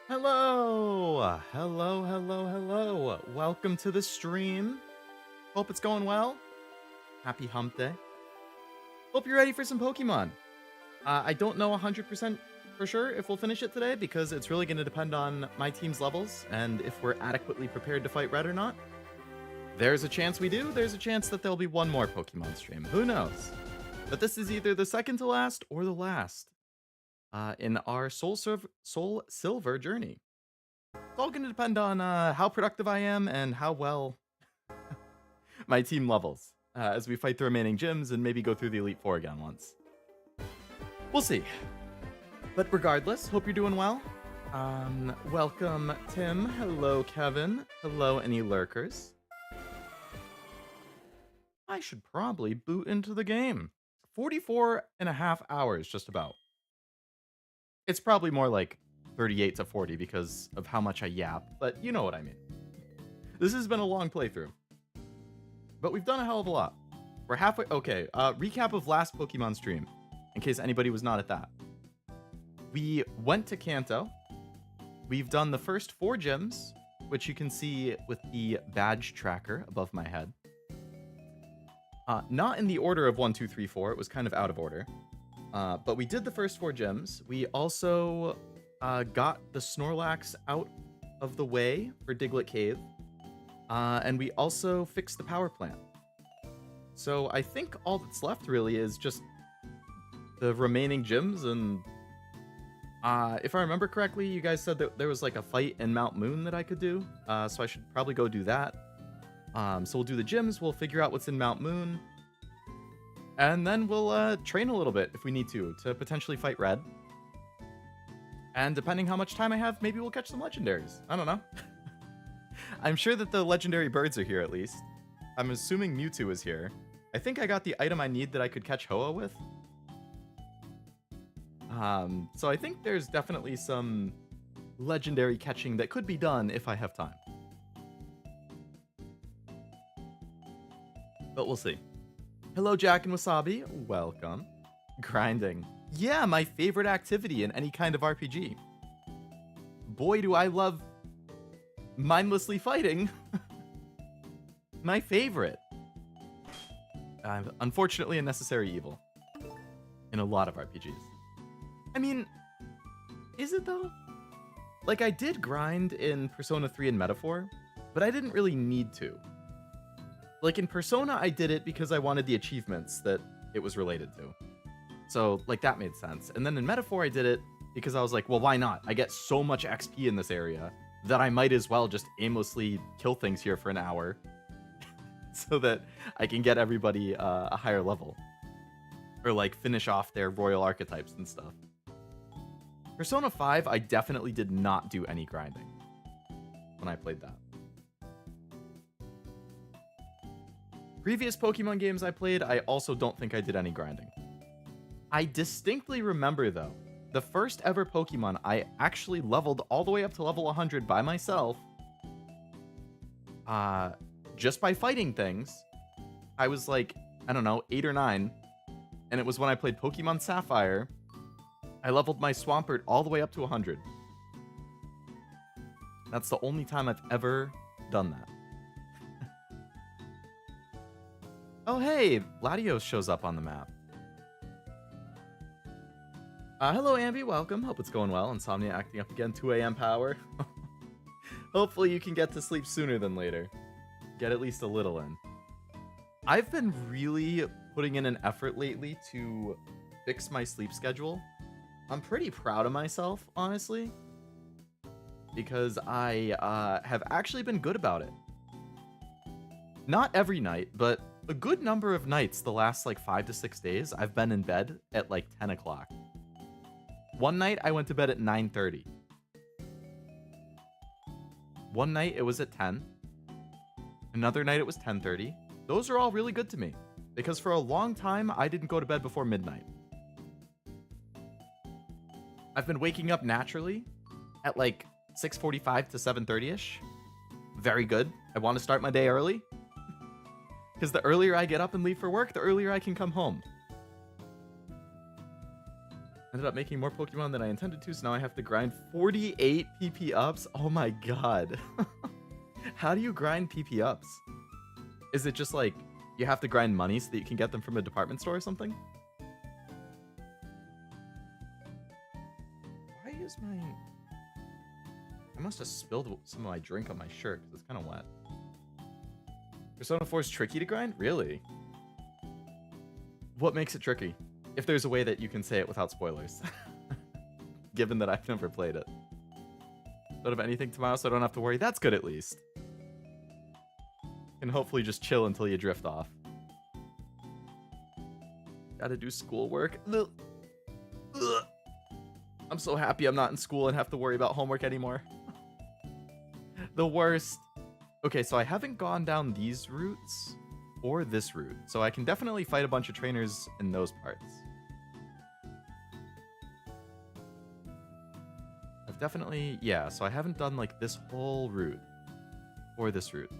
Hello! Hello. Welcome to the stream. Hope it's going well. Happy hump day. Hope you're ready for some Pokemon. I don't know 100% for sure if we'll finish it today because it's really going to depend on my team's levels and if we're adequately prepared to fight red or not. There's a chance we do. There's a chance that there'll be one more Pokemon stream. Who knows? But this is either the second to last or the last in our SoulSilver journey. It's all going to depend on how productive I am and how well my team levels as we fight the remaining gyms and maybe go through the Elite Four again once. We'll see. But regardless, hope you're doing well. Welcome, Tim. Hello, Kevin. Hello, any lurkers. I should probably boot into the game. 44 and a half hours, just about. It's probably more like 38 to 40 because of how much I yap, but you know what I mean. This has been a long playthrough, but we've done a hell of a lot. We're halfway. Okay, recap of last Pokemon stream, in case anybody was not at that. We went to Kanto. We've done the first 4 gyms, which you can see with the badge tracker above my head. Not in the order of 1, 2, 3, 4. It was kind of out of order. But we did the first 4 gyms. We also got the Snorlax out of the way for Diglett Cave. And we also fixed the power plant. So I think all that's left really is just the remaining gyms. And if I remember correctly, you guys said that there was like a fight in Mount Moon that I could do. So I should probably go do that. So we'll do the gyms. We'll figure out what's in Mount Moon. And then we'll train a little bit if we need to potentially fight red. And depending how much time I have, maybe we'll catch some legendaries. I don't know. I'm sure that the legendary birds are here at least. I'm assuming Mewtwo is here. I think I got the item I need that I could catch Hoa with. So I think there's definitely some legendary catching that could be done if I have time. But we'll see. Hello, Jack and Wasabi. Welcome. Grinding. Yeah, my favorite activity in any kind of RPG. Boy, do I love mindlessly fighting. My favorite. Unfortunately, a necessary evil in a lot of RPGs. I mean, is it though? Like, I did grind in Persona 3 and Metaphor, but I didn't really need to. Like, in Persona, I did it because I wanted the achievements that it was related to. So, like, that made sense. And then in Metaphor, I did it because I was like, well, why not? I get so much XP in this area that I might as well just aimlessly kill things here for an hour so that I can get everybody a higher level. Or, like, finish off their royal archetypes and stuff. Persona 5, I definitely did not do any grinding when I played that. Previous Pokemon games I played, I also don't think I did any grinding. I distinctly remember, though, the first ever Pokemon I actually leveled all the way up to level 100 by myself, just by fighting things. I was like, I don't know, 8 or 9, and it was when I played Pokemon Sapphire. I leveled my Swampert all the way up to 100. That's the only time I've ever done that. Oh, hey, Latios shows up on the map. Hello, Ambi, welcome. Hope it's going well. Insomnia acting up again, 2 a.m. power. Hopefully you can get to sleep sooner than later. Get at least a little in. I've been really putting in an effort lately to fix my sleep schedule. I'm pretty proud of myself, honestly, because I have actually been good about it. Not every night, but a good number of nights the last like 5 to 6 days, I've been in bed at like 10 o'clock. One night I went to bed at 9:30. One night it was at 10. Another night it was 10:30. Those are all really good to me because for a long time I didn't go to bed before midnight. I've been waking up naturally at like 6:45 to 7:30ish. Very good. I want to start my day early. Because the earlier I get up and leave for work, the earlier I can come home. Ended up making more Pokemon than I intended to, so now I have to grind 48 PP ups. Oh my god. How do you grind PP ups? Is it just like you have to grind money so that you can get them from a department store or something? Why is my... I must have spilled some of my drink on my shirt because it's kind of wet. Persona 4 is tricky to grind? Really? What makes it tricky? If there's a way that you can say it without spoilers. Given that I've never played it. Don't have anything tomorrow, so I don't have to worry. That's good at least. And hopefully just chill until you drift off. Gotta do schoolwork. Ugh. Ugh. I'm so happy I'm not in school and have to worry about homework anymore. The worst. Okay, so I haven't gone down these routes or this route, so I can definitely fight a bunch of trainers in those parts. I've definitely, yeah, so I haven't done like this whole route or this route.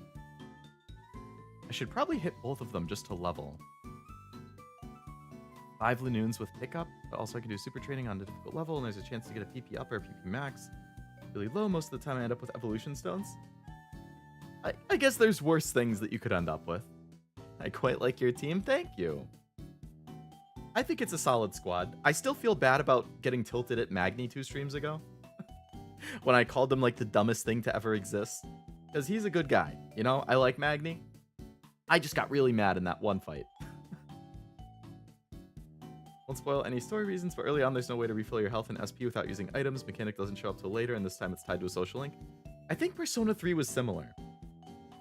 I should probably hit both of them just to level. 5 Lanoons with pickup, but also I can do super training on a difficult level, and there's a chance to get a PP up or a PP max. Really low, most of the time I end up with evolution stones. I guess there's worse things that you could end up with. I quite like your team, thank you. I think it's a solid squad. I still feel bad about getting tilted at Magni 2 streams ago. When I called him like the dumbest thing to ever exist. Because he's a good guy, you know? I like Magni. I just got really mad in that one fight. Won't spoil any story reasons, but early on there's no way to refill your health and SP without using items. Mechanic doesn't show up till later, and this time it's tied to a social link. I think Persona 3 was similar.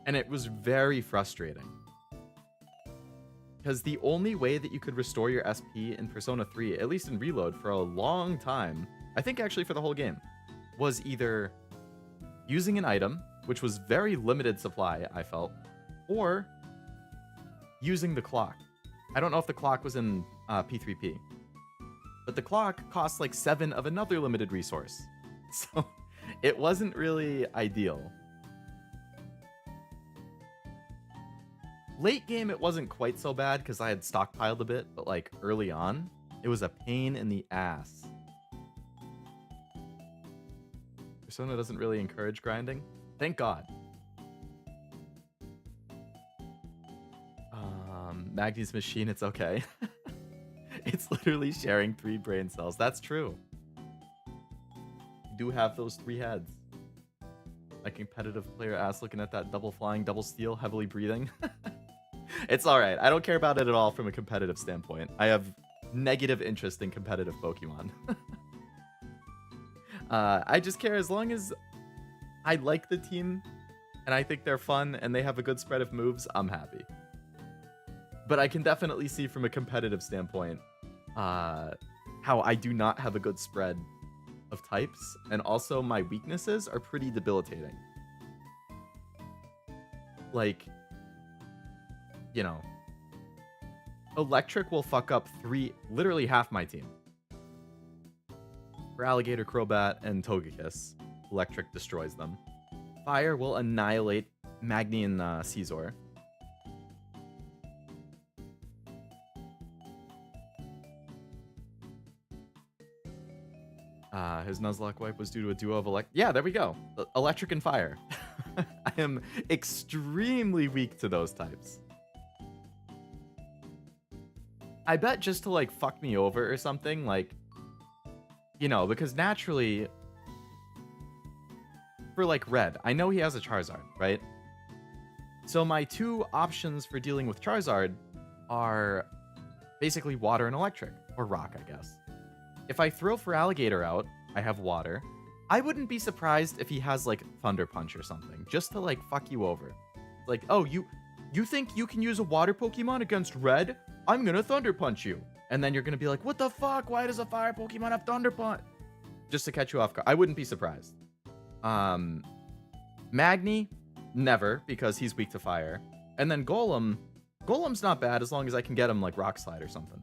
And it was very frustrating. Because the only way that you could restore your SP in Persona 3, at least in Reload, for a long time, I think actually for the whole game, was either using an item, which was very limited supply, I felt, or using the clock. I don't know if the clock was in P3P, but the clock costs like 7 of another limited resource. So it wasn't really ideal. Late game, it wasn't quite so bad because I had stockpiled a bit, but like early on, it was a pain in the ass. Persona doesn't really encourage grinding. Thank God. Magni's machine, it's okay. It's literally sharing 3 brain cells. That's true. You do have those 3 heads. My competitive player ass looking at that double flying, double steal, heavily breathing. It's alright. I don't care about it at all from a competitive standpoint. I have negative interest in competitive Pokemon. I just care as long as I like the team and I think they're fun and they have a good spread of moves, I'm happy. But I can definitely see from a competitive standpoint how I do not have a good spread of types, and also my weaknesses are pretty debilitating. Like, you know, electric will fuck up literally half my team. For Alligator, Crobat, and Togekiss, electric destroys them. Fire will annihilate Magni and Caesar. His Nuzlocke wipe was due to a duo of yeah, there we go. Electric and fire. I am extremely weak to those types. I bet just to like fuck me over or something, like, you know, because naturally for like red, I know he has a Charizard, right? So my 2 options for dealing with Charizard are basically water and electric, or rock, I guess. If I throw for Alligator out, I have water. I wouldn't be surprised if he has like Thunder Punch or something, just to like fuck you over. Like, oh, you think you can use a water Pokemon against red? I'm gonna Thunder Punch you. And then you're gonna be like, what the fuck? Why does a fire Pokemon have Thunder Punch? Just to catch you off guard. I wouldn't be surprised. Magni, never, because he's weak to fire. And then Golem's not bad as long as I can get him like Rock Slide or something.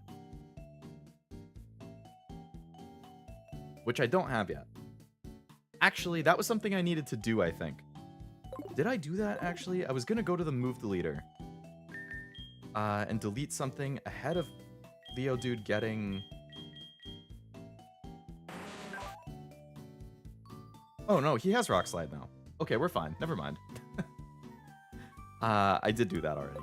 Which I don't have yet. Actually, that was something I needed to do, I think. Did I do that, actually? I was gonna go to the move deleter. And delete something ahead of Leodude getting Oh, no, he has Rock Slide now. Okay, we're fine. Never mind. I did do that already.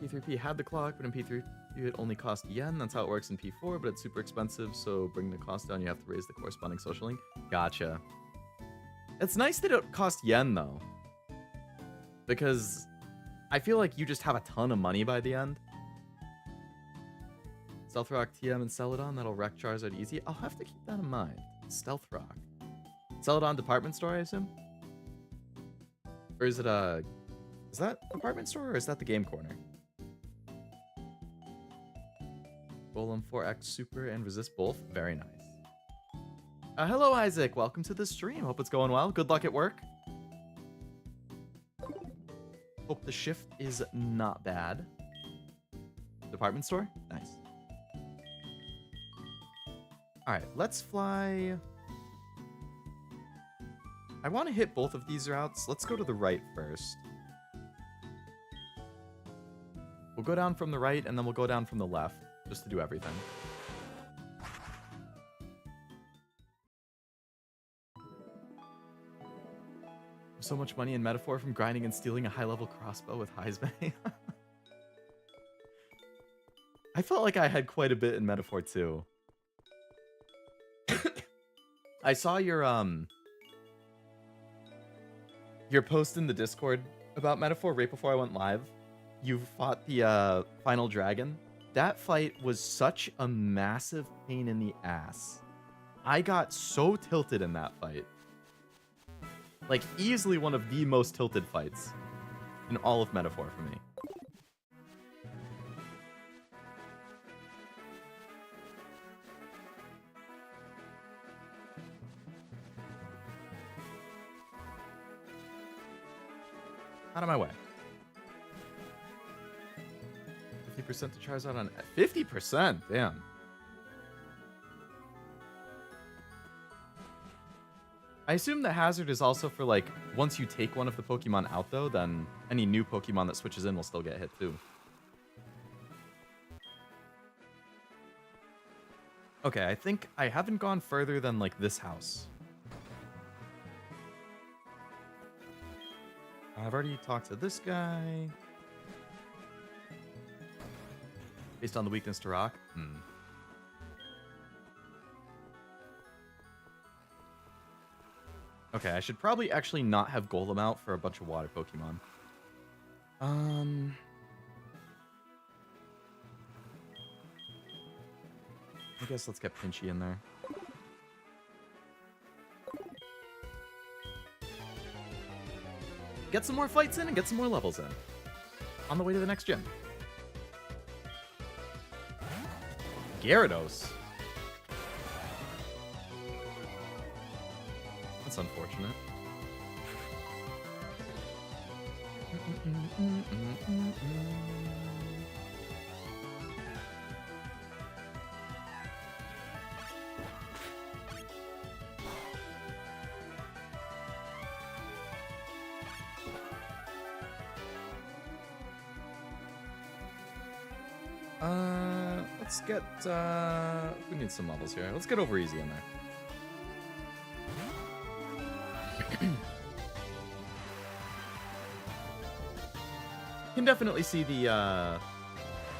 P3P had the clock, but in P3 it only cost yen. That's how it works in P4, but it's super expensive, so bring the cost down, you have to raise the corresponding social link. Gotcha. It's nice that it costs yen, though. Because I feel like you just have a ton of money by the end. Stealth Rock, TM, and Celadon, that'll wreck Charizard easy. I'll have to keep that in mind. Stealth Rock. Celadon department store, I assume? Or is it a... Is that department store, or is that the game corner? Golem 4X Super and resist both. Very nice. Hello, Isaac. Welcome to the stream. Hope it's going well. Good luck at work. Hope the shift is not bad. Department store? Nice. Alright, let's fly... I want to hit both of these routes. Let's go to the right first. We'll go down from the right, and then we'll go down from the left, just to do everything. So much money in Metaphor from grinding and stealing a high-level crossbow with Heismay. I felt like I had quite a bit in Metaphor, too. I saw your post in the Discord about Metaphor right before I went live. You fought the final dragon. That fight was such a massive pain in the ass. I got so tilted in that fight. Like, easily one of the most tilted fights in all of Metaphor for me. Out of my way. 50% to Charizard on 50%. Damn. I assume the hazard is also for, like, once you take one of the Pokemon out, though, then any new Pokemon that switches in will still get hit, too. Okay, I think I haven't gone further than, like, this house. I've already talked to this guy. Based on the weakness to rock? Okay, I should probably actually not have Golem out for a bunch of water Pokemon. I guess let's get Pinchy in there. Get some more fights in and get some more levels in. On the way to the next gym. Gyarados. That's unfortunate. Let's get, we need some levels here. Let's get OverEZ in there. Can definitely see the,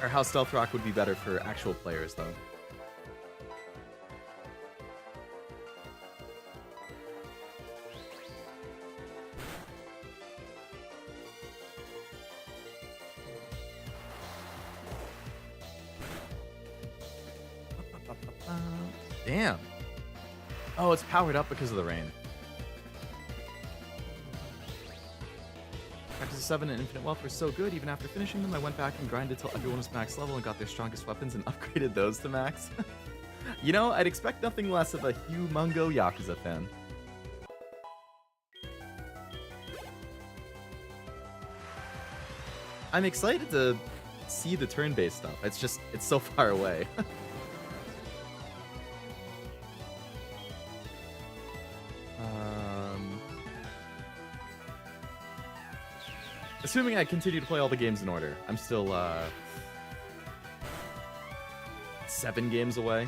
or how Stealth Rock would be better for actual players, though. Damn. Oh, it's powered up because of the rain. Practice 7 and Infinite Wealth were so good, even after finishing them, I went back and grinded till everyone was max level and got their strongest weapons and upgraded those to max. You know, I'd expect nothing less of a humongo Yakuza fan. I'm excited to see the turn-based stuff. It's just, it's so far away. Assuming I continue to play all the games in order, I'm still 7 games away.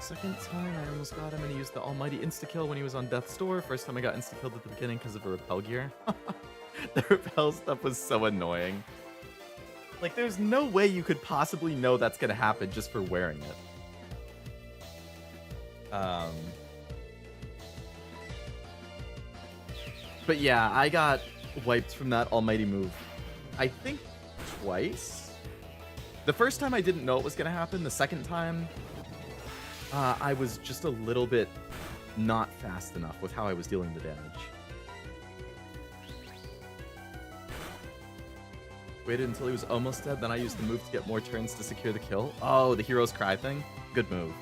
Second time I almost got him and he used the almighty insta-kill when he was on death's door. First time I got insta-killed at the beginning because of a repel gear. The repel stuff was so annoying. Like, there's no way you could possibly know that's gonna happen just for wearing it. But yeah, I got wiped from that almighty move, I think twice. The first time I didn't know it was gonna happen. The second time, I was just a little bit not fast enough with how I was dealing the damage. Waited until he was almost dead, then I used the move to get more turns to secure the kill. Oh, the hero's cry thing? Good move.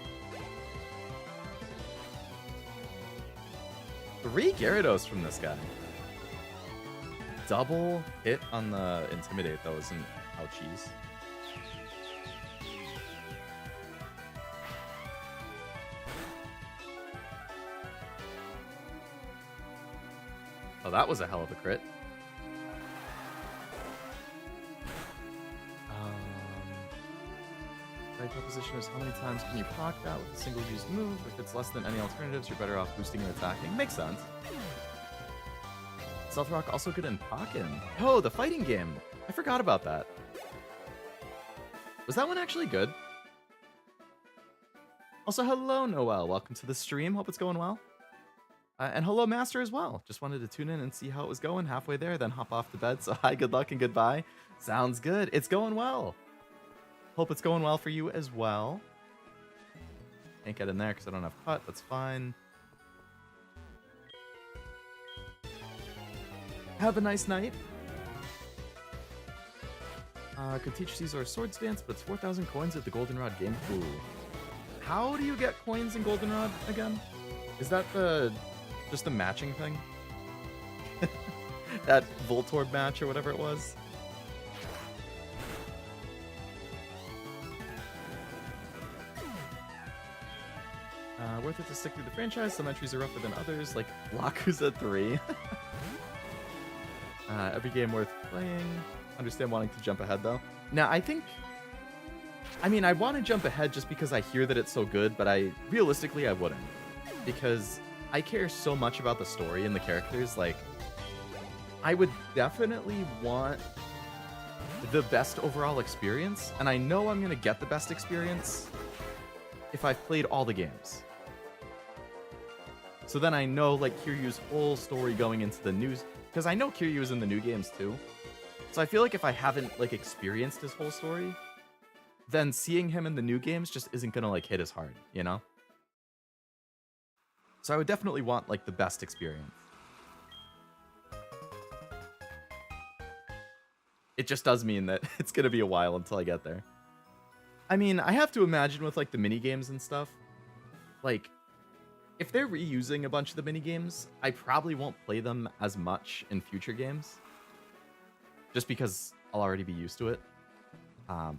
3 Gyarados from this guy. Double hit on the Intimidate, though, isn't ouchies. Oh, that was a hell of a crit. Right proposition is how many times can you proc that with a single used move? If it's less than any alternatives, you're better off boosting and attacking. Makes sense. Stealth Rock also good in Pokken. Oh, the fighting game. I forgot about that. Was that one actually good? Also, hello, Noel. Welcome to the stream. Hope it's going well. And hello, Master, as well. Just wanted to tune in and see how it was going. Halfway there, then hop off to bed. So hi, good luck, and goodbye. Sounds good. It's going well. Hope it's going well for you as well. Can't get in there because I don't have cut. That's fine. Have a nice night. Could teach Caesar Swords Dance, but it's 4,000 coins at the Goldenrod game. Ooh. How do you get coins in Goldenrod again? Is that just the matching thing? That Voltorb match or whatever it was? Worth it to stick through the franchise. Some entries are rougher than others, like Lakuza 3. Every game worth playing. Understand wanting to jump ahead, though. Now, I want to jump ahead just because I hear that it's so good, but realistically, I wouldn't. Because I care so much about the story and the characters, like, I would definitely want the best overall experience, and I know I'm going to get the best experience if I've played all the games. So then I know, like, Kiryu's whole story going into the news, because I know Kiryu is in the new games too. So I feel like if I haven't, like, experienced his whole story, then seeing him in the new games just isn't gonna, like, hit as hard, you know? So I would definitely want, like, the best experience. It just does mean that it's gonna be a while until I get there. I mean, I have to imagine with, like, the mini-games and stuff, like, if they're reusing a bunch of the mini-games, I probably won't play them as much in future games. Just because I'll already be used to it.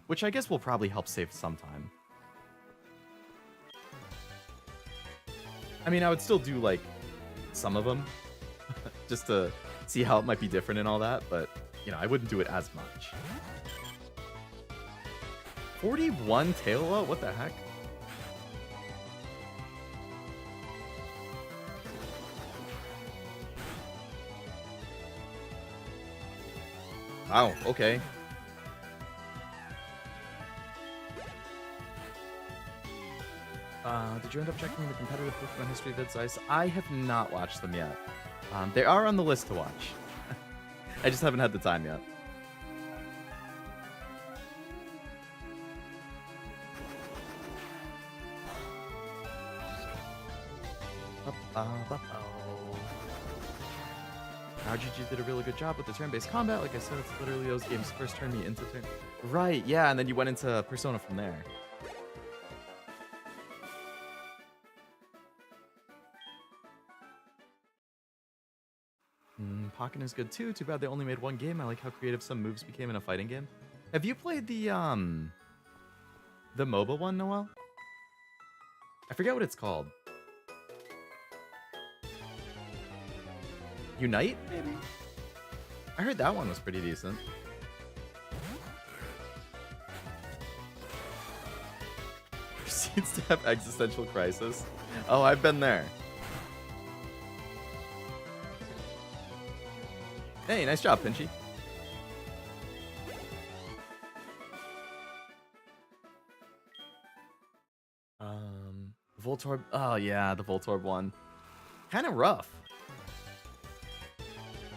Which I guess will probably help save some time. I mean, I would still do, like, some of them. Just to see how it might be different and all that, but, you know, I wouldn't do it as much. 41 Taillow? What the heck? Wow, okay. Did you end up checking the competitive Pokemon history vids? I have not watched them yet. They are on the list to watch. I just haven't had the time yet. RGG did a really good job with the turn-based combat. Like I said, it's literally those games first turned me into turn. Right, yeah, and then you went into Persona from there. Pokken is good too. Too bad they only made one game. I like how creative some moves became in a fighting game. Have you played the MOBA one, Noel? I forget what it's called. Unite, maybe? I heard that one was pretty decent. Proceeds to have existential crisis. Oh, I've been there. Hey, nice job, Pinchy. Voltorb. Oh yeah, the Voltorb one. Kind of rough.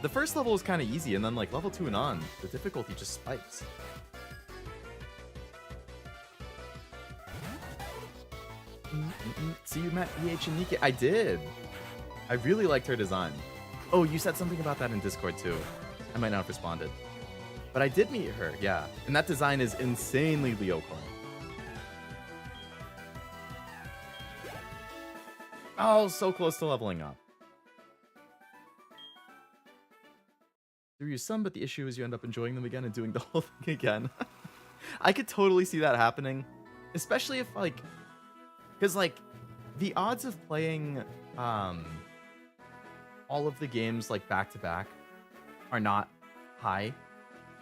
The first level was kind of easy, and then like level 2 and on, the difficulty just spikes. See, you met EH and Nika. I did. I really liked her design. Oh, you said something about that in Discord too. I might not have responded. But I did meet her, yeah. And that design is insanely Leocorn. Oh, so close to leveling up. Through you some, but the issue is you end up enjoying them again and doing the whole thing again. I could totally see that happening. Especially if, like... Because, like, the odds of playing all of the games, like, back-to-back are not high.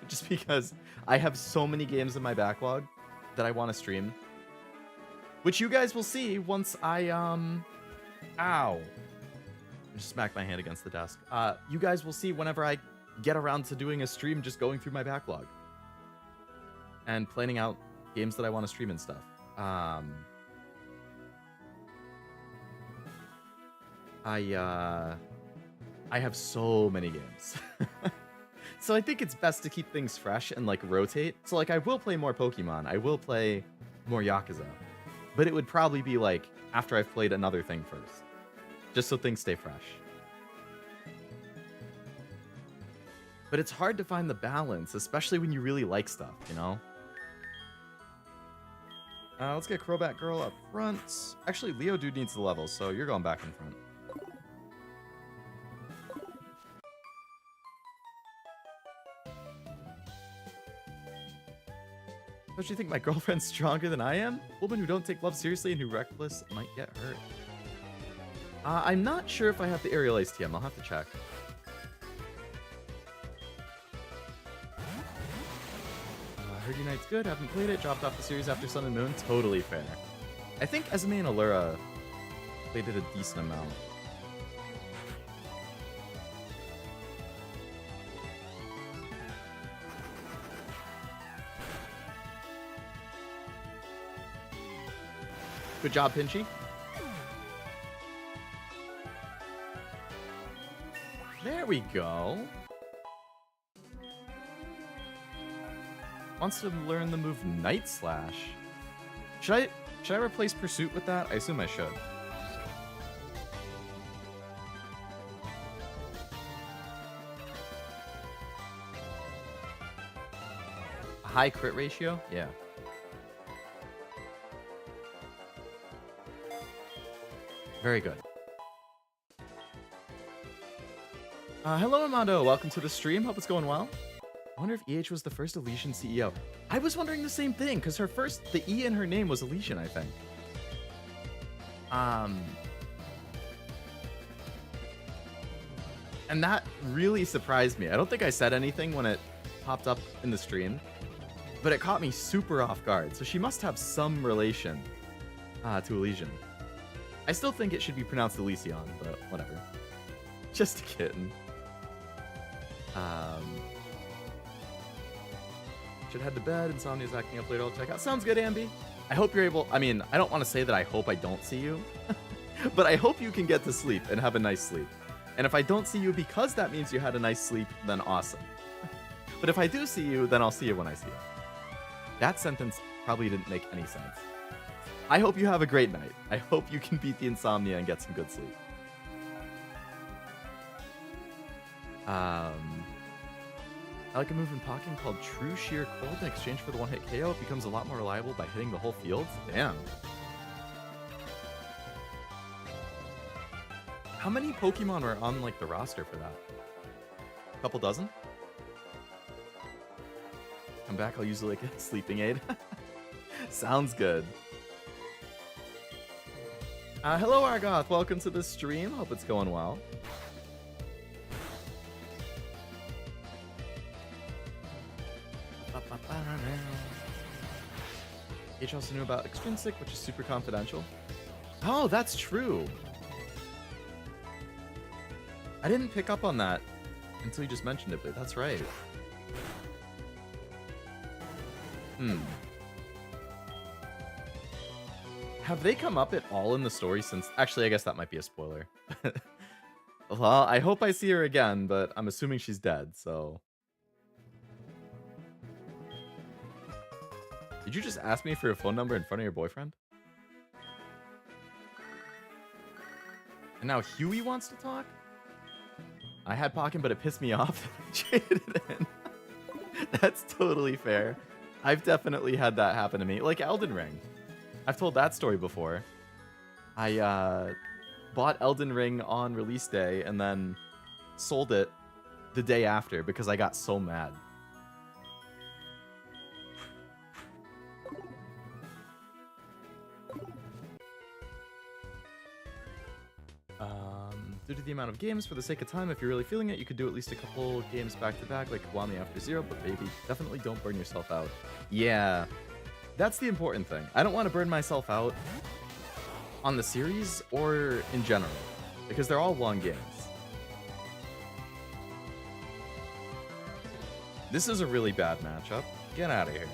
Just because I have so many games in my backlog that I want to stream. Which you guys will see once I, Ow. I just smacked my hand against the desk. You guys will see whenever I get around to doing a stream just going through my backlog. And planning out games that I want to stream and stuff. I have so many games. So I think it's best to keep things fresh and like rotate. So like I will play more Pokemon. I will play more Yakuza. But it would probably be like after I've played another thing first. Just so things stay fresh. But it's hard to find the balance, especially when you really like stuff, you know? Let's get CroBatgirl up front. Actually, Leodude needs the levels, so you're going back in front. Don't you think my girlfriend's stronger than I am? Women who don't take love seriously and who reckless might get hurt. I'm not sure if I have the Aerial Ace TM. I'll have to check. Heard Unite's good. Haven't played it. Dropped off the series after Sun and Moon. Totally fair. I think Esme and Allura played it a decent amount. Good job, Pinchy. There we go. Wants to learn the move Night Slash. Should I replace Pursuit with that? I assume I should. A high crit ratio? Yeah. Very good. Hello, Amando. Welcome to the stream. Hope it's going well. I wonder if EH was the first Elysian CEO. I was wondering the same thing, because the E in her name was Elysian, I think. And that really surprised me. I don't think I said anything when it popped up in the stream, but it caught me super off guard. So she must have some relation to Elysian. I still think it should be pronounced Elysion, but whatever. Just a kitten. Should head to bed. Insomnia's acting up later. I'll check out. Sounds good, Ambi. I hope you're able... I mean, I don't want to say that I hope I don't see you. But I hope you can get to sleep and have a nice sleep. And if I don't see you because that means you had a nice sleep, then awesome. But if I do see you, then I'll see you when I see you. That sentence probably didn't make any sense. I hope you have a great night. I hope you can beat the insomnia and get some good sleep. I like a move in Pokken called True Sheer Cold. In exchange for the one-hit KO, it becomes a lot more reliable by hitting the whole field. Damn. How many Pokemon are on, like, the roster for that? Couple dozen. Come back, I'll use like a sleeping aid. Sounds good. Hello, Argoth. Welcome to the stream. Hope it's going well. H also knew about Extrinsic, which is super confidential. Oh, that's true. I didn't pick up on that until you just mentioned it, but that's right. Have they come up at all in the story since... Actually, I guess that might be a spoiler. Well, I hope I see her again, but I'm assuming she's dead, so... Did you just ask me for your phone number in front of your boyfriend? And now Huey wants to talk? I had Pokken, but it pissed me off that I traded in. That's totally fair. I've definitely had that happen to me. Like Elden Ring. I've told that story before. I bought Elden Ring on release day and then sold it the day after because I got so mad. Due to the amount of games, for the sake of time, if you're really feeling it, you could do at least a couple games back to back, like Kiwami After Zero, but baby, definitely don't burn yourself out. Yeah, that's the important thing. I don't want to burn myself out on the series or in general, because they're all long games. This is a really bad matchup. Get out of here.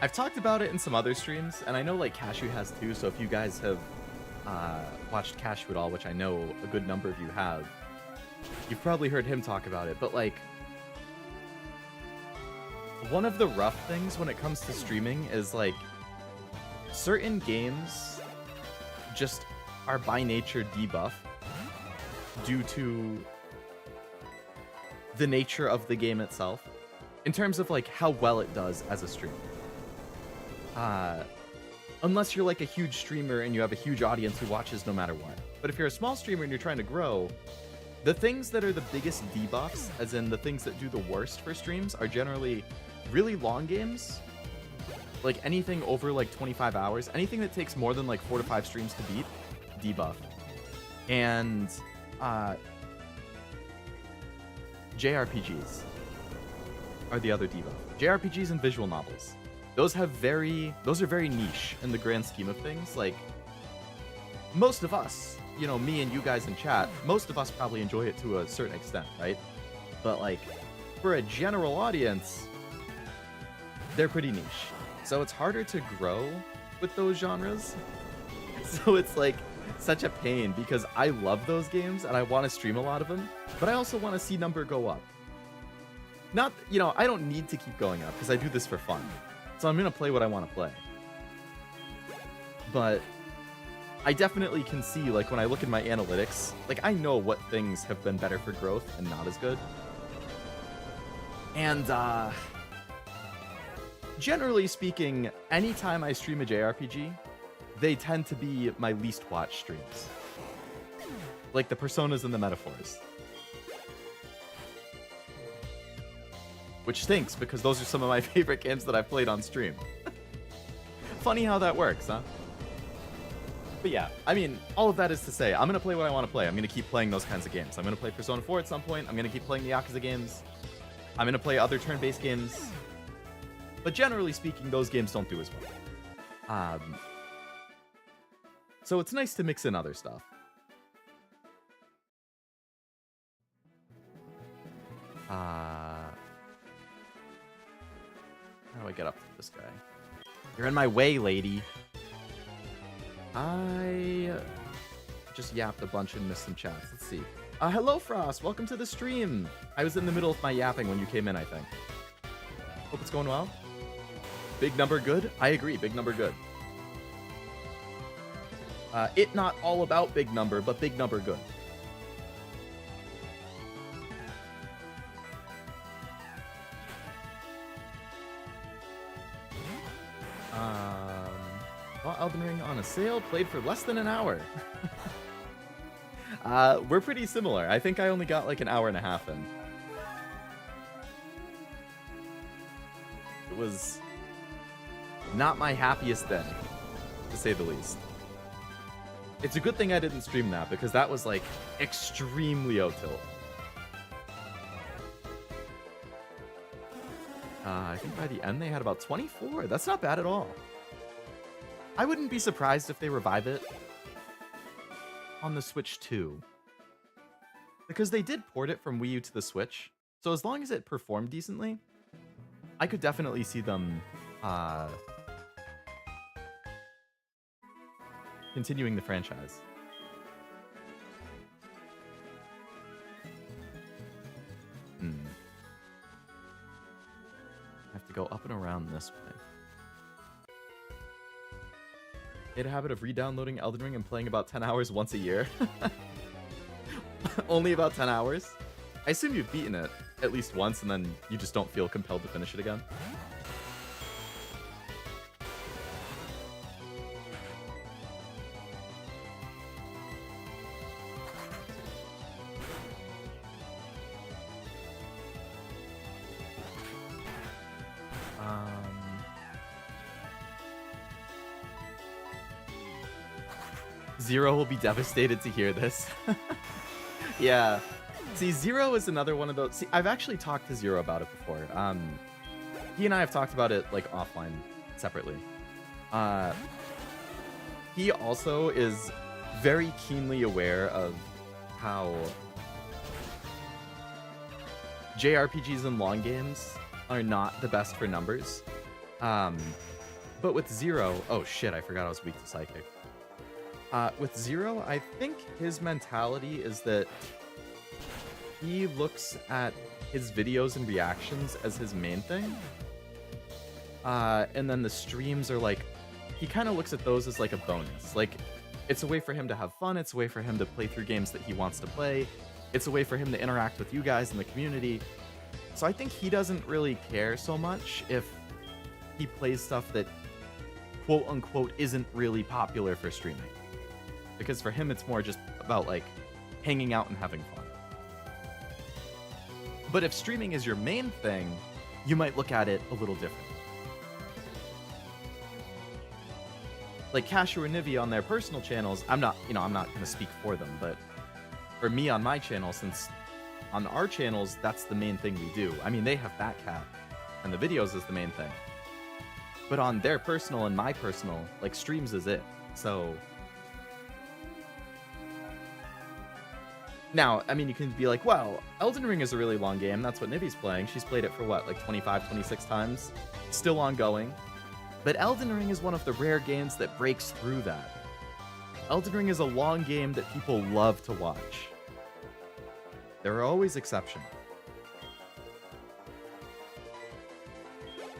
I've talked about it in some other streams, and I know like Cashew has too, so if you guys have watched Cashew at all, which I know a good number of you have, you've probably heard him talk about it, but like one of the rough things when it comes to streaming is like certain games just are by nature debuff due to the nature of the game itself. In terms of like how well it does as a streamer. Unless you're like a huge streamer and you have a huge audience who watches no matter what. But if you're a small streamer and you're trying to grow, the things that are the biggest debuffs, as in the things that do the worst for streams, are generally really long games. Like anything over like 25 hours, anything that takes more than like 4 to 5 streams to beat, debuff. And JRPGs are the other debuff. JRPGs and visual novels. Those are very niche in the grand scheme of things. Like, most of us, you know, me and you guys in chat, most of us probably enjoy it to a certain extent, right? But like, for a general audience, they're pretty niche. So it's harder to grow with those genres. So it's like such a pain because I love those games and I want to stream a lot of them, but I also want to see number go up. Not, you know, I don't need to keep going up because I do this for fun. So I'm going to play what I want to play. But I definitely can see, like, when I look at my analytics, like, I know what things have been better for growth and not as good. And, generally speaking, anytime I stream a JRPG, they tend to be my least watched streams. Like the personas and the metaphors. Which stinks, because those are some of my favorite games that I've played on stream. Funny how that works, huh? But yeah, I mean, all of that is to say, I'm going to play what I want to play. I'm going to keep playing those kinds of games. I'm going to play Persona 4 at some point. I'm going to keep playing the Yakuza games. I'm going to play other turn-based games. But generally speaking, those games don't do as well. So it's nice to mix in other stuff. How do I get up to this guy? You're in my way, lady. I just yapped a bunch and missed some chats. Let's see. Hello, Frost. Welcome to the stream. I was in the middle of my yapping when you came in, I think. Hope it's going well. Big number good? I agree. Big number good. It not all about big number, but big number good. Bought Elden Ring on a sale, played for less than an hour. We're pretty similar. I think I only got like an hour and a half in. It was not my happiest day, to say the least. It's a good thing I didn't stream that, because that was like extreme Leo tilt. I think by the end they had about 24. That's not bad at all. I wouldn't be surprised if they revive it on the Switch too, because they did port it from Wii U to the Switch. So as long as it performed decently, I could definitely see them continuing the franchise. Have to go up and around this way. I had a habit of re-downloading Elden Ring and playing about 10 hours once a year. Only about 10 hours? I assume you've beaten it at least once and then you just don't feel compelled to finish it again. Zero will be devastated to hear this. Yeah. See, Zero is another one of those. See, I've actually talked to Zero about it before. He and I have talked about it like offline, separately. He also is very keenly aware of how JRPGs and long games are not the best for numbers. But with Zero, oh shit, I forgot I was weak to Psychic. With Zero, I think his mentality is that he looks at his videos and reactions as his main thing. And then the streams are like, he kind of looks at those as like a bonus. Like, it's a way for him to have fun. It's a way for him to play through games that he wants to play. It's a way for him to interact with you guys in the community. So I think he doesn't really care so much if he plays stuff that quote unquote isn't really popular for streaming. Because for him, it's more just about like hanging out and having fun. But if streaming is your main thing, you might look at it a little different. Like Cashew or Nivi on their personal channels, I'm not going to speak for them, but for me on my channel, since on our channels, that's the main thing we do. I mean, they have Batcat, and the videos is the main thing. But on their personal and my personal, like, streams is it. So now, I mean, you can be like, well, Elden Ring is a really long game. That's what Nivi's playing. She's played it for what, like 25, 26 times? Still ongoing. But Elden Ring is one of the rare games that breaks through that. Elden Ring is a long game that people love to watch. There are always exceptions.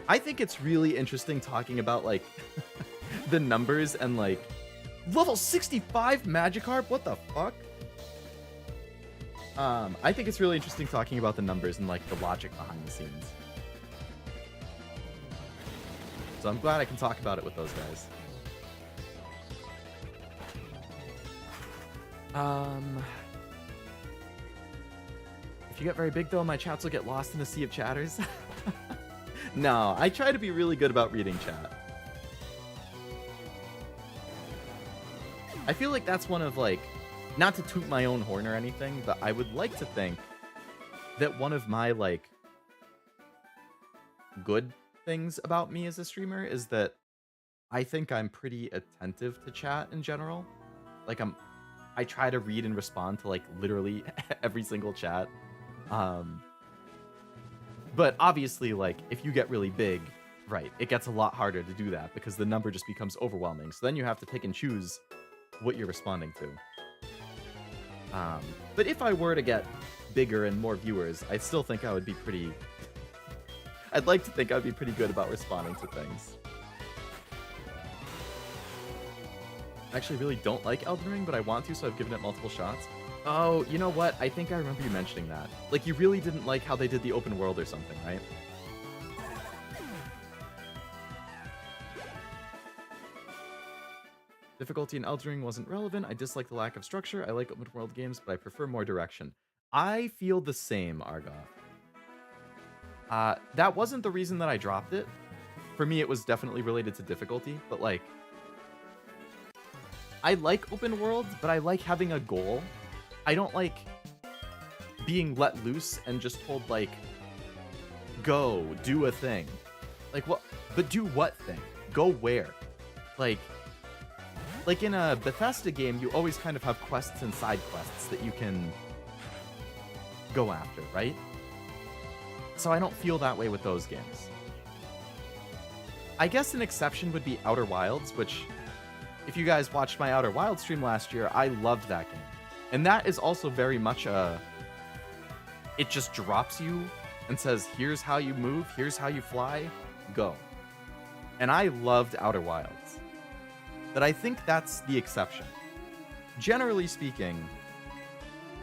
I think it's really interesting talking about, like, the numbers and, like, level 65 Magikarp? What the fuck? I think it's really interesting talking about the numbers and, like, the logic behind the scenes. So I'm glad I can talk about it with those guys. If you get very big, though, my chats will get lost in a sea of chatters. No, I try to be really good about reading chat. I feel like that's one of, like, not to toot my own horn or anything, but I would like to think that one of my, like, good things about me as a streamer is that I think I'm pretty attentive to chat in general. Like, I try to read and respond to, like, literally every single chat. But obviously, like, if you get really big, right, it gets a lot harder to do that because the number just becomes overwhelming. So then you have to pick and choose what you're responding to. But if I were to get bigger and more viewers, I still think I would be pretty... I'd like to think I'd be pretty good about responding to things. I actually really don't like Elden Ring, but I want to, so I've given it multiple shots. Oh, you know what? I think I remember you mentioning that. Like, you really didn't like how they did the open world or something, right? Difficulty in Elden Ring wasn't relevant. I dislike the lack of structure. I like open world games, but I prefer more direction. I feel the same, Argoth. That wasn't the reason that I dropped it. For me, it was definitely related to difficulty, but like, I like open worlds, but I like having a goal. I don't like being let loose and just told, like, go, do a thing. Like, what? But do what thing? Go where? Like in a Bethesda game, you always kind of have quests and side quests that you can go after, right? So I don't feel that way with those games. I guess an exception would be Outer Wilds, which, if you guys watched my Outer Wilds stream last year, I loved that game. And that is also very much it just drops you and says, here's how you move, here's how you fly, go. And I loved Outer Wilds. But I think that's the exception. Generally speaking,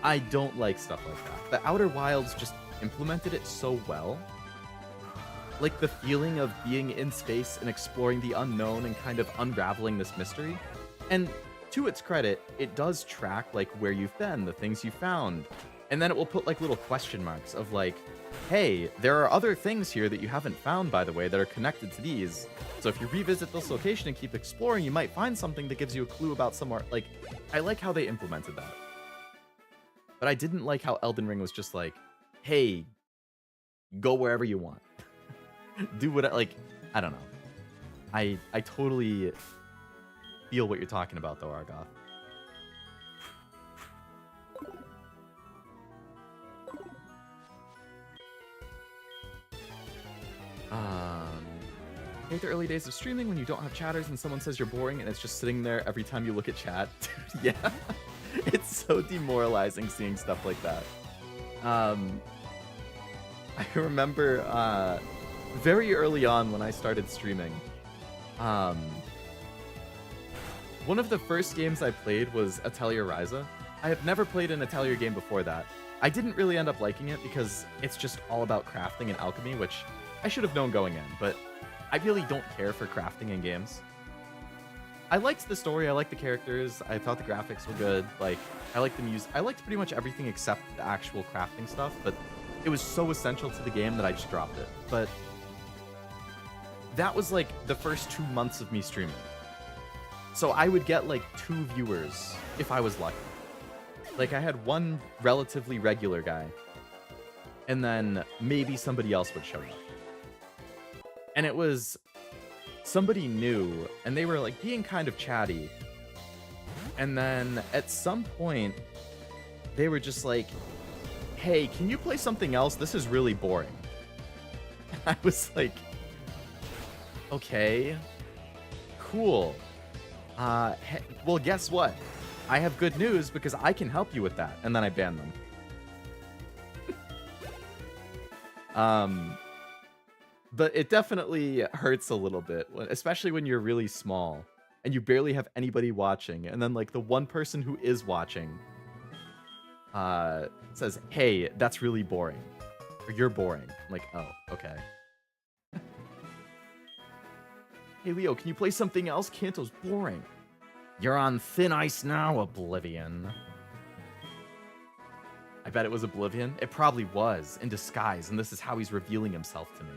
I don't like stuff like that. The Outer Wilds just implemented it so well. Like the feeling of being in space and exploring the unknown and kind of unraveling this mystery. And to its credit, it does track like where you've been, the things you found. And then it will put like little question marks of like, hey, there are other things here that you haven't found, by the way, that are connected to these. So if you revisit this location and keep exploring, you might find something that gives you a clue about somewhere. Like, I like how they implemented that. But I didn't like how Elden Ring was just like, hey, go wherever you want. Do what, like, I don't know. I totally feel what you're talking about, though, Argoth. I hate the early days of streaming when you don't have chatters and someone says you're boring and it's just sitting there every time you look at chat. Yeah. It's so demoralizing seeing stuff like that. I remember very early on when I started streaming, one of the first games I played was Atelier Ryza. I have never played an Atelier game before that. I didn't really end up liking it because it's just all about crafting and alchemy, which I should have known going in, but I really don't care for crafting in games. I liked the story, I liked the characters, I thought the graphics were good, like, I liked the music, I liked pretty much everything except the actual crafting stuff, but it was so essential to the game that I just dropped it. But that was like the first 2 months of me streaming. So I would get like 2 viewers if I was lucky. Like I had one relatively regular guy, and then maybe somebody else would show up. And it was somebody new, and they were like being kind of chatty. And then at some point, they were just like, hey, can you play something else? This is really boring. I was like, okay, cool. Well, guess what? I have good news because I can help you with that. And then I banned them. But it definitely hurts a little bit, especially when you're really small and you barely have anybody watching. And then like the one person who is watching says, hey, that's really boring. Or you're boring. I'm like, oh, okay. Hey, Leo, can you play something else? Kanto's boring. You're on thin ice now, Oblivion. I bet it was Oblivion. It probably was, in disguise, and this is how he's revealing himself to me.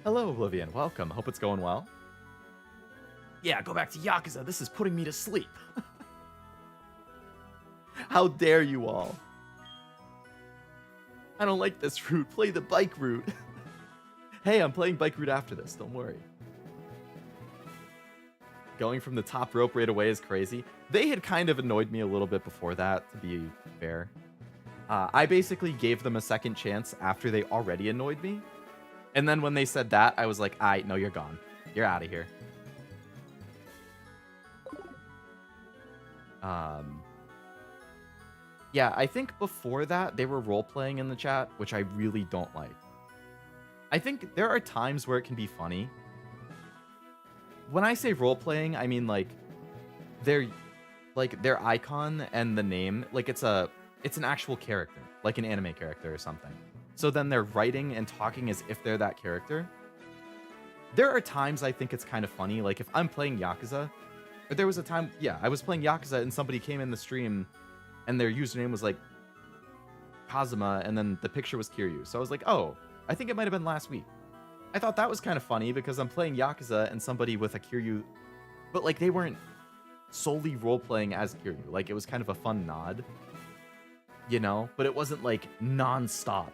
Hello, Oblivion. Welcome. Hope it's going well. Yeah, go back to Yakuza. This is putting me to sleep. How dare you all? I don't like this route. Play the bike route. Hey, I'm playing bike route after this. Don't worry. Going from the top rope right away is crazy. They had kind of annoyed me a little bit before that, to be fair. I basically gave them a second chance after they already annoyed me. And then when they said that, I was like, aight, no, you're gone. You're out of here. Yeah, I think before that, they were role-playing in the chat, which I really don't like. I think there are times where it can be funny. When I say role-playing, I mean like their icon and the name, like it's an actual character, like an anime character or something. So then they're writing and talking as if they're that character. There are times I think it's kind of funny, like if I'm playing Yakuza Or there was a time, yeah, I was playing Yakuza and somebody came in the stream and their username was like Kazuma and then the picture was Kiryu. So I was like, oh, I think it might have been last week. I thought that was kind of funny because I'm playing Yakuza and somebody with a Kiryu, but like they weren't solely role-playing as Kiryu. Like it was kind of a fun nod, you know? But it wasn't like non-stop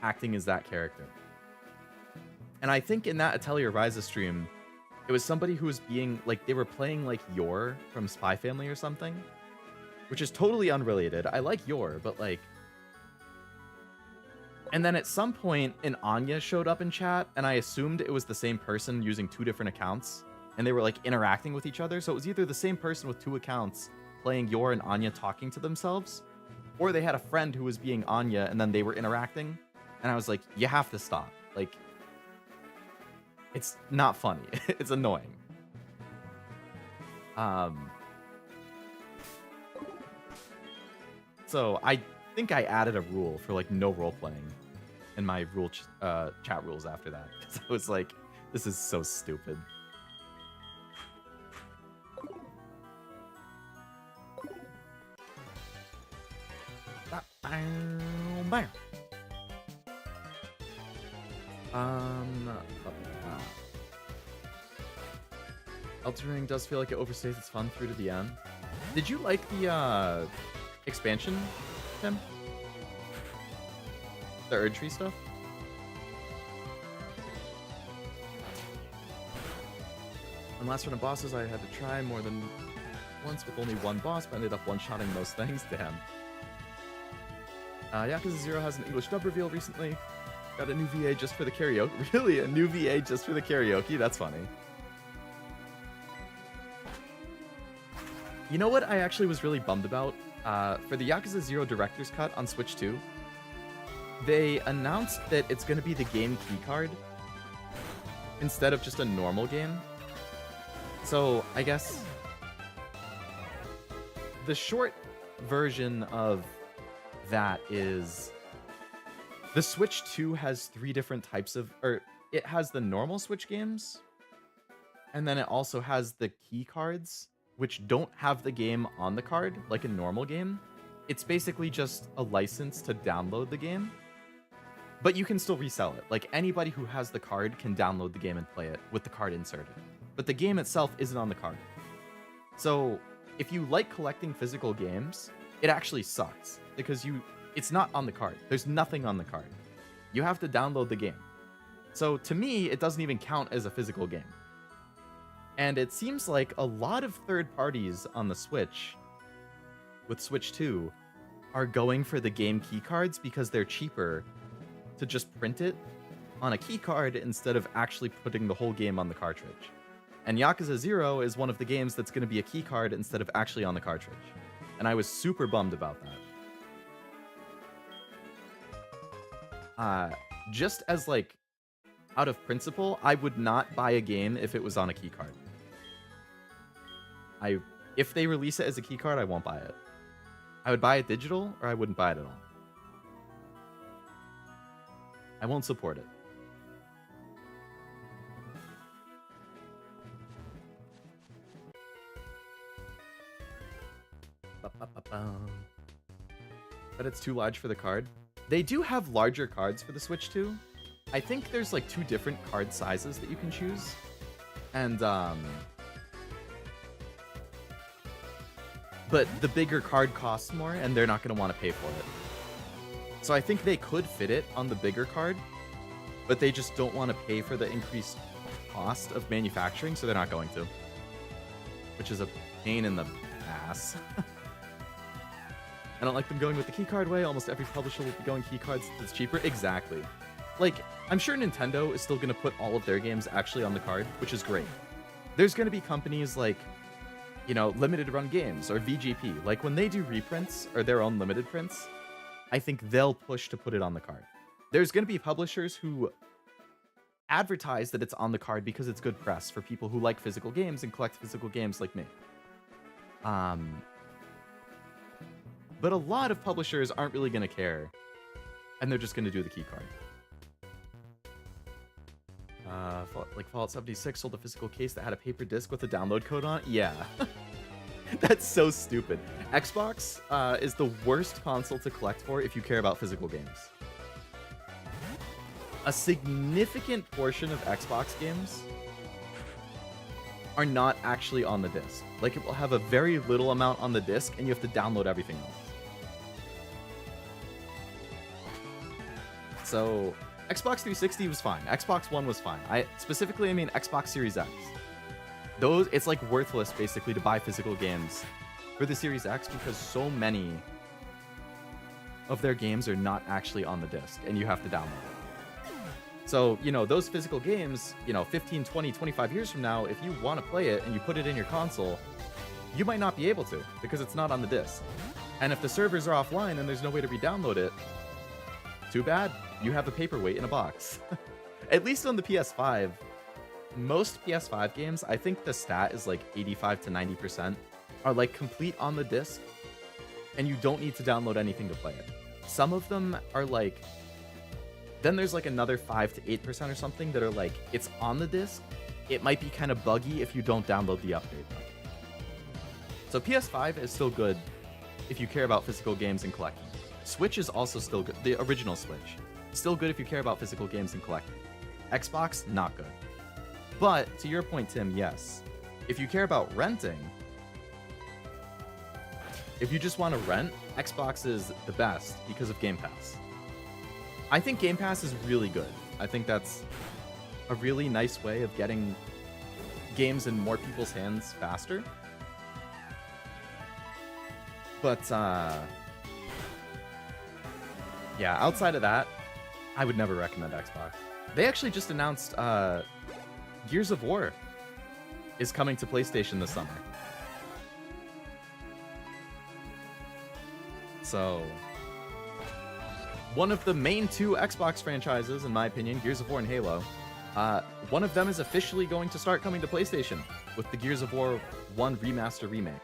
acting as that character. And I think in that Atelier Ryza stream, it was somebody who was being, like, they were playing, like, Yor from Spy Family or something. Which is totally unrelated. I like Yor, but, like... And then at some point, an Anya showed up in chat, and I assumed it was the same person using 2 different accounts. And they were, like, interacting with each other. So it was either the same person with 2 accounts playing Yor and Anya talking to themselves, or they had a friend who was being Anya, and then they were interacting. And I was like, you have to stop. Like... It's not funny. It's annoying. So I think I added a rule for like no role playing in my chat rules after that. Because I was like, this is so stupid. Elden Ring does feel like it overstays its fun through to the end. Did you like the expansion, Tim? The Erd Tree stuff? On last run of bosses, I had to try more than once with only one boss, but ended up one-shotting most things. Damn. Yakuza 0 has an English dub reveal recently. Got a new VA just for the karaoke. Really? A new VA just for the karaoke? That's funny. You know what I actually was really bummed about? For the Yakuza 0 Director's Cut on Switch 2, they announced that it's going to be the game keycard instead of just a normal game. So, I guess the short version of that is the Switch 2 has 3 different types of... Or, it has the normal Switch games, and then it also has the key cards, which don't have the game on the card, like a normal game. It's basically just a license to download the game, but you can still resell it. Like, anybody who has the card can download the game and play it with the card inserted. But the game itself isn't on the card. So, if you like collecting physical games, it actually sucks, because it's not on the card. There's nothing on the card. You have to download the game. So, to me, it doesn't even count as a physical game. And it seems like a lot of third parties on the Switch, with Switch 2, are going for the game keycards because they're cheaper to just print it on a keycard instead of actually putting the whole game on the cartridge. And Yakuza 0 is one of the games that's going to be a keycard instead of actually on the cartridge. And I was super bummed about that. Just as, like, out of principle, I would not buy a game if it was on a keycard. If they release it as a keycard, I won't buy it. I would buy it digital, or I wouldn't buy it at all. I won't support it. But it's too large for the card. They do have larger cards for the Switch 2. I think there's like 2 different card sizes that you can choose. And, but the bigger card costs more, and they're not going to want to pay for it. So I think they could fit it on the bigger card, but they just don't want to pay for the increased cost of manufacturing, so they're not going to. Which is a pain in the ass. I don't like them going with the keycard way. Almost every publisher will be going keycards since it's cheaper. Exactly. Like, I'm sure Nintendo is still going to put all of their games actually on the card, which is great. There's going to be companies like, you know, Limited Run Games or VGP. Like, when they do reprints or their own limited prints, I think they'll push to put it on the card. There's going to be publishers who advertise that it's on the card because it's good press for people who like physical games and collect physical games like me. But a lot of publishers aren't really going to care, and they're just going to do the key card. Like Fallout 76 sold a physical case that had a paper disc with a download code on it? Yeah. That's so stupid. Xbox is the worst console to collect for if you care about physical games. A significant portion of Xbox games are not actually on the disc. Like, it will have a very little amount on the disc, and you have to download everything else. So, Xbox 360 was fine. Xbox One was fine. I mean Xbox Series X. Those, it's like worthless, basically, to buy physical games for the Series X because so many of their games are not actually on the disc, and you have to download it. So, you know, those physical games, you know, 15, 20, 25 years from now, if you want to play it and you put it in your console, you might not be able to because it's not on the disc. And if the servers are offline and there's no way to re-download it, too bad. You have a paperweight in a box. At least on the PS5, most PS5 games, I think the stat is like 85 to 90%, are like complete on the disc, and you don't need to download anything to play it. Some of them are like, then there's like another 5 to 8% or something that are like, it's on the disc. It might be kind of buggy if you don't download the update. So PS5 is still good if you care about physical games and collecting. Switch is also still good. The original Switch. Still good if you care about physical games and collecting. Xbox, not good. But, to your point, Tim, yes. If you care about renting, if you just want to rent, Xbox is the best because of Game Pass. I think Game Pass is really good. I think that's a really nice way of getting games in more people's hands faster. But, yeah, outside of that, I would never recommend Xbox. They actually just announced Gears of War is coming to PlayStation this summer. So, one of the main two Xbox franchises, in my opinion, Gears of War and Halo, one of them is officially going to start coming to PlayStation with the Gears of War 1 Remaster Remake.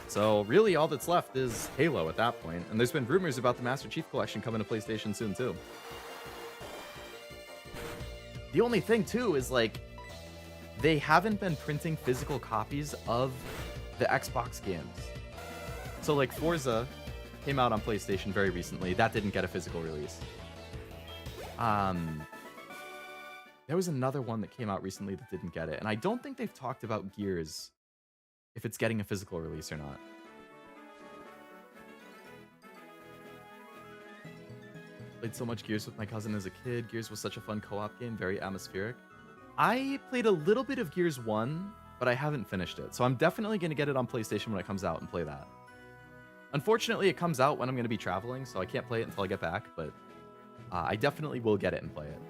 So really all that's left is Halo at that point, and there's been rumors about the Master Chief Collection coming to PlayStation soon too. The only thing too is like, they haven't been printing physical copies of the Xbox games. So like Forza came out on PlayStation very recently. That didn't get a physical release. There was another one that came out recently that didn't get it, and I don't think they've talked about Gears, if it's getting a physical release or not. Played so much Gears with my cousin as a kid. Gears was such a fun co-op game, very atmospheric. I played a little bit of Gears 1, but I haven't finished it. So I'm definitely going to get it on PlayStation when it comes out and play that. Unfortunately, it comes out when I'm going to be traveling, so I can't play it until I get back, but I definitely will get it and play it.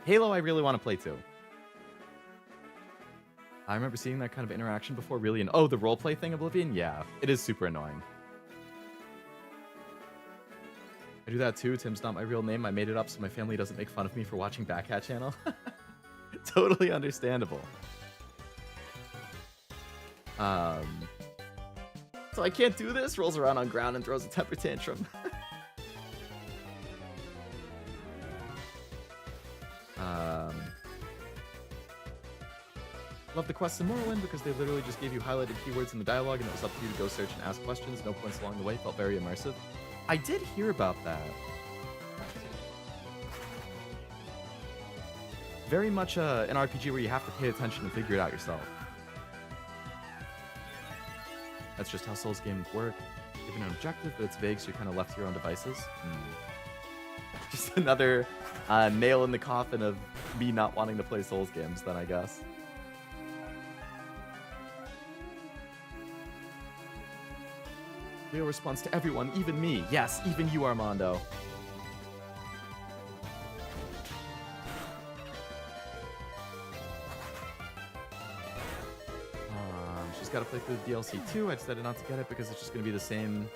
Halo, I really want to play too. I remember seeing that kind of interaction before, really. And oh, the roleplay thing, Oblivion? Yeah, it is super annoying. I do that too. Tim's not my real name. I made it up so my family doesn't make fun of me for watching Backhat channel. Totally understandable. So I can't do this? Rolls around on ground and throws a temper tantrum. Love the quests in Morrowind because they literally just gave you highlighted keywords in the dialogue and it was up to you to go search and ask questions. No points along the way. Felt very immersive. I did hear about that. Very much an RPG where you have to pay attention and figure it out yourself. That's just how Souls games work. Given an objective, but it's vague, so you're kind of left to your own devices. Just another nail in the coffin of me not wanting to play Souls games, then, I guess. Leo responds to everyone, even me. Yes, even you, Armando. She's got to play through the DLC too. I decided not to get it because it's just going to be the same,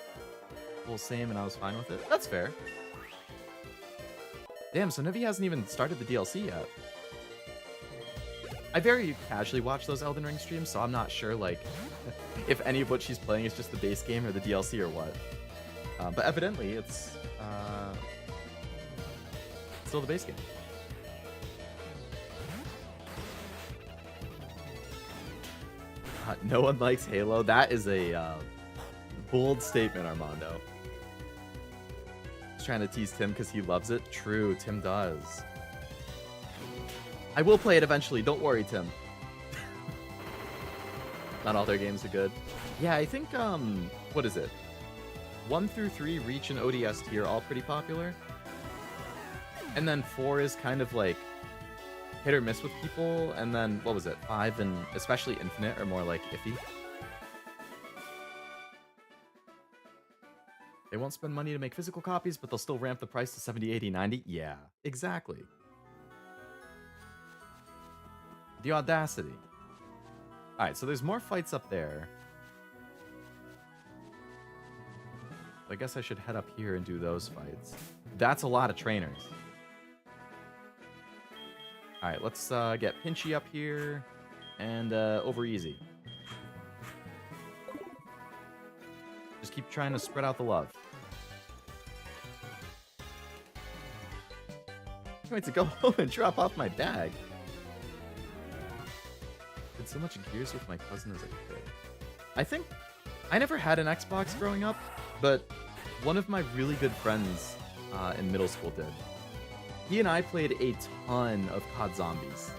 whole same, and I was fine with it. That's fair. Damn, so Nivi hasn't even started the DLC yet. I very casually watch those Elden Ring streams, so I'm not sure, like, if any of what she's playing is just the base game or the DLC or what. But evidently, it's still the base game. No one likes Halo. That is a bold statement, Armando. Just trying to tease Tim because he loves it. True, Tim does. I will play it eventually. Don't worry, Tim. Not all their games are good. Yeah, I think, what is it? 1 through 3, Reach and ODS tier, all pretty popular. And then 4 is kind of like hit or miss with people. And then, what was it? 5 and especially Infinite are more like iffy. They won't spend money to make physical copies, but they'll still ramp the price to 70, 80, 90. Yeah, exactly. The audacity. Alright, so there's more fights up there. I guess I should head up here and do those fights. That's a lot of trainers. Alright, let's get Pinchy up here and OverEZ. Just keep trying to spread out the love. I'm going to go home and drop off my bag. Did so much Gears with my cousin as a kid. I think I never had an Xbox growing up, but one of my really good friends in middle school did. He and I played a ton of COD Zombies.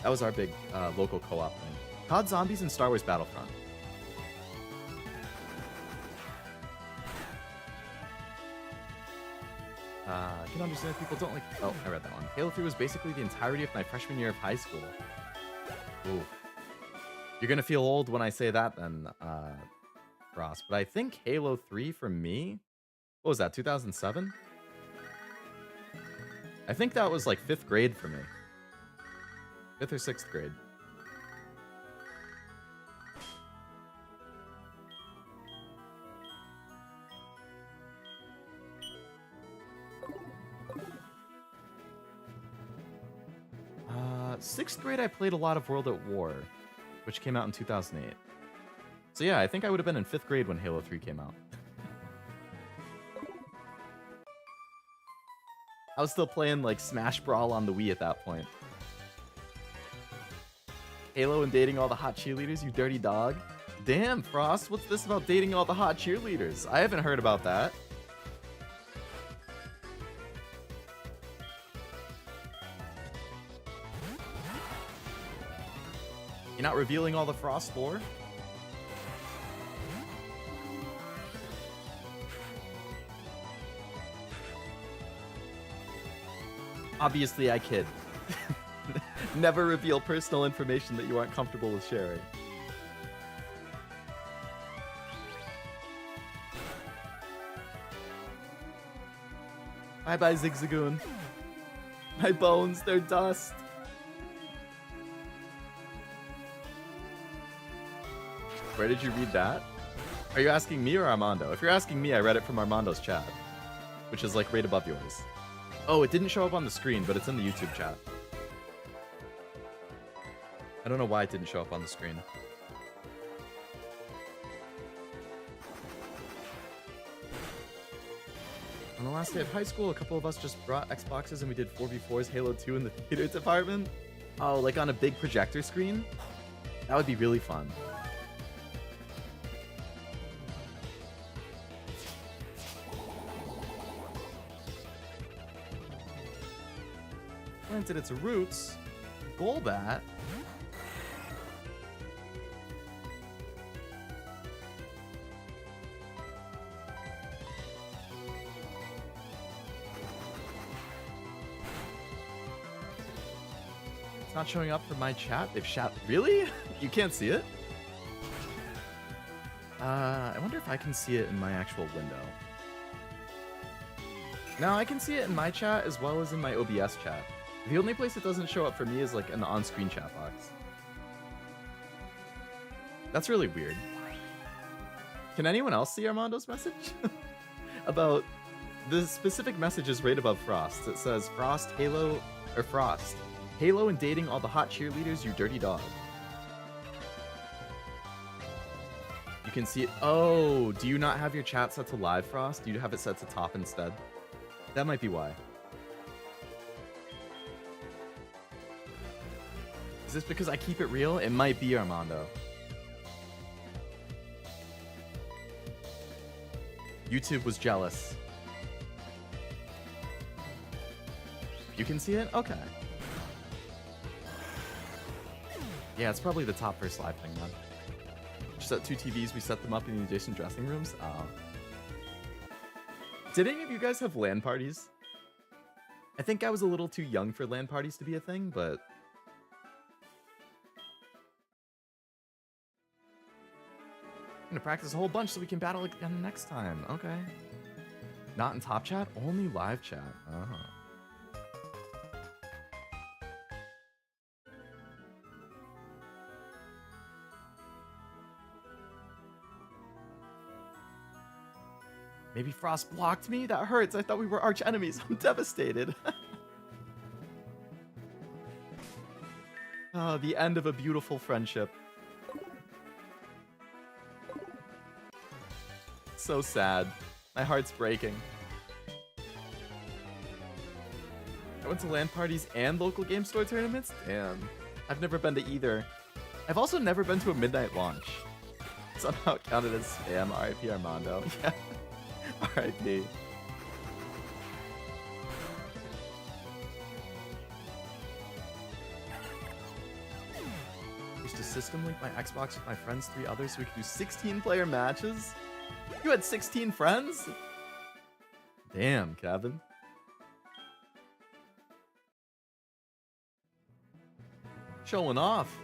That was our big local co-op thing. COD Zombies and Star Wars Battlefront. I can understand if people don't like... Oh, I read that one. Halo 3 was basically the entirety of my freshman year of high school. Ooh. You're gonna feel old when I say that then, Frost. But I think Halo 3 for me... What was that, 2007? I think that was like 5th grade for me. 5th or 6th grade. Sixth grade, I played a lot of World at War, which came out in 2008. So yeah, I think I would have been in 5th grade when Halo 3 came out. I was still playing like Smash Brawl on the Wii at that point. Halo and dating all the hot cheerleaders, you dirty dog. Damn, Frost, what's this about dating all the hot cheerleaders? I haven't heard about that. You're not revealing all the Frost lore? Obviously, I kid. Never reveal personal information that you aren't comfortable with sharing. Bye-bye, Zigzagoon. My bones, they're dust. Where did you read that? Are you asking me or Armando? If you're asking me, I read it from Armando's chat, which is like right above yours. Oh, it didn't show up on the screen, but it's in the YouTube chat. I don't know why it didn't show up on the screen. On the last day of high school, a couple of us just brought Xboxes and we did 4v4s Halo 2 in the theater department. Oh, like on a big projector screen? That would be really fun. Planted its roots. Golbat. It's not showing up for my chat. They've shot. Really? You can't see it? I wonder if I can see it in my actual window. No, I can see it in my chat as well as in my OBS chat. The only place it doesn't show up for me is like in the on-screen chat box. That's really weird. Can anyone else see Armando's message? About the specific message is right above Frost. It says Frost, Halo, or Frost. Halo and dating all the hot cheerleaders, you dirty dog. You can see it. Oh, do you not have your chat set to live, Frost? Do you have it set to top instead? That might be why. Is this because I keep it real? It might be, Armando. YouTube was jealous. You can see it? Okay. Yeah, it's probably the top first live thing, then. Just at 2 TVs, we set them up in the adjacent dressing rooms. Oh. Did any of you guys have LAN parties? I think I was a little too young for LAN parties to be a thing, but... I'm gonna practice a whole bunch so we can battle again next time. Okay. Not in top chat, only live chat. Uh-huh. Maybe Frost blocked me? That hurts. I thought we were arch enemies. I'm devastated. Oh, the end of a beautiful friendship. So sad. My heart's breaking. I went to LAN parties and local game store tournaments? Damn. I've never been to either. I've also never been to a midnight launch. Somehow counted as spam. RIP Armando. Yeah. RIP. Used to system link my Xbox with my friends, 3 others, so we could do 16-player matches? You had 16 friends? Damn, Kevin. Showing off.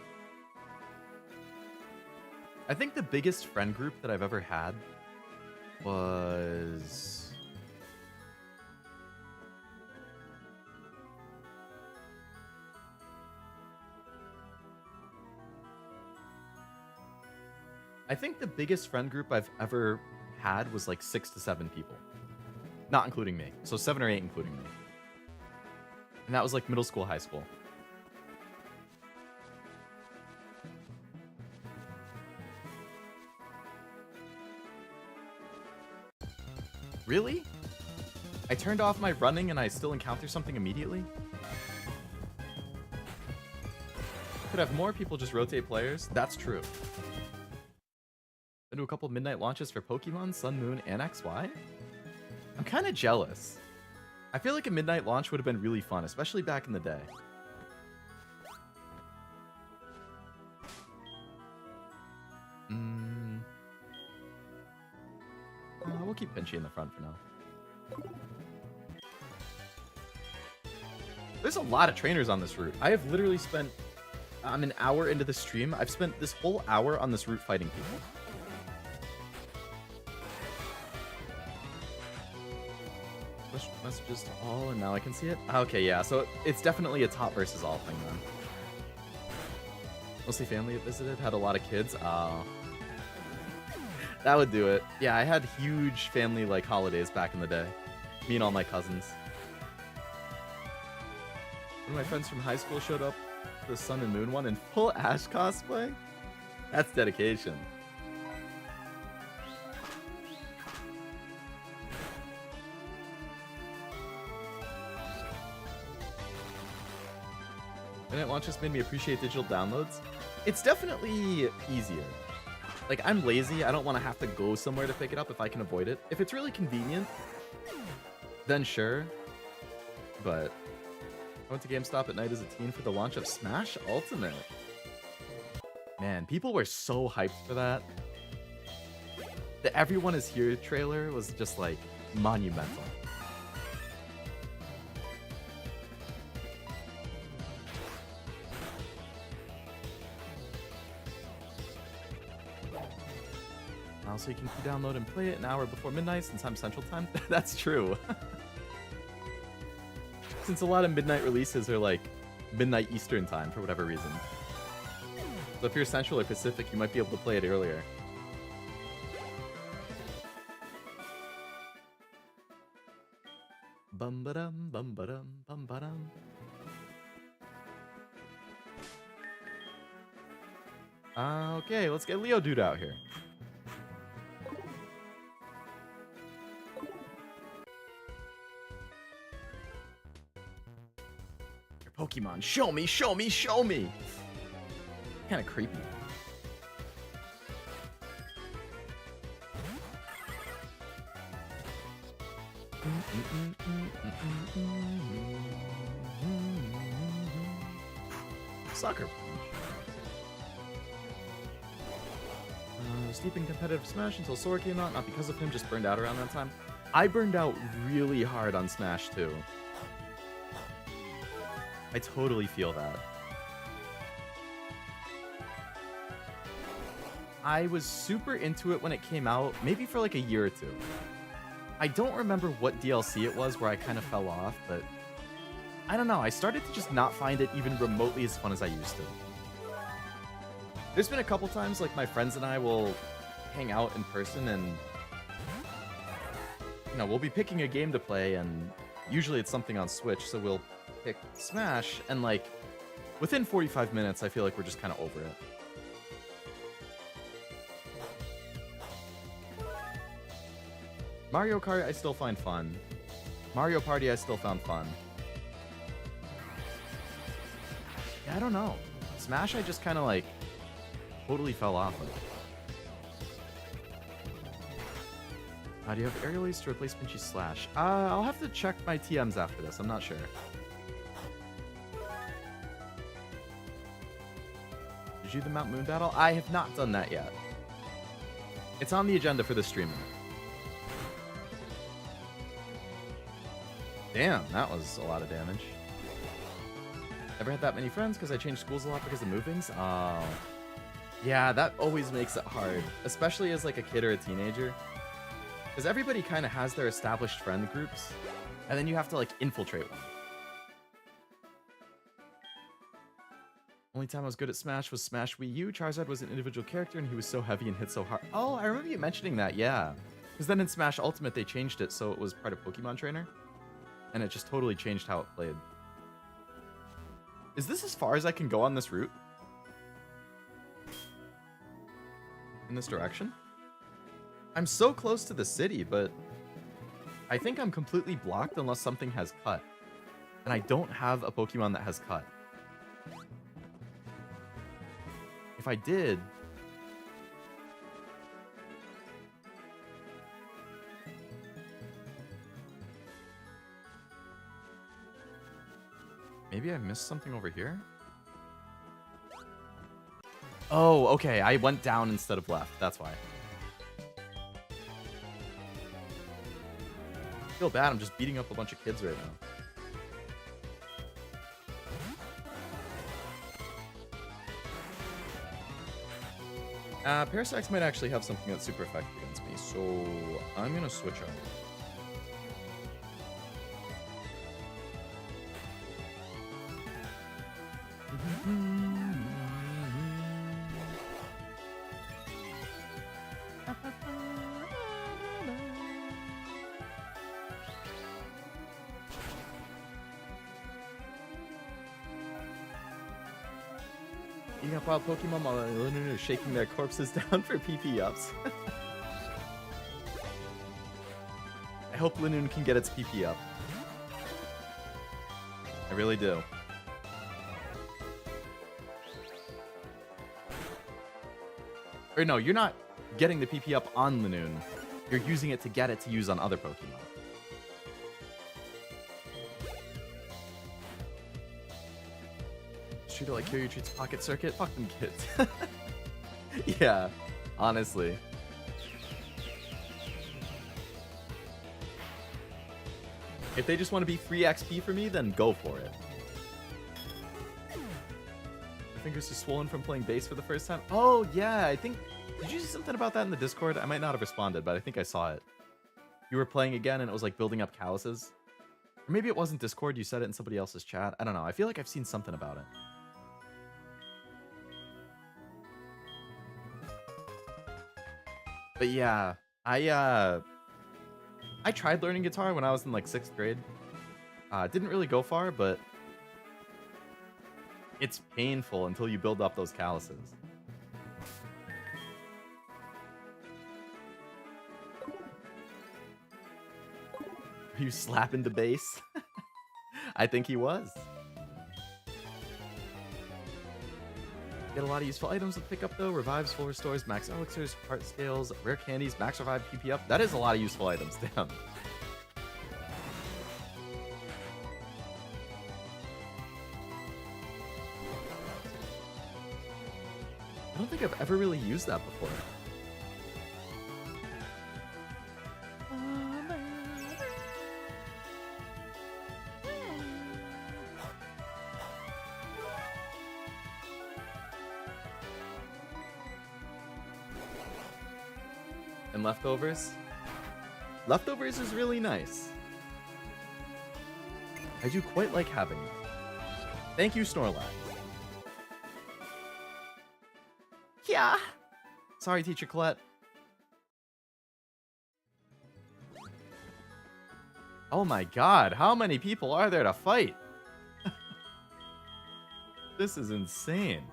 I think the biggest friend group that I've ever had was... I think the biggest friend group I've ever had was like 6 to 7 people. Not including me. So 7 or 8 including me. And that was like middle school, high school. Really? I turned off my running and I still encounter something immediately? Could have more people just rotate players? That's true. Been to a couple of midnight launches for Pokemon, Sun, Moon, and XY? I'm kind of jealous. I feel like a midnight launch would have been really fun, especially back in the day. We'll keep Pinchy in the front for now. There's a lot of trainers on this route. I have literally spent... I'm an hour into the stream. I've spent this whole hour on this route fighting people. Messages to all, and now I can see it? Okay, yeah, so it's definitely a top versus all thing then. Mostly family have visited, had a lot of kids. Oh. That would do it. Yeah, I had huge family like holidays back in the day. Me and all my cousins. One of my friends from high school showed up for the Sun and Moon one in full Ash cosplay. That's dedication. Midnight launch just made me appreciate digital downloads. It's definitely easier. Like, I'm lazy. I don't want to have to go somewhere to pick it up if I can avoid it. If it's really convenient, then sure. But I went to GameStop at night as a teen for the launch of Smash Ultimate. Man, people were so hyped for that. The Everyone Is Here trailer was just, like, monumental. So you can download and play it an hour before midnight since I'm Central Time. That's true. Since a lot of midnight releases are like midnight Eastern Time for whatever reason. So if you're Central or Pacific, you might be able to play it earlier. Bum ba dum bum ba dum bum ba dum. Okay, let's get Leodude out here. Pokemon, show me, show me, show me! Kind of creepy. Sucker Punch. Steep in competitive Smash until Sora came out. Not because of him, just burned out around that time. I burned out really hard on Smash too. I totally feel that. I was super into it when it came out, maybe for like a year or two. I don't remember what DLC it was where I kind of fell off, but I don't know. I started to just not find it even remotely as fun as I used to. There's been a couple times, like, my friends and I will hang out in person and, you know, we'll be picking a game to play, and usually it's something on Switch, so we'll pick Smash, and, like, within 45 minutes, I feel like we're just kind of over it. Mario Kart, I still find fun. Mario Party, I still found fun. Yeah, I don't know. Smash, I just kind of, like, totally fell off of. Do you have aerial ace to replace Pinchy Slash? I'll have to check my TMs after this. I'm not sure. Did you do the Mount Moon battle? I have not done that yet. It's on the agenda for the stream. Damn, that was a lot of damage. Never had that many friends because I changed schools a lot because of movings. Oh. Yeah, that always makes it hard, especially as like a kid or a teenager. Because everybody kind of has their established friend groups, and then you have to like infiltrate one. Only time I was good at Smash was Smash Wii U. Charizard was an individual character, and he was so heavy and hit so hard. Oh, I remember you mentioning that, yeah. Because then in Smash Ultimate, they changed it so it was part of Pokemon Trainer, and it just totally changed how it played. Is this as far as I can go on this route? In this direction? I'm so close to the city, but I think I'm completely blocked unless something has cut. And I don't have a Pokemon that has cut. If I did... Maybe I missed something over here? Oh, okay. I went down instead of left. That's why. I feel bad. I'm just beating up a bunch of kids right now. Parasects might actually have something that's super effective against me, so I'm going to switch up. Eating up wild Pokemon while Leodude is shaking their corpses down for PP ups. I hope Leodude can get its PP up. I really do. Or no, you're not getting the PP up on Leodude. You're using it to get it to use on other Pokemon. Treat it like Kiryu treats Pocket Circuit. Fuck them kids. Yeah, honestly. If they just want to be free XP for me, then go for it. My fingers are swollen from playing bass for the first time. Oh, yeah, I think... Did you see something about that in the Discord? I might not have responded, but I think I saw it. You were playing again, and it was like building up calluses. Or maybe it wasn't Discord, you said it in somebody else's chat. I don't know. I feel like I've seen something about it. But yeah, I tried learning guitar when I was in like 6th grade. Didn't really go far, but it's painful until you build up those calluses. Are you slapping the bass? I think he was. Get a lot of useful items with pickup though. Revives, full restores, max elixirs, heart scales, rare candies, max revive, PP up. That is a lot of useful items, damn. I don't think I've ever really used that before. And leftovers? Leftovers is really nice. I do quite like having it. Thank you, Snorlax. Yeah. Sorry, Teacher Colette. Oh my god, how many people are there to fight? This is insane.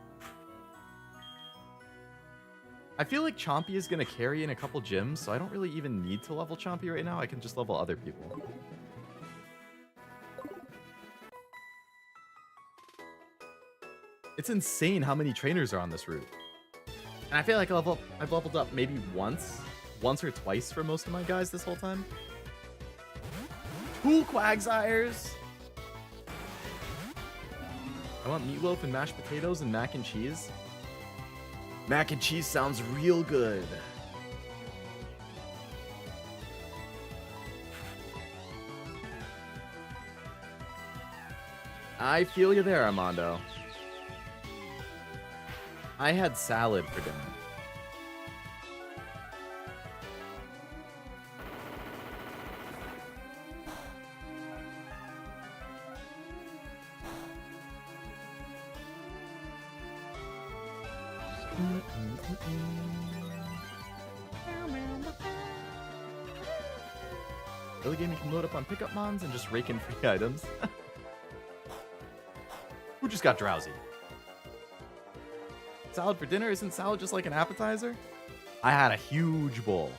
I feel like Chompy is going to carry in a couple gyms, so I don't really even need to level Chompy right now. I can just level other people. It's insane how many trainers are on this route. And I feel like I've leveled up maybe once or twice for most of my guys this whole time. 2 Quagsires! I want meatloaf and mashed potatoes and mac and cheese. Mac and cheese sounds real good. I feel you there, Armando. I had salad for dinner. Early game you can load up on pickup mons and just rake in free items. Who just got drowsy? Salad for dinner? Isn't salad just like an appetizer? I had a huge bowl.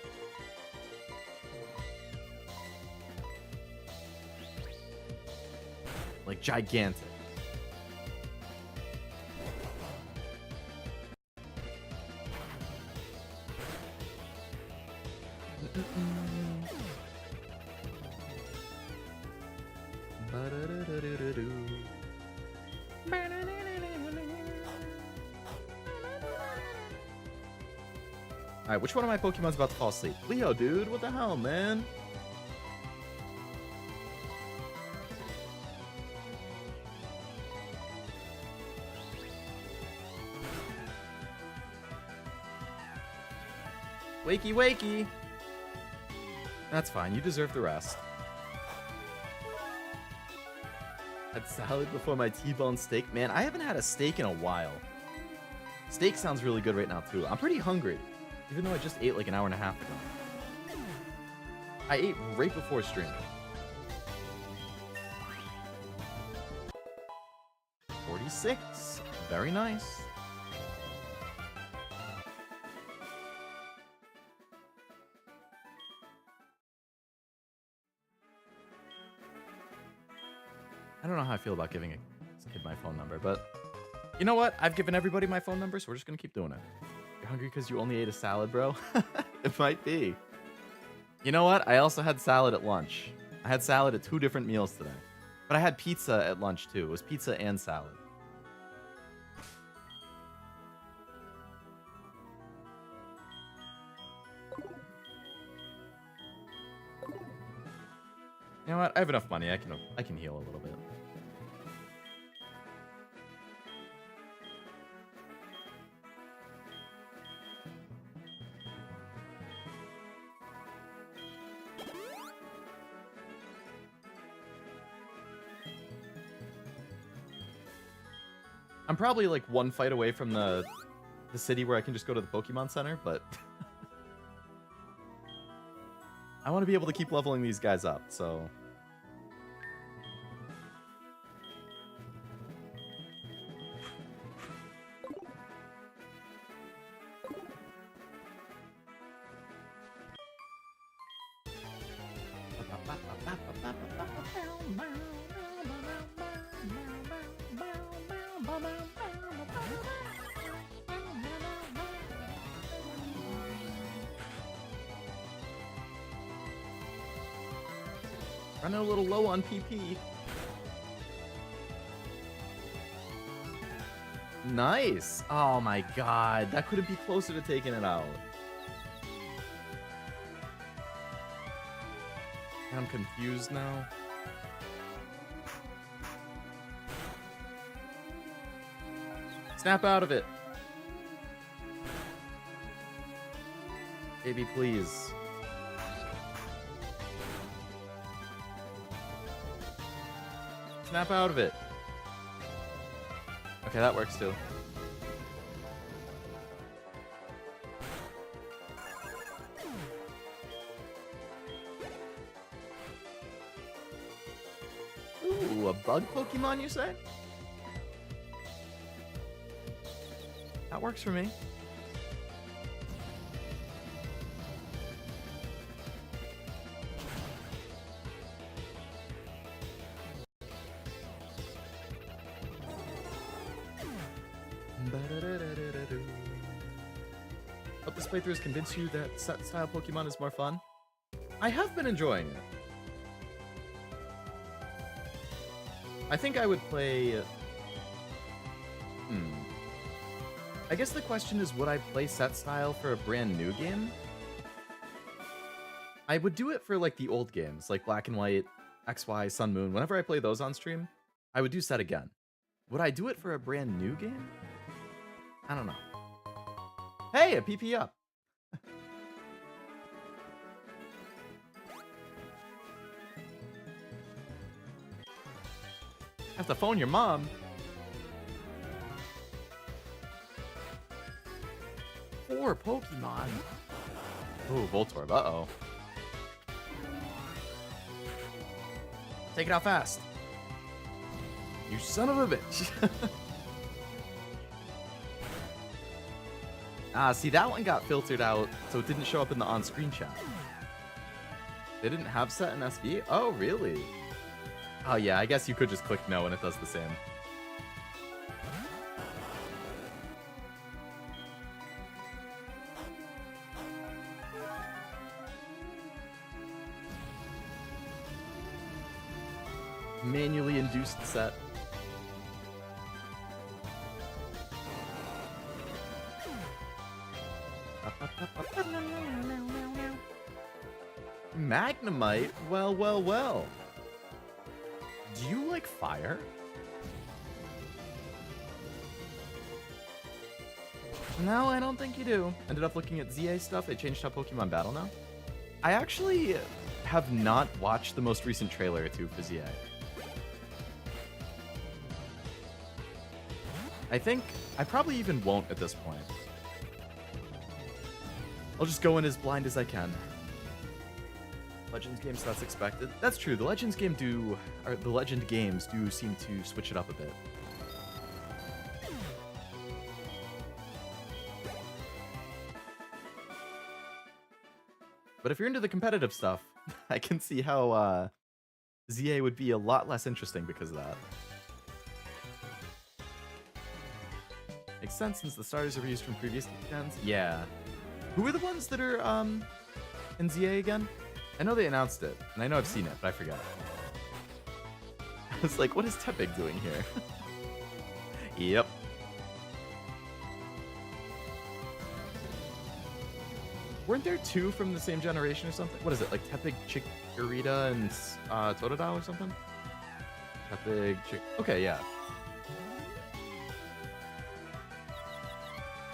Like gigantic. Alright, which one of my Pokemon's about to fall asleep? Leodude, what the hell, man? Wakey, wakey! That's fine, you deserve the rest. Had salad before my T-bone steak. Man, I haven't had a steak in a while. Steak sounds really good right now, too. I'm pretty hungry. Even though I just ate like an hour and a half ago. I ate right before stream. 46. Very nice. I don't know how I feel about giving a kid my phone number, but you know what? I've given everybody my phone number, so we're just gonna keep doing it. You're hungry because you only ate a salad, bro? It might be. You know what? I also had salad at lunch. I had salad at 2 different meals today. But I had pizza at lunch too. It was pizza and salad. You know what? I have enough money. I can heal a little bit. I'm probably like 1 fight away from the city where I can just go to the Pokemon Center, but I want to be able to keep leveling these guys up, so Running a little low on PP. Nice. Oh my god. That couldn't be closer to taking it out. I'm confused now. Snap out of it. Baby, please. Snap out of it. Okay, that works too. Ooh, a bug Pokemon, you say? That works for me. Hope this playthrough has convinced you that set style Pokemon is more fun. I have been enjoying it. I think I would play... I guess the question is, would I play set style for a brand new game? I would do it for like the old games, like Black and White, XY, Sun, Moon. Whenever I play those on stream, I would do set again. Would I do it for a brand new game? I don't know. Hey, a PP up. Have to phone your mom. Four Pokemon. Ooh, Voltorb. Uh-oh. Take it out fast. You son of a bitch. See, that one got filtered out, so it didn't show up in the on-screen chat. They didn't have set in SV? Oh, really? Oh, yeah, I guess you could just click no and it does the same. Manually induced set. Magnemite? Well, well, well. Do you like fire? No, I don't think you do. Ended up looking at ZA stuff. They changed how Pokemon battle now. I actually have not watched the most recent trailer or two for ZA. I think I probably even won't at this point. I'll just go in as blind as I can. Legends games, that's expected. That's true. The Legends games do seem to switch it up a bit. But if you're into the competitive stuff, I can see how ZA would be a lot less interesting because of that. Makes sense since the starters are reused from previous gens. Yeah. Who are the ones that are in ZA again? I know they announced it, and I know I've seen it, but I forgot. I was like, what is Tepig doing here? Yep. Weren't there two from the same generation or something? What is it, like Tepig, Chikorita, and Totodile or something? Tepig, okay, yeah.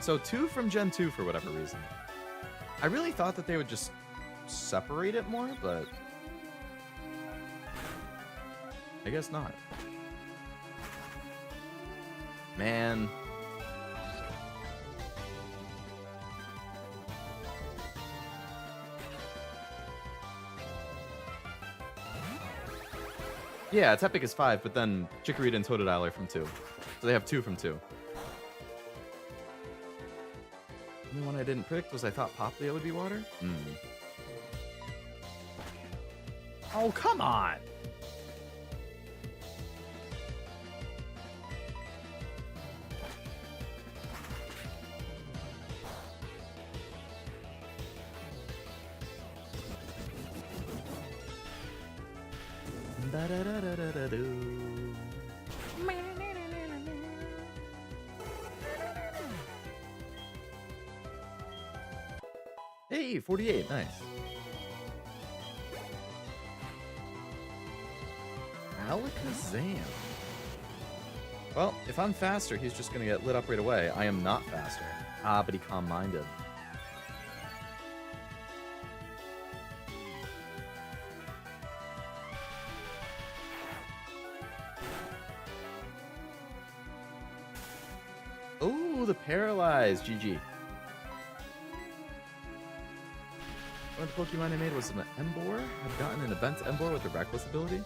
So two from Gen 2 for whatever reason. I really thought that they would just separate it more, but I guess not. Man. Yeah, Tepig is 5, but then Chikorita and Totodile are from 2. So they have 2 from 2. The only one I didn't predict was I thought Popplio would be water. Oh, come on! Hey, 48, nice. Alakazam. Well, if I'm faster, he's just gonna get lit up right away. I am not faster. Ah, but he calm-minded. Oh, the paralyzed. GG. One of the Pokemon I made was an Emboar. I've gotten an event Emboar with the Reckless ability.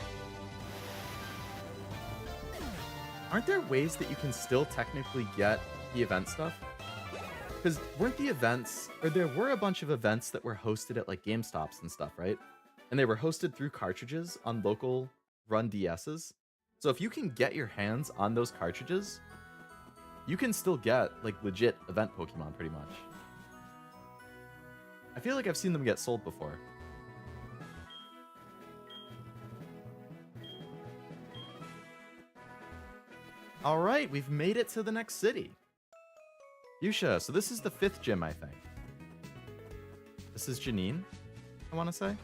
Aren't there ways that you can still technically get the event stuff? Because weren't the events, or there were a bunch of events that were hosted at like GameStops and stuff, right? And they were hosted through cartridges on local run DSs. So if you can get your hands on those cartridges, you can still get like legit event Pokemon pretty much. I feel like I've seen them get sold before. All right, we've made it to the next city. Fuchsia, so this is the 5th gym, I think. This is Janine, I want to say.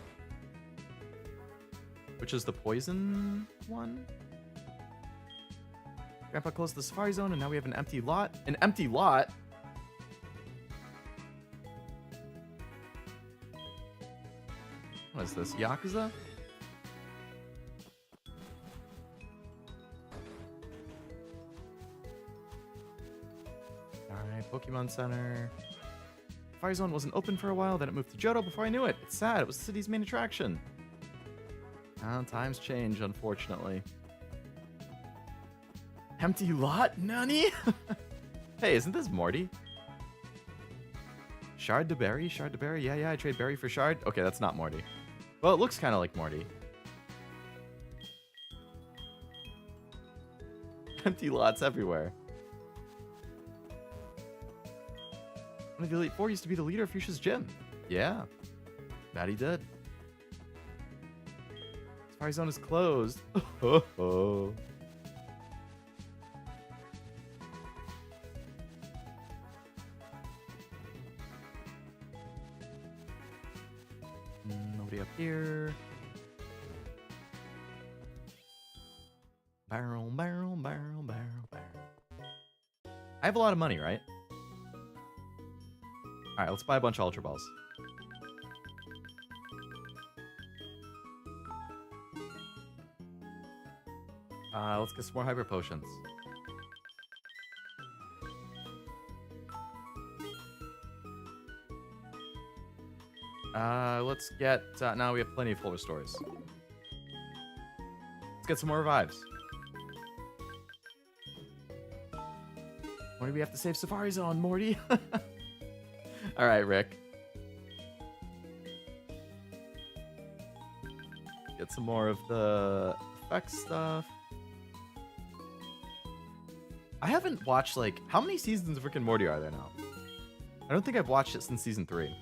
Which is the poison one. Grandpa closed the Safari Zone, and now we have an empty lot. An empty lot? What is this, Yakuza? Alright, Pokemon Center. Fire Zone wasn't open for a while, then it moved to Johto before I knew it. It's sad, it was the city's main attraction. Times change, unfortunately. Empty lot? Nani? Hey, isn't this Morty? Shard to Berry? Shard to Berry? Yeah, I trade Berry for Shard. Okay, that's not Morty. Well, it looks kind of like Morty. Empty lots everywhere. One of the Elite Four used to be the leader of Fuchsia's gym. Yeah, that he did. Safari Zone is closed. Oh. Nobody up here. Barrel. I have a lot of money, right? Alright, let's buy a bunch of Ultra Balls. Let's get some more Hyper Potions. Let's get... now we have plenty of full restores. Let's get some more revives. What do we have to save Safari Zone, Morty? Alright, Rick. Get some more of the effect stuff. I haven't watched, like... How many seasons of Rick and Morty are there now? I don't think I've watched it since season 3.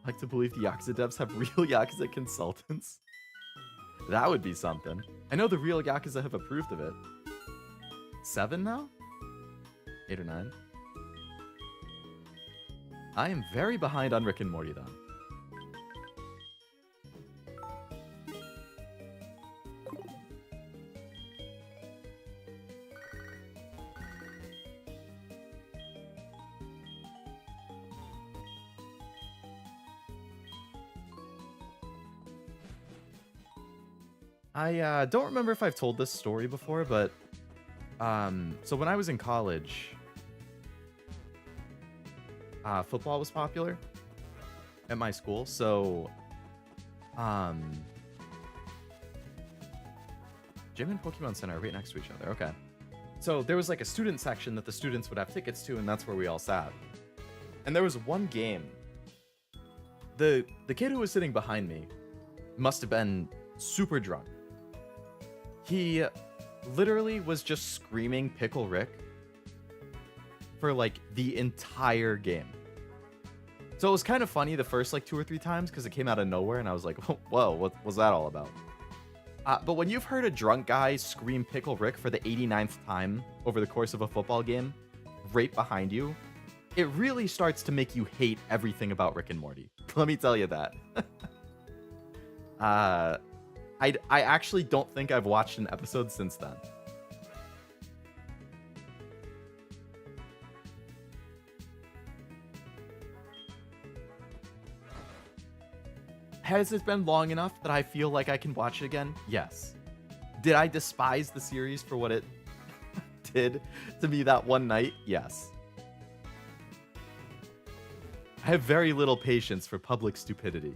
I like to believe the Yakuza devs have real Yakuza consultants. That would be something. I know the real Yakuza have approved of it. 7 now? 8 or 9? I am very behind on Rick and Morty, though. I don't remember if I've told this story before, but so when I was in college, football was popular at my school. So gym and Pokemon Center are right next to each other. Okay. So there was like a student section that the students would have tickets to, and that's where we all sat. And there was one game. The kid who was sitting behind me must have been super drunk. He literally was just screaming Pickle Rick for like the entire game. So it was kind of funny the first like 2 or 3 times because it came out of nowhere and I was like, whoa, what was that all about? But when you've heard a drunk guy scream Pickle Rick for the 89th time over the course of a football game, right behind you, it really starts to make you hate everything about Rick and Morty. Let me tell you that. I actually don't think I've watched an episode since then. Has it been long enough that I feel like I can watch it again? Yes. Did I despise the series for what it did to me that one night? Yes. I have very little patience for public stupidity.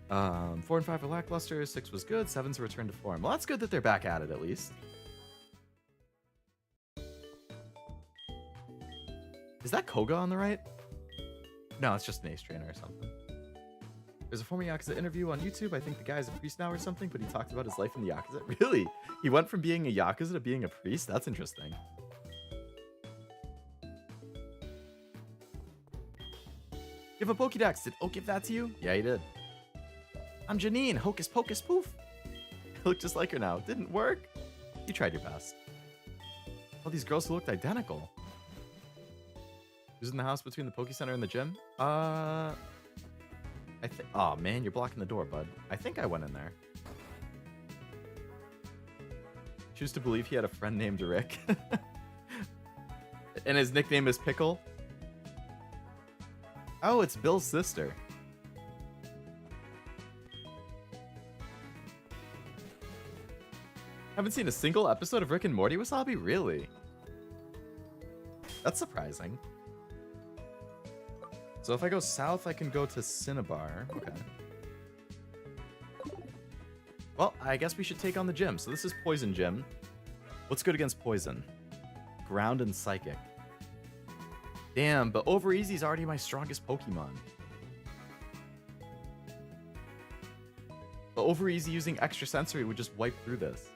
4 and 5 are lackluster, 6 was good, 7's a return to form. Well, that's good that they're back at it at least. Is that Koga on the right? No, it's just an ace trainer or something. There's a former Yakuza interview on YouTube. I think the guy's a priest now or something, but he talked about his life in the Yakuza. Really? He went from being a Yakuza to being a priest? That's interesting. Give a Pokédex. Did Oak give that to you? Yeah, he did. I'm Janine. Hocus pocus poof. I look just like her now. Didn't work. You tried your best. All these girls who looked identical. Who's in the house between the Poke Center and the gym? I think. Oh man, you're blocking the door, bud. I think I went in there. Choose to believe he had a friend named Rick. And his nickname is Pickle. Oh, it's Bill's sister. Haven't seen a single episode of Rick and Morty, Wasabi? Really? That's surprising. So if I go south, I can go to Cinnabar. Okay. Well, I guess we should take on the gym. So this is Poison Gym. What's good against Poison? Ground and Psychic. Damn, but OverEZ is already my strongest Pokemon. But OverEZ using Extra Sensory would just wipe through this.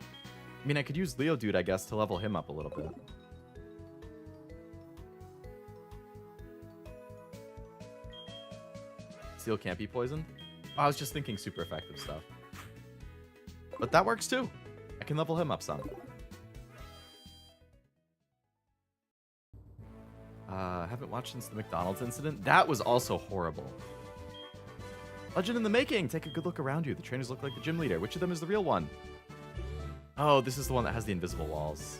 I mean, I could use Leodude, I guess, to level him up a little bit. Steel can't be poisoned? Oh, I was just thinking super effective stuff. But that works too. I can level him up some. Haven't watched since the McDonald's incident. That was also horrible. Legend in the making. Take a good look around you. The trainers look like the gym leader. Which of them is the real one? Oh, this is the one that has the invisible walls.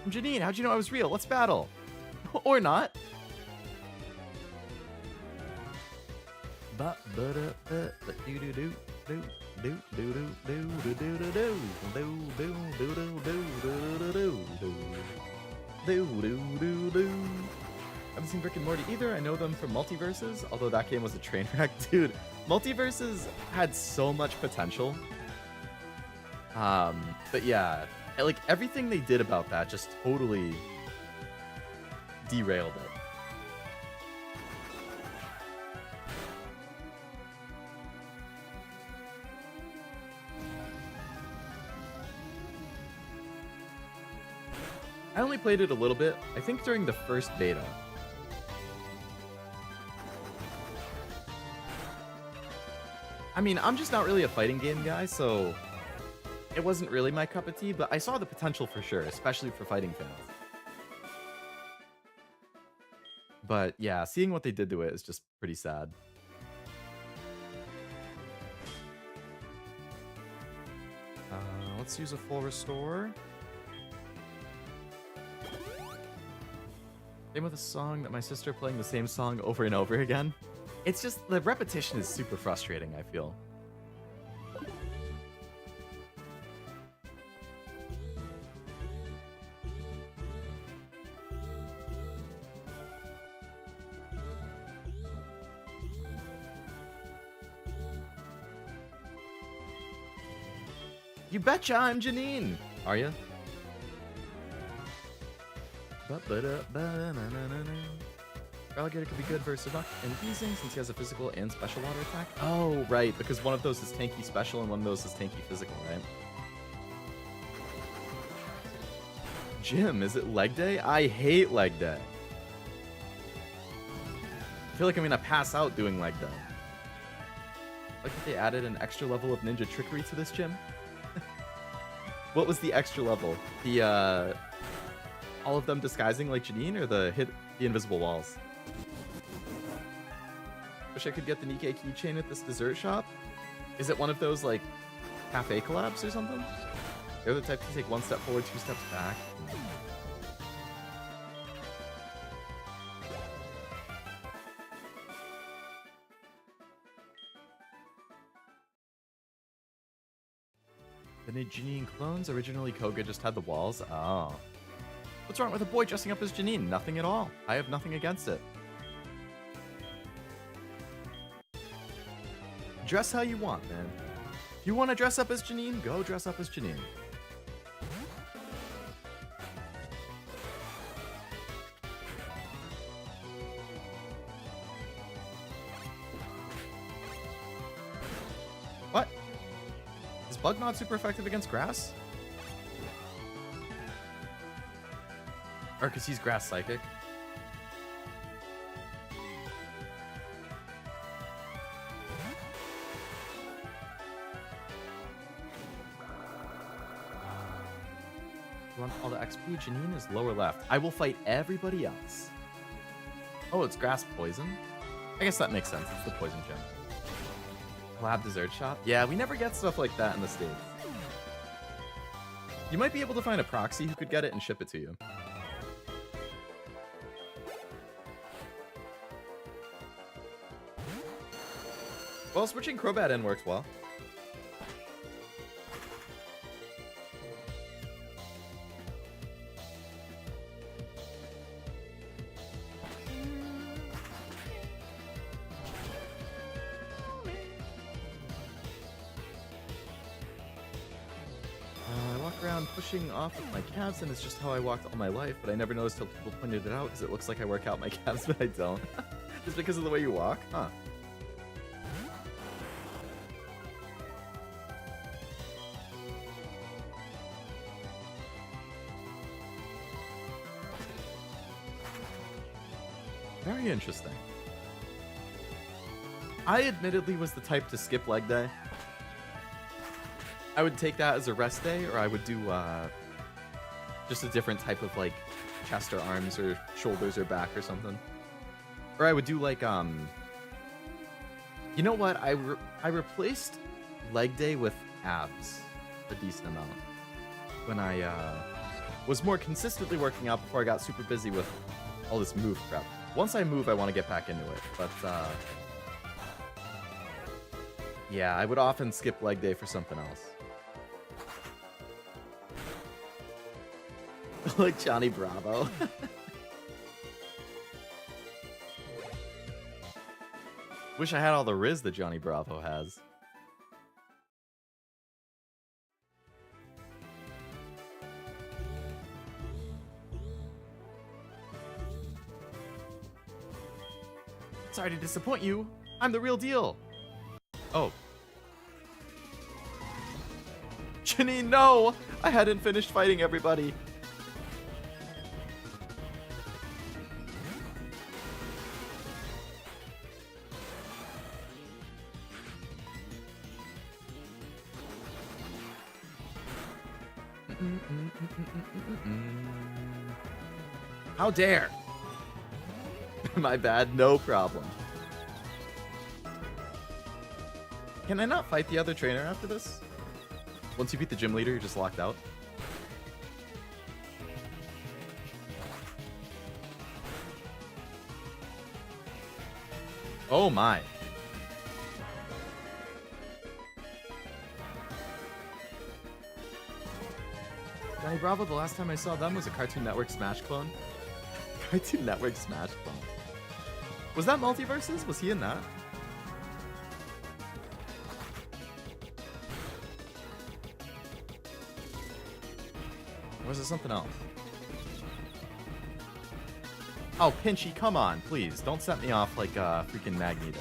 I'm Janine. How'd you know I was real? Let's battle. Or not. Haven't seen Rick and Morty either. I know them from Multiverses, although that game was a train wreck. Dude, Multiverses had so much potential. But yeah, like everything they did about that just totally derailed it. I only played it a little bit, I think during the first beta. I mean, I'm just not really a fighting game guy, so it wasn't really my cup of tea, but I saw the potential for sure, especially for fighting fans. But yeah, seeing what they did to it is just pretty sad. Let's use a full restore. Same with a song that my sister playing the same song over and over again. It's just, the repetition is super frustrating, I feel. You betcha I'm Janine! Are you? Alligator could be good versus Seduct and Weezing since he has a physical and special water attack. Oh, right, because one of those is tanky special and one of those is tanky physical, right? Jim, is it leg day? I hate leg day. I feel like I'm gonna pass out doing leg day. Like if they added an extra level of ninja trickery to this gym. What was the extra level? The all of them disguising like Janine, or the invisible walls? Wish I could get the Nikkei keychain at this dessert shop. Is it one of those like cafe collabs or something? They're the type to take one step forward, two steps back. The Janine clones, originally Koga just had the walls. Oh. What's wrong with a boy dressing up as Janine? Nothing at all. I have nothing against it. Dress how you want, man. If you want to dress up as Janine, go dress up as Janine. What? Is Bug not super effective against grass? Or because he's grass psychic? You want all the XP? Janine is lower left. I will fight everybody else. Oh, it's grass poison? I guess that makes sense. It's the poison gem. Collab dessert shop? Yeah, we never get stuff like that in the States. You might be able to find a proxy who could get it and ship it to you. Well, switching Crobat in works well. I walk around pushing off with my calves, and it's just how I walked all my life, but I never noticed till people pointed it out because it looks like I work out my calves, but I don't. Just because of the way you walk? Huh. Very interesting. I admittedly was the type to skip leg day. I would take that as a rest day, or I would do just a different type of like chest or arms or shoulders or back or something. Or I would do like you know what? I replaced leg day with abs a decent amount when I was more consistently working out before I got super busy with all this move prep. Once I move, I want to get back into it, but yeah, I would often skip leg day for something else. Like Johnny Bravo. Wish I had all the Riz that Johnny Bravo has. Sorry to disappoint you. I'm the real deal. Oh. Janine, no! I hadn't finished fighting everybody. How dare! My bad, no problem. Can I not fight the other trainer after this? Once you beat the gym leader, you're just locked out. Oh my. Johnny Bravo, the last time I saw them was a Cartoon Network Smash clone. Cartoon Network Smash clone. Was that Multiverses? Was he in that? Or was it something else? Oh, Pinchy, come on, please. Don't set me off like freaking Magni did.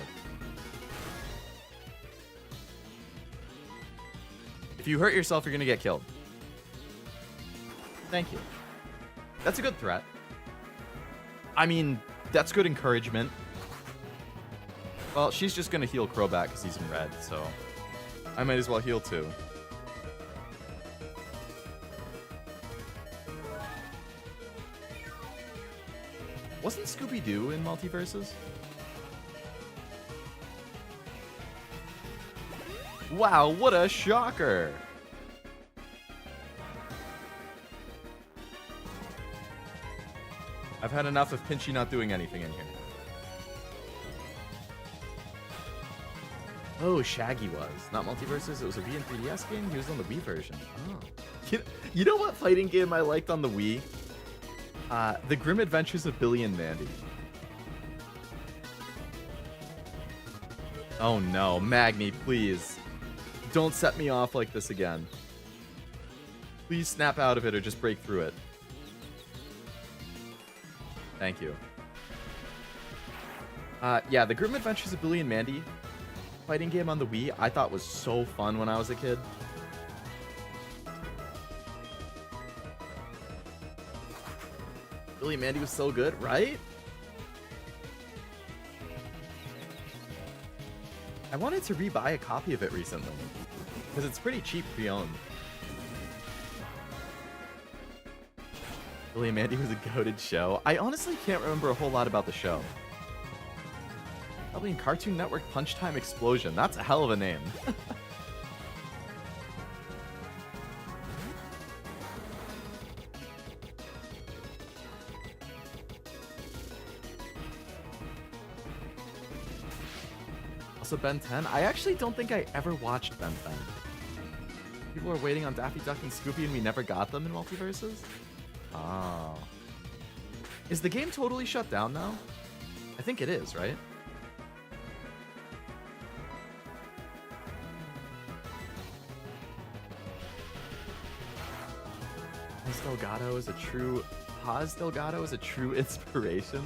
If you hurt yourself, you're going to get killed. Thank you. That's a good threat. I mean, that's good encouragement. Well, she's just going to heal Crobat because he's in red, so I might as well heal too. Wasn't Scooby-Doo in Multiverses? Wow, what a shocker! I've had enough of Pinchy not doing anything in here. Oh, Shaggy was. Not Multiverses, it was a Wii and 3DS game? He was on the Wii version. Oh. You know what fighting game I liked on the Wii? The Grim Adventures of Billy and Mandy. Oh no, Magni, please. Don't set me off like this again. Please snap out of it or just break through it. Thank you. Yeah, the Grim Adventures of Billy and Mandy fighting game on the Wii I thought was so fun when I was a kid. Billy and Mandy was so good, right? I wanted to rebuy a copy of it recently because it's pretty cheap pre-owned. Billy and Mandy was a goated show. I honestly can't remember a whole lot about the show. Probably in Cartoon Network Punch Time Explosion. That's a hell of a name. Also Ben 10. I actually don't think I ever watched Ben 10. People are waiting on Daffy Duck and Scooby and we never got them in Multiverses? Oh. Is the game totally shut down now? I think it is, right? Paz Delgado is a true inspiration.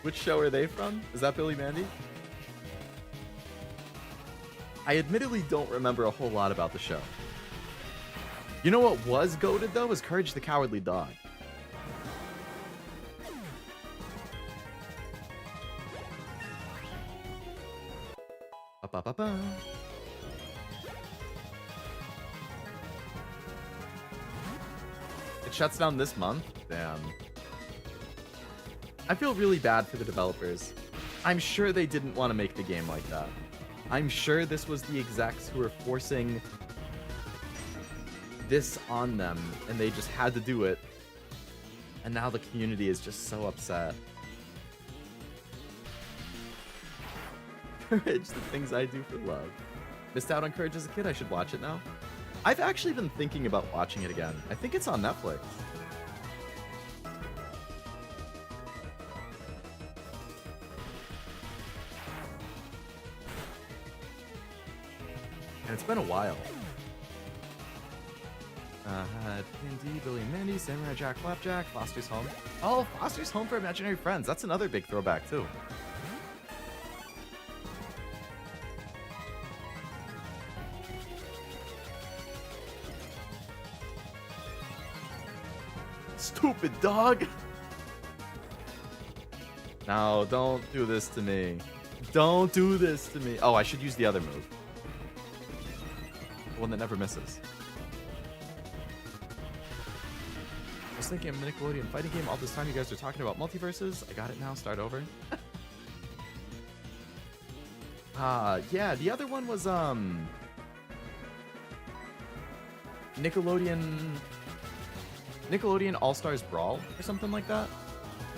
Which show are they from? Is that Billy Mandy? I admittedly don't remember a whole lot about the show. You know what was goated though? Was Courage the Cowardly Dog. Ba-ba-ba-ba. It shuts down this month? Damn. I feel really bad for the developers. I'm sure they didn't want to make the game like that. I'm sure this was the execs who were forcing this on them, and they just had to do it. And now the community is just so upset. Courage, the things I do for love. Missed out on Courage as a kid, I should watch it now. I've actually been thinking about watching it again. I think it's on Netflix. And it's been a while. D&D, Billy and Mandy, Samurai Jack, Flapjack, Foster's Home. Oh, Foster's Home for Imaginary Friends. That's another big throwback, too. Stupid dog! No, don't do this to me. Don't do this to me. Oh, I should use the other move. The one that never misses. I was thinking of a Nickelodeon fighting game all this time you guys are talking about multiverses. I got it now, start over. Yeah, the other one was, Nickelodeon All-Stars Brawl or something like that.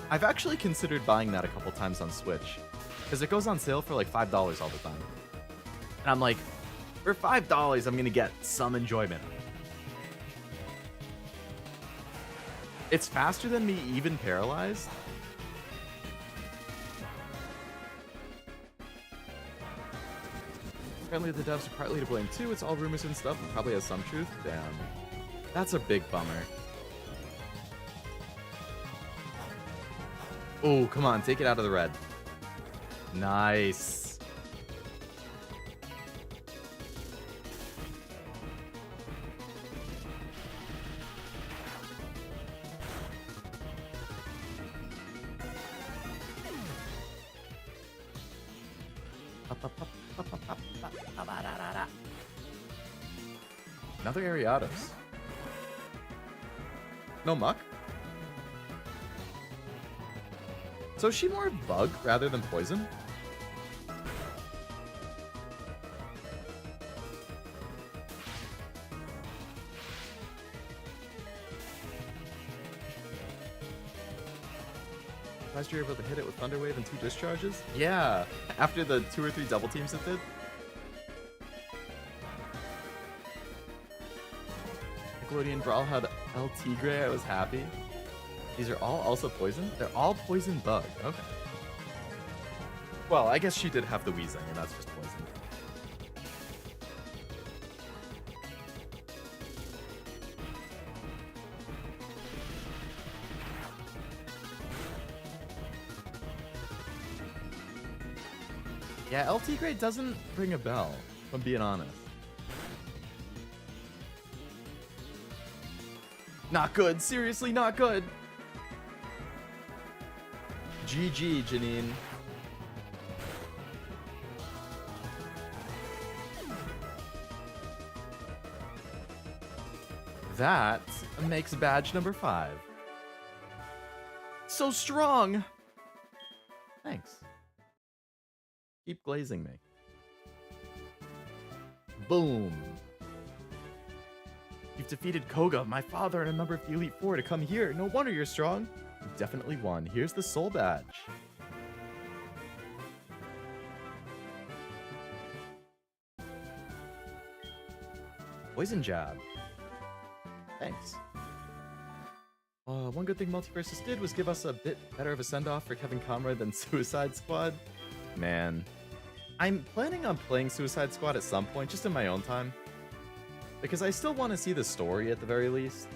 I've actually considered buying that a couple times on Switch because it goes on sale for like $5 all the time. And I'm like, for $5, I'm going to get some enjoyment. It's faster than me even paralyzed. Apparently the devs are partly to blame too. It's all rumors and stuff, and probably has some truth. Damn. That's a big bummer. Oh, come on, take it out of the red. Nice. Another Ariados. No muck? So is she more bug rather than poison? Surprised you're able to hit it with Thunder Wave and 2 discharges? Yeah, after the 2 or 3 double teams it did. Nickelodeon Brawl had El Tigre, I was happy. These are all also poison? They're all poison bug, okay. Well, I guess she did have the wheezing, and that's just poison. Yeah, El Tigre doesn't ring a bell, if I'm being honest. Not good, seriously not good. GG, Janine. That makes badge number 5. So strong! Thanks. Keep glazing me. Boom. You've defeated Koga, my father, and a member of the Elite Four to come here. No wonder you're strong. You definitely won. Here's the soul badge. Poison jab. Thanks. One good thing Multiversus did was give us a bit better of a send-off for Kevin Conroy than Suicide Squad. Man. I'm planning on playing Suicide Squad at some point, just in my own time. Because I still want to see the story at the very least.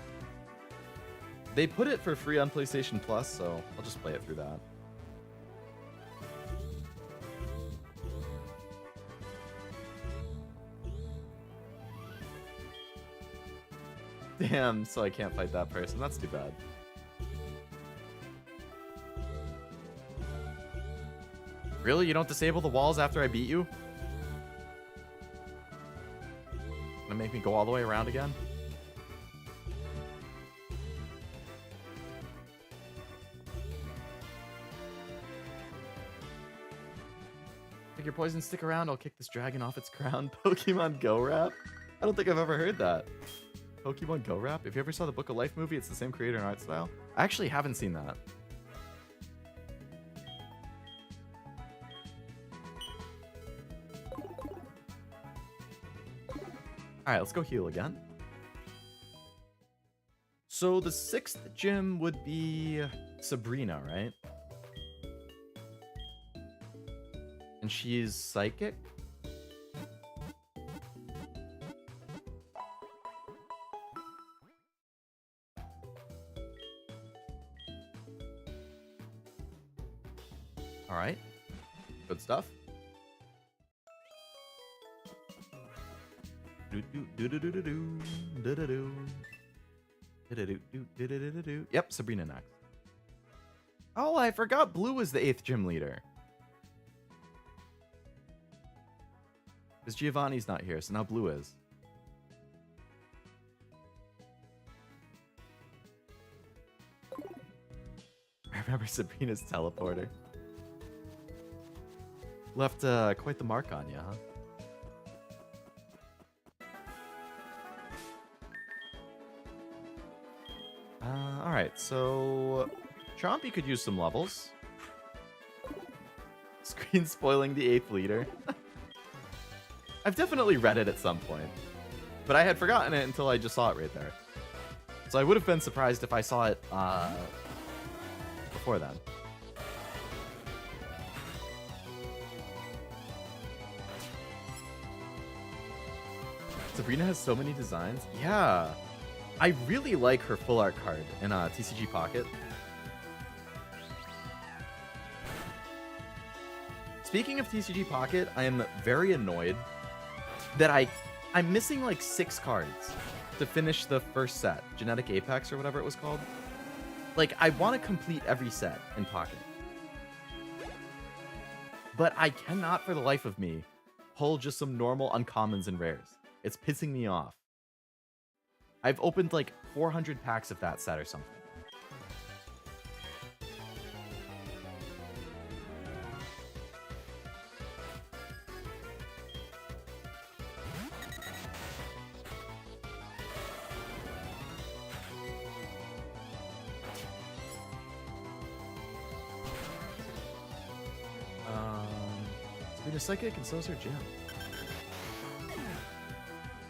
They put it for free on PlayStation Plus, so I'll just play it through that. Damn, so I can't fight that person. That's too bad. Really? You don't disable the walls after I beat you? Gonna make me go all the way around again? Make your poison stick around, I'll kick this dragon off its crown. Pokemon Go rap? I don't think I've ever heard that. Pokemon Go rap? If you ever saw the Book of Life movie, it's the same creator and art style. I actually haven't seen that. Alright, let's go heal again. So the 6th gym would be Sabrina, right? And she's psychic? Alright. Good stuff. Yep, Sabrina next. Oh, I forgot Blue was the 8th gym leader. Because Giovanni's not here, so now Blue is. I remember Sabrina's teleporter. Left quite the mark on you, huh? Alright, so Chompy could use some levels. Screen spoiling the 8th leader. I've definitely read it at some point, but I had forgotten it until I just saw it right there. So I would have been surprised if I saw it before then. Sabrina has so many designs. Yeah. I really like her full art card in TCG Pocket. Speaking of TCG Pocket, I am very annoyed that I'm missing like 6 cards to finish the first set, Genetic Apex or whatever it was called. Like, I want to complete every set in Pocket. But I cannot for the life of me pull just some normal uncommons and rares. It's pissing me off. I've opened like 400 packs of that set or something. Sabrina Psychic and so's her gym.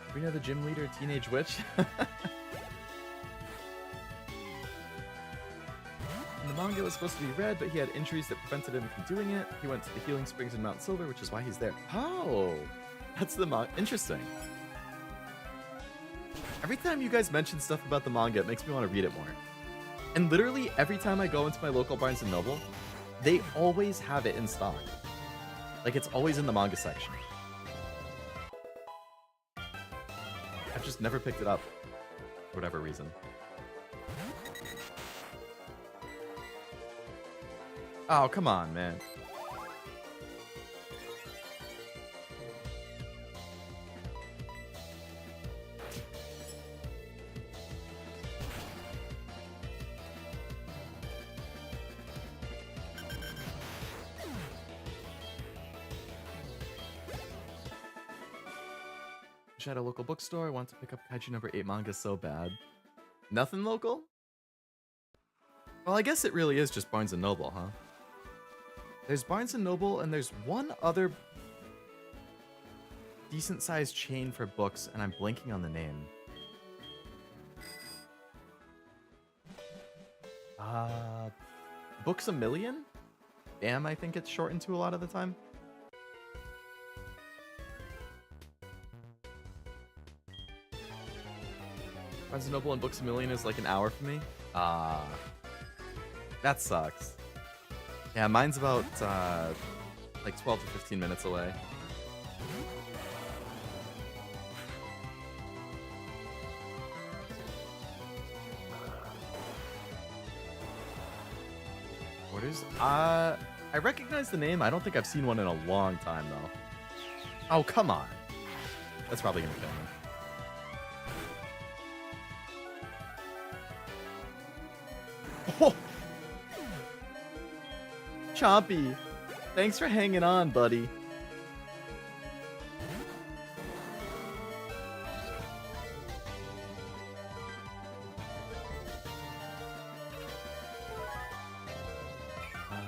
Sabrina the gym leader, teenage witch. And the manga was supposed to be red, but he had injuries that prevented him from doing it. He went to the healing springs in Mount Silver, which is why he's there. Oh, that's the manga. Interesting. Every time you guys mention stuff about the manga, it makes me want to read it more. And literally every time I go into my local Barnes & Noble, they always have it in stock. Like, it's always in the manga section. I've just never picked it up for whatever reason. Oh, come on, man. At a local bookstore. I want to pick up Kaiju number 8 manga so bad. Nothing local? Well, I guess it really is just Barnes & Noble, huh? There's Barnes & Noble, and there's one other decent-sized chain for books, and I'm blanking on the name. Books A Million? BAM, I think it's shortened to a lot of the time. Barnes & Noble and Books A Million is like an hour for me. That sucks. Yeah, mine's about like 12 to 15 minutes away. Orders? I recognize the name. I don't think I've seen one in a long time though. Oh, come on. That's probably gonna kill me. Oh. Chompy, thanks for hanging on, buddy.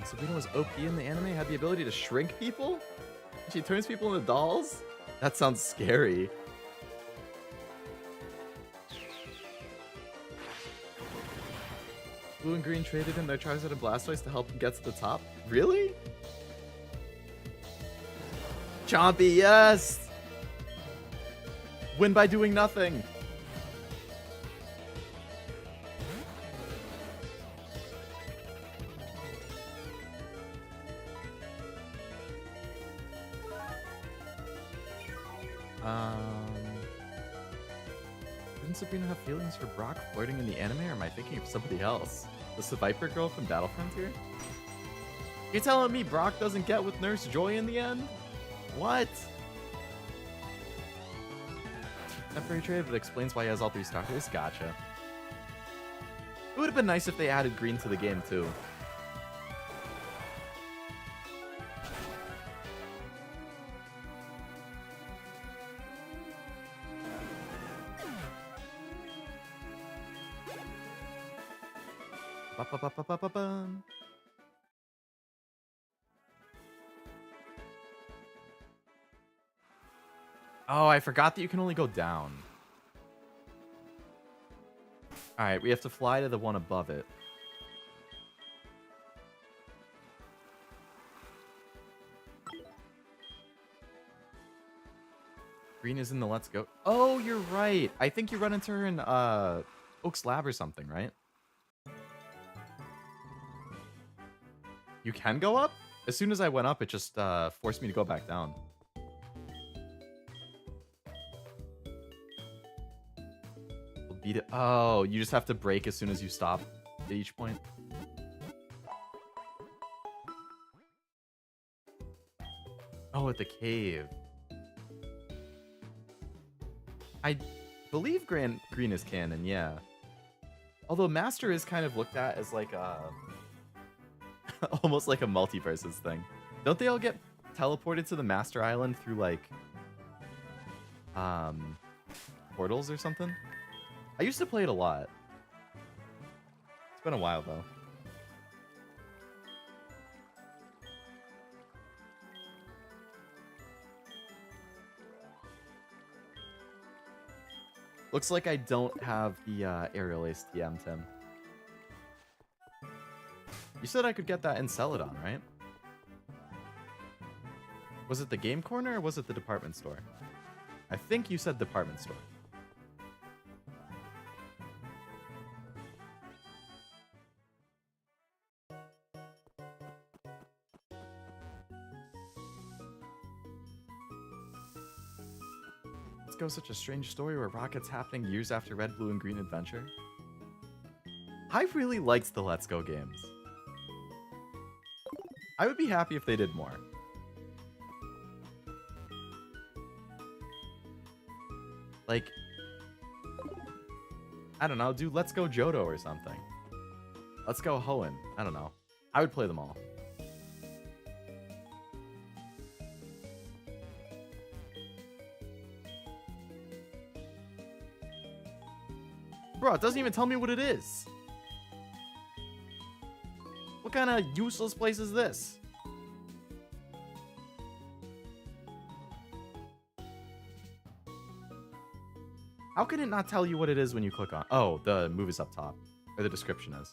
Sabrina was OP in the anime, had the ability to shrink people? She turns people into dolls? That sounds scary. Blue and green traded in their Charizard and Blastoise to help them get to the top? Really? Chompy, yes! Win by doing nothing. Didn't Sabrina have feelings for Brock flirting in the anime, or am I thinking of somebody else? Was the Viper girl from Battle Frontier? You're telling me Brock doesn't get with Nurse Joy in the end? What? Temporary trade, but explains why he has all 3 starters? Gotcha. It would have been nice if they added green to the game, too. Ba-ba-ba-ba-ba-ba. Oh, I forgot that you can only go down. Alright, we have to fly to the one above it. Green is in the Let's Go. Oh, you're right. I think you run into her in Oak's Lab or something, right? You can go up? As soon as I went up, it just forced me to go back down. We'll beat it. Oh, you just have to break as soon as you stop at each point. Oh, at the cave. I believe Green is canon, yeah. Although Master is kind of looked at as like a... almost like a multiverses thing. Don't they all get teleported to the Master Island through like... portals or something? I used to play it a lot. It's been a while though. Looks like I don't have the Aerial Ace TM, Tim. You said I could get that in Celadon, right? Was it the game corner or was it the department store? I think you said department store. Let's go, such a strange story where Rocket's happening years after Red, Blue, and Green Adventure. I really liked the Let's Go games. I would be happy if they did more. Like, I don't know, do Let's Go Johto or something. Let's Go Hoenn. I don't know. I would play them all. Bro, it doesn't even tell me what it is. What kind of useless place is this? How can it not tell you what it is when you click on? Oh, the move is up top. Or the description is.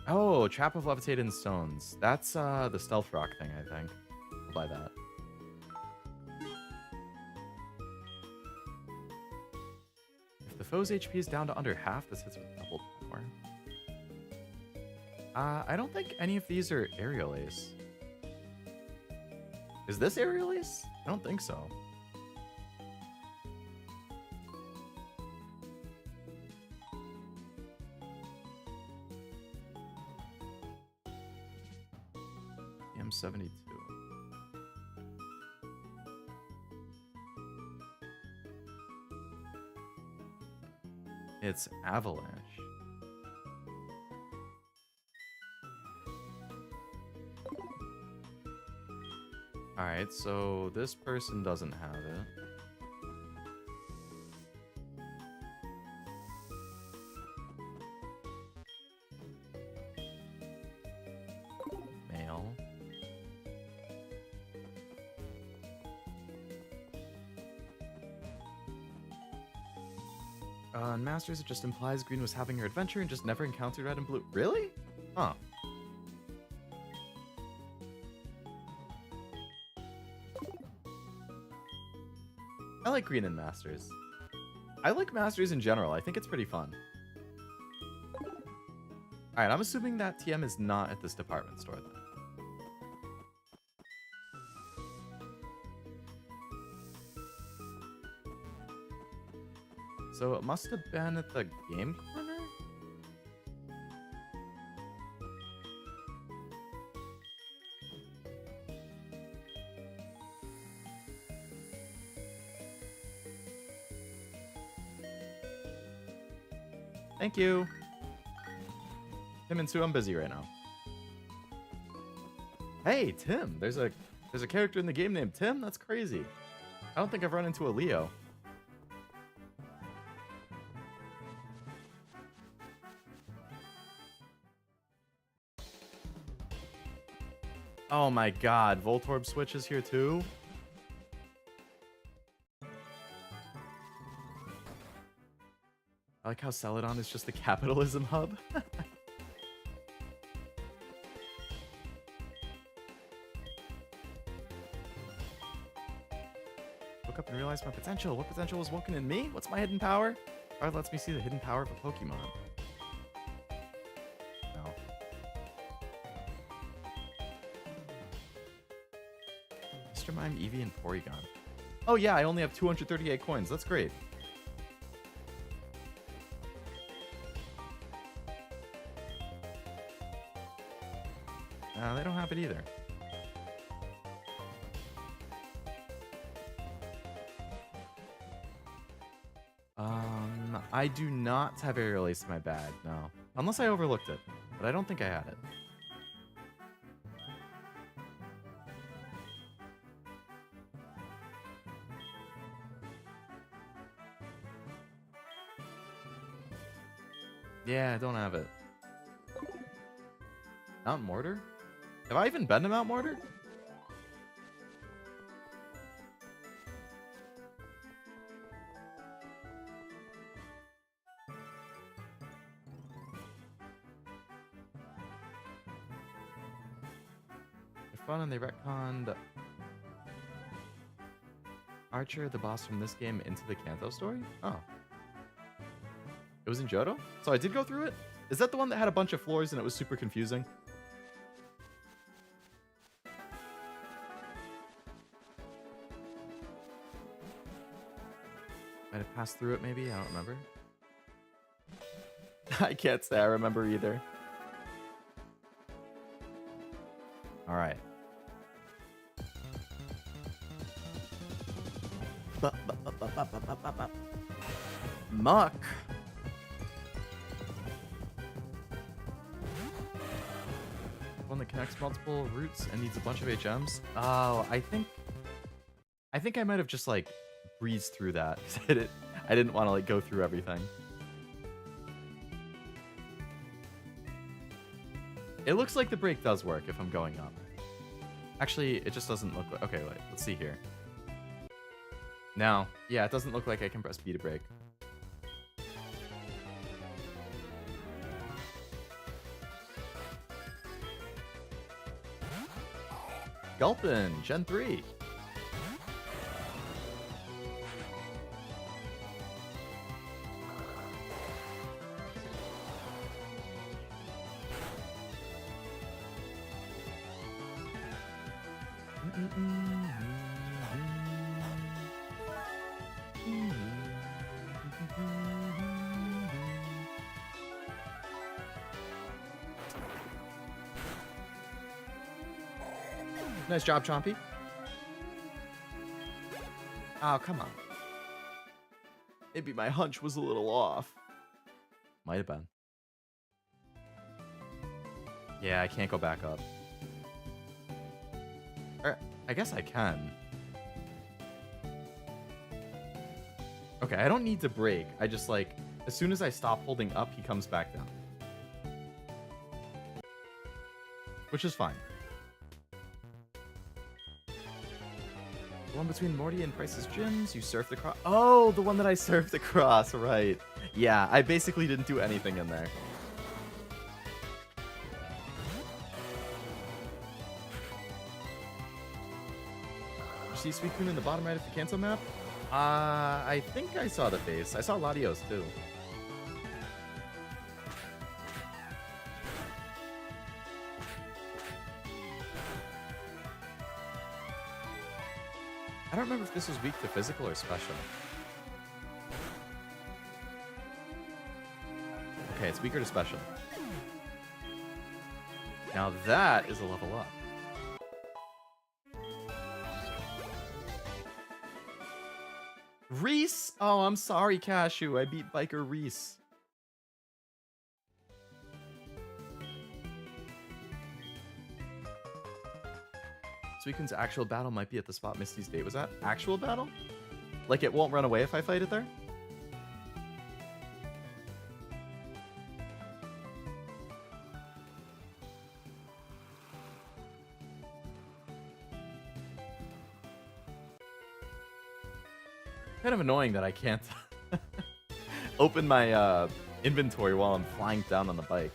Oh, Trap of Levitating Stones. That's the Stealth Rock thing, I think. I'll buy that. If the foe's HP is down to under half, this hits with double power. I don't think any of these are Aerial Ace. Is this Aerial Ace? I don't think so. M72. It's Avalanche. Alright, so this person doesn't have it. Male. In Masters, it just implies Green was having her adventure and just never encountered Red and Blue. Really? Huh. I like Green in Masters. I like Masters in general. I think it's pretty fun. Alright, I'm assuming that TM is not at this department store then. So it must have been at the game corner? Thank you. Tim and Sue, I'm busy right now. Hey, Tim. There's a character in the game named Tim? That's crazy. I don't think I've run into a Leo. Oh my god, Voltorb Switch is here too? I like how Celadon is just the capitalism hub. Woke up and realized my potential. What potential was woken in me? What's my hidden power? Card lets me see the hidden power of a Pokemon. No. Mr. Mime, Eevee, and Porygon. Oh yeah, I only have 238 coins. That's great. They don't have it either. I do not have Aerial Ace in my bag, no. Unless I overlooked it, but I don't think I had it. Yeah, I don't have it. Mount Mortar? Have I even been to Mount Mortar? They're fun and they retconned Archer, the boss from this game, into the Kanto story? Oh. It was in Johto? So I did go through it? Is that the one that had a bunch of floors and it was super confusing? Might have passed through it maybe? I don't remember. I can't say I remember either. Alright. Muck. One that connects multiple routes and needs a bunch of HMs. Oh, I think I might have just like breezed through that. I didn't want to like go through everything. It looks like the brake does work if I'm going up. Actually, it just doesn't look like... Okay, wait. Let's see here. No. Yeah, it doesn't look like I can press B to brake. Gulpin, Gen 3. Nice job, Chompy. Oh, come on. Maybe my hunch was a little off. Might have been. Yeah, I can't go back up. Or, I guess I can. Okay, I don't need to brake. I just, like, as soon as I stop holding up, he comes back down. Which is fine. The one between Morty and Price's gyms, you surfed across. Oh, the one that I surfed across, right. Yeah, I basically didn't do anything in there. You see Suicune in the bottom right of the Kanto map? I think I saw the face. I saw Latios too. I don't remember if this was weak to physical or special. Okay, it's weaker to special. Now that is a level up. Reese! Oh, I'm sorry, Cashew. I beat Biker Reese. Suicune's actual battle might be at the spot Misty's date was at. Actual battle? Like it won't run away if I fight it there? Kind of annoying that I can't open my inventory while I'm flying down on the bike.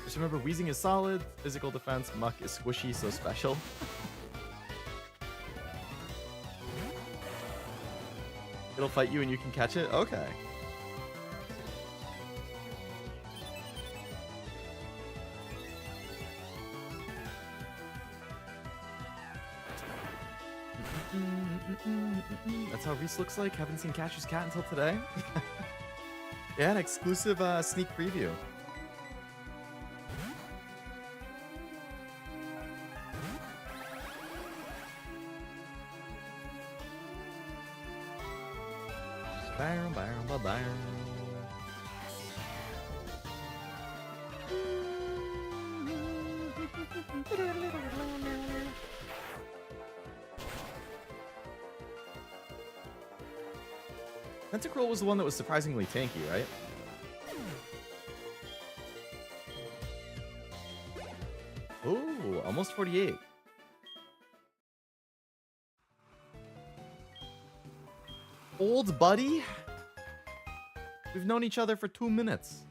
Just remember, wheezing is solid, physical defense, muck is squishy, so special. It'll fight you and you can catch it? Okay. That's how Reese looks like. Haven't seen Cashew's cat until today. Yeah, an exclusive sneak preview. Tentacruel was the one that was surprisingly tanky, right? Ooh, almost 48. Old buddy? We've known each other for 2 minutes.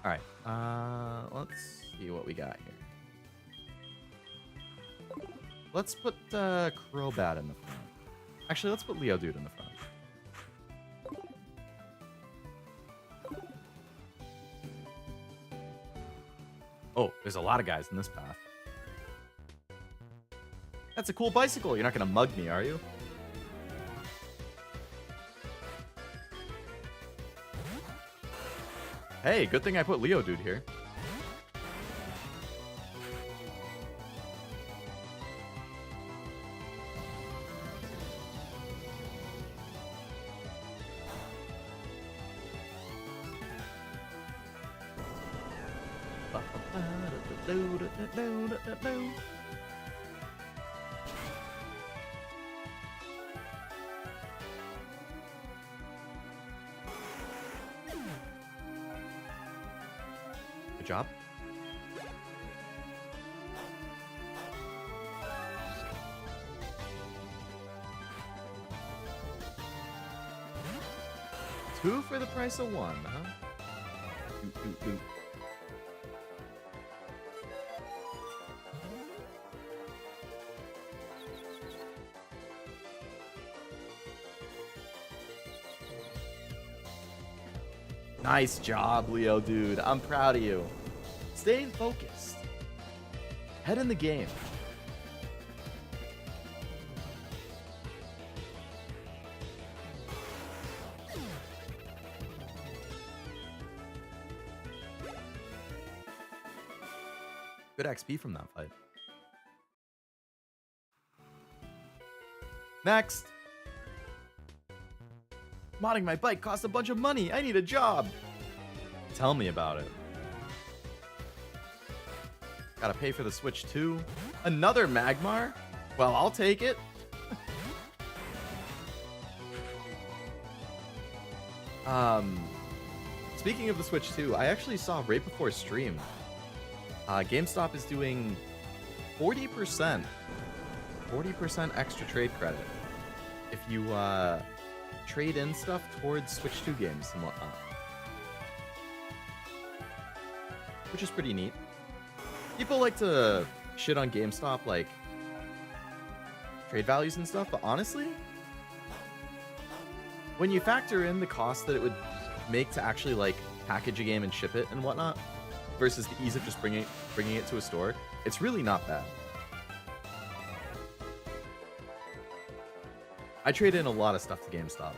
Alright, let's see what we got here. Let's put Crobat in the front. Actually, let's put Leodude in the front. Oh, there's a lot of guys in this path. That's a cool bicycle. You're not going to mug me, are you? Hey, good thing I put Leodude here. Good job. Two for the price of one, huh? Ooh. Nice job, Leodude. I'm proud of you. Staying focused. Head in the game. Good XP from that fight. Next. Modding my bike costs a bunch of money. I need a job. Tell me about it. Gotta pay for the Switch too. Another Magmar? Well, I'll take it. Speaking of the Switch 2, I actually saw right before stream, GameStop is doing 40% extra trade credit if you trade in stuff towards Switch 2 games and whatnot, which is pretty neat. People like to shit on GameStop, like trade values and stuff, but honestly, when you factor in the cost that it would make to actually like package a game and ship it and whatnot versus the ease of just bringing it to a store, it's really not bad. I trade in a lot of stuff to GameStop.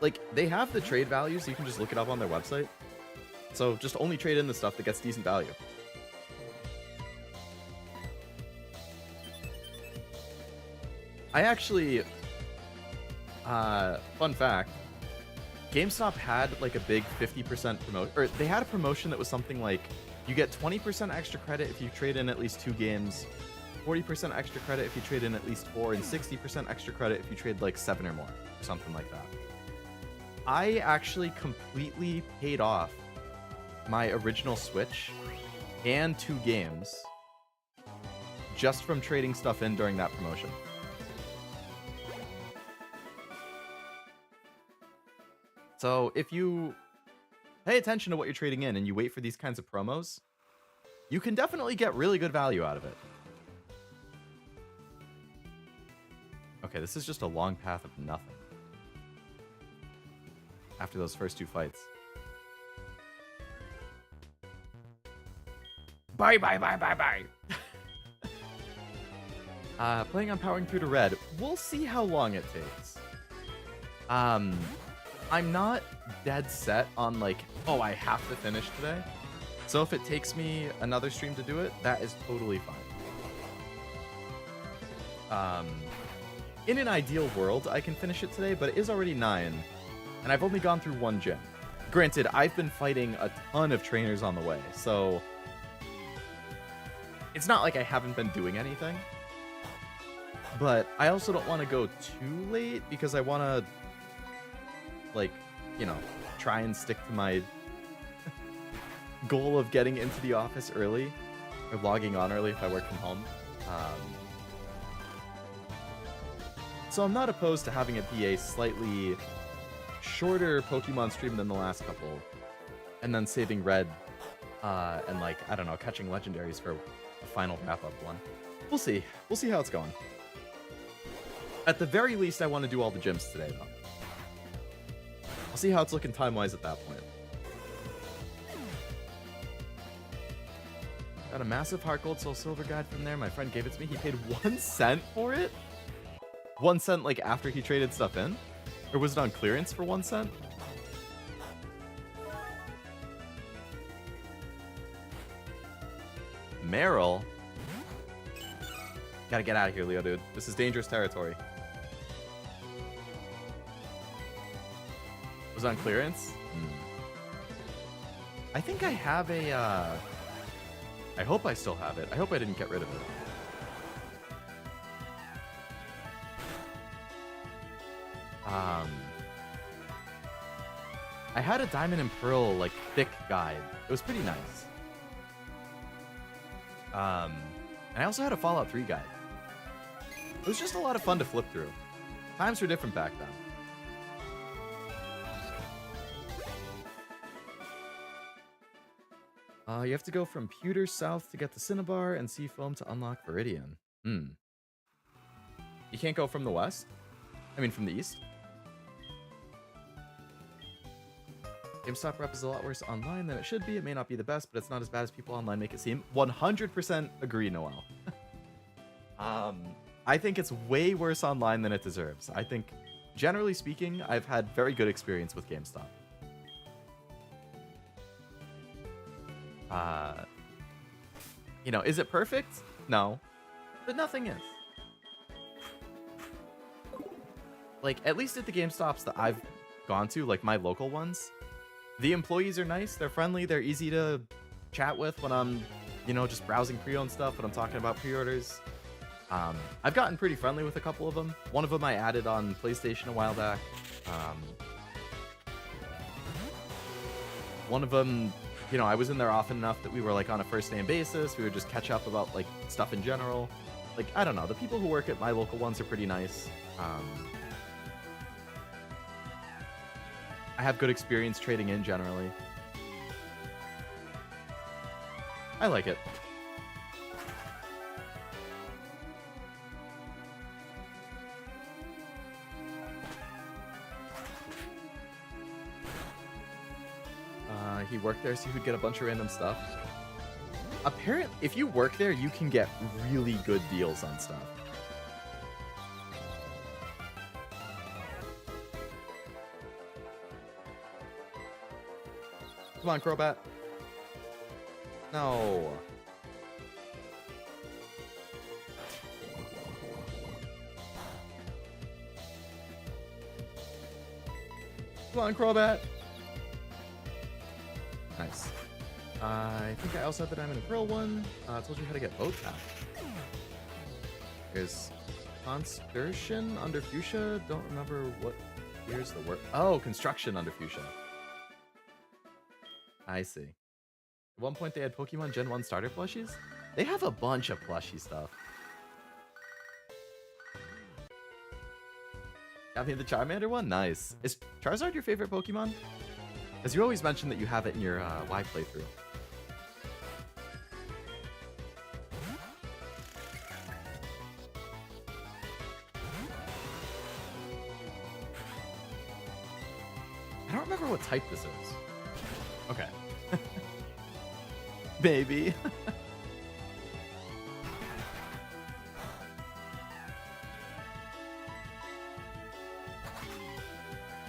Like, they have the trade values, so you can just look it up on their website. So just only trade in the stuff that gets decent value. I actually, fun fact, GameStop had like a big 50% promotion, or they had a promotion that was something like, you get 20% extra credit if you trade in at least 2 games, 40% extra credit if you trade in at least 4, and 60% extra credit if you trade like 7 or more, or something like that. I actually completely paid off my original Switch and 2 games just from trading stuff in during that promotion. So if you pay attention to what you're trading in and you wait for these kinds of promos, you can definitely get really good value out of it. Okay, this is just a long path of nothing. After those first 2 fights. Bye, bye, bye, bye, bye. Playing on powering through to red. We'll see how long it takes. I'm not dead set on like, oh, I have to finish today. So if it takes me another stream to do it, that is totally fine. In an ideal world, I can finish it today, but it is already 9, and I've only gone through 1 gym. Granted, I've been fighting a ton of trainers on the way, so it's not like I haven't been doing anything. But I also don't want to go too late because I want to, like, you know, try and stick to my goal of getting into the office early, or logging on early if I work from home. So I'm not opposed to having it be a slightly shorter Pokemon stream than the last couple, and then saving red, and like, I don't know, catching legendaries for a final wrap-up one. We'll see. We'll see how it's going. At the very least, I want to do all the gyms today, though. I'll see how it's looking time-wise at that point. Got a massive Heart Gold SoulSilver guide from there. My friend gave it to me. He paid 1 cent for it? 1 cent, like, after he traded stuff in? Or was it on clearance for 1 cent? Meryl? Gotta get out of here, Leodude. This is dangerous territory. Was it on clearance? I think I have a, I hope I still have it. I hope I didn't get rid of it. I had a Diamond and Pearl, like, thick guide. It was pretty nice. And I also had a Fallout 3 guide. It was just a lot of fun to flip through. Times were different back then. You have to go from Pewter south to get the Cinnabar and Seafoam to unlock Viridian. You can't go from the west? I mean, from the east? GameStop rep is a lot worse online than it should be. It may not be the best, but it's not as bad as people online make it seem. 100% agree, Noel. I think it's way worse online than it deserves. I think, generally speaking, I've had very good experience with GameStop. You know, is it perfect? No. But nothing is. Like, at least at the GameStops that I've gone to, like my local ones, the employees are nice, they're friendly, they're easy to chat with when I'm, you know, just browsing pre-owned stuff, when I'm talking about pre-orders. I've gotten pretty friendly with a couple of them. One of them I added on PlayStation a while back. One of them, you know, I was in there often enough that we were like on a first name basis. We would just catch up about like stuff in general. Like, I don't know, the people who work at my local ones are pretty nice. I have good experience trading in generally. I like it. He worked there so he could get a bunch of random stuff. Apparently, if you work there, you can get really good deals on stuff. Come on, Crobat. No. Come on, Crobat. Nice. I think I also have the Diamond and Pearl one. I told you how to get both tap. There's Constertion under Fuchsia. Don't remember what. Here's the word. Oh, Construction under Fuchsia. I see. At one point they had Pokemon Gen 1 starter plushies? They have a bunch of plushie stuff. Got me the Charmander one? Nice. Is Charizard your favorite Pokemon? As you always mention that you have it in your Y playthrough. I don't remember what type this is. Okay. Maybe.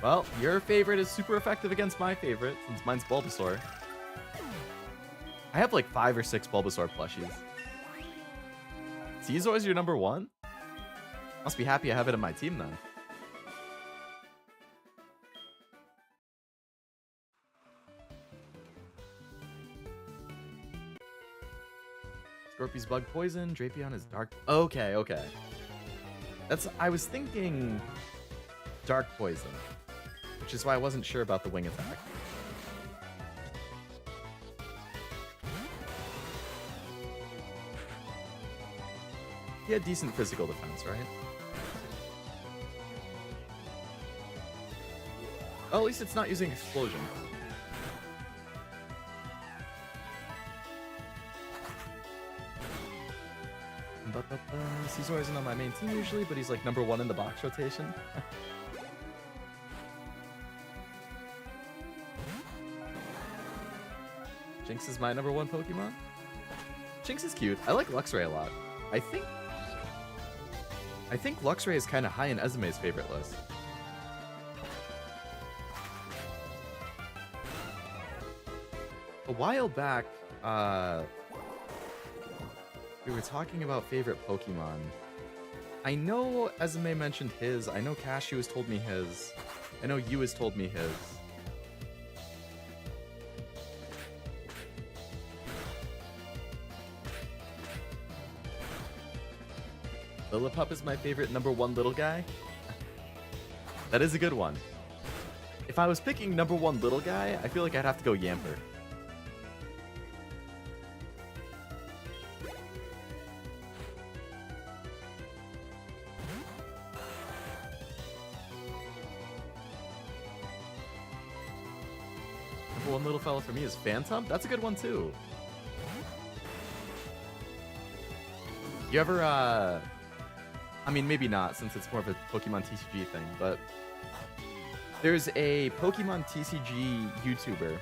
Well, your favorite is super effective against my favorite, since mine's Bulbasaur. I have like 5 or 6 Bulbasaur plushies. Caesar's your number 1? Must be happy I have it in my team then. Scorpy's Bug Poison, Drapion is Dark... Okay, okay. I was thinking Dark Poison, which is why I wasn't sure about the wing attack. He had decent physical defense, right? Oh, at least it's not using Explosion. Caesar isn't on my main team usually, but he's like number 1 in the box rotation. Jinx is my number 1 Pokemon. Jinx is cute. I like Luxray a lot. I think Luxray is kind of high in Ezume's favorite list. A while back, we were talking about favorite Pokemon. I know Ezume mentioned his. I know Cashew has told me his. I know you has told me his. Lillipup is my favorite number 1 little guy. That is a good one. If I was picking number 1 little guy, I feel like I'd have to go Yamper. Number 1 little fella for me is Phantom. That's a good one too. You ever, I mean, maybe not, since it's more of a Pokemon TCG thing, but there's a Pokemon TCG YouTuber.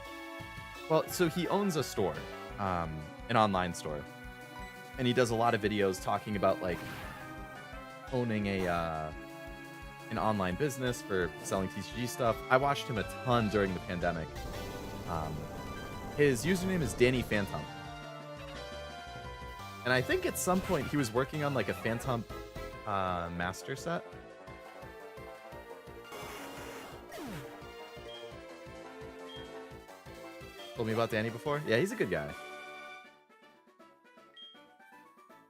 Well, so he owns a store, an online store, and he does a lot of videos talking about, like, owning an online business for selling TCG stuff. I watched him a ton during the pandemic. His username is Danny Phantom. And I think at some point he was working on, like, a Phantom master set. Told me about Danny before? Yeah, he's a good guy.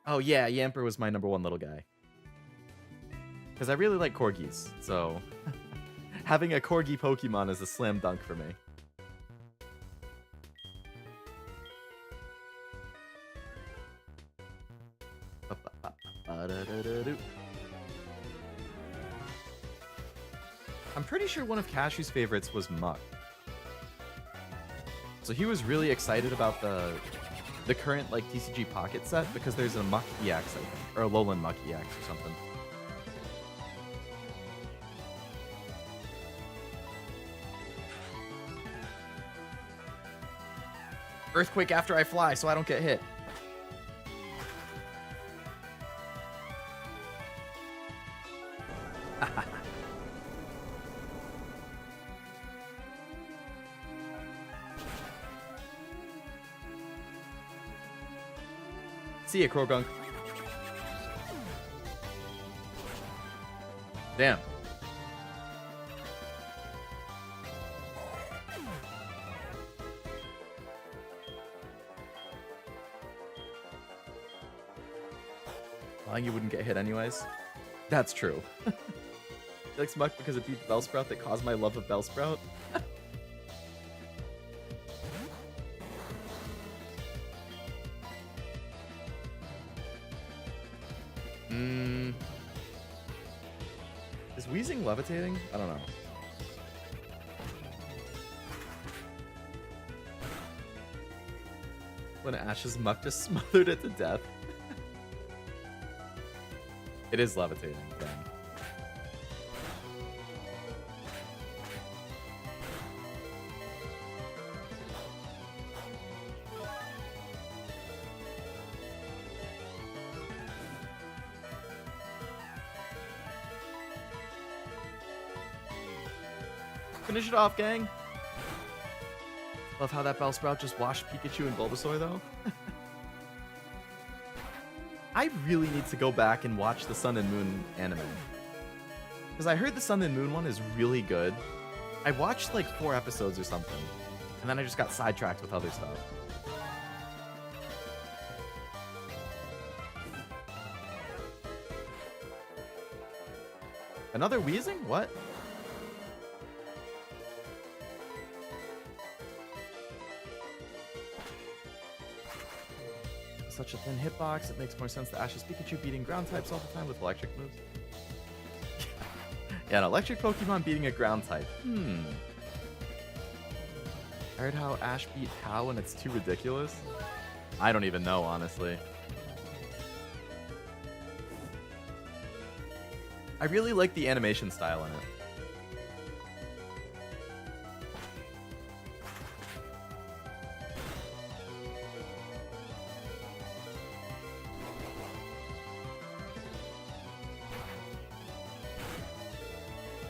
Oh yeah, Yamper was my number 1 little guy. Because I really like corgis, so having a corgi Pokemon is a slam dunk for me. I'm pretty sure one of Cashew's favorites was Muck. So he was really excited about the current, like, TCG Pocket set because there's a Muck EX, I think, or a Alolan Muck EX or something. Earthquake after I fly so I don't get hit. See ya, Krogunk. Damn. Well, you wouldn't get hit anyways. That's true. He likes Muck because it beat the Bellsprout that caused my love of Bellsprout. Is Weezing levitating? I don't know. When Ash's muck just smothered it to death. It is levitating, then. Finish it off, gang. Love how that Bellsprout just washed Pikachu and Bulbasaur, though. I really need to go back and watch the Sun and Moon anime. Because I heard the Sun and Moon one is really good. I watched like 4 episodes or something. And then I just got sidetracked with other stuff. Another Weezing? What? Such a thin hitbox, it makes more sense to Ash's Pikachu beating ground types all the time with electric moves. Yeah, an electric Pokemon beating a ground type. I heard how Ash beat How and it's too ridiculous. I don't even know, honestly. I really like the animation style in it.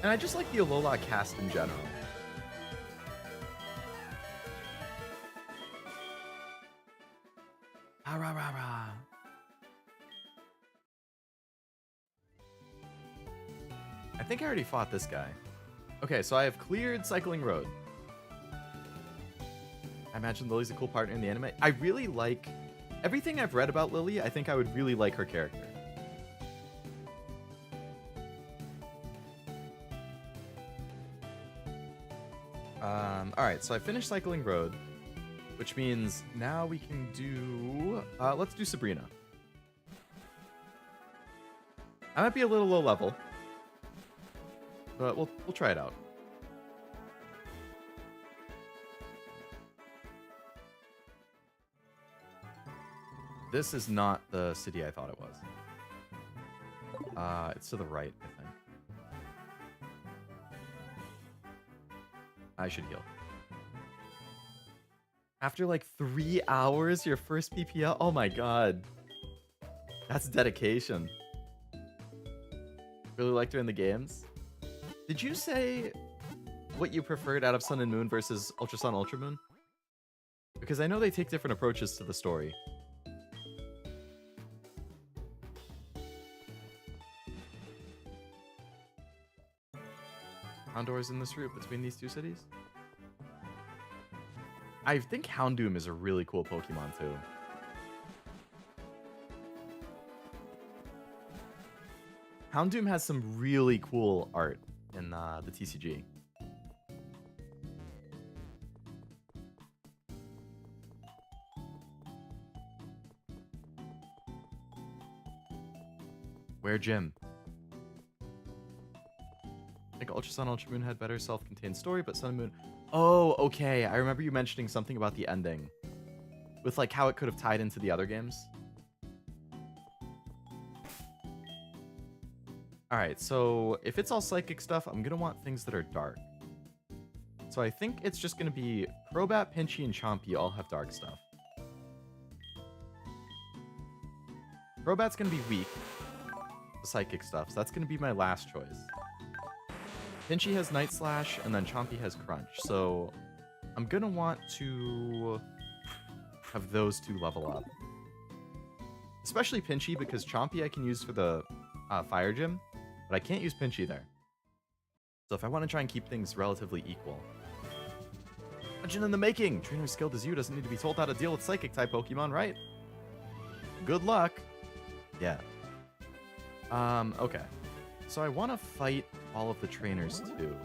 And I just like the Alola cast in general. Ah, rah, rah, rah. I think I already fought this guy. Okay, so I have cleared Cycling Road. I imagine Lily's a cool partner in the anime. I really like everything I've read about Lily. I think I would really like her character. Alright, so I finished Cycling Road, which means now we can do... let's do Sabrina. I might be a little low level, but we'll try it out. This is not the city I thought it was. It's to the right, I think. I should heal. After like 3 hours, your first PPL? Oh my god. That's dedication. Really liked her in the games. Did you say what you preferred out of Sun and Moon versus Ultra Sun, Ultra Moon? Because I know they take different approaches to the story. Houndour's in this route between these two cities? I think Houndoom is a really cool Pokemon too. Houndoom has some really cool art in the TCG. Where Jim? I think Ultra Sun, Ultra Moon had better self-contained story, but Sun and Moon... Oh, okay. I remember you mentioning something about the ending. With, like, how it could have tied into the other games. Alright, so if it's all psychic stuff, I'm gonna want things that are dark. So I think it's just gonna be Crobat, Pinchy, and Chompy all have dark stuff. Crobat's gonna be weak. The psychic stuff, so that's gonna be my last choice. Pinchy has Night Slash, and then Chompy has Crunch, so I'm gonna want to have those two level up. Especially Pinchy, because Chompy I can use for the Fire Gym, but I can't use Pinchy there. So if I want to try and keep things relatively equal. Legend in the making! Trainer as skilled as you doesn't need to be told how to deal with Psychic-type Pokemon, right? Good luck! Yeah. Okay. So I want to fight all of the trainers too.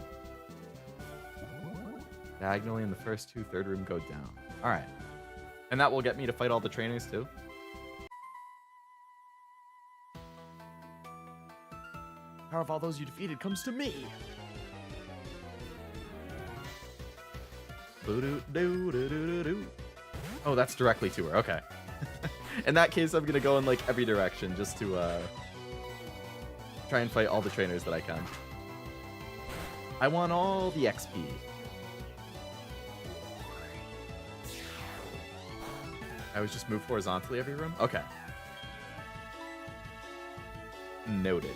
Diagonally in the first 2, third room go down. Alright. And that will get me to fight all the trainers too? Power of all those you defeated comes to me. Oh, that's directly to her. Okay. In that case, I'm gonna go in like every direction just to try and fight all the trainers that I can. I want all the XP. I always just move horizontally every room? Okay. Noted.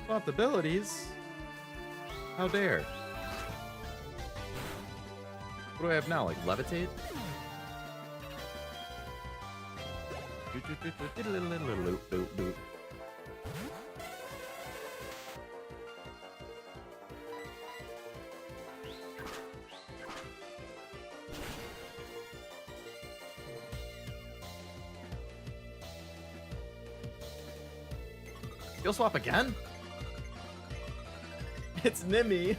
Swap abilities? How dare? What do I have now? Like levitate? Skill swap again? It's Nimmy.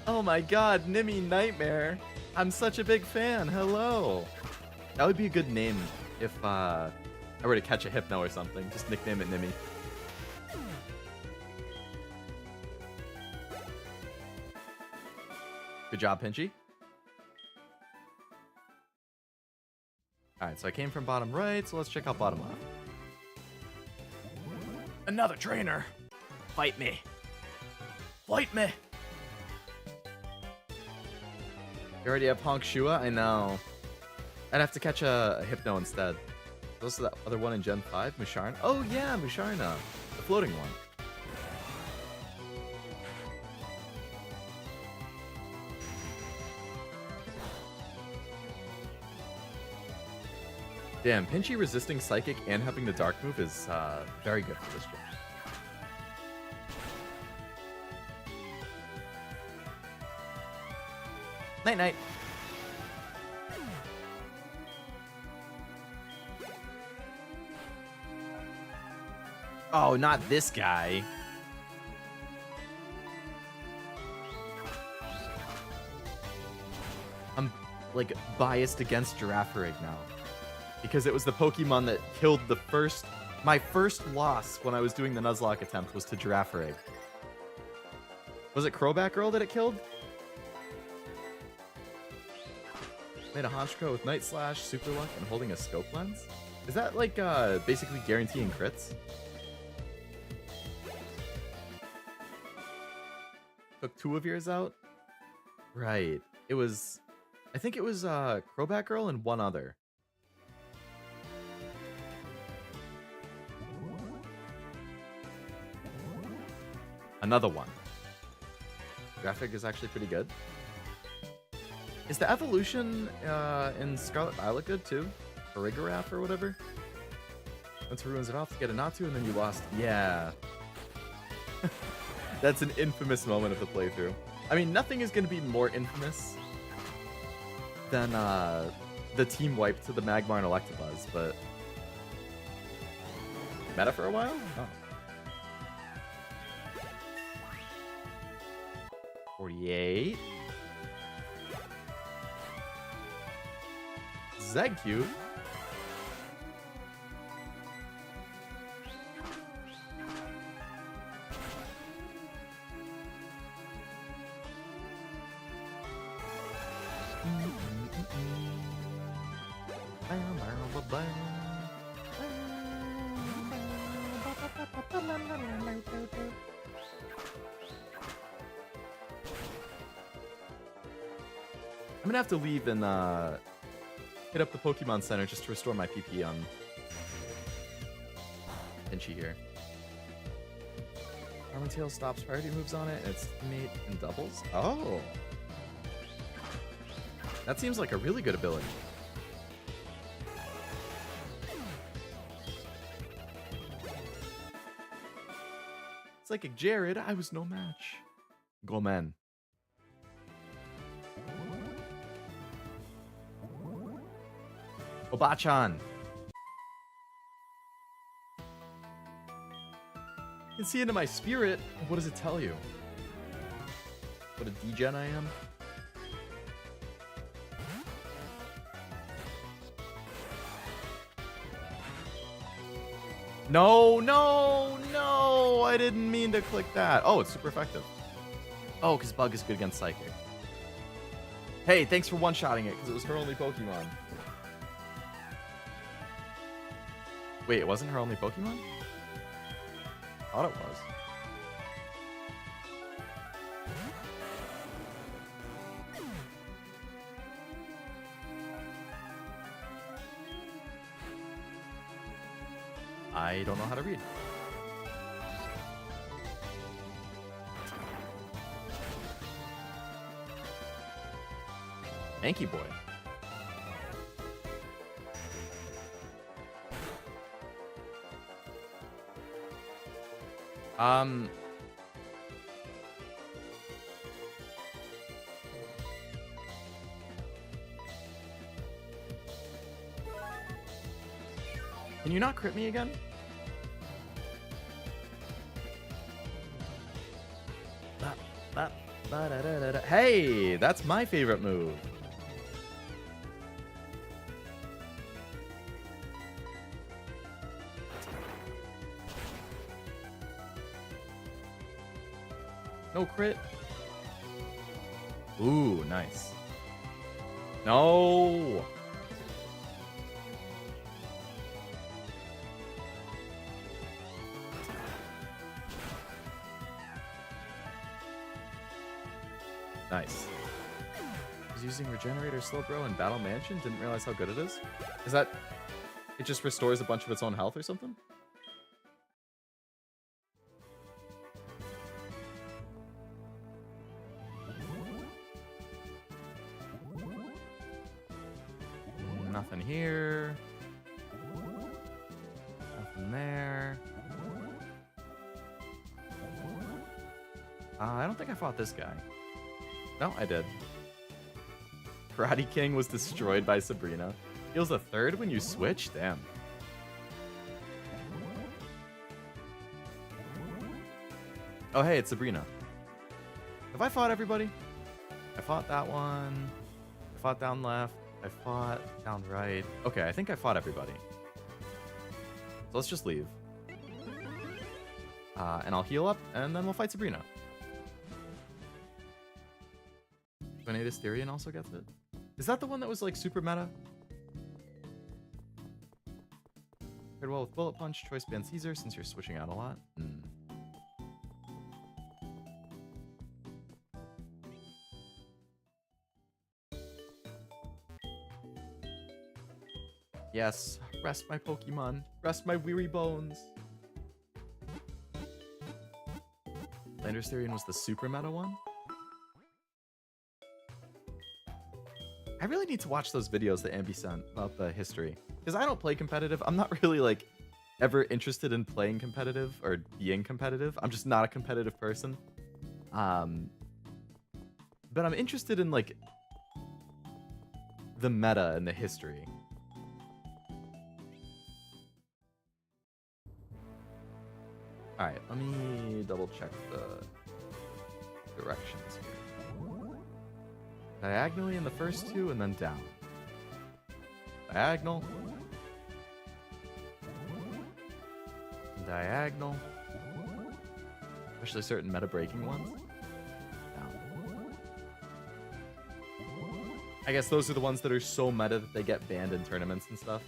Oh my god, Nimmy Nightmare. I'm such a big fan. Hello. That would be a good name if I were to catch a Hypno or something. Just nickname it Nimmy. Good job, Pinchy. Alright, so I came from bottom right, so let's check out bottom left. Another trainer! Fight me! Fight me! You already have Honk Shua? I know. I'd have to catch a Hypno instead. Those are the other one in Gen 5? Musharna? Oh yeah, Musharna. The floating one. Damn, Pinchy resisting Psychic and having the Dark move is very good for this gen. Night night. Oh, not this guy. I'm like biased against Girafarig now. Because it was the Pokemon that killed my first loss when I was doing the Nuzlocke attempt was to Girafarig. Was it CroBatgirl that it killed? Made a Honchkrow with Night Slash, Super Luck, and holding a Scope Lens? Is that like basically guaranteeing crits? Took 2 of yours out? Right. It was... I think it was CroBatgirl and one other. Another one. Graphic is actually pretty good. Is the evolution in Scarlet Violet good too? Origaraph or whatever? Once it ruins it off to get a Natu and then you lost. Yeah. That's an infamous moment of the playthrough. I mean, nothing is going to be more infamous than the team wipe to the Magmar and Electabuzz, but... Meta for a while? Oh. 48. Zegcube. I'm gonna have to leave and hit up the Pokemon Center just to restore my PP on Pinchy here. Tail stops priority moves on it, and it's teammate and doubles. Oh! That seems like a really good ability. Psychic Jared, I was no match. Gomen. Obachan. can see into my spirit. What does it tell you? What a degen I am? No, no, no! I didn't mean to click that. Oh, it's super effective. Oh, because Bug is good against Psychic. Hey, thanks for one-shotting it, because it was her only Pokemon. Wait, it wasn't her only Pokemon? I thought it was. I don't know how to read. Thank you, boy. Can you not crit me again? Hey, that's my favorite move. No crit. Ooh, nice. No. Nice. He's using Regenerator Slowbro in Battle Mansion. Didn't realize how good it is. Is that... it just restores a bunch of its own health or something? Nothing here. Nothing there. I don't think I fought this guy. No, I did. Karate King was destroyed by Sabrina. Heals a third when you switch? Damn. Oh, hey, it's Sabrina. Have I fought everybody? I fought that one. I fought down left. I fought down right. Okay, I think I fought everybody. So let's just leave. And I'll heal up, and then we'll fight Sabrina. Tornadus Therian also gets it. Is that the one that was like super meta? Paired well with Bullet Punch, Choice Band Caesar since you're switching out a lot. Yes, rest my Pokemon. Rest my weary bones. Landorus Therian was the super meta one? I really need to watch those videos that Ambi sent about the history. Because I don't play competitive. I'm not really, like, ever interested in playing competitive or being competitive. I'm just not a competitive person. But I'm interested in, like, the meta and the history. Alright, let me double check the directions here. Diagonally in the first two, and then down. Diagonal. Diagonal. Especially certain meta-breaking ones. Down. I guess those are the ones that are so meta that they get banned in tournaments and stuff.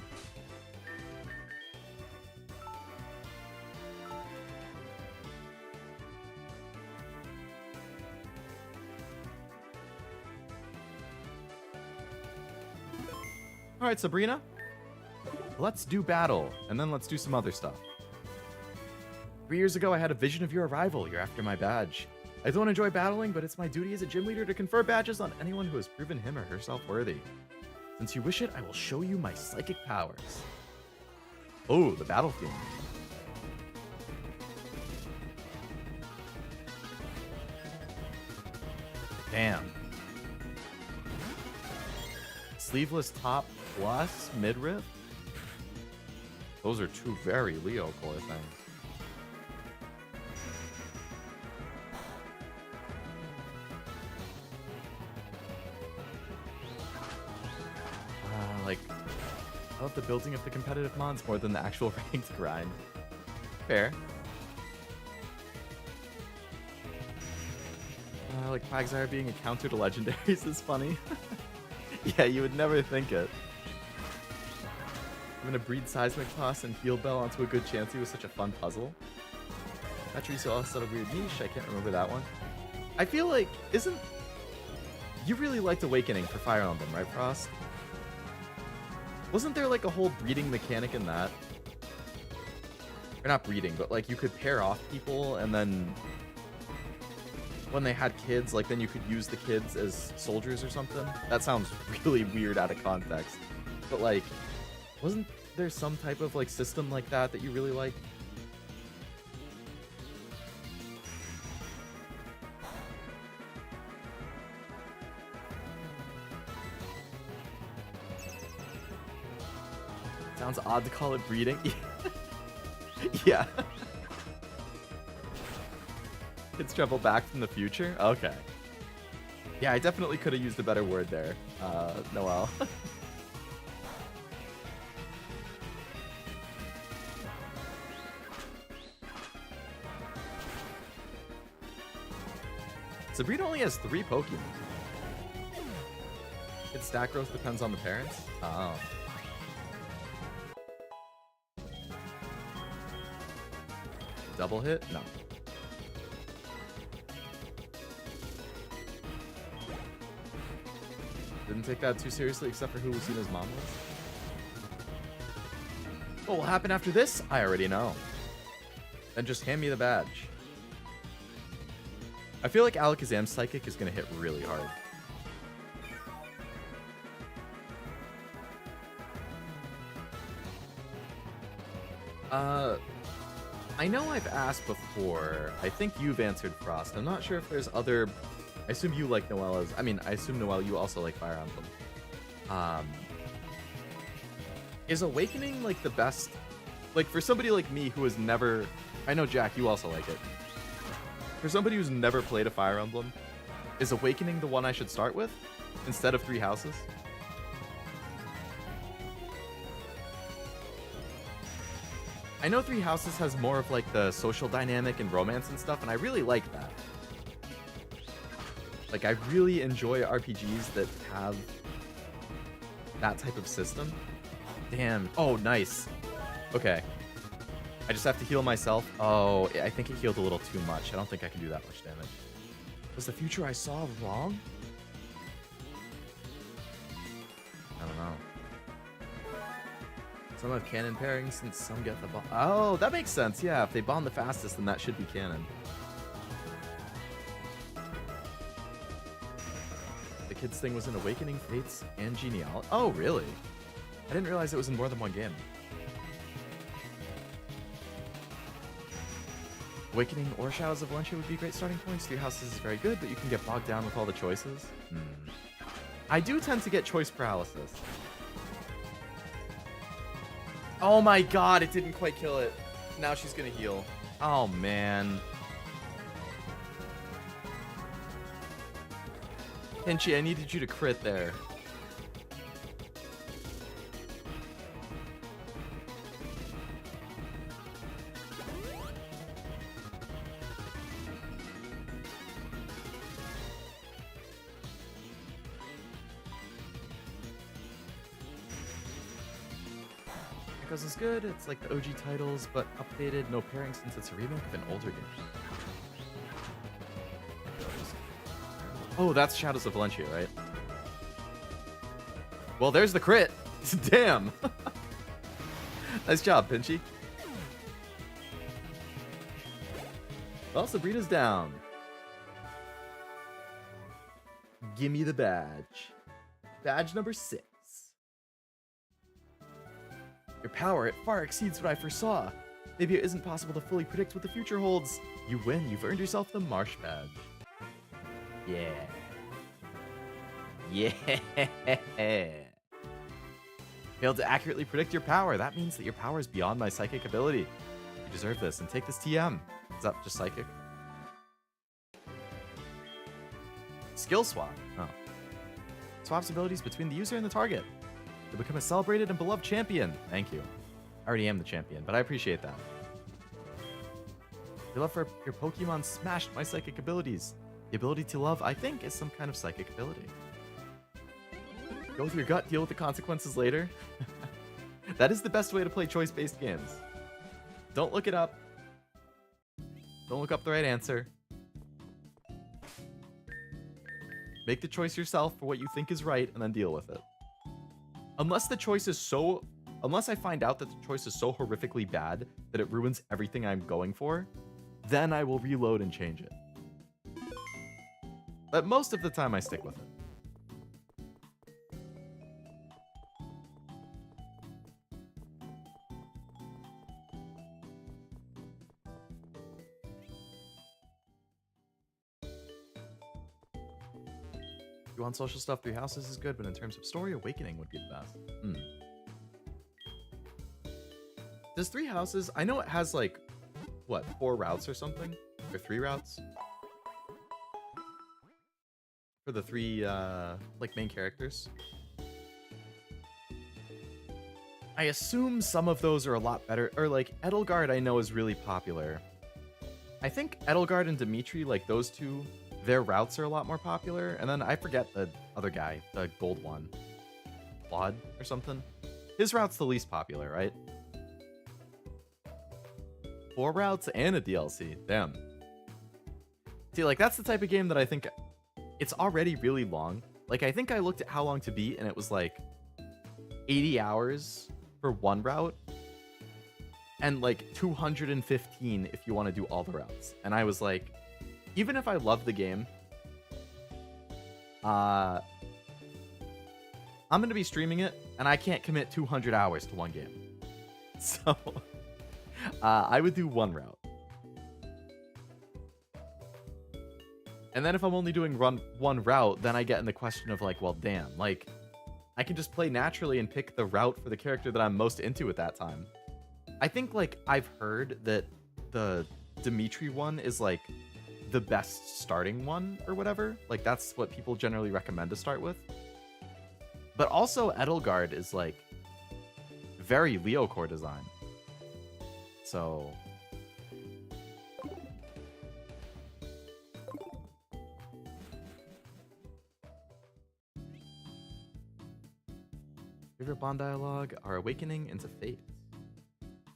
Alright, Sabrina. Let's do battle, and then let's do some other stuff. 3 years ago, I had a vision of your arrival. You're after my badge. I don't enjoy battling, but it's my duty as a gym leader to confer badges on anyone who has proven him or herself worthy. Since you wish it, I will show you my psychic powers. Oh, the battle theme. Damn. Sleeveless top plus midriff? Those are two very Leo core things. I love the building of the competitive mods more than the actual ranked grind. Fair. Like Quagsire being a counter to legendaries is funny. Yeah, you would never think it. I'm gonna breed Seismic Toss and Heal Bell onto a good Chansey was such a fun puzzle. Pachirisu also had a weird niche, I can't remember that one. I feel like, you really liked Awakening for Fire Emblem, right, Frost? Wasn't there like a whole breeding mechanic in that? Or not breeding, but like you could pair off people and then when they had kids, like then you could use the kids as soldiers or something? That sounds really weird out of context. But like, wasn't there some type of like system like that that you really liked? Sounds odd to call it breeding. Yeah. Kids travel back from the future? Okay. Yeah, I definitely could have used a better word there, Noel. Sabrina only has 3 Pokemon. Its stat growth depends on the parents? Oh. Double hit? No. Didn't take that too seriously except for who Lucina's mom was. What will happen after this? I already know. Then just hand me the badge. I feel like Alakazam's Psychic is going to hit really hard. I know I've asked before. I think you've answered Frost. I'm not sure if there's other... I assume you like Noella's... I mean, I assume, Noelle, you also like Fire Emblem. Is Awakening, like, the best... Like, for somebody like me who has never... I know, Jack, you also like it. For somebody who's never played a Fire Emblem, is Awakening the one I should start with? Instead of 3 Houses? I know 3 Houses has more of like the social dynamic and romance and stuff, and I really like that. Like, I really enjoy RPGs that have that type of system. Damn. Oh, nice. Okay. I just have to heal myself. Oh, I think it healed a little too much. I don't think I can do that much damage. Was the future I saw wrong? I don't know. Some have canon pairings since some get the bond. Oh, that makes sense. Yeah, if they bond the fastest, then that should be canon. The kids thing was in Awakening, Fates, and Genealogy. Oh, really? I didn't realize it was in more than one game. Awakening or Shadows of Valencia would be great starting points. 3 Houses is very good, but you can get bogged down with all the choices. I do tend to get choice paralysis. Oh my god, it didn't quite kill it. Now she's gonna heal. Oh man. Pinchy, I needed you to crit there. Echoes is good. It's like the OG titles, but updated. No pairing since it's a remake of an older game. Oh, that's Shadows of Valencia, right? Well, there's the crit. Damn. Nice job, Pinchy. Well, Sabrina's down. Gimme the badge. Badge number 6. Your power, it far exceeds what I foresaw. Maybe it isn't possible to fully predict what the future holds. You win. You've earned yourself the Marsh badge. Yeah. Yeah. Failed to accurately predict your power. That means that your power is beyond my psychic ability. You deserve this, and take this TM. Is that just psychic? Skill swap. Oh. Swaps abilities between the user and the target. to become a celebrated and beloved champion. Thank you. I already am the champion, but I appreciate that. Your love for your Pokemon smashed my psychic abilities. The ability to love, I think, is some kind of psychic ability. Go with your gut, deal with the consequences later. That is the best way to play choice-based games. Don't look it up. Don't look up the right answer. Make the choice yourself for what you think is right, and then deal with it. Unless I find out that the choice is so horrifically bad that it ruins everything I'm going for, then I will reload and change it. But most of the time, I stick with it. You want social stuff, 3 houses is good, but in terms of story, Awakening would be the best. Does 3 houses... I know it has, like, what, 4 routes or something? Or 3 routes? For the 3, like, main characters. I assume some of those are a lot better. Or, like, Edelgard I know is really popular. I think Edelgard and Dimitri, like, those two... their routes are a lot more popular, and then I forget the other guy, the gold one. Claude or something? His route's the least popular, right? 4 routes and a DLC, damn. See, like, that's the type of game that I think... it's already really long. Like, I think I looked at how long to beat, and it was like 80 hours for 1 route, and like 215 if you want to do all the routes. And I was like, even if I love the game, I'm going to be streaming it, and I can't commit 200 hours to 1 game. So, I would do 1 route. And then if I'm only doing 1 route, then I get in the question of like, well, damn, like, I can just play naturally and pick the route for the character that I'm most into at that time. I think, like, I've heard that the Dimitri one is, like, the best starting one or whatever. Like, that's what people generally recommend to start with. But also Edelgard is, like, very Leo core design. So... favorite Bond dialogue are Awakening into Fate.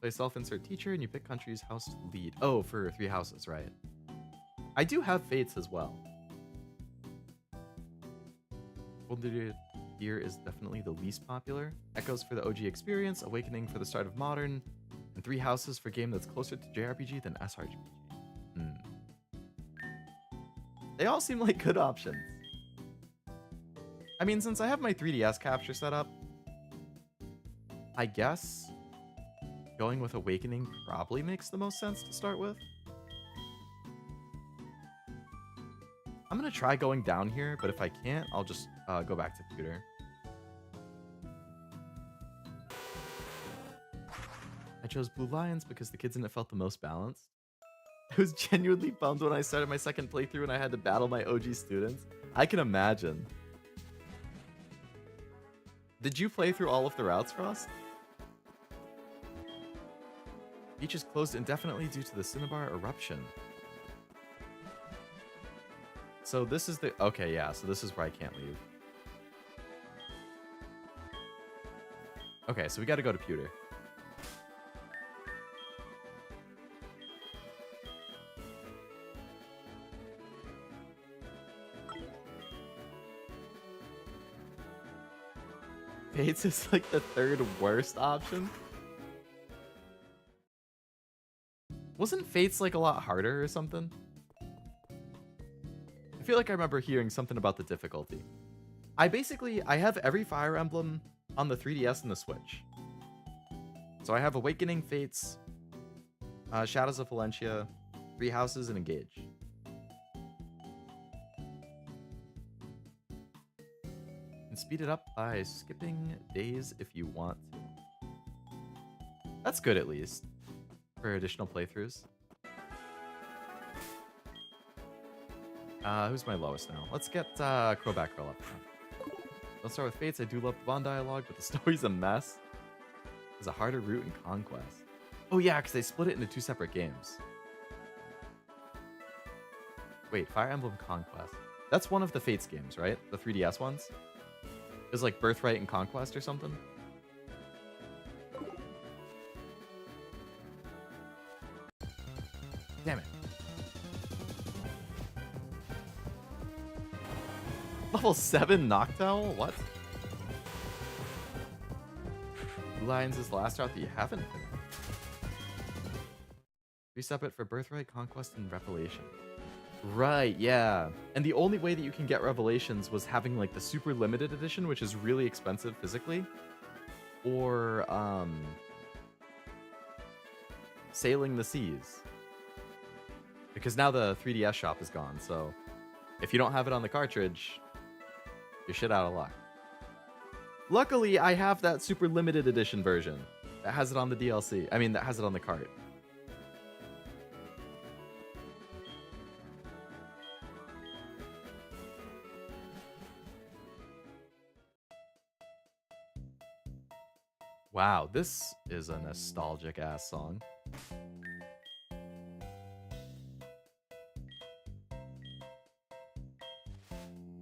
Play self-insert teacher and you pick country's house to lead. Oh, for 3 houses, right. I do have Fates as well. Golden Deer is definitely the least popular. Echoes for the OG experience, Awakening for the start of Modern, and 3 houses for game that's closer to JRPG than SRPG. They all seem like good options. I mean, since I have my 3DS capture set up, I guess going with Awakening probably makes the most sense to start with. I'm going to try going down here, but if I can't, I'll just go back to Pewter. I chose Blue Lions because the kids in it felt the most balanced. I was genuinely bummed when I started my 2nd playthrough and I had to battle my OG students. I can imagine. Did you play through all of the routes, Frost? Beach is closed indefinitely due to the Cinnabar eruption. So this is the... okay, yeah, so this is where I can't leave. Okay, so we gotta go to Pewter. Fates is like the 3rd worst option. Wasn't Fates like a lot harder or something? I feel like I remember hearing something about the difficulty. I have every Fire Emblem on the 3DS and the Switch. So I have Awakening, Fates, Shadows of Valencia, 3 houses, and Engage. And speed it up by skipping days if you want to. That's good, at least, for additional playthroughs. Who's my lowest now? Let's get CroBatgirl up front. Don't start with Fates. I do love the Bond dialogue, but the story's a mess. There's a harder route in Conquest. Oh yeah, because they split it into 2 separate games. Wait, Fire Emblem Conquest. That's one of the Fates games, right? The 3DS ones? It was like Birthright and Conquest or something? Damn it. Level 7 Noctowl? What? Blue Lions is the last route that you haven't finished. Reset it for Birthright, Conquest, and Revelation. Right, yeah. And the only way that you can get Revelations was having like the super limited edition, which is really expensive physically. Or Sailing the Seas. Because now the 3DS shop is gone, so if you don't have it on the cartridge, you're shit out of luck. Luckily, I have that super limited edition version that has it on the DLC. I mean, that has it on the cart. Wow, this is a nostalgic ass song.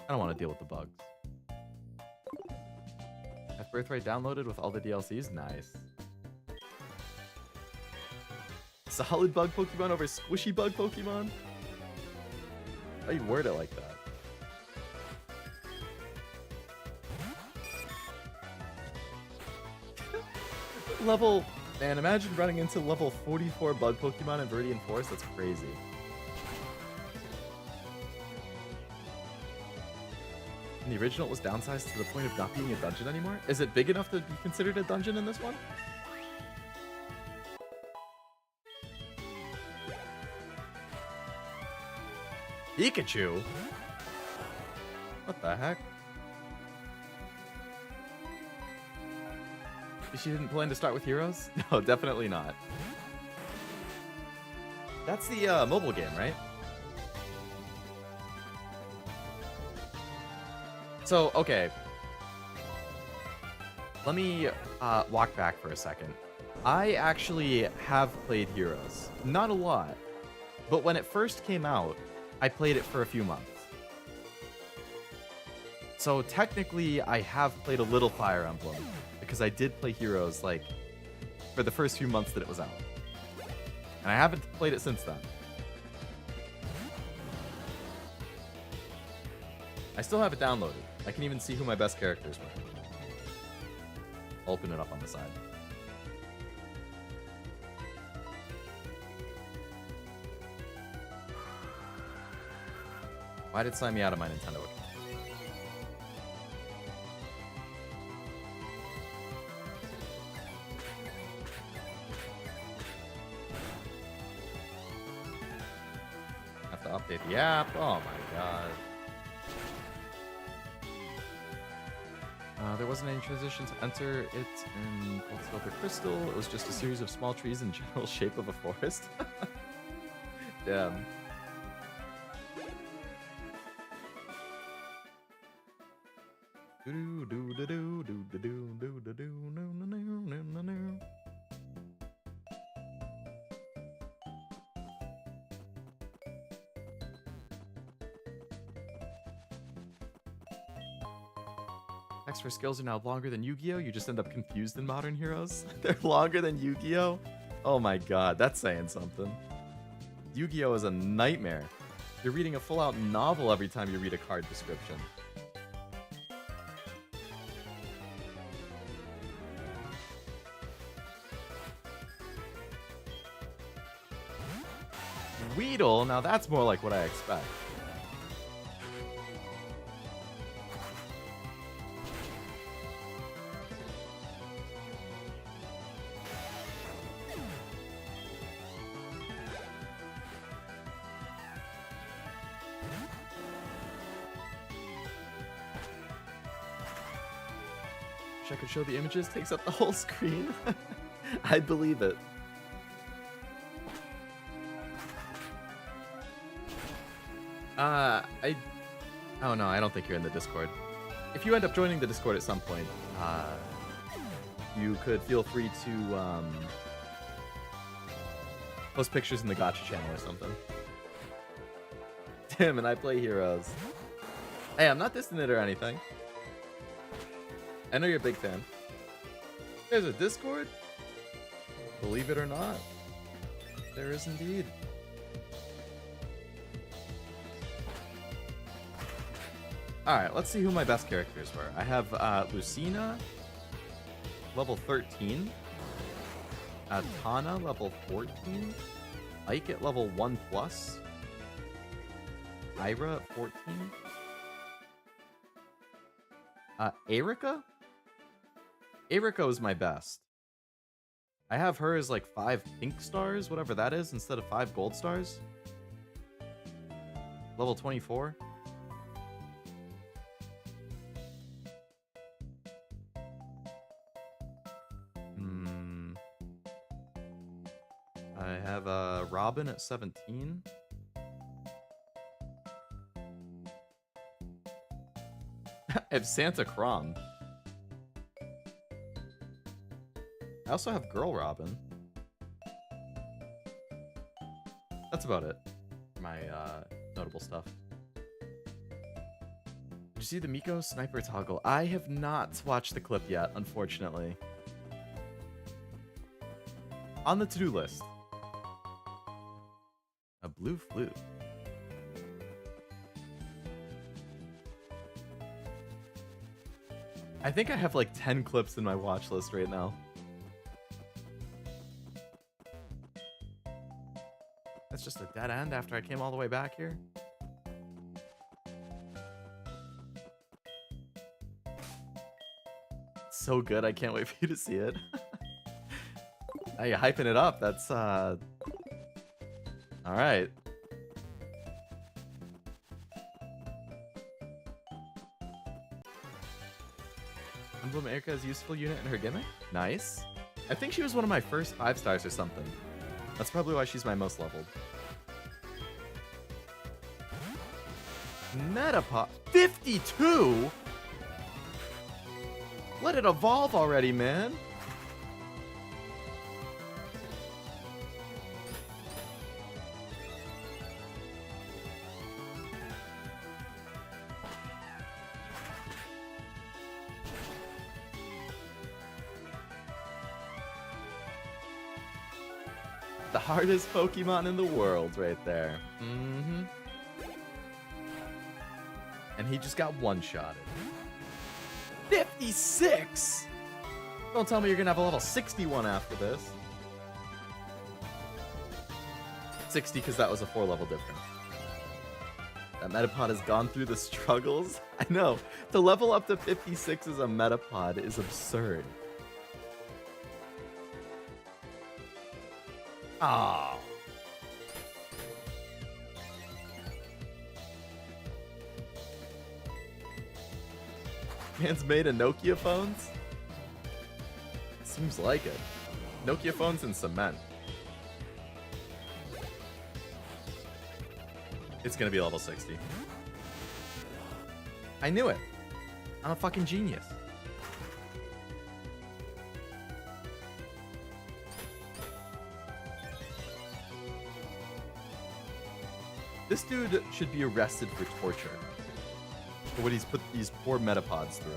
I don't want to deal with the bugs. Have Birthright downloaded with all the DLCs? Nice. Solid bug Pokemon over squishy bug Pokemon? How you word it like that? Level... Man, imagine running into level 44 bug Pokemon in Viridian Forest. That's crazy. And the original was downsized to the point of not being a dungeon anymore? Is it big enough to be considered a dungeon in this one? Pikachu? What the heck? She didn't plan to start with heroes? No, definitely not. That's the mobile game, right? So, okay. Let me walk back for a second. I actually have played Heroes. Not a lot. But when it first came out, I played it for a few months. So technically, I have played a little Fire Emblem. Because I did play Heroes, like, for the first few months that it was out. And I haven't played it since then. I still have it downloaded. I can even see who my best characters were. I'll open it up on the side. Why did it sign me out of my Nintendo account? Have to update the app. Oh my god. There wasn't any transition to enter it in SoulSilver Crystal. It was just a series of small trees in general shape of a forest. Damn. Text for skills are now longer than Yu-Gi-Oh! You just end up confused in Modern Heroes. They're longer than Yu-Gi-Oh! Oh my god, that's saying something. Yu-Gi-Oh! Is a nightmare. You're reading a full-out novel every time you read a card description. Weedle? Now that's more like what I expect. I could show the images, takes up the whole screen. I'd believe it. Oh no, I don't think you're in the Discord. if you end up joining the Discord at some point, you could feel free to post pictures in the Gacha channel or something. Damn, and I play Heroes. Hey, I'm not dissing it or anything. I know you're a big fan. There's a Discord? Believe it or not, there is indeed. Alright, let's see who my best characters were. I have Lucina, level 13. Tana, level 14. Ike at level 1+. Ira at 14. Erika? Erika was my best. I have her as like 5 pink stars, whatever that is, instead of 5 gold stars. Level 24. I have Robin at 17. I have Santa Crom. I also have Girl Robin. That's about it. My notable stuff. Did you see the Miko sniper toggle? I have not watched the clip yet, unfortunately. On the to-do list. A blue flute. I think I have like 10 clips in my watch list right now. That's just a dead end after I came all the way back here. So good, I can't wait for you to see it. Now you're hyping it up, that's alright. Emblem Erica's useful unit in her gimmick? Nice. I think she was one of my first 5 stars or something. That's probably why she's my most leveled. Metapod 52? Let it evolve already, man. The hardest Pokemon in the world right there. Mm-hmm. And he just got one-shotted. 56? Don't tell me you're gonna have a level 61 after this. 60 because that was a 4-level difference. That Metapod has gone through the struggles. I know. To level up to 56 as a Metapod is absurd. Oh. Man's made a Nokia phones? Seems like it. Nokia phones and cement. It's gonna be level 60. I knew it. I'm a fucking genius. This dude should be arrested for torture. For what he's put these poor Metapods through.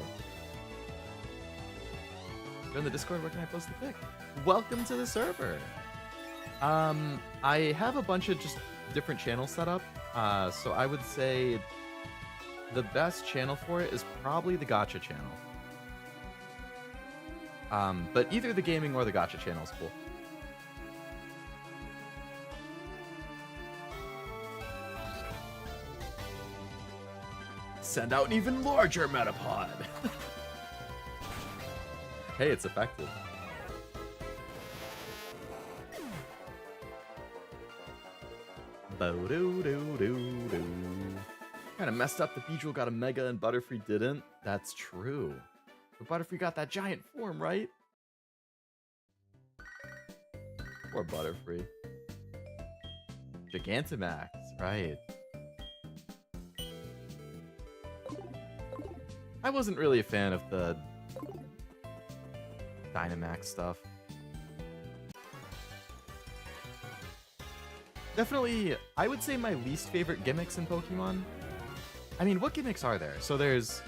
Join the Discord, where can I post the pic? Welcome to the server! I have a bunch of just different channels set up. So I would say the best channel for it is probably the Gacha channel. But either the gaming or the Gacha channel is cool. Send out an even larger Metapod. Hey, it's effective. Bo-do-do-do-do. Kind of messed up. The Beedrill got a Mega and Butterfree didn't. That's true. But Butterfree got that giant form, right? Poor Butterfree. Gigantamax, right. I wasn't really a fan of the Dynamax stuff. Definitely, I would say my least favorite gimmicks in Pokemon. I mean, what gimmicks are there? So there's...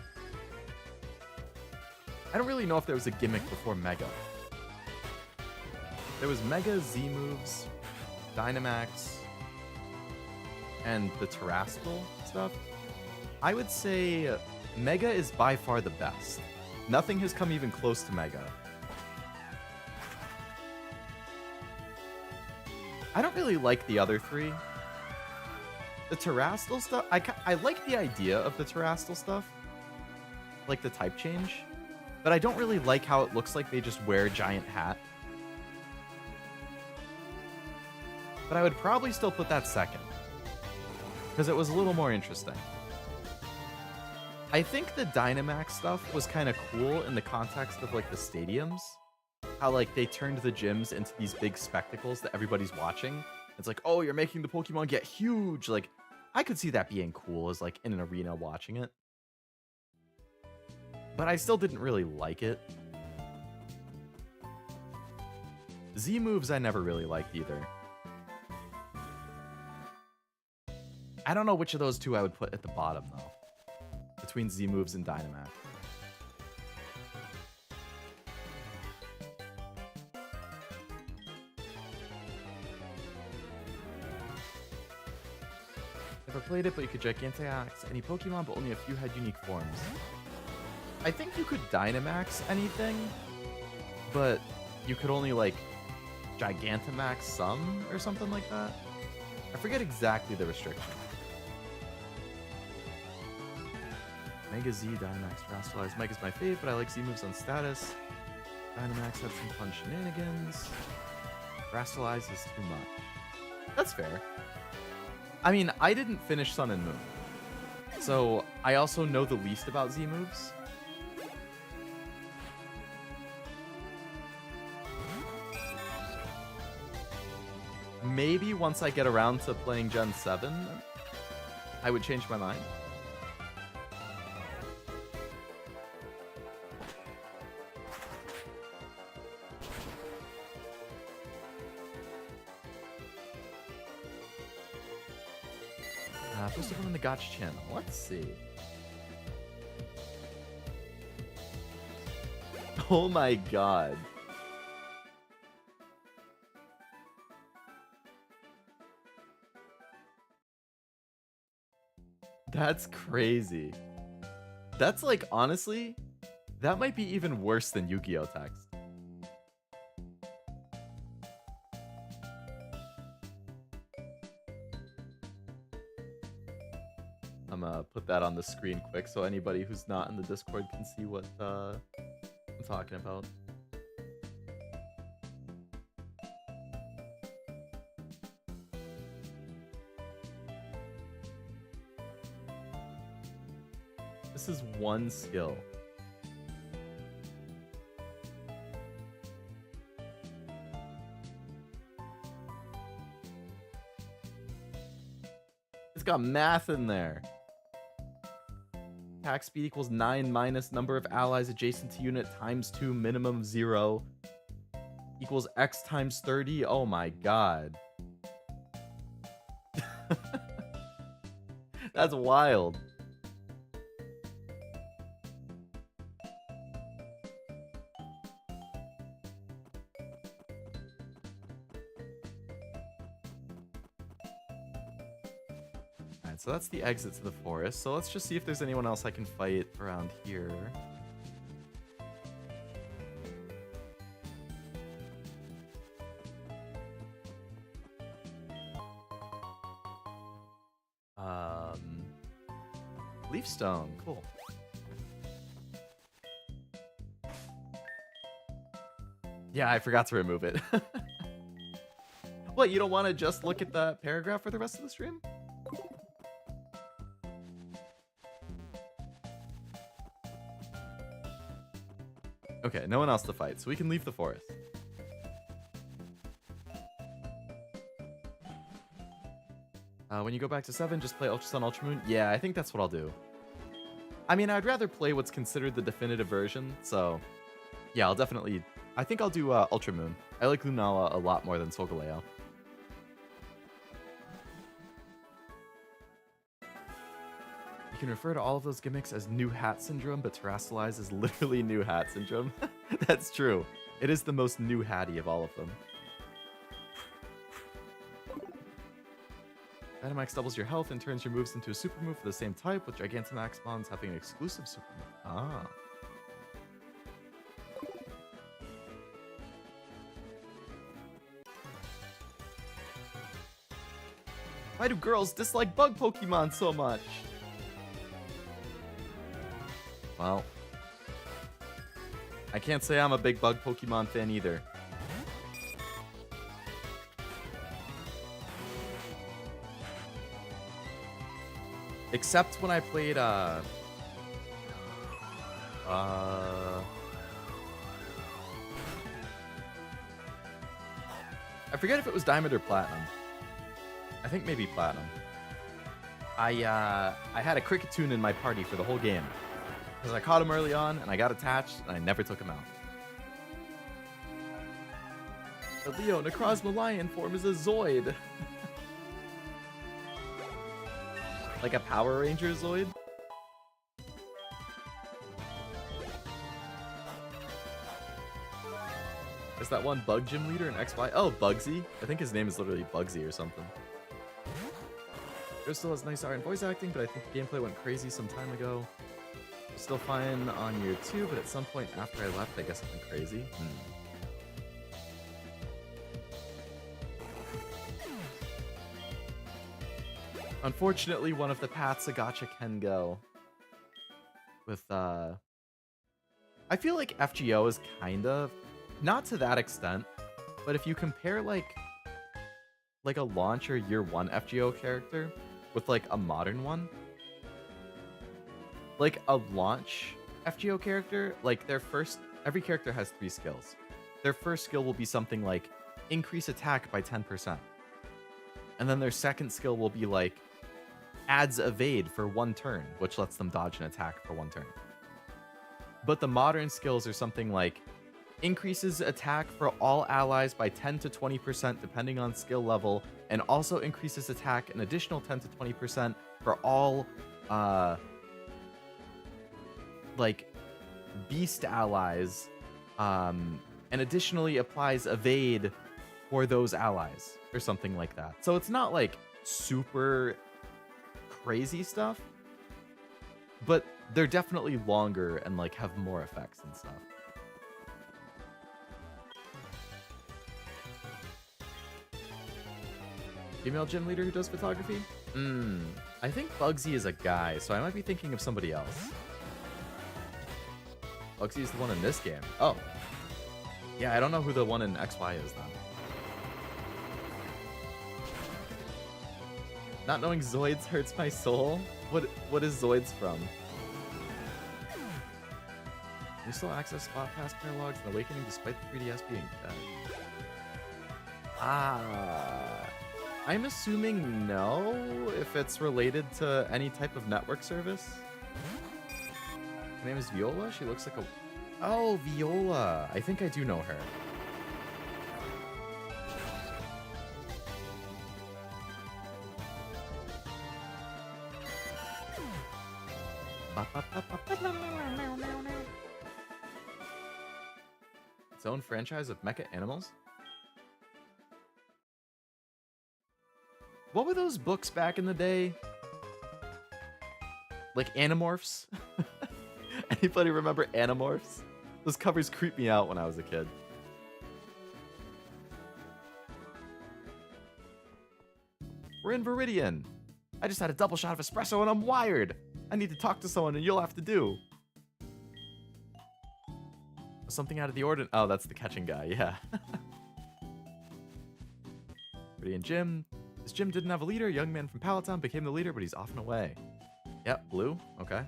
I don't really know if there was a gimmick before Mega. There was Mega, Z moves, Dynamax, and the Terrestrial stuff. I would say Mega is by far the best. Nothing has come even close to Mega. I don't really like the other three. The Terrestrial stuff, I like the idea of the Terrestrial stuff. Like the type change. But I don't really like how it looks like they just wear a giant hat. But I would probably still put that second. Because it was a little more interesting. I think the Dynamax stuff was kind of cool in the context of like the stadiums. How like they turned the gyms into these big spectacles that everybody's watching. It's like, oh, you're making the Pokemon get huge. Like, I could see that being cool as like in an arena watching it. But I still didn't really like it. Z moves I never really liked either. I don't know which of those two I would put at the bottom though. Between Z moves and Dynamax. Never played it, but you could Gigantamax any Pokemon, but only a few had unique forms. I think you could Dynamax anything, but you could only like Gigantamax some or something like that. I forget exactly the restriction. Mega Z, Dynamax, Terrestrialize. Mega's my fave, but I like Z moves on status. Dynamax had some fun shenanigans. Terrestrialize is too much. That's fair. I mean, I didn't finish Sun and Moon, so I also know the least about Z moves. Maybe once I get around to playing Gen 7, I would change my mind. First of all, in the Gotcha channel. Let's see. Oh my god. That's crazy. That's like, honestly, that might be even worse than Yu-Gi-Oh! Text. I'm gonna put that on the screen quick so anybody who's not in the Discord can see what I'm talking about. This is one skill. It's got math in there. Attack speed equals 9 minus number of allies adjacent to unit times 2 minimum 0 equals X times 30. Oh my god. That's wild. So that's the exit to the forest. So let's just see if there's anyone else I can fight around here. Leafstone, cool. Yeah, I forgot to remove it. What, you don't want to just look at the paragraph for the rest of the stream? Okay, no one else to fight, so we can leave the forest. When you go back to 7, just play Ultra Sun, Ultra Moon. Yeah, I think that's what I'll do. I mean, I'd rather play what's considered the definitive version, so yeah, I'll definitely... I think I'll do Ultra Moon. I like Lunala a lot more than Solgaleo. You can refer to all of those gimmicks as New Hat Syndrome, but Terrasilize is literally New Hat Syndrome. That's true. It is the most New Hatty of all of them. Dynamax doubles your health and turns your moves into a super move for the same type, with Gigantamax Bonds having an exclusive super move. Ah. Why do girls dislike bug Pokemon so much? Well, I can't say I'm a big bug Pokemon fan either. Except when I played, I forget if it was Diamond or Platinum. I think maybe Platinum. I had a Cricketune in my party for the whole game. Because I caught him early on, and I got attached, and I never took him out. The Leo Necrozma Lion form is a Zoid. Like a Power Ranger Zoid? Is that one Bug Gym Leader in XY? Oh, Bugsy. I think his name is literally Bugsy or something. It still has nice art and voice acting, but I think the gameplay went crazy some time ago. Still fine on year 2, but at some point after I left, I guess it went crazy. Unfortunately, one of the paths a gacha can go with, I feel like FGO is kind of, not to that extent, but if you compare, like a launch or year 1 FGO character with, like, a modern one, like, a launch FGO character, like, every character has 3 skills. Their first skill will be something like, increase attack by 10%. And then their second skill will be, like, adds evade for 1 turn, which lets them dodge an attack for 1 turn. But the modern skills are something like, increases attack for all allies by 10 to 20% depending on skill level, and also increases attack an additional 10 to 20% for all, like, beast allies, and additionally applies evade for those allies, or something like that. So it's not, like, super crazy stuff, but they're definitely longer and, like, have more effects and stuff. Female gym leader who does photography? I think Bugsy is a guy, so I might be thinking of somebody else. Bugsy is the one in this game. Oh. Yeah, I don't know who the one in XY is, then. Not knowing Zoids hurts my soul? What is Zoids from? You still access Spot Pass catalogs and Awakening despite the 3DS being dead. I'm assuming no, if it's related to any type of network service. Her name is Viola? She looks like a... Oh, Viola! I think I do know her. Its own franchise of mecha animals? What were those books back in the day? Like Animorphs? Anybody remember Animorphs? Those covers creeped me out when I was a kid. We're in Viridian. I just had a double shot of espresso and I'm wired. I need to talk to someone and you'll have to do. Something out of the ordinary. Oh, that's the catching guy, yeah. Viridian Gym. This gym didn't have a leader. A young man from Palatown became the leader, but he's off and away. Yep, blue. Okay.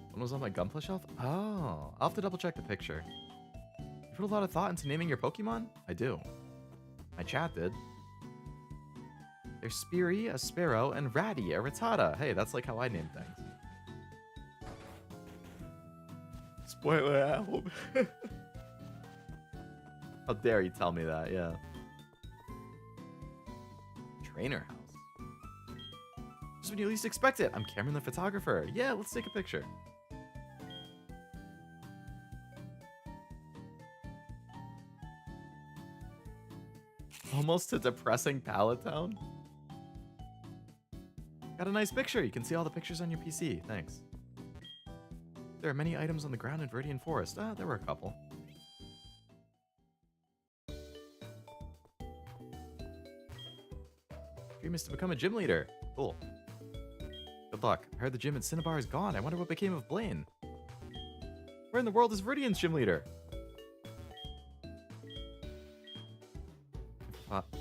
One was on my Gunpla shelf? Oh, I'll have to double check the picture. You put a lot of thought into naming your Pokemon? I do. My chat did. There's Speary, a Sparrow, and Ratty, a Rattata. Hey, that's like how I name things. Spoiler album. How dare you tell me that, yeah. Trainer house. Just when you least expect it. I'm Cameron the photographer. Yeah, let's take a picture. Almost a depressing palette tone. Got a nice picture. You can see all the pictures on your PC. Thanks. There are many items on the ground in Viridian Forest. There were a couple. Dream is to become a gym leader. Cool. Good luck. I heard the gym at Cinnabar is gone. I wonder what became of Blaine. Where in the world is Viridian's gym leader?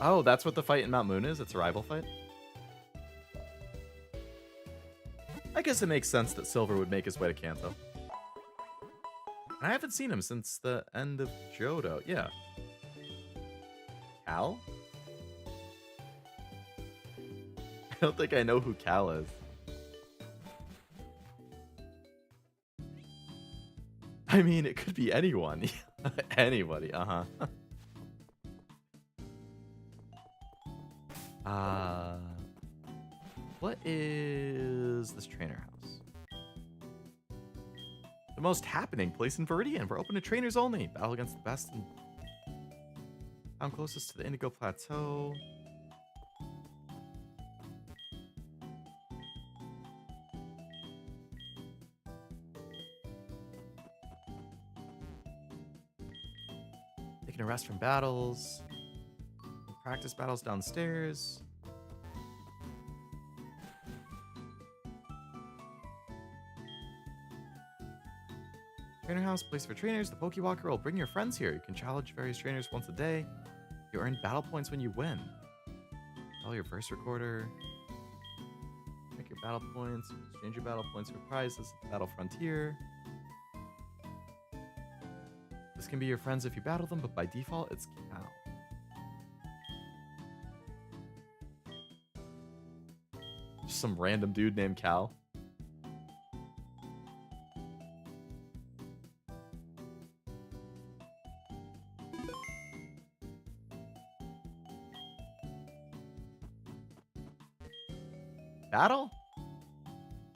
Oh, that's what the fight in Mount Moon is? It's a rival fight? I guess it makes sense that Silver would make his way to Kanto. And I haven't seen him since the end of Johto. Yeah. Cal? I don't think I know who Cal is. I mean, it could be anyone. Anybody, uh-huh. What is this trainer house? The most happening place in Viridian. We're open to trainers only. Battle against the best. I'm closest to the Indigo Plateau. Taking a rest from battles. Practice battles downstairs. Trainer house, place for trainers. The Pokewalker will bring your friends here. You can challenge various trainers once a day. You earn battle points when you win. Call your verse recorder. Check your battle points. Exchange your battle points for prizes at the Battle Frontier. This can be your friends if you battle them, but by default, it's Cal. Just some random dude named Cal. Battle?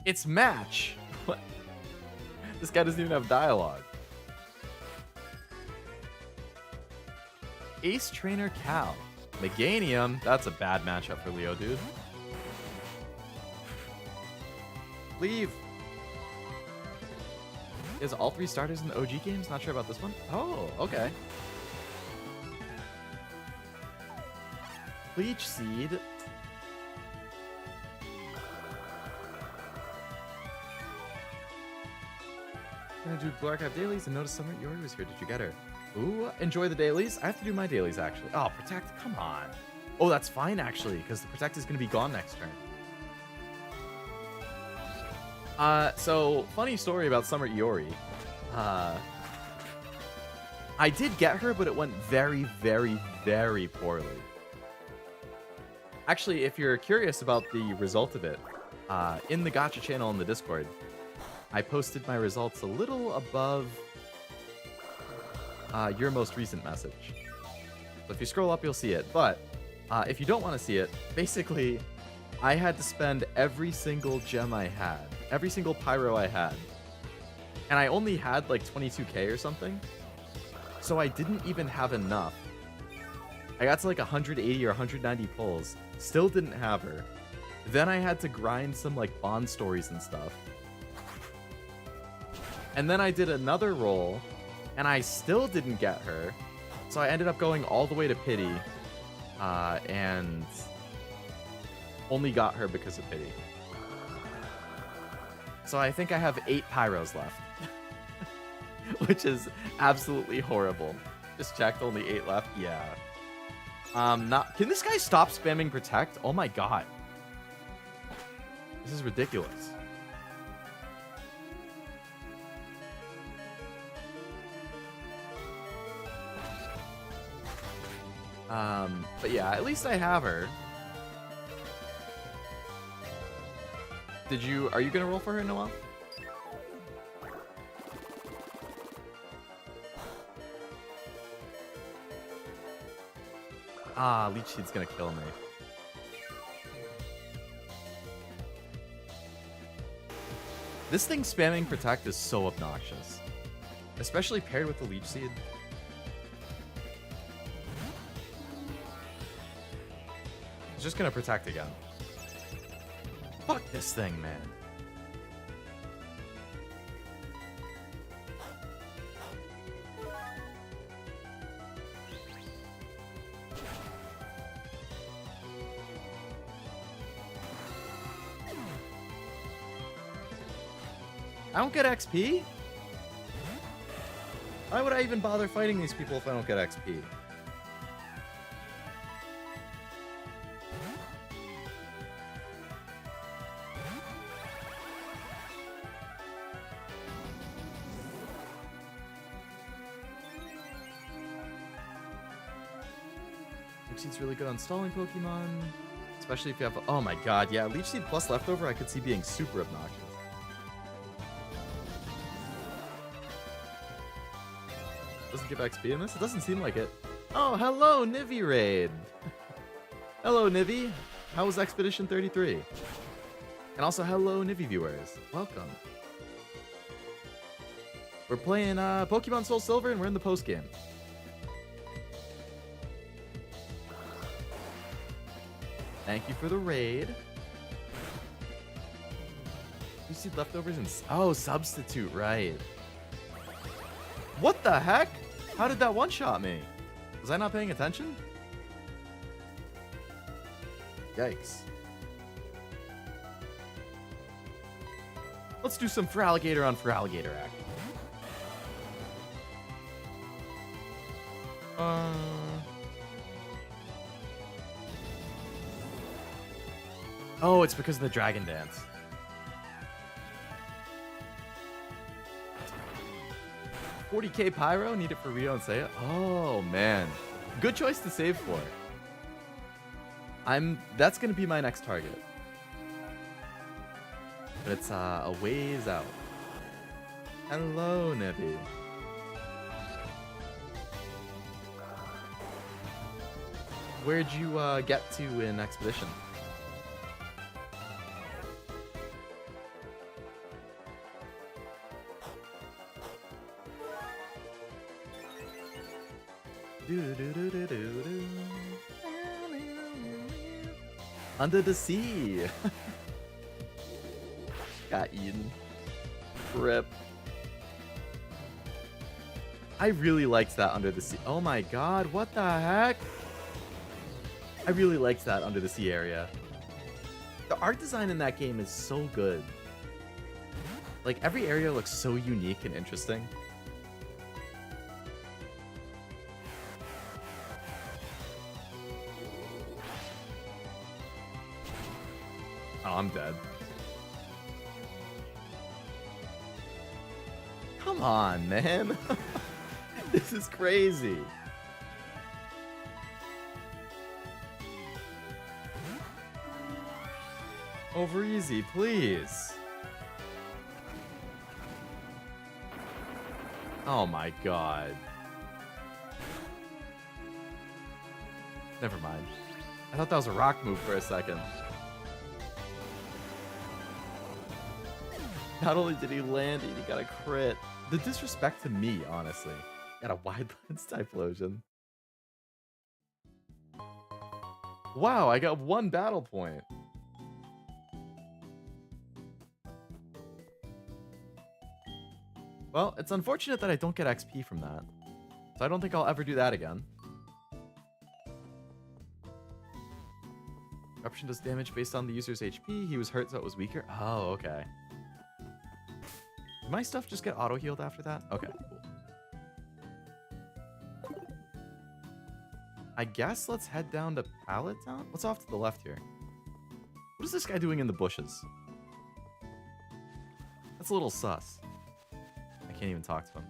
It's match. What? This guy doesn't even have dialogue. Ace Trainer Cal. Meganium. That's a bad matchup for Leodude. Leave. Is all three starters in the OG games? Not sure about this one. Oh, okay. Leech Seed. Gonna do Blue Archive dailies and notice Summer Yori was here. Did you get her? Ooh, enjoy the dailies. I have to do my dailies actually. Oh, Protect, come on. Oh, that's fine actually, because the Protect is gonna be gone next turn. So funny story about Summer Iori. I did get her, but it went very, very, very poorly. Actually, if you're curious about the result of it, in the Gacha channel in the Discord, I posted my results a little above your most recent message. So if you scroll up, you'll see it. But if you don't want to see it, basically, I had to spend every single gem I had, every single pyro I had, and I only had like 22k or something. So I didn't even have enough. I got to like 180 or 190 pulls, still didn't have her. Then I had to grind some like bond stories and stuff. And then I did another roll, and I still didn't get her. So I ended up going all the way to Pity, and only got her because of Pity. So I think I have 8 pyros left, which is absolutely horrible. Just checked, only 8 left. Yeah. Can this guy stop spamming Protect? Oh my god. This is ridiculous. But yeah, at least I have her. Are you gonna roll for her, Noelle? Ah, Leech Seed's gonna kill me. This thing spamming Protect is so obnoxious. Especially paired with the Leech Seed. It's just gonna Protect again. Fuck this thing, man. I don't get XP? Why would I even bother fighting these people if I don't get XP? Leech Seed's really good on stalling Pokemon, especially if you have... Oh my god, yeah, Leech Seed plus Leftover I could see being super obnoxious. Doesn't give XP in this? It doesn't seem like it. Oh, hello, Nivy Raid. Hello, Nivy. How was Expedition 33? And also, hello, Nivy viewers. Welcome. We're playing Pokemon Soul Silver, and we're in the post game. Thank you for the raid. You see leftovers and... Oh, substitute, right. What the heck? How did that one-shot me? Was I not paying attention? Yikes. Let's do some Feraligatr on Feraligatr action. Oh, it's because of the Dragon Dance. 40k Pyro, need it for Rio and Seiya. Oh man, good choice to save for. That's gonna be my next target, but it's a ways out. Hello, Nebby. Where'd you get to in Expedition? Under the sea. Got eaten. Rip. I really liked that Under the Sea. Oh my god, what the heck? I really liked that Under the Sea area. The art design in that game is so good. Like, every area looks so unique and interesting. Oh, I'm dead. Come on, man. This is crazy. OverEZ, please. Oh my god. Never mind. I thought that was a rock move for a second. Not only did he land it, he got a crit. The disrespect to me, honestly. Got a wide lens Typhlosion. Wow, I got 1 battle point. Well, it's unfortunate that I don't get XP from that. So I don't think I'll ever do that again. Eruption does damage based on the user's HP. He was hurt, so it was weaker. Oh, okay. Did my stuff just get auto-healed after that? Okay, cool. I guess let's head down to Pallet Town? What's off to the left here? What is this guy doing in the bushes? That's a little sus. I can't even talk to him.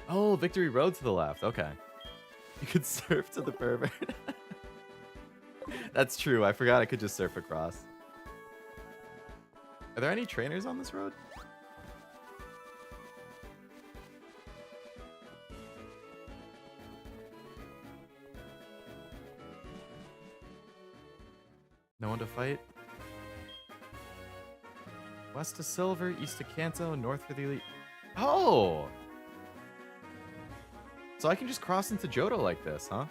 Oh, Victory Road to the left. Okay. You could surf to the pervert. That's true. I forgot I could just surf across. Are there any trainers on this road? No one to fight? West to Silver, east to Kanto, north for the Elite. Oh! So I can just cross into Johto like this, huh?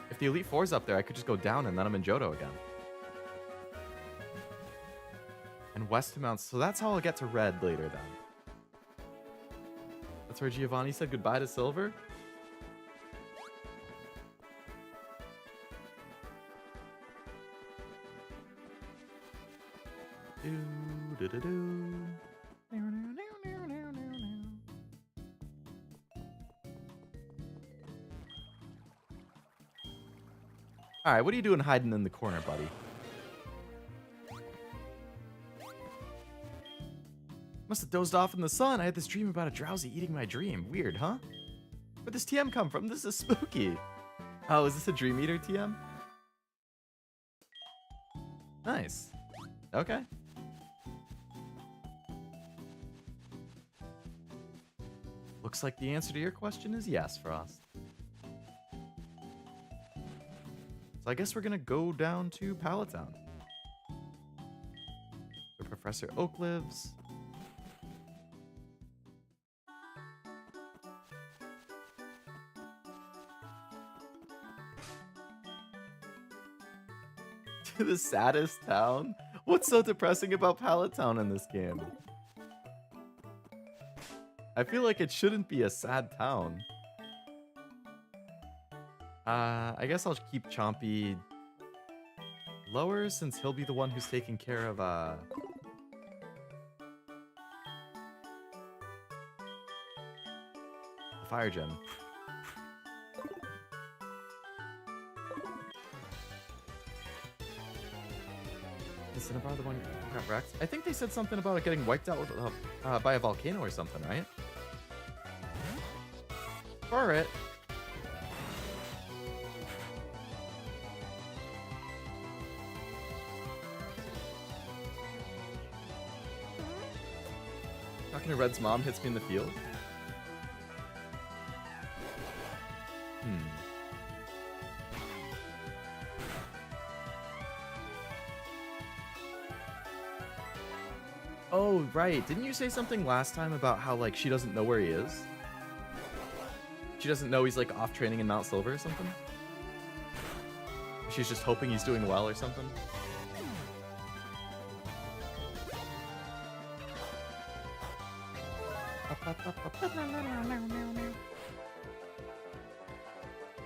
If the Elite Four's up there, I could just go down and then I'm in Johto again. And west to Mount... So that's how I'll get to Red later then. That's where Giovanni said goodbye to Silver? Alright, what are you doing hiding in the corner, buddy? Must have dozed off in the sun. I had this dream about a drowsy eating my dream. Weird, huh? Where'd this TM come from? This is spooky. Oh, is this a Dream Eater TM? Nice. Okay. Looks like the answer to your question is yes, Frost. So I guess we're gonna go down to Pallet Town, where Professor Oak lives. To the saddest town? What's so depressing about Pallet Town in this game? I feel like it shouldn't be a sad town. I guess I'll keep Chompy lower since he'll be the one who's taking care of, the Fire Gem. Is Cinnabar the one who got wrecked? I think they said something about it getting wiped out with, by a volcano or something, right? Alright. Talking to Red's mom hits me in the field. Oh, right. Didn't you say something last time about how, like, she doesn't know where he is? She doesn't know he's, like, off training in Mount Silver or something? She's just hoping he's doing well or something?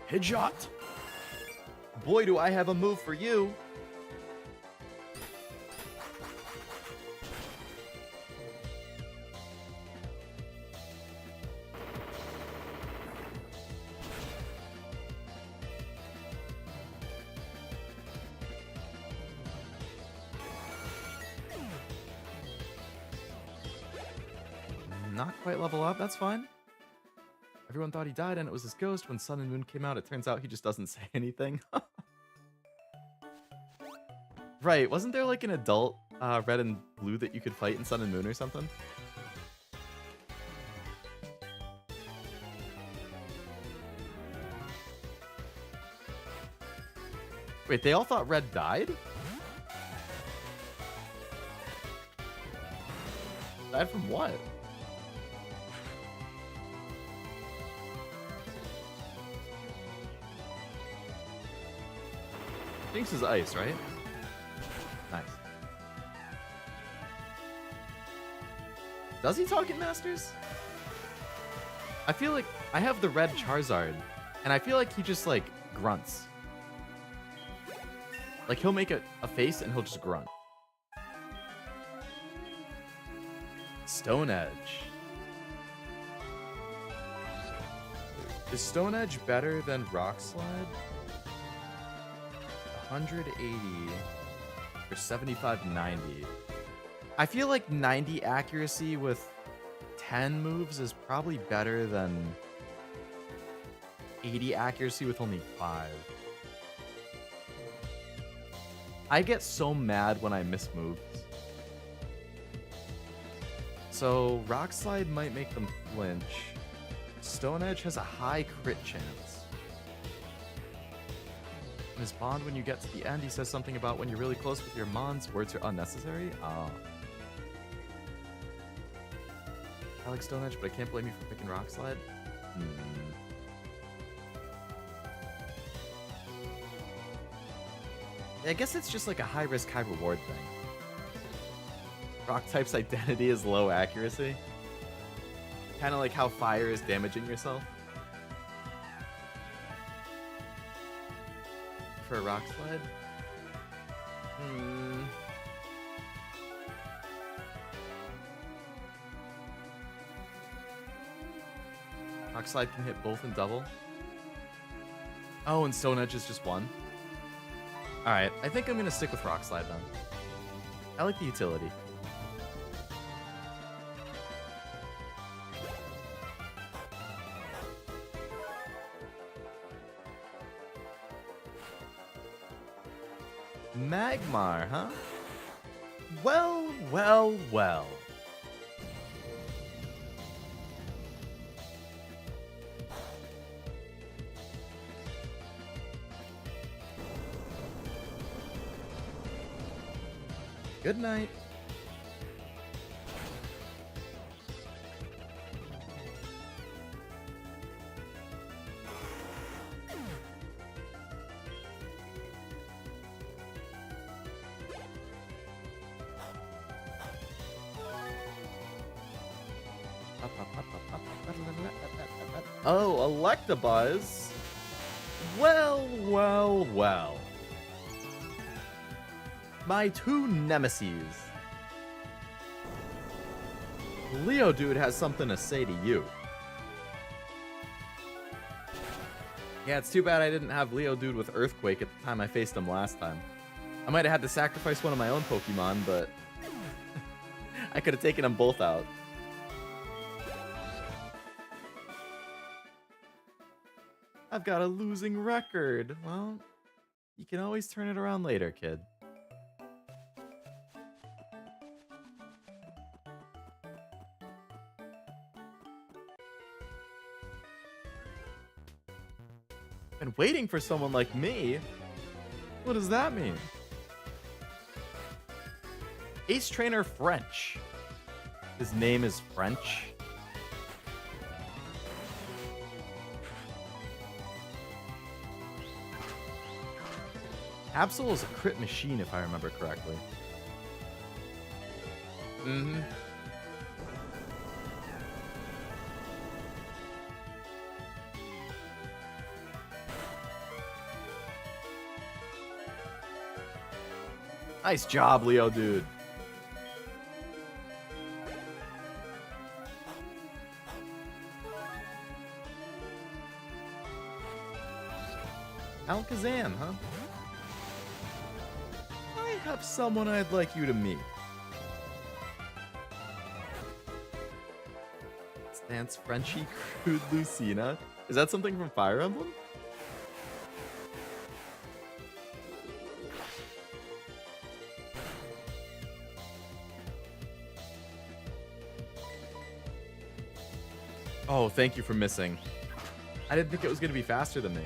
Headshot! Boy, do I have a move for you! Not quite level up, that's fine. Everyone thought he died and it was his ghost. When Sun and Moon came out, it turns out he just doesn't say anything. Right, wasn't there like an adult Red and Blue that you could fight in Sun and Moon or something? Wait, they all thought Red died? Died from what? Jinx is ice, right? Nice. Does he talk in Masters? I feel like I have the red Charizard, and I feel like he just, like, grunts. Like, he'll make a face and he'll just grunt. Stone Edge. Is Stone Edge better than Rock Slide? 180 for 75-90. I feel like 90 accuracy with 10 moves is probably better than 80 accuracy with only 5. I get so mad when I miss moves. So Rock Slide might make them flinch. Stone Edge has a high crit chance. In his bond, when you get to the end, he says something about when you're really close with your mons, words are unnecessary. Oh. I like Stone Edge, but I can't blame you for picking Rock Slide. I guess it's just like a high risk, high reward thing. Rock type's identity is low accuracy. Kind of like how fire is damaging yourself. For a Rock Slide? Rock Slide can hit both and double. Oh, and Stone Edge is just one. Alright, I think I'm going to stick with Rock Slide then. I like the utility. Magmar, huh? Well, well, well. Good night. Oh, Electabuzz. Well, well, well. My two nemesis. Leodude has something to say to you. Yeah, it's too bad I didn't have Leodude with Earthquake at the time I faced him last time. I might have had to sacrifice one of my own Pokemon, but I could have taken them both out. I've got a losing record. Well, you can always turn it around later, kid. Been waiting for someone like me? What does that mean? Ace Trainer French. His name is French. Absol is a crit machine, if I remember correctly. Mm-hmm. Nice job, Leodude. Alakazam, huh? I have someone I'd like you to meet. Stance Frenchie Crude Lucina. Is that something from Fire Emblem? Oh, thank you for missing. I didn't think it was going to be faster than me.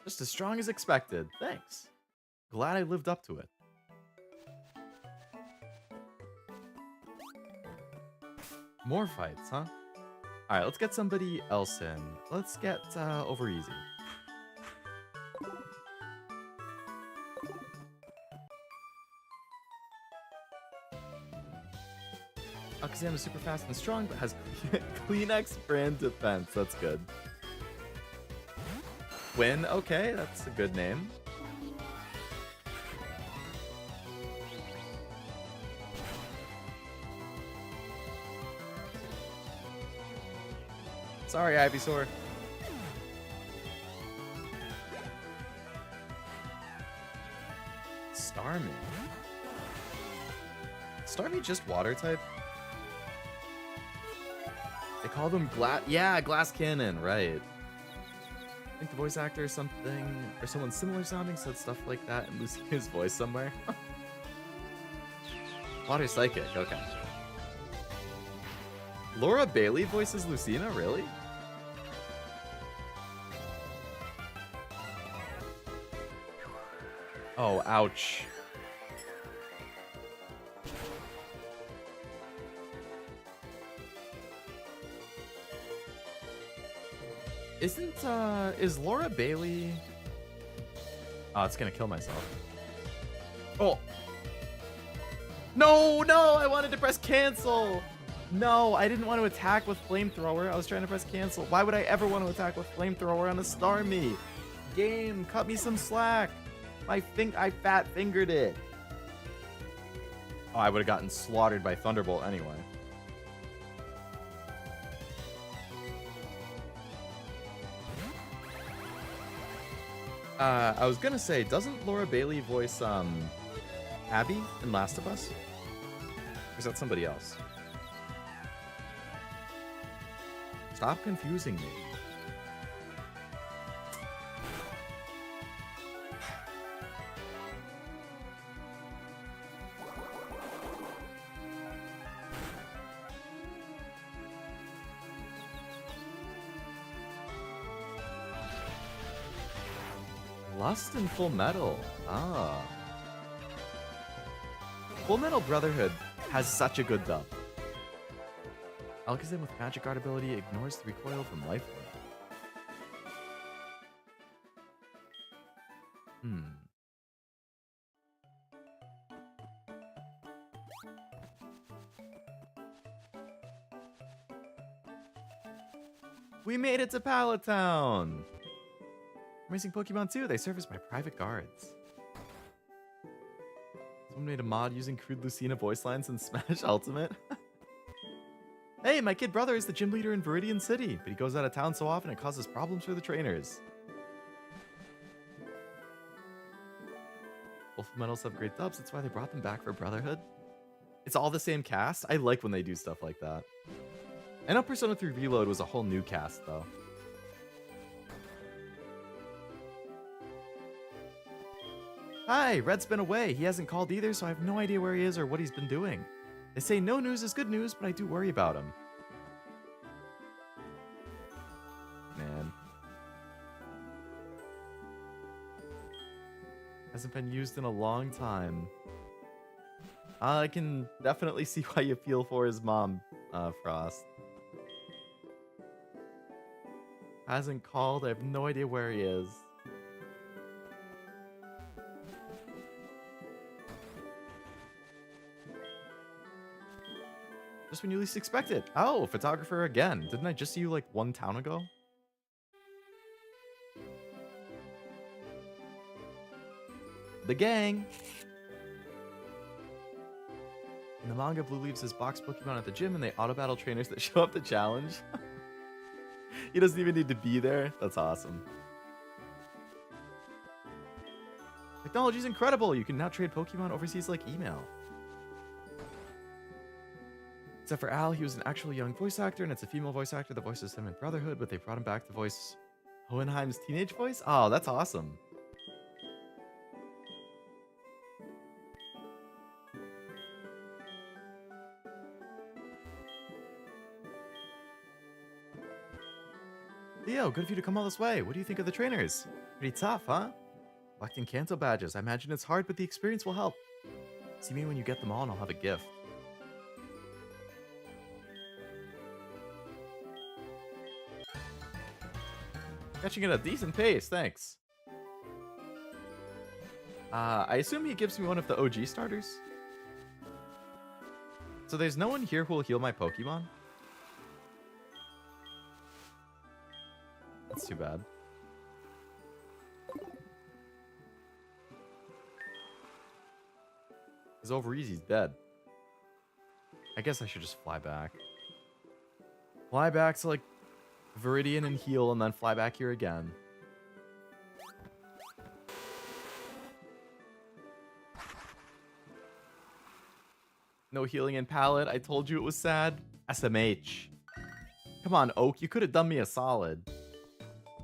Just as strong as expected. Thanks. Glad I lived up to it. More fights, huh? Alright, let's get somebody else in. Let's get OverEZ. Alakazam is super fast and strong, but has Kleenex brand defense. That's good. Quinn, okay, that's a good name. Sorry, Ivysaur. Starmie just water type? They call them glass cannon, right. I think the voice actor or something, or someone similar sounding said stuff like that in Lucina's voice somewhere. Water psychic, okay. Laura Bailey voices Lucina, really? Oh, ouch. Is Laura Bailey... Oh, it's gonna kill myself. Oh! No, I wanted to press cancel! No, I didn't want to attack with flamethrower. I was trying to press cancel. Why would I ever want to attack with flamethrower on a Starmie? Game, cut me some slack. I fat fingered it. Oh, I would have gotten slaughtered by Thunderbolt anyway. I was gonna say, doesn't Laura Bailey voice Abby in Last of Us? Or is that somebody else? Stop confusing me. Lust and Full Metal. Ah. Full Metal Brotherhood has such a good dub. Alakazam with Magic Guard ability ignores the recoil from Life Orb. We made it to Pallet Town! Amazing Pokemon too, they serve as my private guards. Someone made a mod using crude Lucina voice lines in Smash Ultimate. Hey, my kid brother is the gym leader in Viridian City, but he goes out of town so often it causes problems for the trainers. Both Metals have great dubs, that's why they brought them back for Brotherhood. It's all the same cast? I like when they do stuff like that. I know Persona 3 Reload was a whole new cast, though. Hi, Red's been away. He hasn't called either, so I have no idea where he is or what he's been doing. They say no news is good news, but I do worry about him. Man. Hasn't been used in a long time. I can definitely see why you feel for his mom, Frost. Hasn't called. I have no idea where he is. Just when you least expect it. Oh, photographer again. Didn't I just see you like one town ago? The gang. In the manga, Blue leaves his box Pokemon at the gym and they auto-battle trainers that show up to challenge. He doesn't even need to be there. That's awesome. Technology's incredible. You can now trade Pokemon overseas like email. Except for Al, he was an actual young voice actor, and it's a female voice actor that voices him in Brotherhood, but they brought him back to voice Hohenheim's teenage voice? Oh, that's awesome. Leo, good of you to come all this way. What do you think of the trainers? Pretty tough, huh? Collecting Kanto badges. I imagine it's hard, but the experience will help. See me when you get them all, and I'll have a gift. Catching at a decent pace, thanks. I assume he gives me one of the OG starters. So there's no one here who will heal my Pokemon? That's too bad. His OverEZ's dead. I guess I should just fly back. Fly back to like Viridian and heal, and then fly back here again. No healing in palette. I told you it was sad. SMH. Come on, Oak. You could have done me a solid.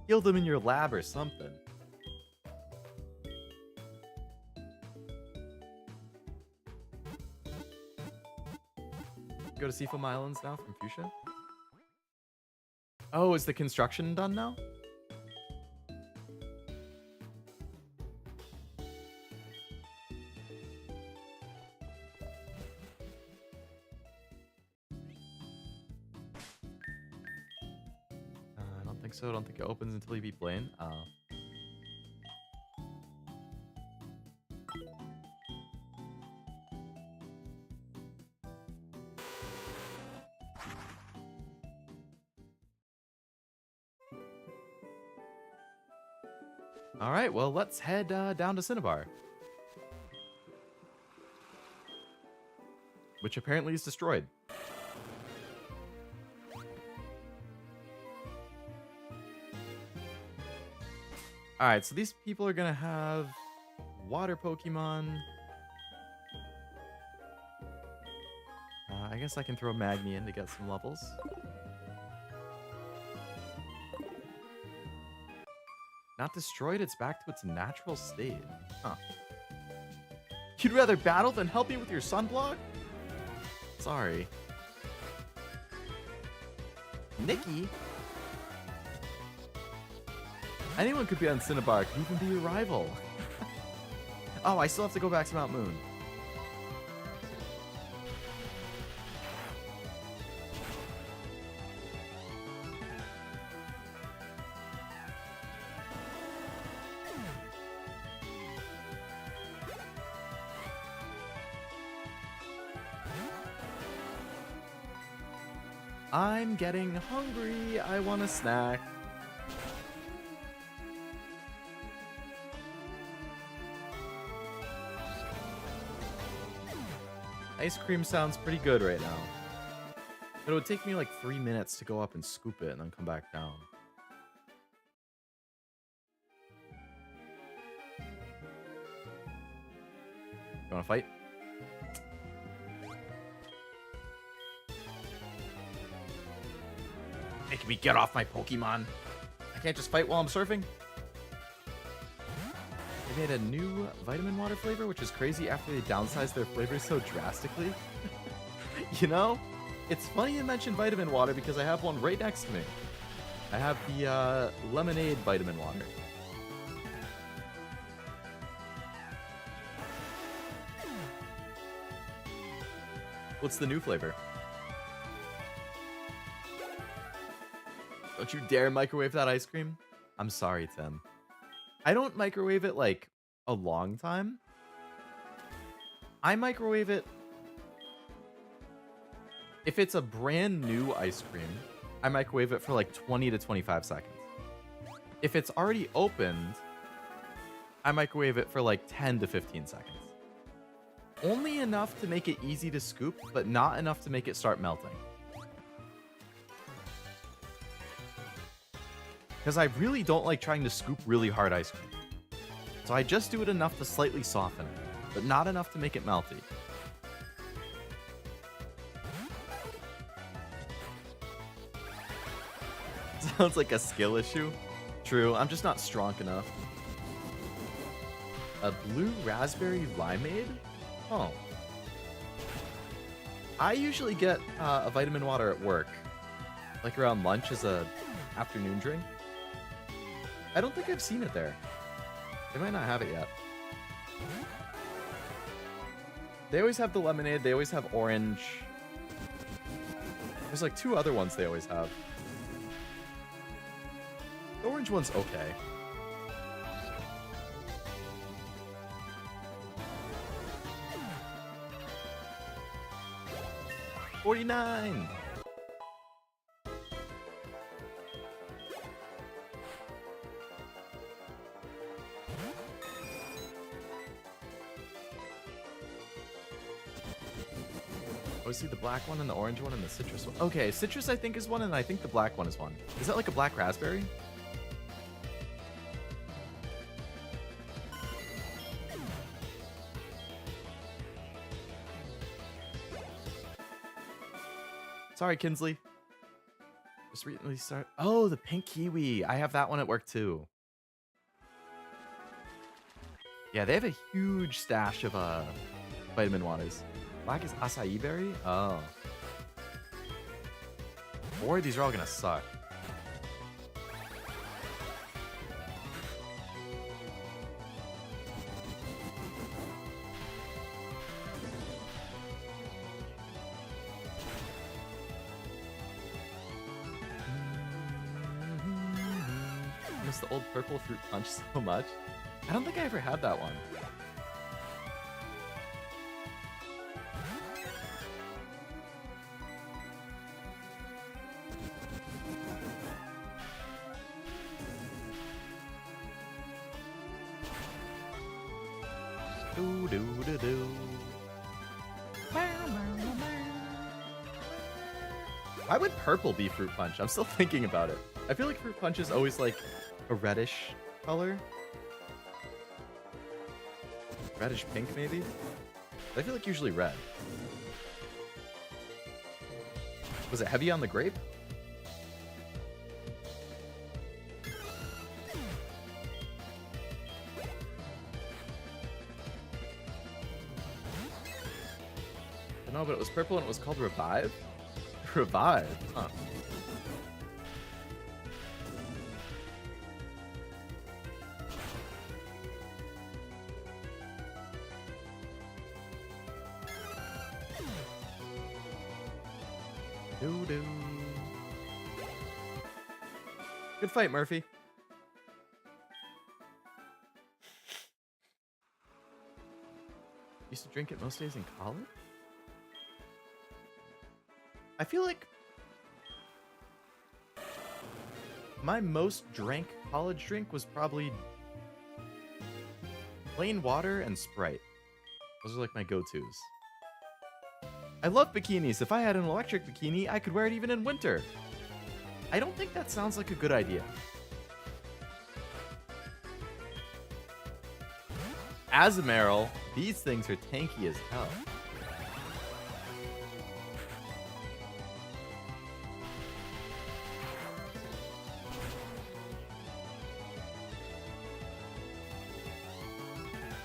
Healed him in your lab or something. Go to Seafoam Islands now from Fuchsia? Oh, is the construction done now? I don't think so. I don't think it opens until you beat Blaine. All right, well, let's head down to Cinnabar. Which apparently is destroyed. Alright, so these people are gonna have water Pokemon. I guess I can throw Magni in to get some levels. Not destroyed, it's back to its natural state. Huh. You'd rather battle than help me with your sunblock? Sorry. Nikki? Anyone could be on Cinnabar, could even be your rival. Oh, I still have to go back to Mount Moon. I'm getting hungry. I want a snack. Ice cream sounds pretty good right now. But it would take me like 3 minutes to go up and scoop it and then come back down. You wanna fight? Making me get off my Pokemon. I can't just fight while I'm surfing. They made a new vitamin water flavor, which is crazy after they downsized their flavors so drastically. You know, it's funny you mentioned vitamin water because I have one right next to me. I have the lemonade vitamin water. What's the new flavor? Don't you dare microwave that ice cream. I'm sorry, Tim. I don't microwave it like a long time. I microwave it if it's a brand new ice cream. I microwave it for like 20 to 25 seconds. If it's already opened, I microwave it for like 10 to 15 seconds. Only enough to make it easy to scoop, but not enough to make it start melting. Because I really don't like trying to scoop really hard ice cream. So I just do it enough to slightly soften it, but not enough to make it melty. Sounds like a skill issue. True, I'm just not strong enough. A blue raspberry limeade? Oh. I usually get a vitamin water at work. Like around lunch as a afternoon drink. I don't think I've seen it there. They might not have it yet. They always have the lemonade. They always have orange. There's like 2 other ones they always have. The orange one's okay. $49. I see the black one and the orange one and the citrus one. Okay, citrus I think is one, and I think the black one is one. Is that like a black raspberry? Sorry, Kinsley. Just recently started. Oh, the pink kiwi. I have that one at work too. Yeah, they have a huge stash of vitamin waters. Black is acai berry? Oh. Boy, these are all gonna suck. I miss the old purple fruit punch so much. I don't think I ever had that one. Do do do do. Why would purple be fruit punch? I'm still thinking about it. I feel like fruit punch is always like a reddish color. Reddish pink, maybe? I feel like usually red. Was it heavy on the grape? No, but it was purple and it was called Revive? Revive? Huh. Doo-doo. Good fight, Murphy. Used to drink it most days in college? I feel like my most drank college drink was probably plain water and Sprite. Those are like my go-tos. I love bikinis. If I had an electric bikini, I could wear it even in winter. I don't think that sounds like a good idea. Azumarill, these things are tanky as hell.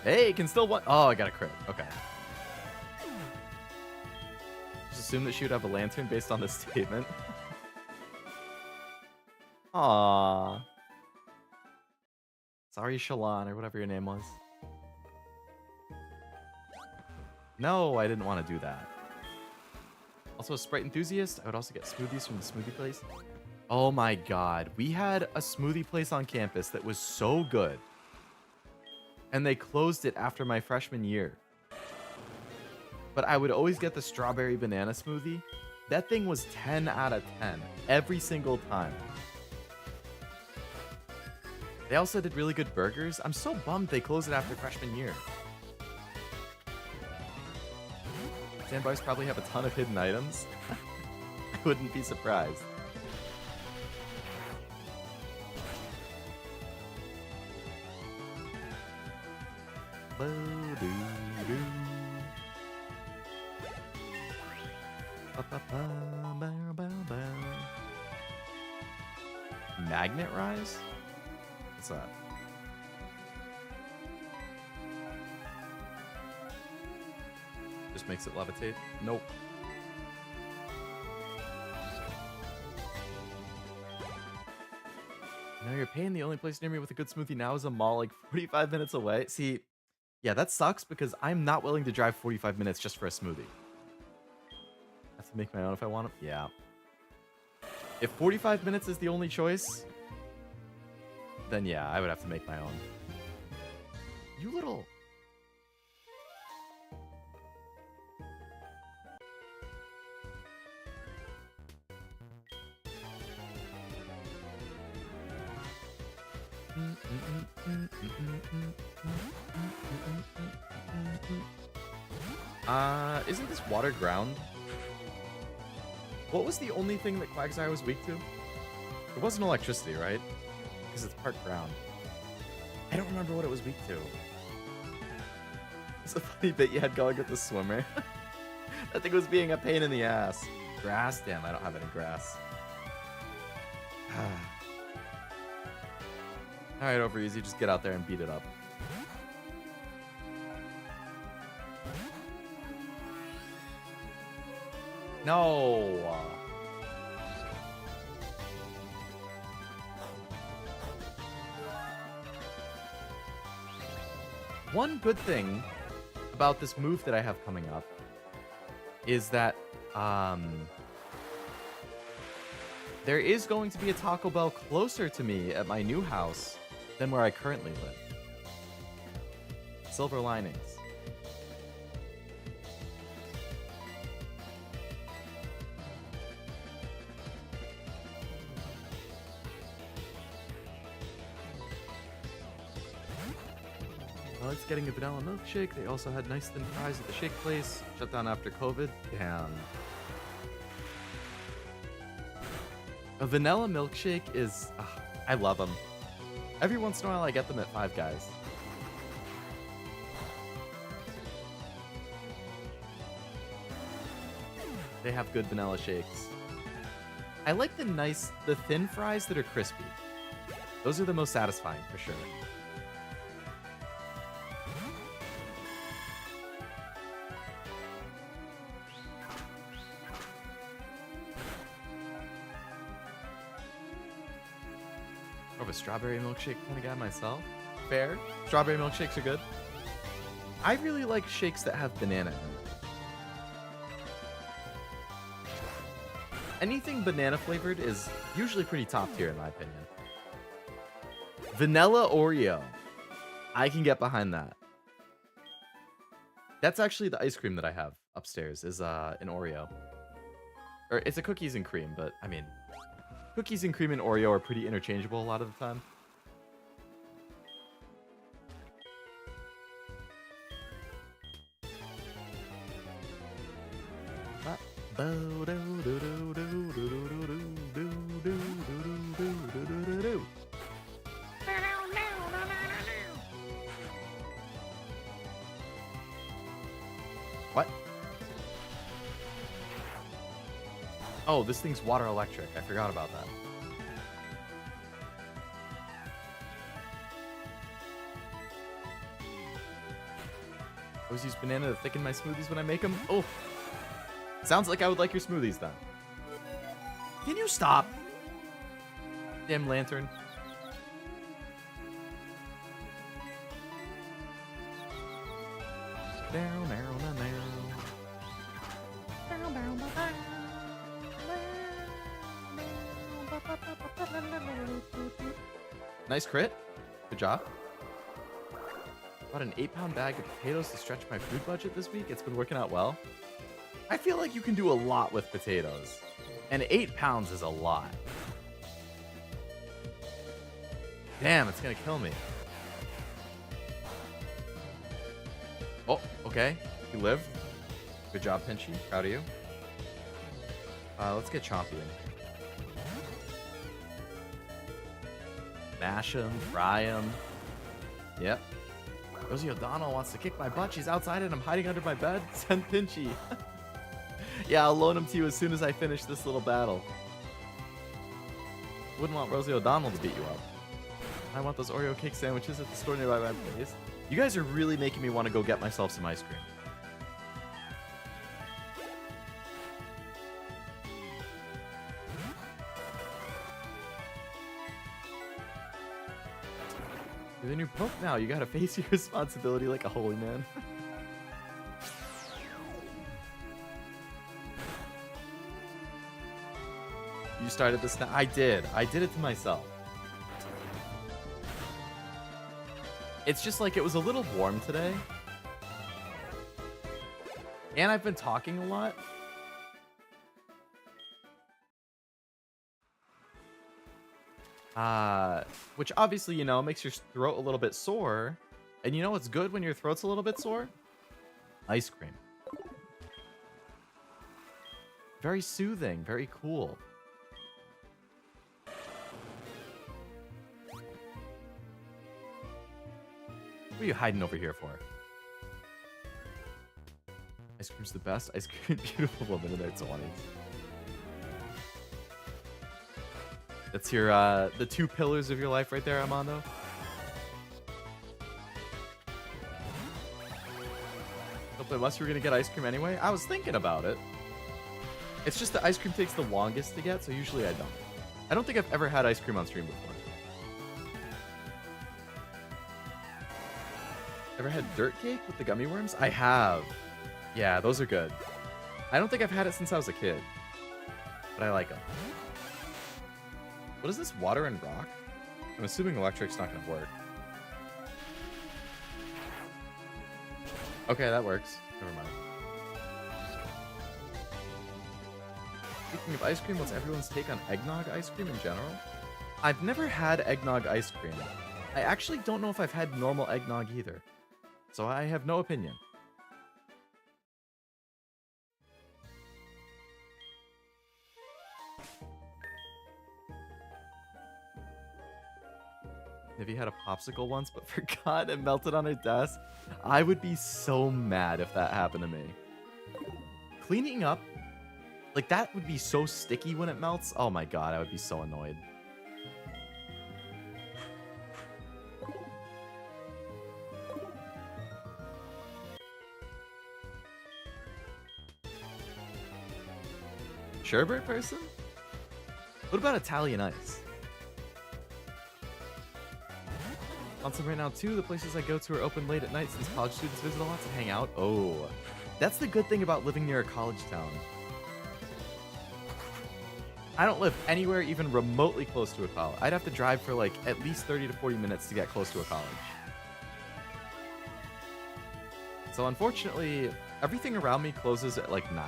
Hey, can still one. Oh, I got a crit. Okay. Just assume that she would have a lantern based on this statement. Aww. Sorry, Shalon, or whatever your name was. No, I didn't want to do that. Also, a Sprite enthusiast. I would also get smoothies from the smoothie place. Oh my god. We had a smoothie place on campus that was so good. And they closed it after my freshman year. But I would always get the strawberry banana smoothie. That thing was 10 out of 10 every single time. They also did really good burgers. I'm so bummed they closed it after freshman year. Sandbars probably have a ton of hidden items. I wouldn't be surprised. Magnet rise? What's that? Just makes it levitate? Nope. No, you're paying. The only place near me with a good smoothie now is a mall like 45 minutes away. See, yeah, that sucks because I'm not willing to drive 45 minutes just for a smoothie. I have to make my own if I want to. Yeah. If 45 minutes is the only choice, then yeah, I would have to make my own. You little... Isn't this water ground? What was the only thing that Quagsire was weak to? It wasn't electricity, right? Because it's part ground. I don't remember what it was weak to. It's a funny bit you had going with the swimmer. That thing was being a pain in the ass. Grass? Damn, I don't have any grass. Alright, OverEZ, just get out there and beat it up. No! One good thing about this move that I have coming up is that there is going to be a Taco Bell closer to me at my new house than where I currently live. Silver linings. I liked getting a vanilla milkshake. They also had nice thin fries at the shake place. Shut down after COVID. Damn. A vanilla milkshake is... I love them. Every once in a while I get them at Five Guys. They have good vanilla shakes. I like the thin fries that are crispy. Those are the most satisfying for sure. A strawberry milkshake kind of guy myself. Fair. Strawberry milkshakes are good. I really like shakes that have banana in it. Anything banana flavored is usually pretty top tier in my opinion. Vanilla Oreo. I can get behind that. That's actually the ice cream that I have upstairs is an Oreo. Or it's a cookies and cream, but I mean, cookies and cream and Oreo are pretty interchangeable a lot of the time. What? Oh, this thing's water electric. I forgot about that. I always use banana to thicken my smoothies when I make them. Oh, sounds like I would like your smoothies then. Can you stop? Damn lantern. Down, down, down, down. Nice crit. Good job. Bought an 8-pound bag of potatoes to stretch my food budget this week. It's been working out well. I feel like you can do a lot with potatoes. And 8 pounds is a lot. Damn, it's gonna kill me. Oh, okay. You lived. Good job, Pinchy. Proud of you. Let's get Chompy in. Mash him, fry him. Yep. Rosie O'Donnell wants to kick my butt. She's outside and I'm hiding under my bed. Send Pinchy. Yeah, I'll loan him to you as soon as I finish this little battle. Wouldn't want Rosie O'Donnell to beat you up. I want those Oreo cake sandwiches at the store nearby my place. You guys are really making me want to go get myself some ice cream. You're the new Pope now. You gotta face your responsibility like a holy man. You started this now? I did. I did it to myself. It's just like it was a little warm today. And I've been talking a lot. Which obviously, you know, makes your throat a little bit sore. And you know what's good when your throat's a little bit sore? Ice cream. Very soothing, very cool. What are you hiding over here for? I Ice cream's the best. Ice cream, beautiful woman in their 20s. That's your, the two pillars of your life right there, Armando. But unless you were gonna get ice cream anyway, I was thinking about it. It's just that ice cream takes the longest to get, so usually I don't. I don't think I've ever had ice cream on stream before. Ever had dirt cake with the gummy worms? I have. Yeah, those are good. I don't think I've had it since I was a kid, but I like them. What is this, water and rock? I'm assuming electric's not gonna work. Okay, that works. Never mind. Speaking of ice cream, what's everyone's take on eggnog ice cream in general? I've never had eggnog ice cream. I actually don't know if I've had normal eggnog either. So I have no opinion. Have you had a popsicle once but forgot and melted on her desk? I would be so mad if that happened to me. Cleaning up, like that would be so sticky when it melts. Oh my god, I would be so annoyed. Sherbet person? What about Italian ice? On some right now too, the places I go to are open late at night since college students visit a lot to hang out. Oh, that's the good thing about living near a college town. I don't live anywhere even remotely close to a college. I'd have to drive for like at least 30 to 40 minutes to get close to a college. So unfortunately, everything around me closes at like 9.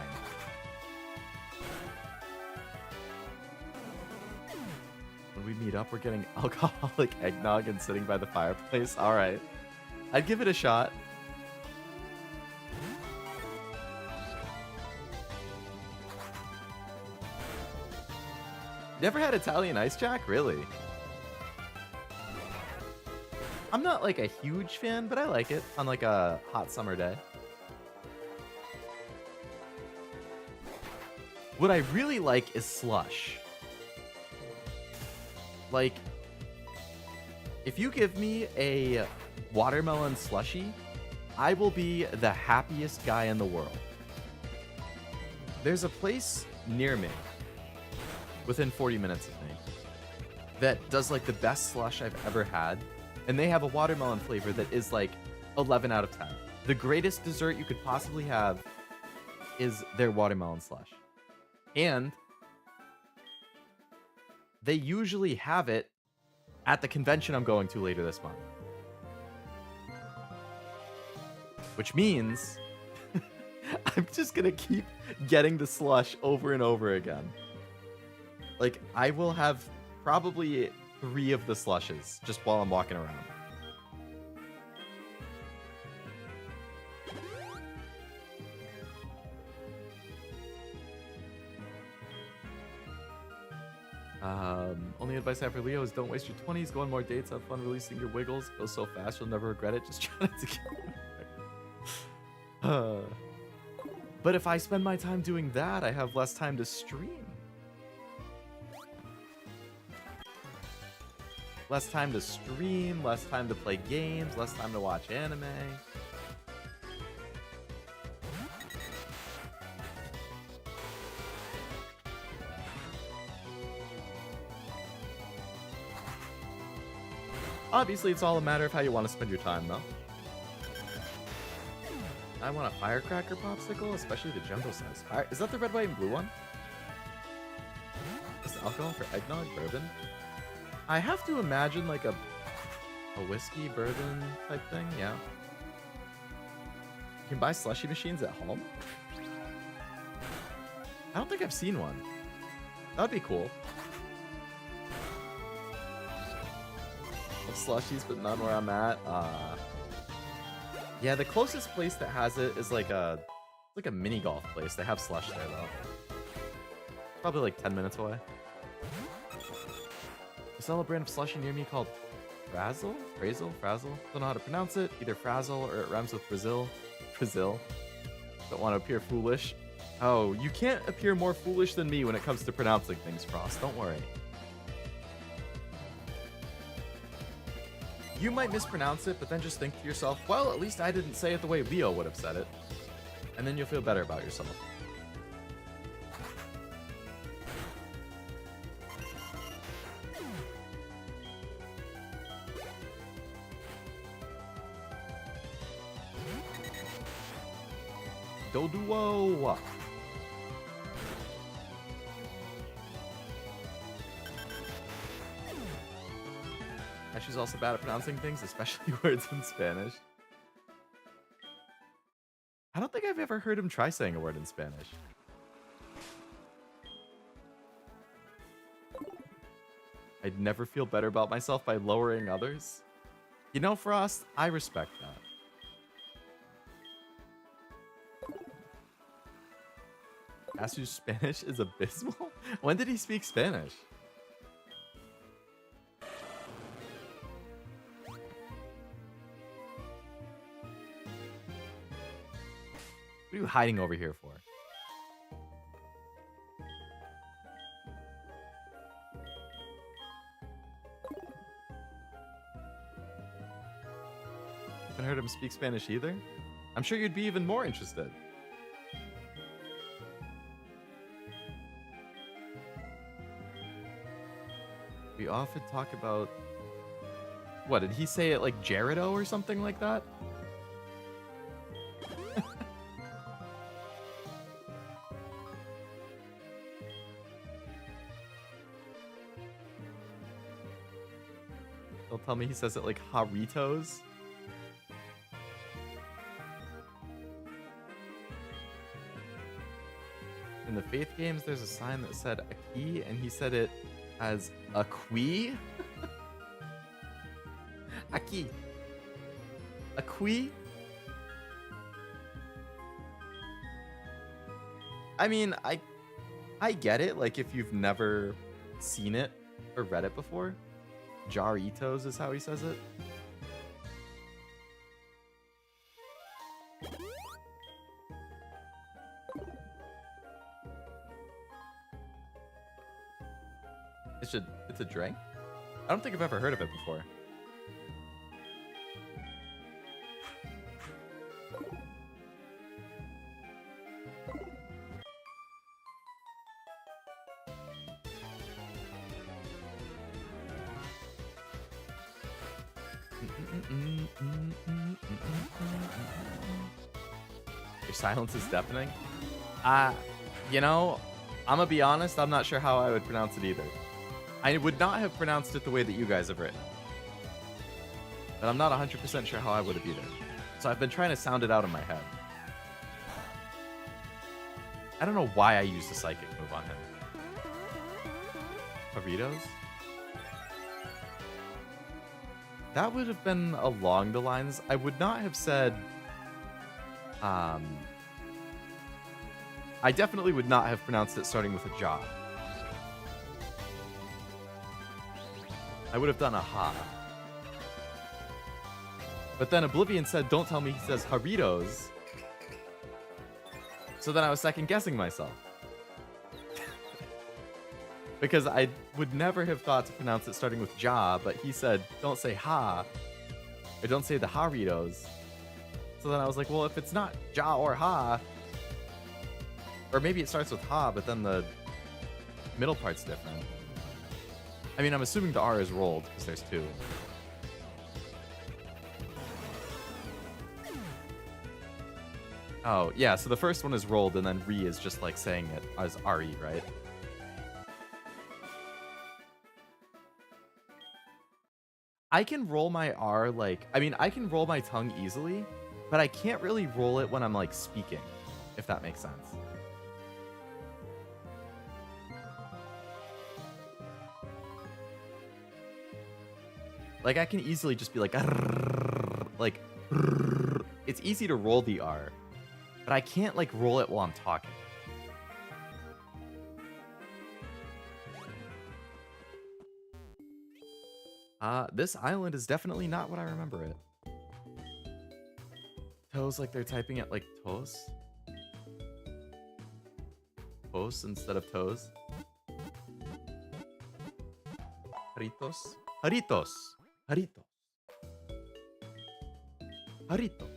When we meet up, we're getting alcoholic eggnog and sitting by the fireplace. All right. I'd give it a shot. Never had Italian ice, Jack? Really? I'm not like a huge fan, but I like it on like a hot summer day. What I really like is slush. Like, if you give me a watermelon slushie, I will be the happiest guy in the world. There's a place near me, within 40 minutes of me, that does like the best slush I've ever had, and they have a watermelon flavor that is like 11 out of 10. The greatest dessert you could possibly have is their watermelon slush. And they usually have it at the convention I'm going to later this month. Which means I'm just gonna keep getting the slush over and over again. Like, I will have probably 3 of the slushes just while I'm walking around. Only advice I have for Leo is don't waste your 20s, go on more dates, have fun releasing your wiggles, go so fast you'll never regret it, just try not to get But if I spend my time doing that, I have less time to stream. Less time to stream, less time to play games, less time to watch anime. Obviously, it's all a matter of how you want to spend your time, though. I want a firecracker popsicle, especially the jumbo size. Is that the red, white, and blue one? Is the alcohol for eggnog, bourbon? I have to imagine like a whiskey, bourbon type thing, yeah. You can buy slushy machines at home? I don't think I've seen one. That would be cool. Slushies, but none where I'm at. Yeah, the closest place that has it is like a mini golf place. They have slush there though. Probably like 10 minutes away. I sell a brand of slushie near me called Frazzle? Frazzle? Don't know how to pronounce it. Either Frazzle or it rhymes with Brazil. Brazil. Don't want to appear foolish. Oh, you can't appear more foolish than me when it comes to pronouncing things, Frost. Don't worry. You might mispronounce it, but then just think to yourself, well, at least I didn't say it the way Leo would have said it. And then you'll feel better about yourself. Doduo! She's also bad at pronouncing things, especially words in Spanish. I don't think I've ever heard him try saying a word in Spanish. I'd never feel better about myself by lowering others. You know, Frost, I respect that. Asu's Spanish is abysmal? When did he speak Spanish? What are you hiding over here for? Haven't heard him speak Spanish either? I'm sure you'd be even more interested. We often talk about... What, did he say it like Jerido or something like that? Don't tell me he says it like Haritos. In the Faith games, there's a sign that said Aki, and he said it as Akui. Aki. Akui? I mean, I get it, like if you've never seen it or read it before. Jaritos is how he says it. It's a drink? I don't think I've ever heard of it before. Your silence is deafening. You know, I'm gonna be honest, I'm not sure how I would pronounce it either. I would not have pronounced it the way that you guys have written. But I'm not 100% sure how I would have either. So I've been trying to sound it out in my head. I don't know why I used a psychic move on him. Burritos? That would have been along the lines. I would not have said... I definitely would not have pronounced it starting with a jaw. I would have done a ha. But then Oblivion said, don't tell me he says Haritos. So then I was second guessing myself. Because I would never have thought to pronounce it starting with ja, but he said, don't say ha. Or don't say the Haritos. So then I was like, well, if it's not ja or ha, or maybe it starts with ha, but then the middle part's different. I mean, I'm assuming the R is rolled, because there's two. Oh, yeah, so the first one is rolled, and then re is just like saying it as RE, right? I can roll my R, like... I mean, I can roll my tongue easily, but I can't really roll it when I'm, like, speaking, if that makes sense. Like, I can easily just be like, like, it's easy to roll the R, but I can't, like, roll it while I'm talking. This island is definitely not what I remember it. Toes like they're typing it like toes? posts instead of toes. Haritos. Haritos. Haritos. Harito.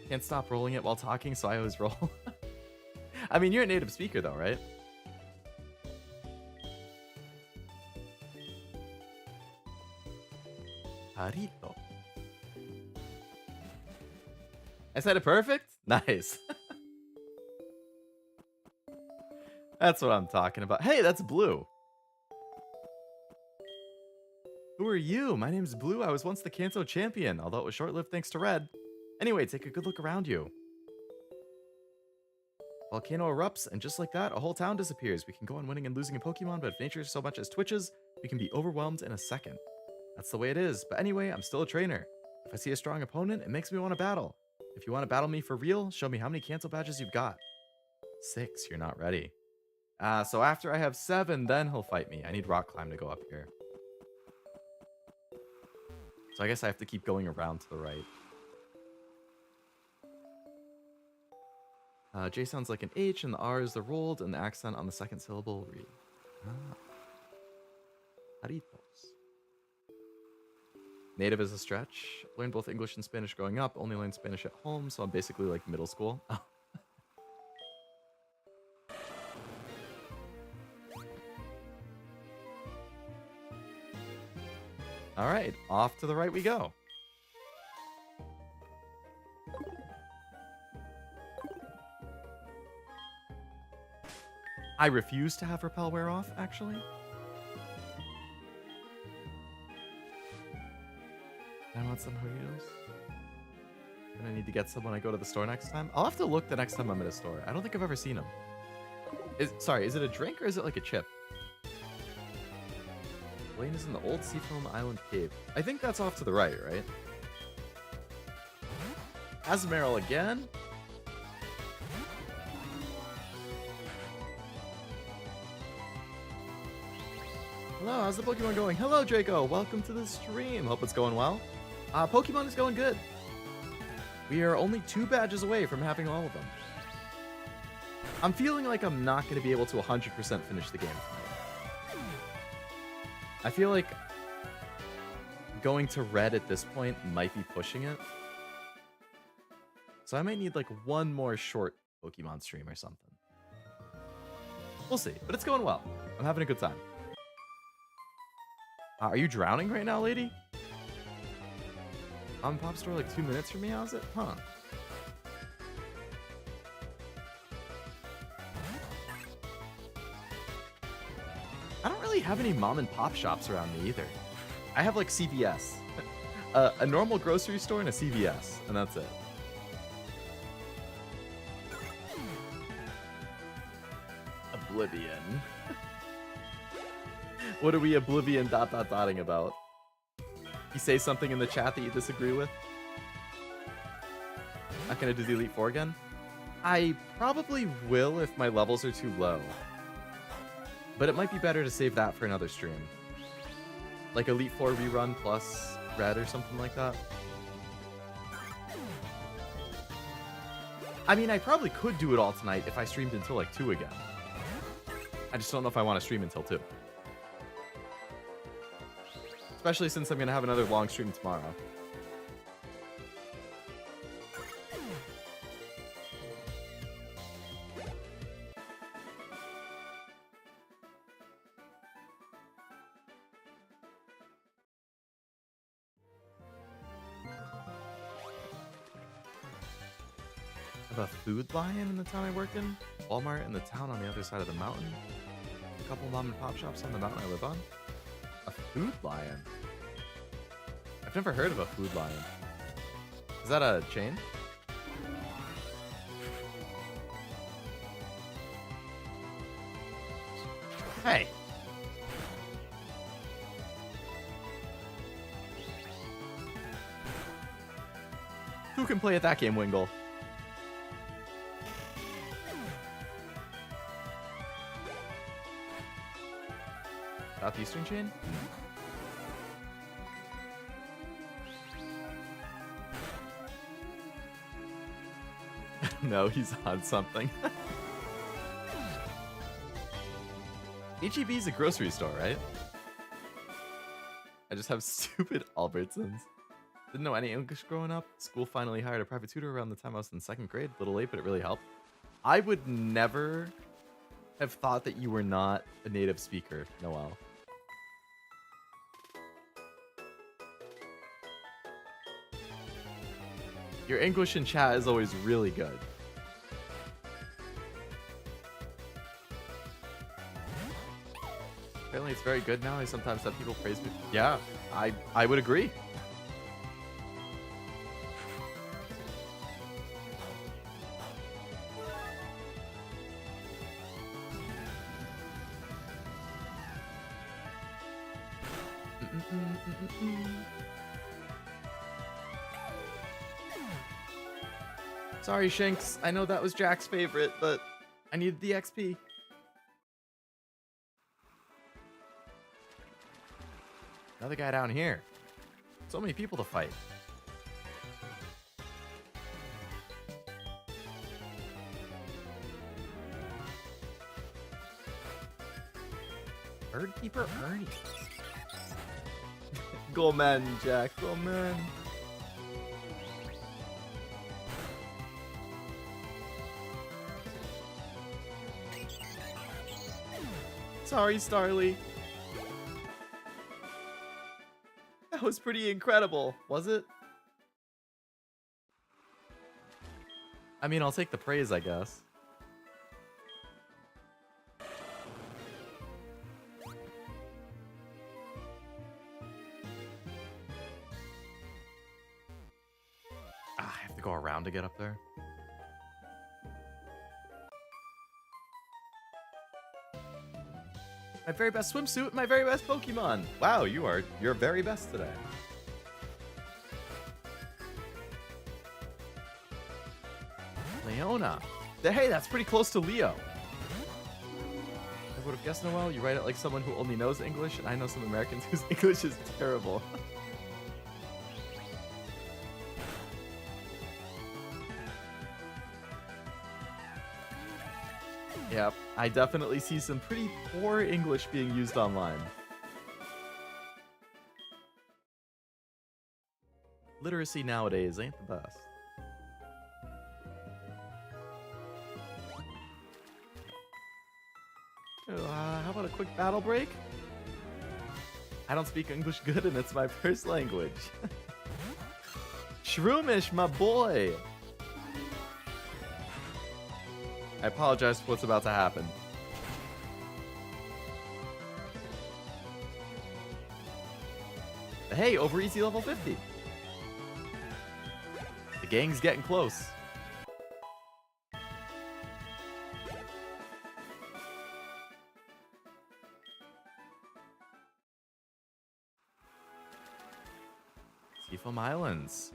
Can't stop rolling it while talking, so I always roll. I mean, you're a native speaker though, right? Harito. I said it perfect? Nice. That's what I'm talking about. Hey, that's Blue. Who are you? My name's Blue. I was once the Kanto champion, although it was short-lived thanks to Red. Anyway, take a good look around you. Volcano erupts, and just like that, a whole town disappears. We can go on winning and losing a Pokemon, but if nature so much as twitches, we can be overwhelmed in a second. That's the way it is. But anyway, I'm still a trainer. If I see a strong opponent, it makes me want to battle. If you want to battle me for real, show me how many Kanto badges you've got. 6, you're not ready. So after I have 7, then he'll fight me. I need Rock Climb to go up here. So I guess I have to keep going around to the right. J sounds like an H, and the R is the rolled, and the accent on the second syllable read. Haritos. Native is a stretch. Learned both English and Spanish growing up. Only learned Spanish at home, so I'm basically like middle school. All right, off to the right we go. I refuse to have Repel wear off, actually. I want some Doritos. And I need to get some when I go to the store next time. I'll have to look the next time I'm at a store. I don't think I've ever seen them. Sorry, is it a drink or is it like a chip? Lane is in the old Seafoam Island Cave. I think that's off to the right, right? Azumarill again? Hello, how's the Pokemon going? Hello, Draco. Welcome to the stream. Hope it's going well. Pokemon is going good. We are only 2 badges away from having all of them. I'm feeling like I'm not going to be able to 100% finish the game tonight. I feel like going to red at this point might be pushing it. So I might need like one more short Pokemon stream or something. We'll see, but it's going well. I'm having a good time. Are you drowning right now, lady? Mom and Pop store like 2 minutes from me, how's it? Huh. I don't really have any mom and pop shops around me either. I have like CVS. A normal grocery store and a CVS, and that's it. Oblivion. What are we oblivion dotting about? You say something in the chat that you disagree with? Not gonna do the Elite Four again? I probably will if my levels are too low. But it might be better to save that for another stream. Like Elite Four rerun plus red or something like that. I mean, I probably could do it all tonight if I streamed until like 2 again. I just don't know if I want to stream until 2. Especially since I'm going to have another long stream tomorrow. I have a Food Lion in the town I work in. Walmart in the town on the other side of the mountain. A couple mom and pop shops on the mountain I live on. A Food Lion? I've never heard of a Food Lion. Is that a chain? Hey! Who can play at that game, Wingle? Southeastern chain? No, he's on something. HEB is a grocery store, right? I just have stupid Albertsons. Didn't know any English growing up. School finally hired a private tutor around the time I was in 2nd grade. A little late, but it really helped. I would never have thought that you were not a native speaker, Noel. Your English in chat is always really good. Apparently it's very good now. I sometimes have people praise me. Yeah, I would agree. Sorry, Shanks. I know that was Jack's favorite, but I needed the XP. Another guy down here. So many people to fight. Birdkeeper Ernie. Go man, Jack. Go man. Sorry, Starly. That was pretty incredible, was it? I mean, I'll take the praise, I guess. I have to go around to get up there. My very best swimsuit, my very best Pokemon. Wow, you are your very best today. Leona. Hey, that's pretty close to Leo. I would have guessed, Noel. You write it like someone who only knows English, and I know some Americans whose English is terrible. Yep, I definitely see some pretty poor English being used online. Literacy nowadays ain't the best. How about a quick battle break? I don't speak English good and it's my first language. Shroomish, my boy! I apologize for what's about to happen. Hey, OverEZ level 50. The gang's getting close. Seafoam Islands.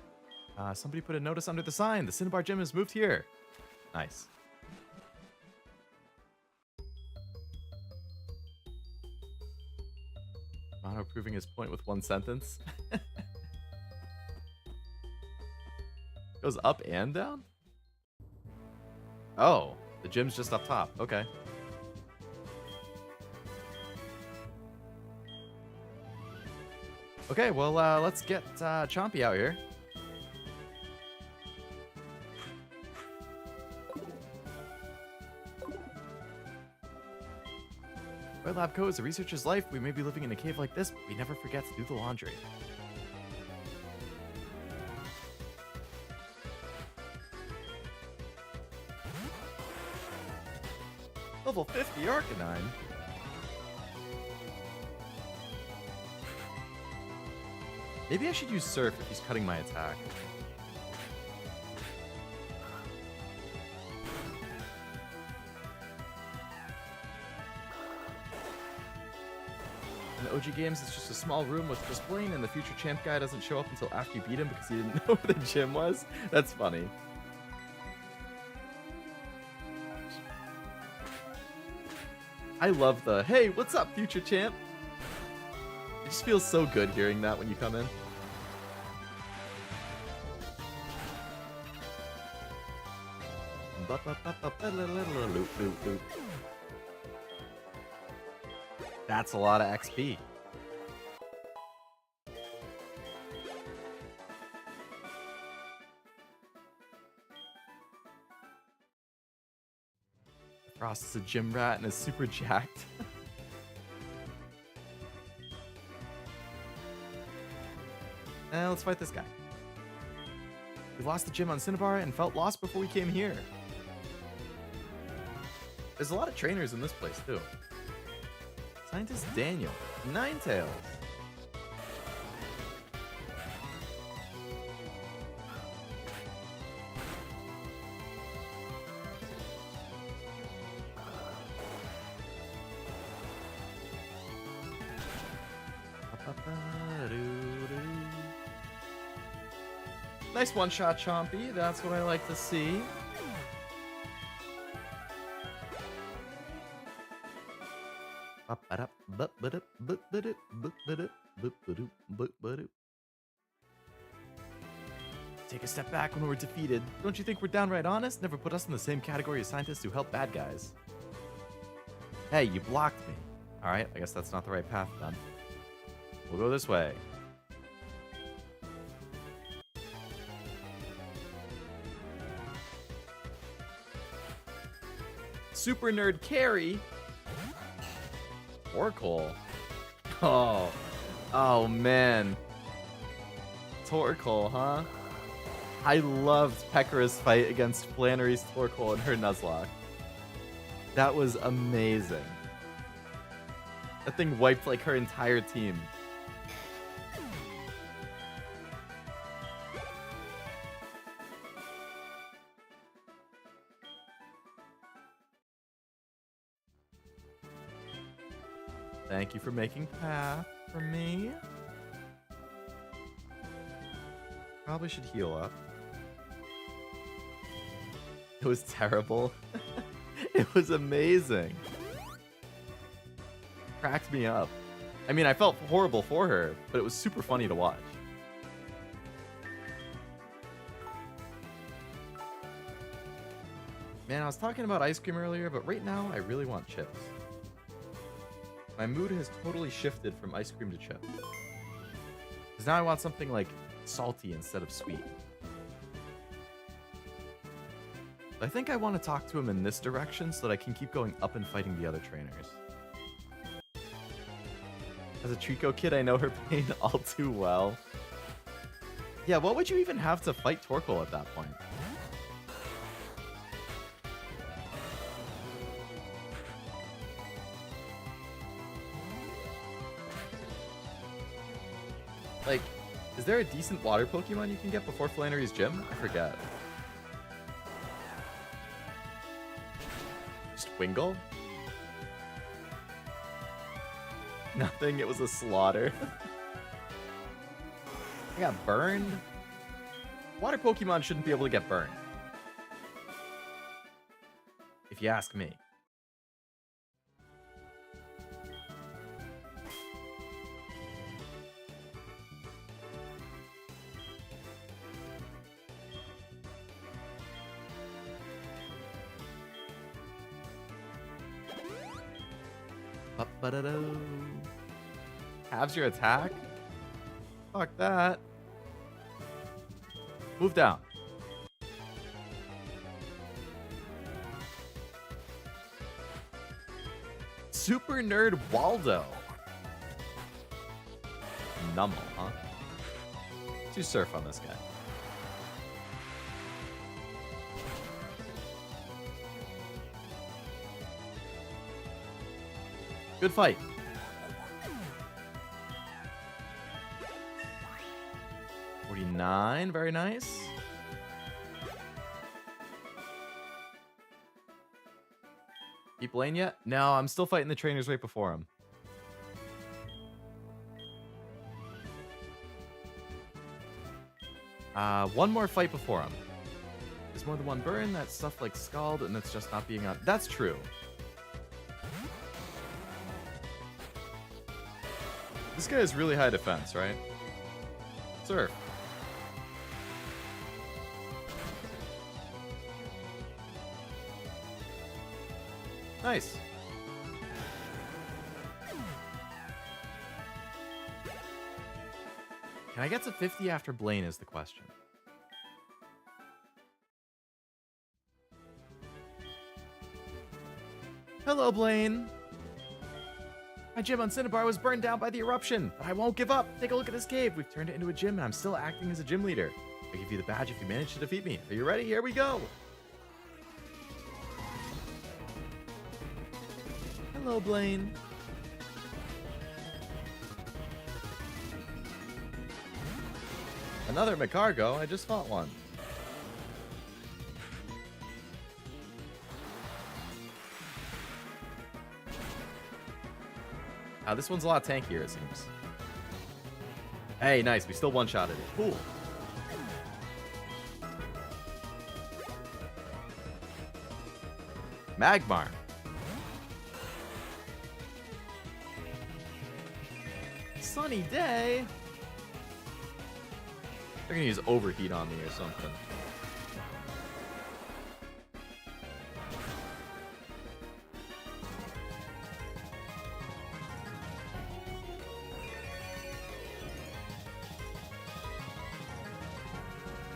Somebody put a notice under the sign. The Cinnabar Gym has moved here. Nice. Mono proving his point with one sentence. Goes up and down? Oh, the gym's just up top. Okay. Okay, well, let's get Chompy out here. Red Lab Co. is a researcher's life. We may be living in a cave like this, but we never forget to do the laundry. Level 50 Arcanine. Maybe I should use Surf if he's cutting my attack. In the OG games, it's just a small room with just Blaine, and the future champ guy doesn't show up until after you beat him because he didn't know where the gym was. That's funny. I love the, hey, what's up, future champ? It just feels so good hearing that when you come in. That's a lot of XP. Frost is a gym rat and is super jacked. Let's fight this guy. We lost the gym on Cinnabar and felt lost before we came here. There's a lot of trainers in this place, too. Scientist Daniel. Ninetales. Nice one-shot, Chompy. That's what I like to see. Take a step back when we're defeated. Don't you think we're downright honest? Never put us in the same category as scientists who help bad guys. Hey, you blocked me. Alright, I guess that's not the right path then. We'll go this way. Super Nerd Carry. Torkoal. Oh man. Torkoal, huh? I loved Pekara's fight against Flannery's Torkoal and her Nuzlocke. That was amazing. That thing wiped like her entire team. Thank you for making path for me. Probably should heal up. It was terrible. It was amazing. Cracked me up. I mean, I felt horrible for her, but it was super funny to watch. Man, I was talking about ice cream earlier, but right now I really want chips. My mood has totally shifted from ice cream to chips. Because now I want something like salty instead of sweet. I think I want to talk to him in this direction so that I can keep going up and fighting the other trainers. As a Trico kid, I know her pain all too well. Yeah, what would you even have to fight Torkoal at that point? Like, is there a decent water Pokemon you can get before Flannery's gym? I forget. Just Wingull? Nothing, it was a slaughter. I got burned? Water Pokemon shouldn't be able to get burned. If you ask me. Halves your attack? Fuck that. Move down. Super Nerd Waldo. Nummel, huh? Do surf on this guy. Good fight. $49, very nice. Keep lane yet? No, I'm still fighting the trainers right before him. One more fight before him. There's more than one burn. That's stuff like Scald, and it's just not being on. That's true. This guy has really high defense, right? Surf. Nice. Can I get to 50 after Blaine is the question. Hello, Blaine. My gym on Cinnabar was burned down by the eruption, but I won't give up. Take a look at this cave. We've turned it into a gym, and I'm still acting as a gym leader. I give you the badge if you manage to defeat me. Are you ready? Here we go. Hello, Blaine. Another Macargo. I just fought one. This one's a lot tankier, it seems. Hey, nice. We still one-shotted it. Cool. Magmar. Sunny day. They're gonna use overheat on me or something.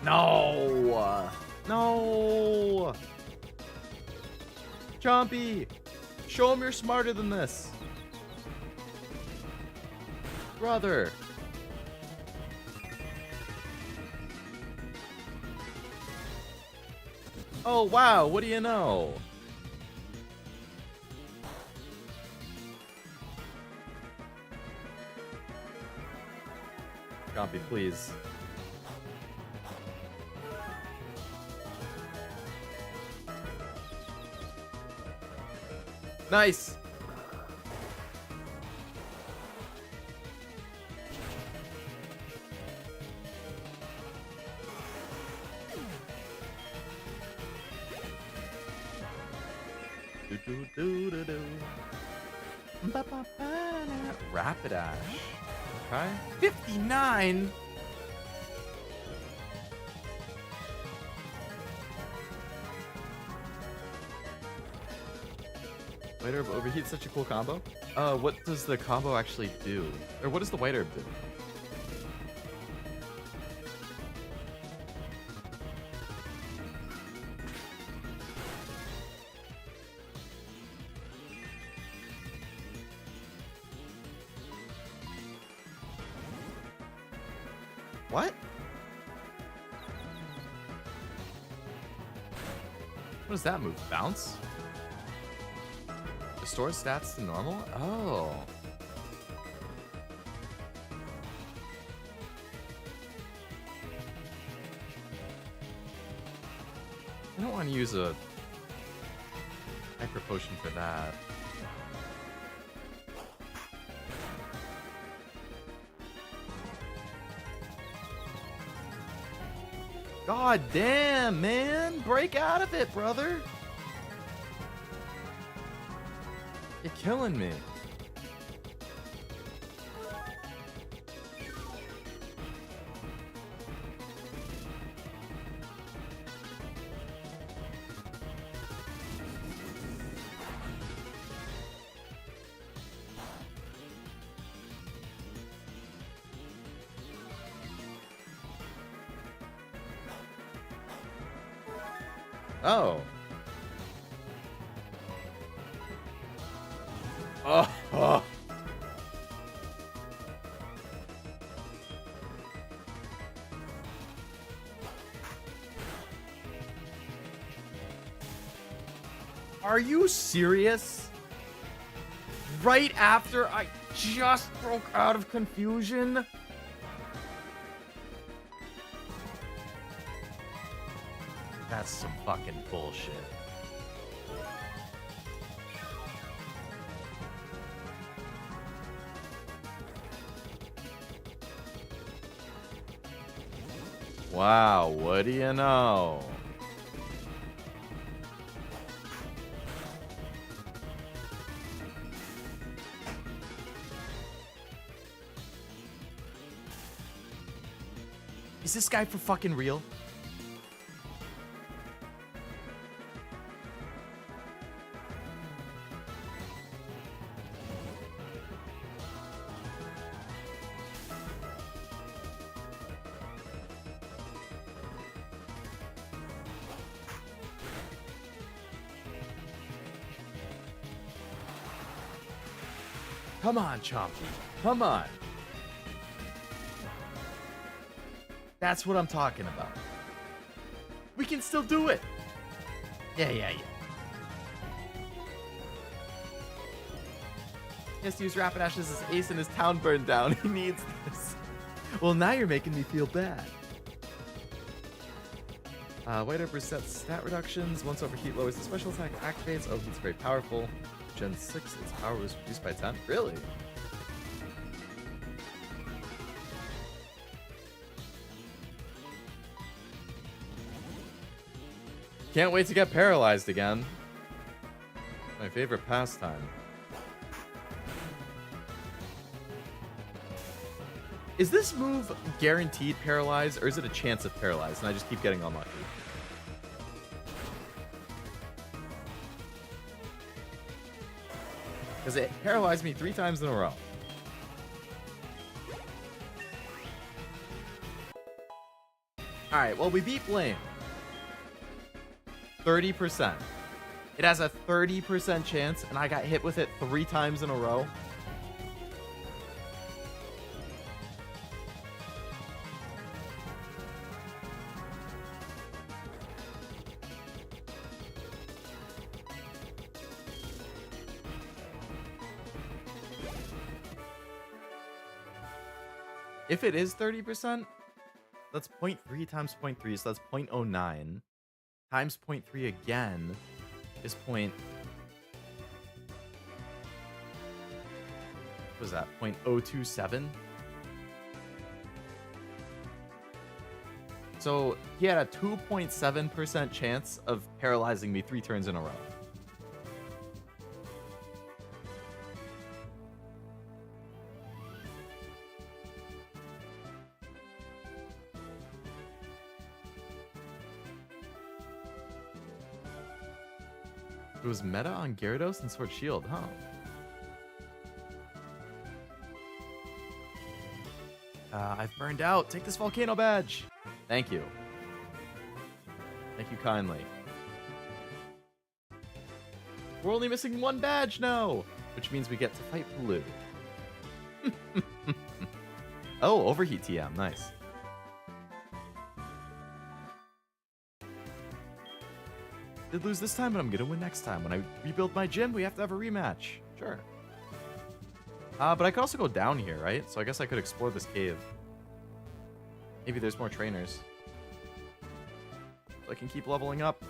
No! No! Chompy! Show him you're smarter than this. Brother. Oh, wow. What do you know? Chompy, please. Nice. Rapidash. Okay. 59. White Herb Overheat, such a cool combo. What does the combo actually do? Or what does the White Herb do? What? What does that move? Bounce? Restore stats to normal? Oh. I don't want to use a hyper potion for that. God damn, man! Break out of it, brother! You're killing me. Oh. Oh. Are you serious? Right after I just broke out of confusion? That's some fucking bullshit. Wow, what do you know? Is this guy for fucking real? Come on, Chompy. Come on. That's what I'm talking about. We can still do it. Yeah. He has to use Rapidash as his ace and his town burned down. He needs this. Well, now you're making me feel bad. White Emperor sets stat reductions. Once overheat lowers the special attack activates. Oh, he's very powerful. Gen 6, its power was reduced by 10. Really? Can't wait to get paralyzed again. My favorite pastime. Is this move guaranteed paralyze, or is it a chance of paralyze, and I just keep getting unlucky? Because it paralyzed me 3 times in a row. Alright, well, we beat Blame. 30%. It has a 30% chance, and I got hit with it 3 times in a row. If it is 30%, that's 0.3 times 0.3, so that's 0.09. Times 0.3 again is what was that? 0.027? So he had a 2.7% chance of paralyzing me 3 turns in a row. It was meta on Gyarados and Sword Shield, huh? I've burned out. Take this volcano badge. Thank you. Thank you kindly. We're only missing 1 badge now, which means we get to fight Blue. Oh, overheat TM. Nice. Did lose this time, but I'm gonna win next time. When I rebuild my gym, we have to have a rematch. Sure. But I could also go down here, right? So I guess I could explore this cave. Maybe there's more trainers. So I can keep leveling up.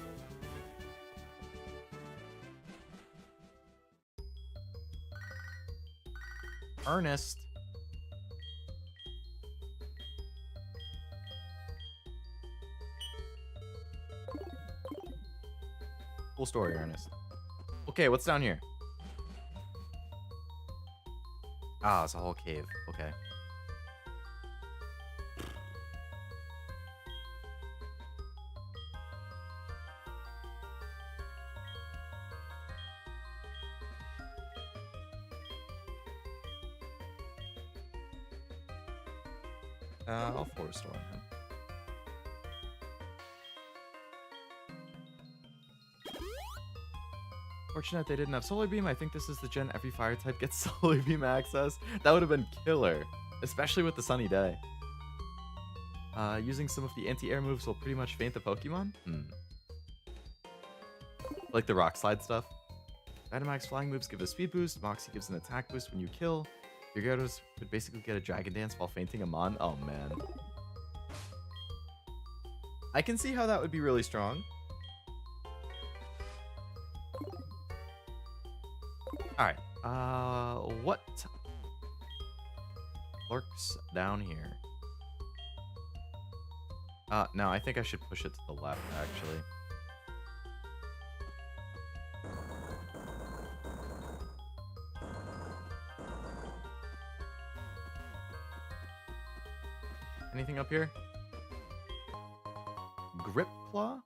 Ernest. Full story, Ernest. Okay, what's down here? Ah, it's a whole cave. Okay. I'll forest storm him. Fortunate they didn't have Solar Beam. I think this is the gen every fire type gets Solar Beam access. That would have been killer, especially with the sunny day. Using some of the anti-air moves will pretty much faint the Pokemon. Like the Rock Slide stuff. Dynamax flying moves give a speed boost. Moxie gives an attack boost when you kill. Your Gyarados could basically get a Dragon Dance while fainting a Mon. Oh man. I can see how that would be really strong. Alright, what lurks down here? No, I think I should push it to the left, actually. Anything up here? Grip Claw?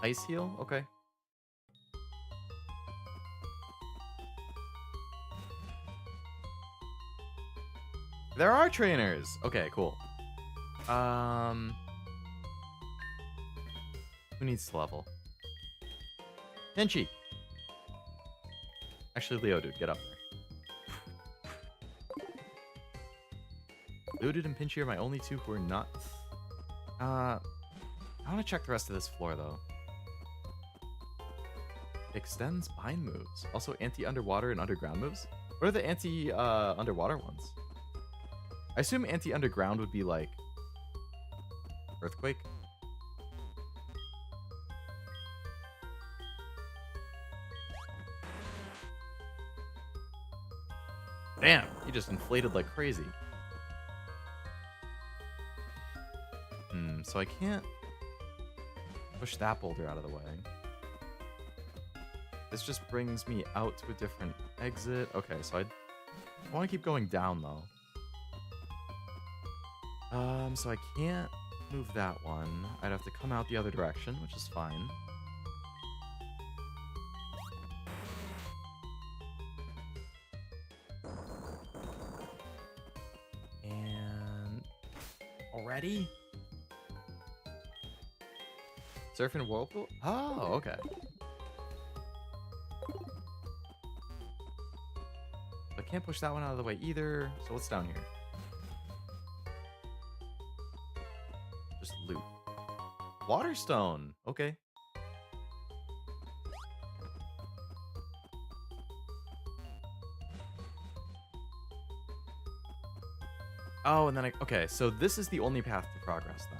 Ice Heal? Okay. There are trainers! Okay, cool. Who needs to level? Pinchy. Actually, Leodude, get up there. Leodude and Pinchy are my only two who are not. I want to check the rest of this floor though. Extends bind moves. Also anti-underwater and underground moves. What are the anti-underwater ones? I assume anti-underground would be like Earthquake. Damn, he just inflated like crazy. So I can't push that boulder out of the way. This just brings me out to a different exit. Okay, so I want to keep going down though. So I can't move that one. I'd have to come out the other direction, which is fine. And already? Surf and whirlpool? Oh, okay. I can't push that one out of the way either. So what's down here? Just loot. Waterstone. Okay. Oh, and then okay, so this is the only path to progress then.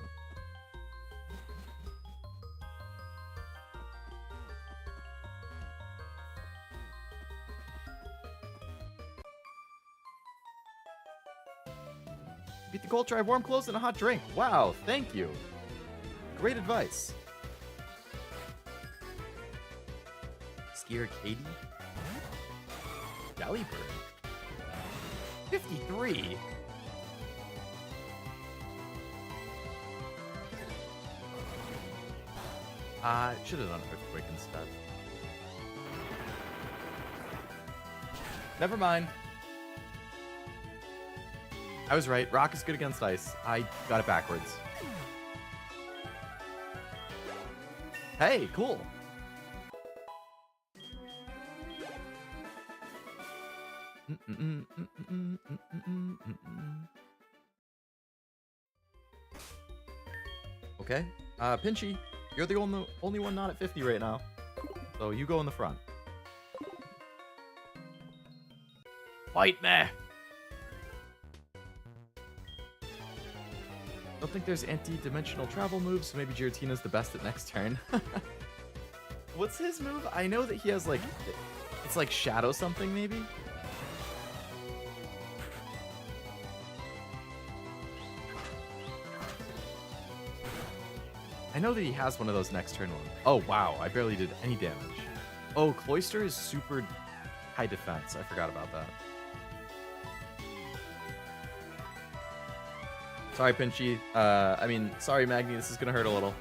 Beat the cold, try warm clothes and a hot drink. Wow, thank you. Great advice. Skier Katie. Delibird. 53. Should have done Earthquake instead. Never mind. I was right. Rock is good against ice. I got it backwards. Hey, cool. Okay. Pinchy, you're the only one not at 50 right now. So you go in the front. Fight me! Don't think there's anti-dimensional travel moves, so maybe Giratina's the best at next turn. What's his move? I know that he has like, it's like shadow something maybe? I know that he has one of those next turn ones. Oh wow, I barely did any damage. Oh, Cloyster is super high defense. I forgot about that. Sorry, Pinchy. Sorry, Magni. This is gonna hurt a little.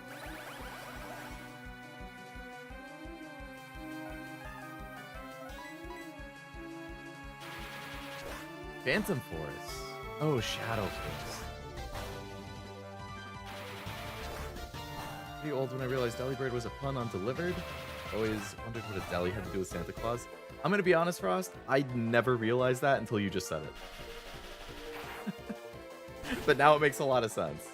Phantom Force. Oh, Shadow Force. Pretty old when I realized Delibird was a pun on delivered. Always wondered what a deli had to do with Santa Claus. I'm gonna be honest, Frost. I never realized that until you just said it. But now it makes a lot of sense.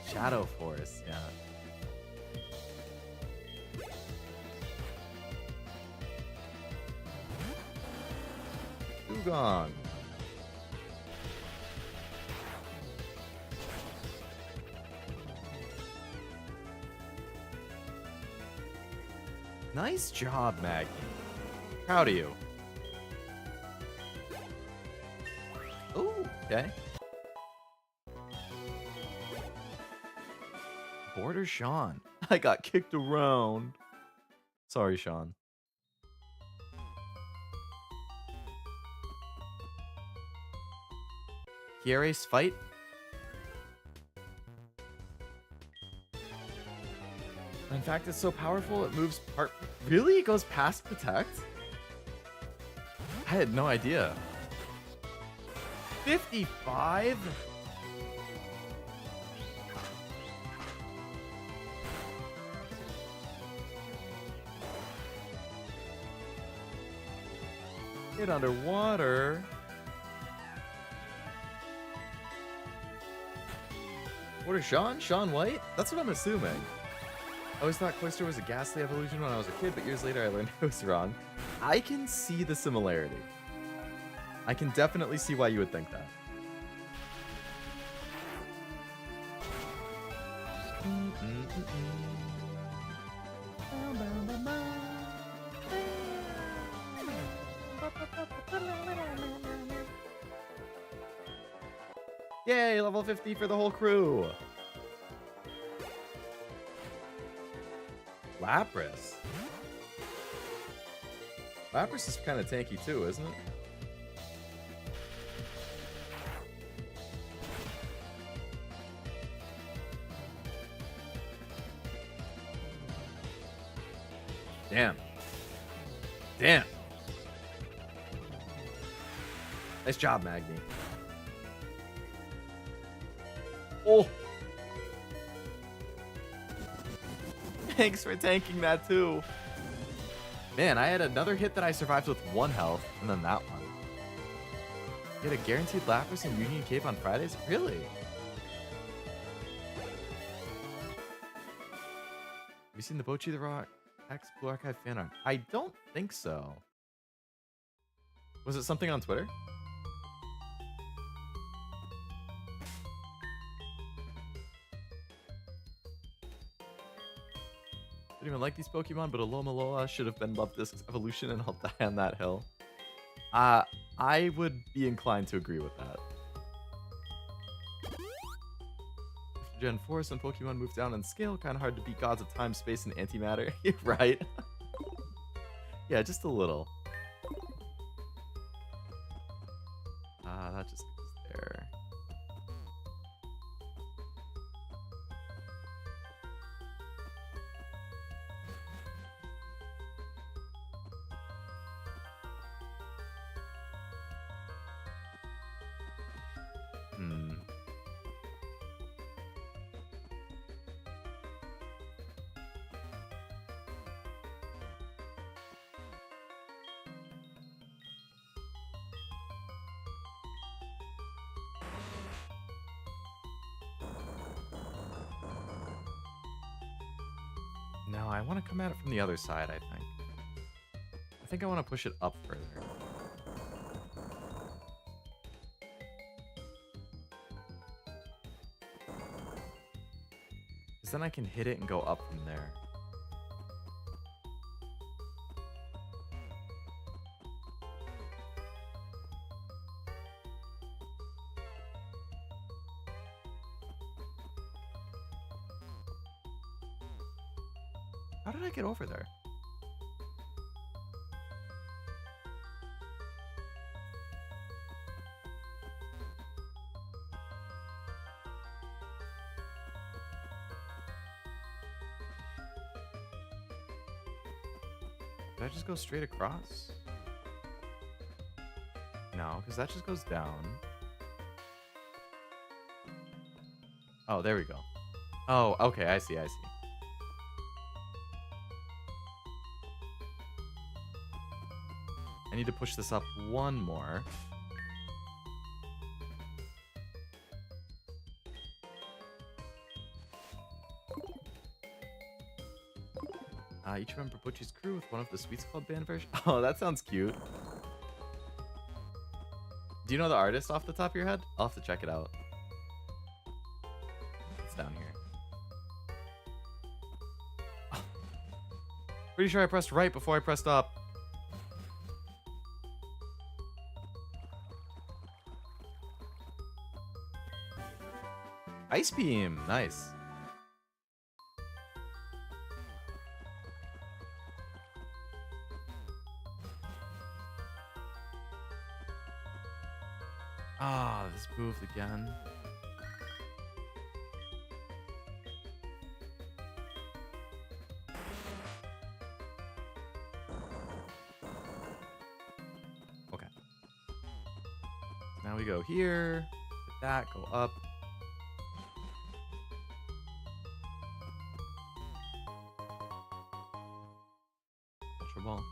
Shadow Force, yeah. Dugong. Nice job, Maggie. Proud of you. Ooh, okay. Border Sean. I got kicked around. Sorry, Sean. Kiere's fight. In fact, it's so powerful it moves part. Really? It goes past Protect? I had no idea. 55? Get underwater. What is Sean? Sean White? That's what I'm assuming. I always thought Cloyster was a ghastly evolution when I was a kid, but years later I learned I was wrong. I can see the similarity. I can definitely see why you would think that. Yay, level 50 for the whole crew. Lapras. Lapras is kind of tanky too, isn't it? Damn. Damn. Nice job, Magni. Oh. Thanks for tanking that too. Man, I had another hit that I survived with 1 health, and then that one. You had a guaranteed Lapras in Union Cave on Fridays? Really? Have you seen the Bochi the Rock X Blue Archive fan art? I don't think so. Was it something on Twitter? Didn't even like these Pokemon, but Alomomola should have been Love Disc's evolution, and I'll die on that hill. I would be inclined to agree with that. After Gen 4, some Pokemon moved down in scale. Kind of hard to beat gods of time, space, and antimatter. Right? Yeah, just a little. That just goes there. No, I want to come at it from the other side, I think. I think I want to push it up further. Because then I can hit it and go up from there. How did I get over there? Did I just go straight across? No, because that just goes down. Oh, there we go. Oh, okay, I see, I see. I need to push this up one more. Each member Butchie's crew with one of the Sweets Club band version. Oh, that sounds cute. Do you know the artist off the top of your head? I'll have to check it out. It's down here. Pretty sure I pressed right before I pressed up. Ice Beam, nice. Ah, this moved again. Okay. Now we go here. With that, go up. Ultra Ball.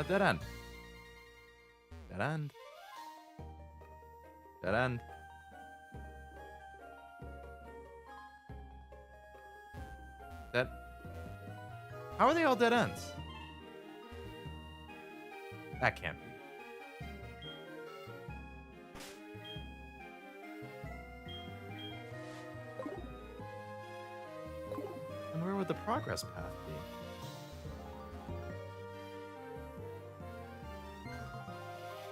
Dead end. Dead end. Dead end. Dead. How are they all dead ends? That can't be. And where would the progress path be?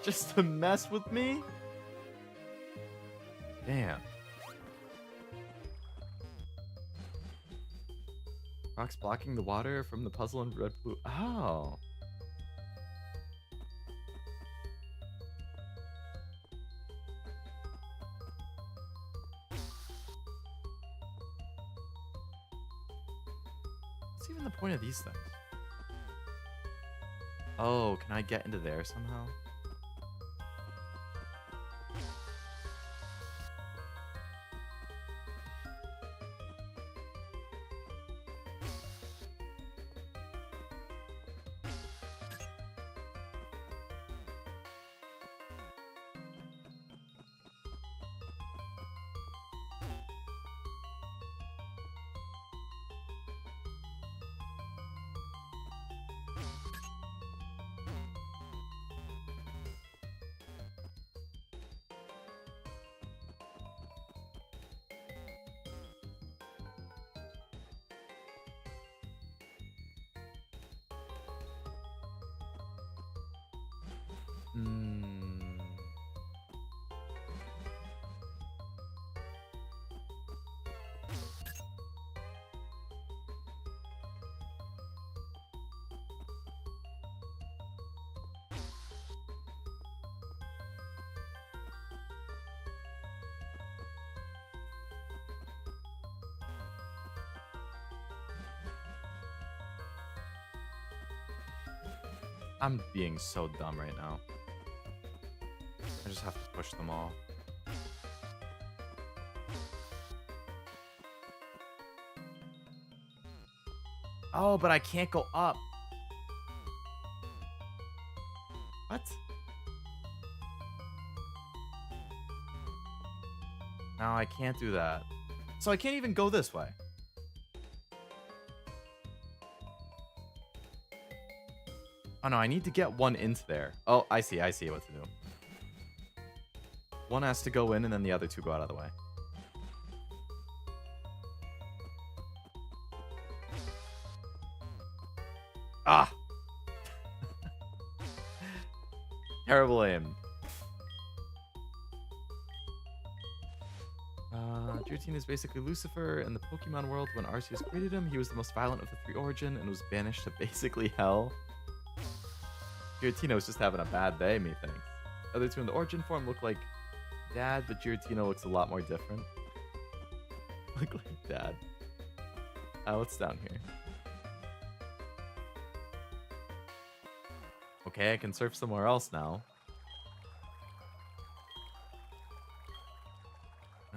Just to mess with me? Damn. Rocks blocking the water from the puzzle in red blue. Oh. What's even the point of these things? Oh, can I get into there somehow? I'm being so dumb right now. I just have to push them all. Oh, but I can't go up. What? No, I can't do that. So I can't even go this way. Oh no, I need to get one into there. Oh, I see what to do. One has to go in and then the other two go out of the way. Ah! Terrible aim. Giratina is basically Lucifer in the Pokemon world. When Arceus created him, he was the most violent of the three Origin and was banished to basically hell. Giratina was just having a bad day, methinks. Other two in the Origin form look like Dad, but Giratina looks a lot more different. Look like Dad. What's down here? Okay, I can surf somewhere else now.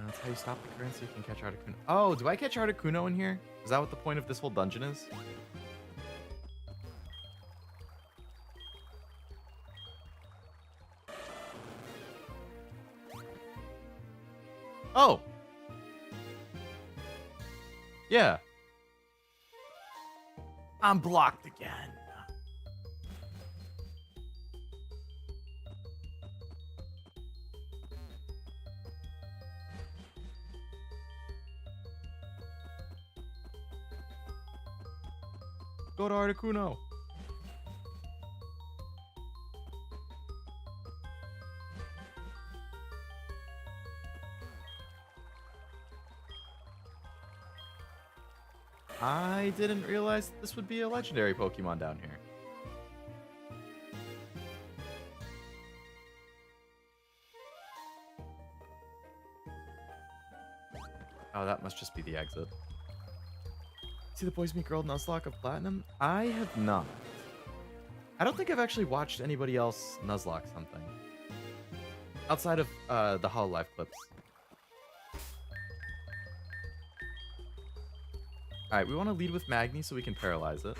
That's how you stop the current so you can catch Articuno. Oh, do I catch Articuno in here? Is that what the point of this whole dungeon is? Oh! Yeah. I'm blocked again. Go to Articuno. I didn't realize this would be a legendary Pokemon down here. Oh, that must just be the exit. See the Boys Meet Girl Nuzlocke of Platinum? I have not. I don't think I've actually watched anybody else Nuzlocke something. Outside of the Hololive clips. Alright, we want to lead with Magni so we can paralyze it.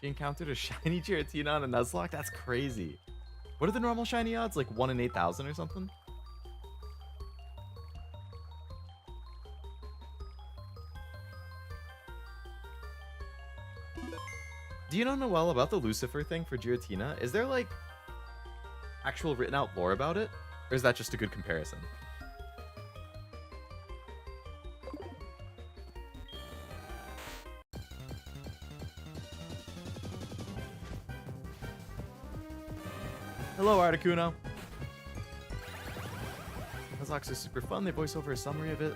She encountered a shiny Giratina on a Nuzlocke? That's crazy. What are the normal shiny odds? Like 1 in 8,000 or something? Do you know Noelle about the Lucifer thing for Giratina? Is there like actual written out lore about it? Or is that just a good comparison? Hello, Articuno. Nuzlocks are super fun. They voice over a summary of it,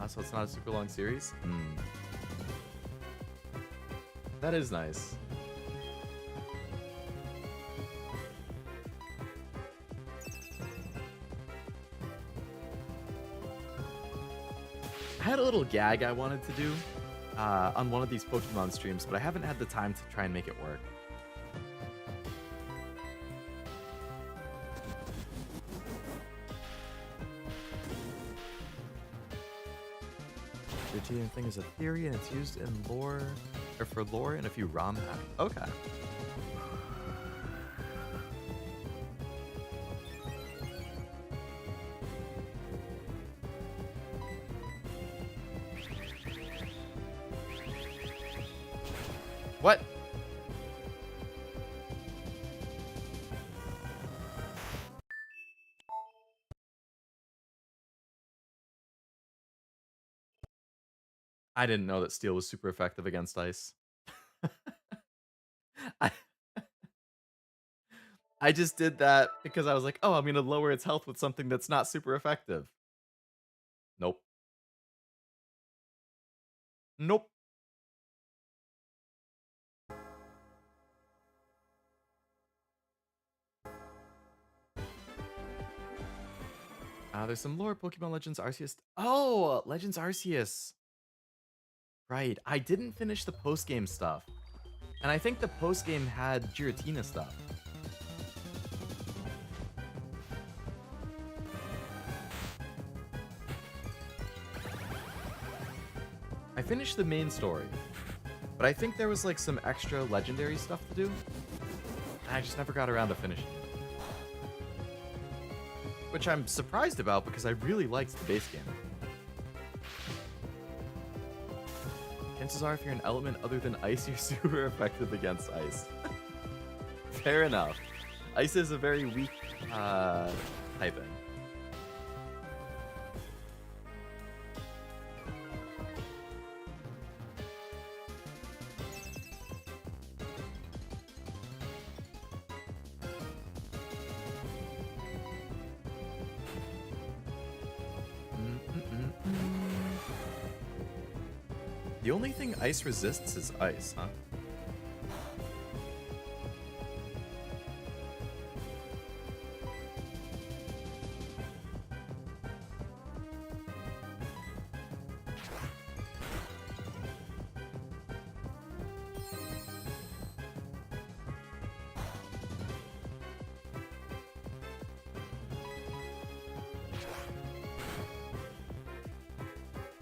so it's not a super long series. That is nice. I had a little gag I wanted to do on one of these Pokemon streams, but I haven't had the time to try and make it work. The Giratina thing is a theory, and it's used in lore, or for lore in a few ROM hacks. Okay. What? I didn't know that steel was super effective against ice. I, I just did that because I was like, oh, I'm going to lower its health with something that's not super effective. Nope. Nope. There's some lore. Pokemon Legends Arceus. Oh, Legends Arceus. Right. I didn't finish the post-game stuff. And I think the post-game had Giratina stuff. I finished the main story. But I think there was like some extra legendary stuff to do. And I just never got around to finishing it. Which I'm surprised about because I really liked the base game. Chances are if you're an element other than ice, you're super effective against ice. Fair enough. Ice is a very weak typing. The only thing ice resists is ice, huh?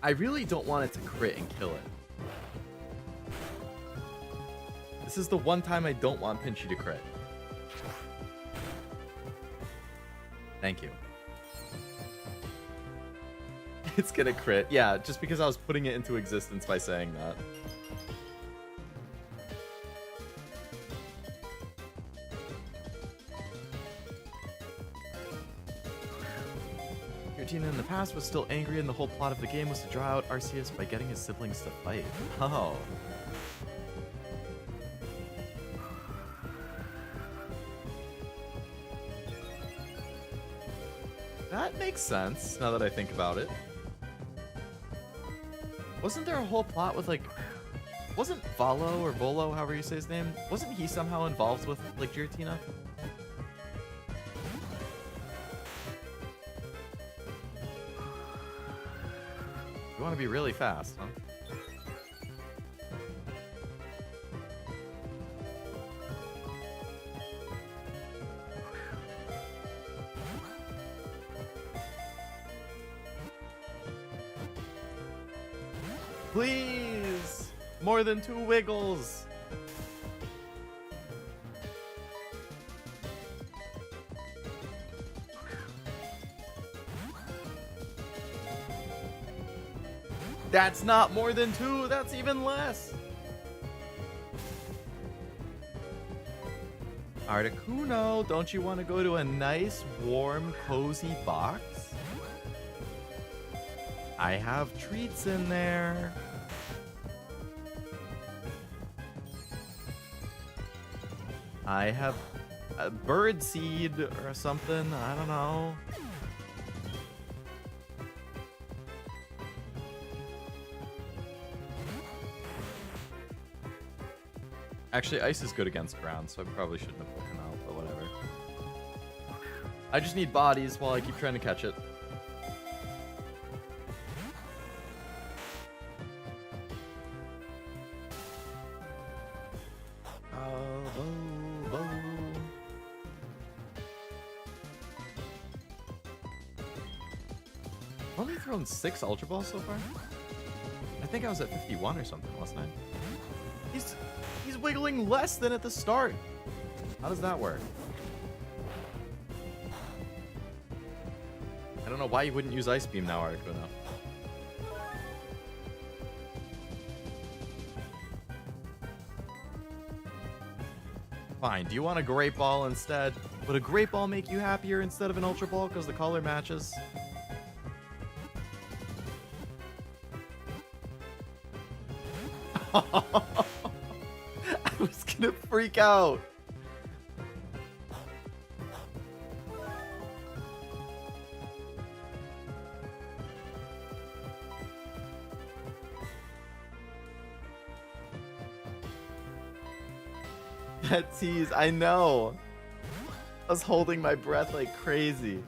I really don't want it to crit and kill it. This is the one time I don't want Pinchy to crit. Thank you. It's gonna crit. Yeah, just because I was putting it into existence by saying that. Giratina in the past was still angry, and the whole plot of the game was to draw out Arceus by getting his siblings to fight. Oh. That makes sense, now that I think about it. Wasn't there a whole plot with, like... Wasn't Volo, or Volo, however you say his name, wasn't he somehow involved with, like, Giratina? You want to be really fast, huh? Please! More than 2 wiggles! That's not more than 2, that's even less! Articuno, don't you want to go to a nice, warm, cozy box? I have treats in there. I have a bird seed or something. I don't know. Actually, ice is good against ground, so I probably shouldn't have put him out, but whatever. I just need bodies while I keep trying to catch it. Only thrown 6 Ultra Balls so far? I think I was at 51 or something, wasn't I? He's wiggling less than at the start. How does that work? I don't know why you wouldn't use Ice Beam now, Articuno. Fine, do you want a Great Ball instead? Would a Great Ball make you happier instead of an Ultra Ball because the color matches? I was gonna freak out. That tease, I know. I was holding my breath like crazy.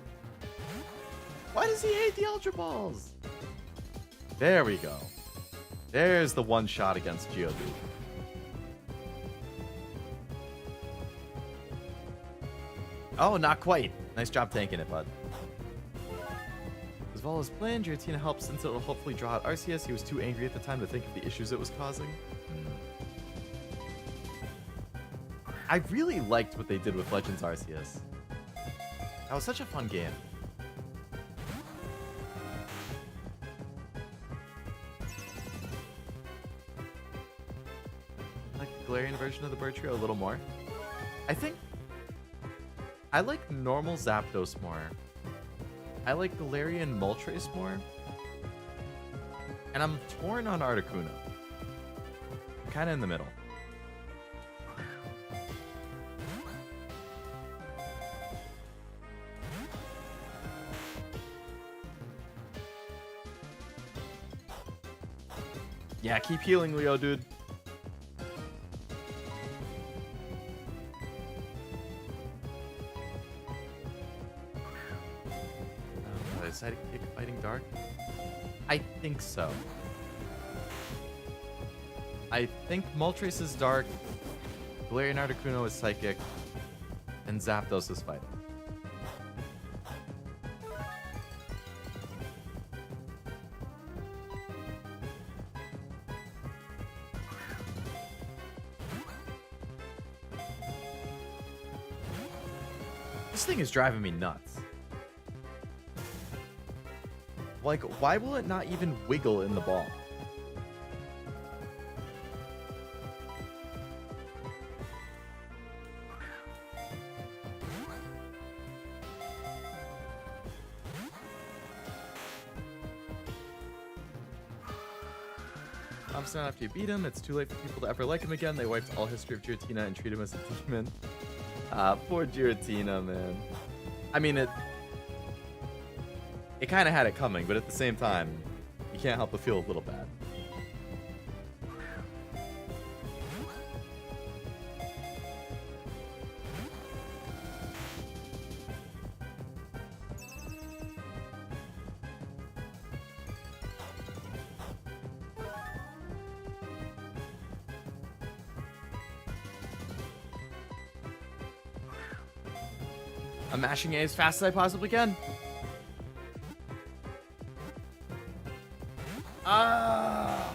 Why does he hate the Ultra Balls? There we go. There's the one shot against Geodude. Oh, not quite. Nice job tanking it, bud. As well as planned, Giratina helped since it will hopefully draw out Arceus. He was too angry at the time to think of the issues it was causing. I really liked what they did with Legends Arceus. That was such a fun game. Galarian version of the bird trio a little more. I think I like normal Zapdos more. I like Galarian Moltres more. And I'm torn on Articuno. Kind of in the middle. Yeah, keep healing, Leodude. Sidekick fighting dark? I think so. I think Moltres is dark, Galarian Articuno is psychic, and Zapdos is fighting. This thing is driving me nuts. Like, why will it not even wiggle in the ball? Obviously not after you beat him, it's too late for people to ever like him again. They wiped all history of Giratina and treat him as a demon. Poor Giratina, man. I mean, it kind of had it coming, but at the same time, you can't help but feel a little bad. I'm mashing A as fast as I possibly can. Ah!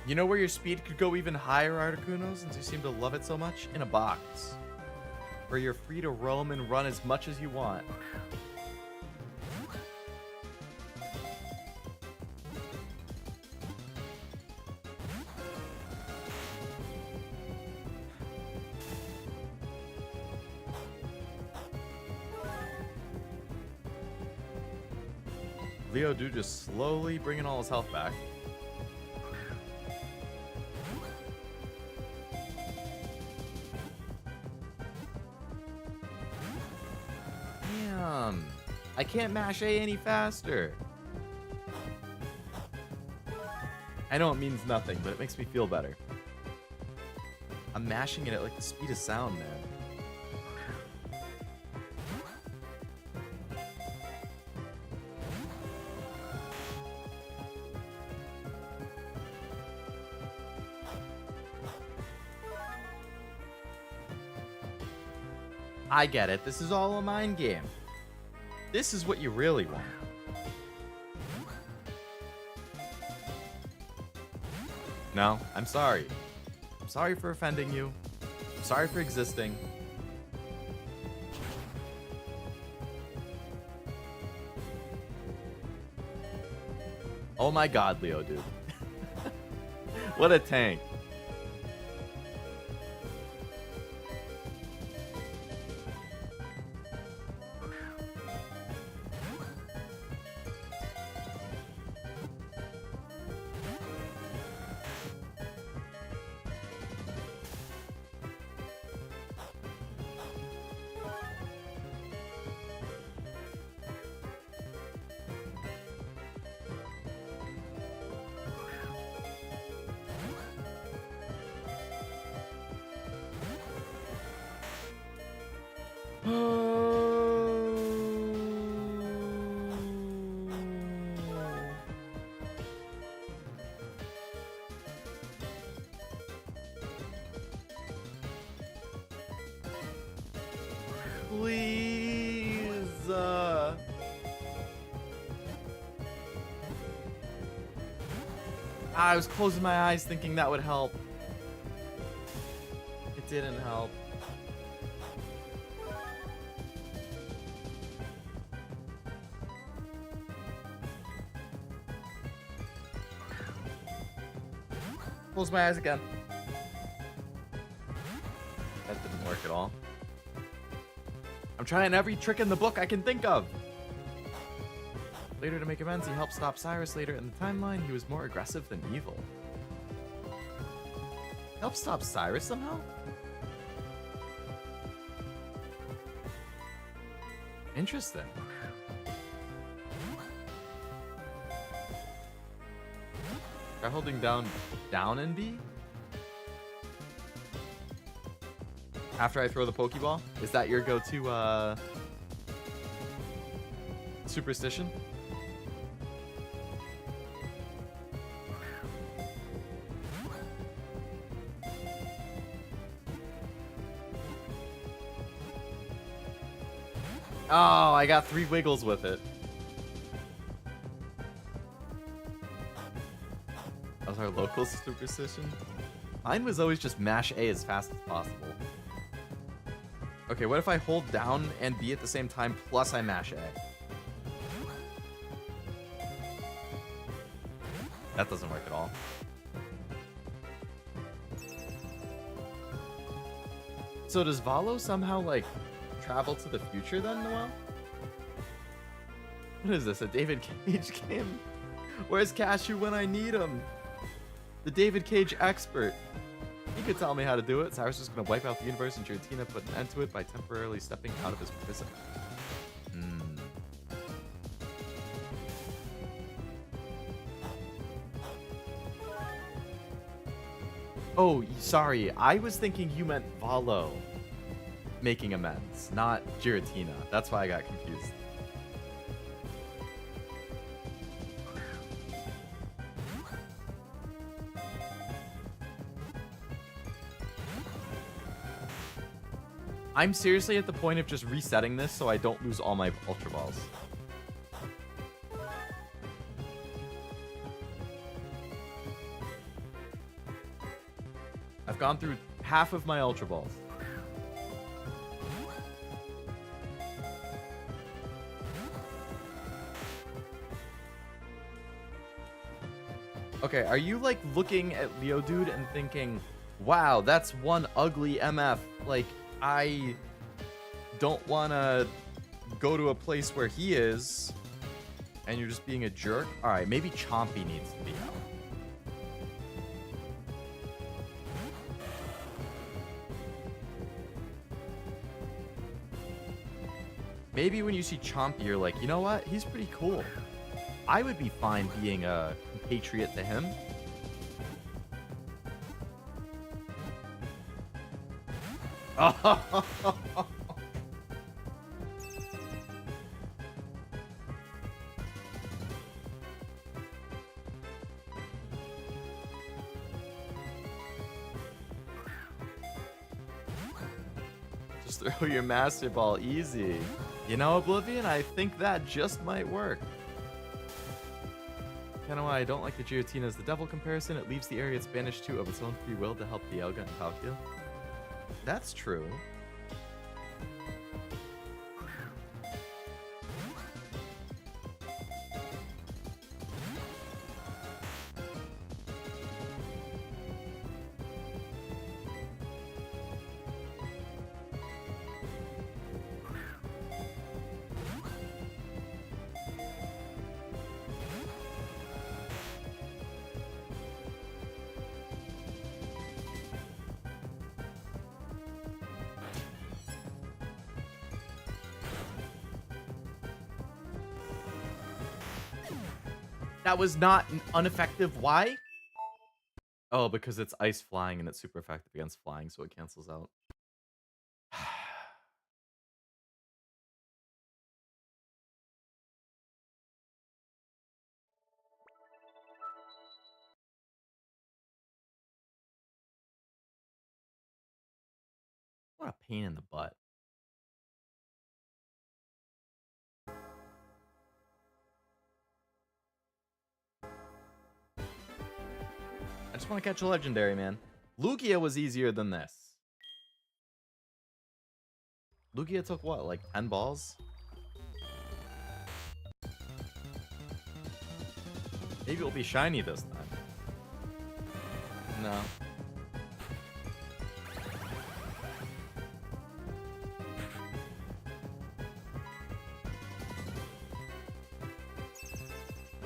You know where your speed could go even higher, Articuno, since you seem to love it so much? In a box. Where you're free to roam and run as much as you want. Leodude just slowly bringing all his health back. Damn. I can't mash A any faster. I know it means nothing, but it makes me feel better. I'm mashing it at like the speed of sound, man. I get it. This is all a mind game. This is what you really want. No, I'm sorry. I'm sorry for offending you. I'm sorry for existing. Oh my god, Leodude. What a tank. Please. I was closing my eyes thinking that would help. It didn't help. Close my eyes again. That didn't work at all. I'm trying every trick in the book I can think of. Later, to make amends, he helped stop Cyrus. Later in the timeline, he was more aggressive than evil. Helped stop Cyrus somehow? Interesting. Try holding down and B? After I throw the Pokeball? Is that your go-to, superstition? Oh, I got 3 wiggles with it. That was our local superstition. Mine was always just mash A as fast as possible. Okay, what if I hold down and B at the same time, plus I mash A? That doesn't work at all. So does Valo somehow, like, travel to the future then, Noel? What is this, a David Cage game? Where's Cashew when I need him? The David Cage expert. He could tell me how to do it. Cyrus is going to wipe out the universe and Giratina put an end to it by temporarily stepping out of his prison. Oh, sorry. I was thinking you meant Valo making amends, not Giratina. That's why I got confused. I'm seriously at the point of just resetting this so I don't lose all my Ultra Balls. I've gone through half of my Ultra Balls. Okay, are you like looking at Leodude and thinking, wow, that's one ugly MF. Like, I don't want to go to a place where he is, and you're just being a jerk? Alright, maybe Chompy needs to be out. Maybe when you see Chompy, you're like, you know what? He's pretty cool. I would be fine being a compatriot to him. Just throw your Master Ball easy. You know, Oblivion, I think that just might work. Kind of why I don't like the Giratina is the devil comparison. It leaves the area it's banished to of its own free will to help Dialga and Palkia. That's true. That was not ineffective. Why? Oh, because it's ice flying and it's super effective against flying, so it cancels out. What a pain in the butt. I just want to catch a legendary, man. Lugia was easier than this. Lugia took what, like 10 balls? Maybe it'll be shiny this time. No.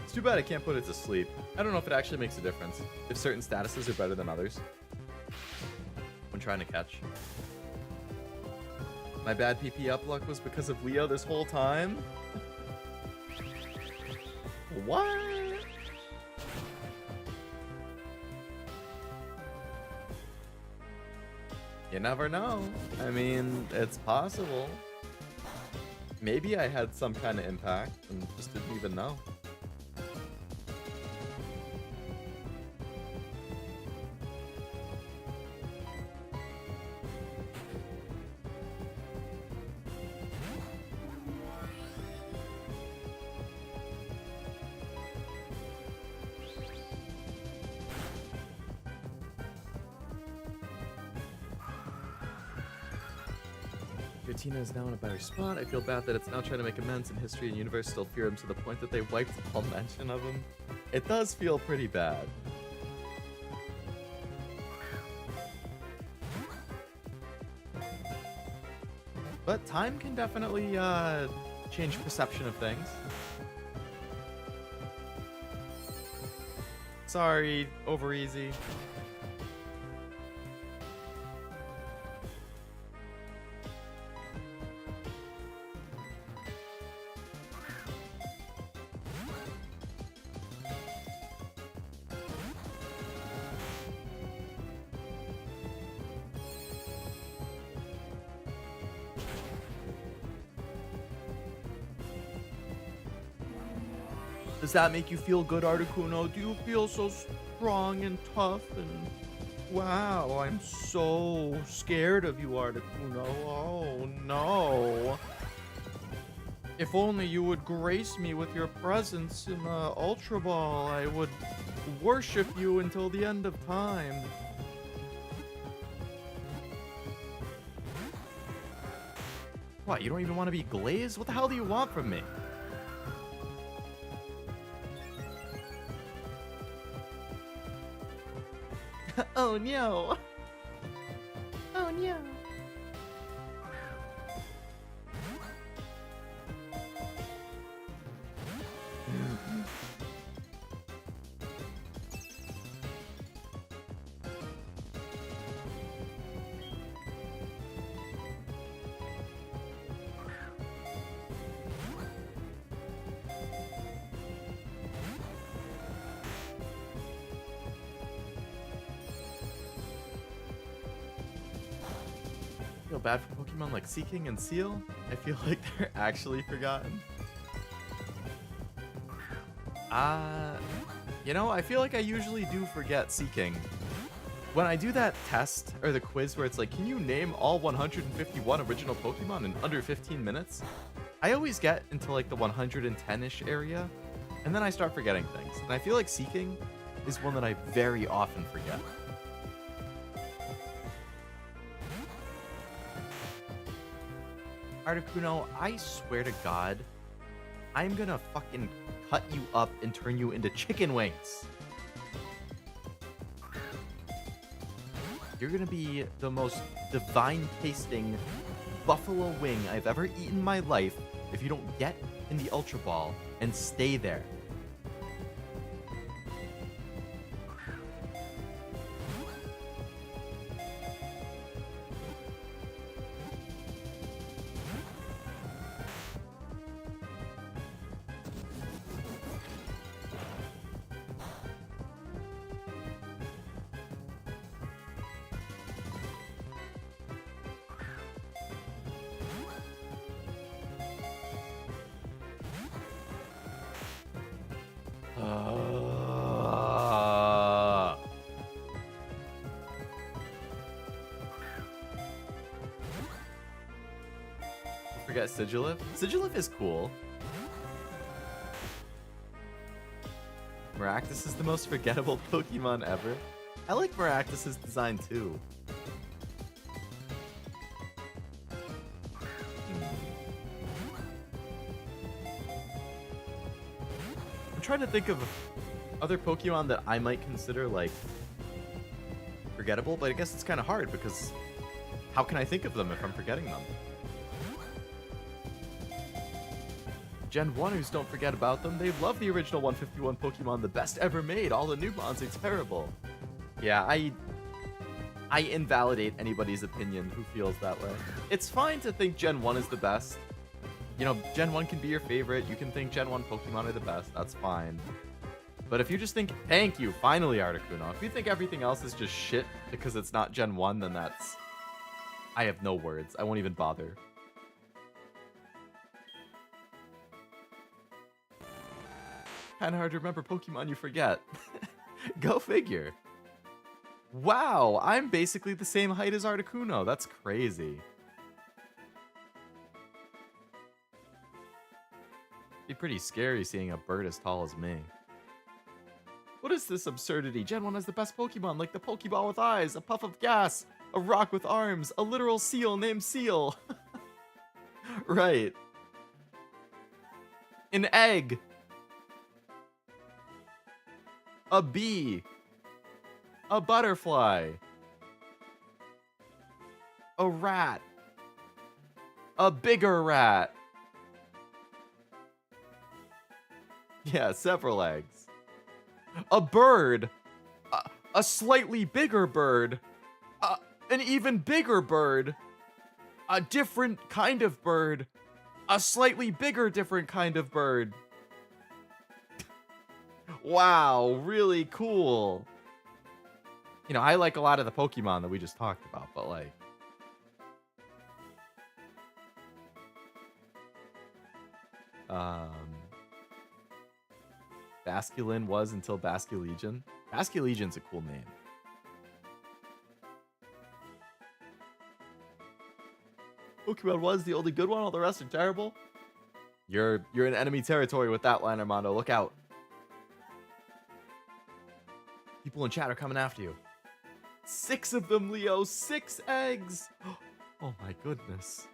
It's too bad I can't put it to sleep. I don't know if it actually makes a difference. If certain statuses are better than others. I'm trying to catch. My bad PP up luck was because of Leo this whole time? What? You never know. I mean, it's possible. Maybe I had some kind of impact and just didn't even know. Tina is now in a better spot. I feel bad that it's now trying to make amends, and history and universe still fear him to the point that they wiped all mention of him. It does feel pretty bad. But time can definitely change perception of things. Sorry, OverEZ. Does that make you feel good, Articuno? Do you feel so strong and tough and Wow, I'm so scared of you, Articuno. Oh, no. If only you would grace me with your presence in the Ultra Ball, I would worship you until the end of time. What, you don't even want to be glazed? What the hell do you want from me? Oh no. Oh no. Feel bad for Pokemon like Seeking and Seal. I feel like they're actually forgotten. You know, I feel like I usually do forget Seeking. When I do that test, or the quiz where it's like, can you name all 151 original Pokemon in under 15 minutes? I always get into like the 110-ish area, and then I start forgetting things. And I feel like Seeking is one that I very often forget. Articuno, I swear to God, I'm gonna fucking cut you up and turn you into chicken wings. You're gonna be the most divine tasting buffalo wing I've ever eaten in my life if you don't get in the Ultra Ball and stay there. Forget Sigilif. Sigilif is cool. Maractus is the most forgettable Pokemon ever. I like Maractus's design too. I'm trying to think of other Pokemon that I might consider like forgettable, but I guess it's kind of hard because how can I think of them if I'm forgetting them? Gen 1ers don't forget about them. They love the original 151 Pokemon, the best ever made. All the new mons are terrible. Yeah, I invalidate anybody's opinion who feels that way. It's fine to think Gen 1 is the best. You know, Gen 1 can be your favorite. You can think Gen 1 Pokemon are the best. That's fine. But if you just think, thank you, finally, Articuno. If you think everything else is just shit because it's not Gen 1, then that's... I have no words. I won't even bother. Kinda hard to remember Pokemon you forget. Go figure. Wow, I'm basically the same height as Articuno. That's crazy. Be pretty scary seeing a bird as tall as me. What is this absurdity? Gen 1 has the best Pokemon, like the Pokeball with eyes, a puff of gas, a rock with arms, a literal seal named Seal. Right. An egg. A bee. A butterfly. A rat. A bigger rat. Yeah, several eggs. A bird. A slightly bigger bird. An even bigger bird. A different kind of bird. A slightly bigger different kind of bird. Wow, really cool. You know, I like a lot of the Pokemon that we just talked about, but like... Basculin was until Basculegion. Basculegion's a cool name. Pokemon 1's the only good one, all the rest are terrible. You're in enemy territory with that line, Armando. Look out. People in chat are coming after you. 6 of them, Leo. 6 eggs. Oh my goodness.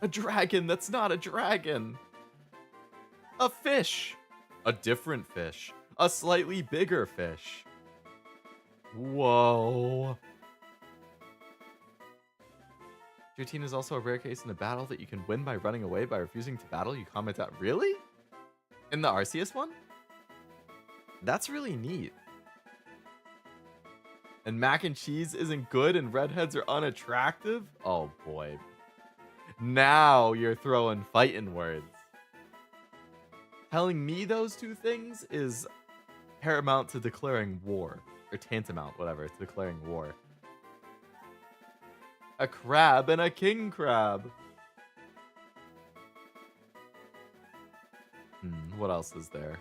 A dragon that's not a dragon. A fish. A different fish. A slightly bigger fish. Whoa. Your team is also a rare case in a battle that you can win by running away by refusing to battle. You comment out. Really? In the Arceus one? That's really neat. And mac and cheese isn't good and redheads are unattractive? Oh boy. Now you're throwing fighting words. Telling me those two things is paramount to declaring war. Or tantamount, whatever, to declaring war. A crab and a king crab. What else is there?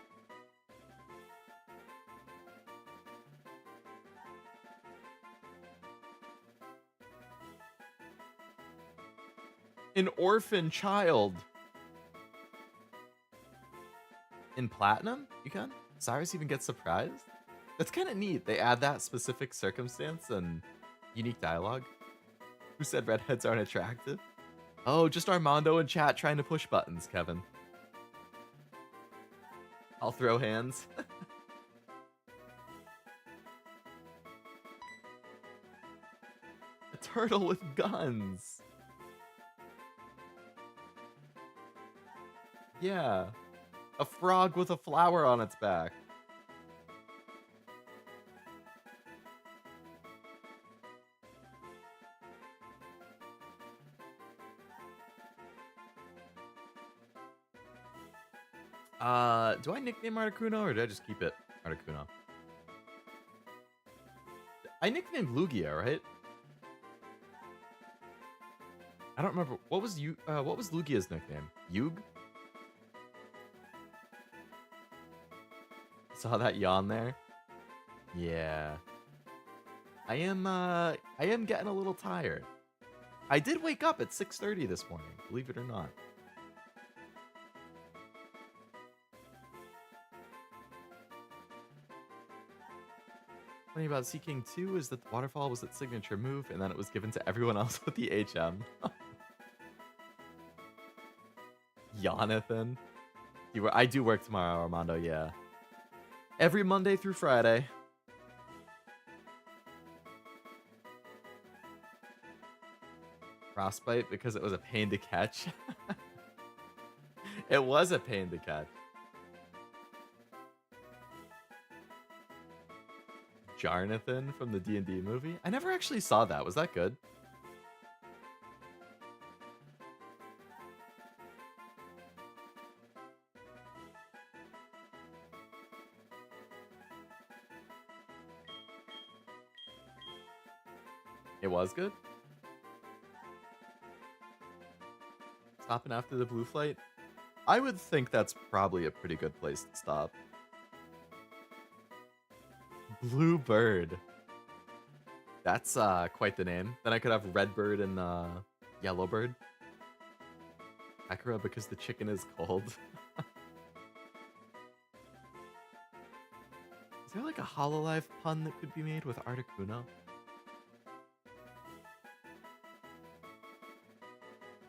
An orphan child. In Platinum? You can? Cyrus even gets surprised? That's kind of neat. They add that specific circumstance and unique dialogue. Who said redheads aren't attractive? Oh, just Armando in chat trying to push buttons, Kevin. I'll throw hands. A turtle with guns. Yeah. A frog with a flower on its back. Do I nickname Articuno or did I just keep it Articuno? I nicknamed Lugia, right? I don't remember. What was Lugia's nickname? Yug? Saw that yawn there? Yeah. I am getting a little tired. I did wake up at 6:30 this morning, believe it or not. Funny about Seeking 2 is that the waterfall was its signature move, and then it was given to everyone else with the HM. Jonathan. I do work tomorrow, Armando, yeah. Every Monday through Friday. Frostbite because it was a pain to catch. It was a pain to catch. Jonathan from the D&D movie? I never actually saw that. Was that good? It was good? Stopping after the blue flight? I would think that's probably a pretty good place to stop. Blue Bird. That's quite the name. Then I could have Red Bird and Yellow Bird. Akira because the chicken is cold. Is there like a Hololive pun that could be made with Articuno?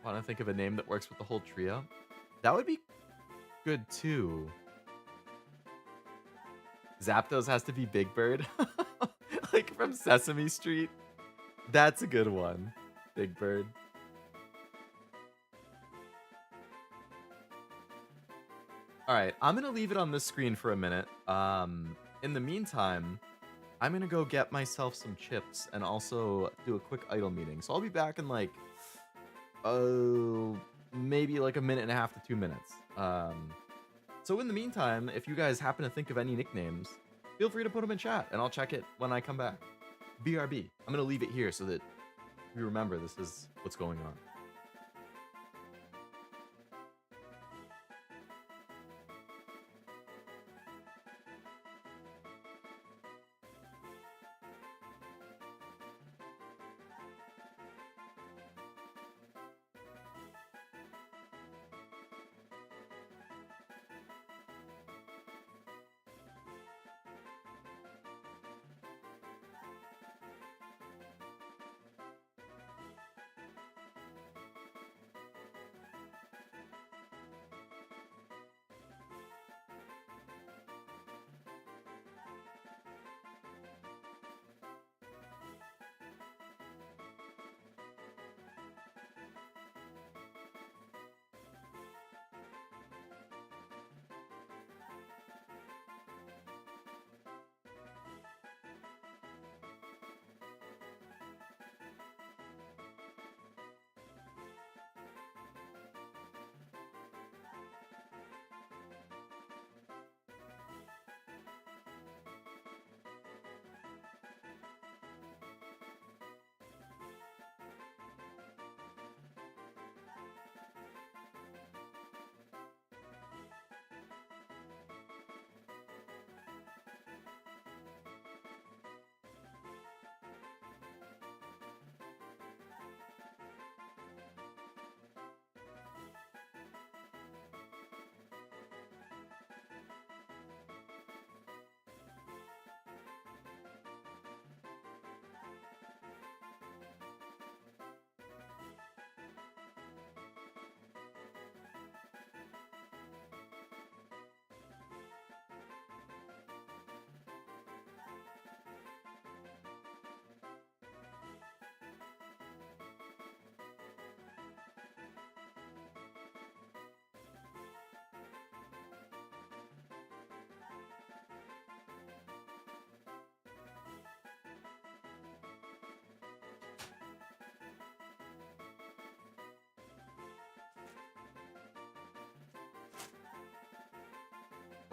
Want to think of a name that works with the whole trio? That would be good too. Zapdos has to be Big Bird. Like from Sesame Street. That's a good one. Big Bird. Alright, I'm going to leave it on this screen for a minute. In the meantime, I'm going to go get myself some chips and also do a quick idle meeting. So I'll be back in like, maybe like a minute and a half to 2 minutes. So in the meantime, if you guys happen to think of any nicknames, feel free to put them in chat, and I'll check it when I come back. BRB. I'm going to leave it here so that you remember this is what's going on.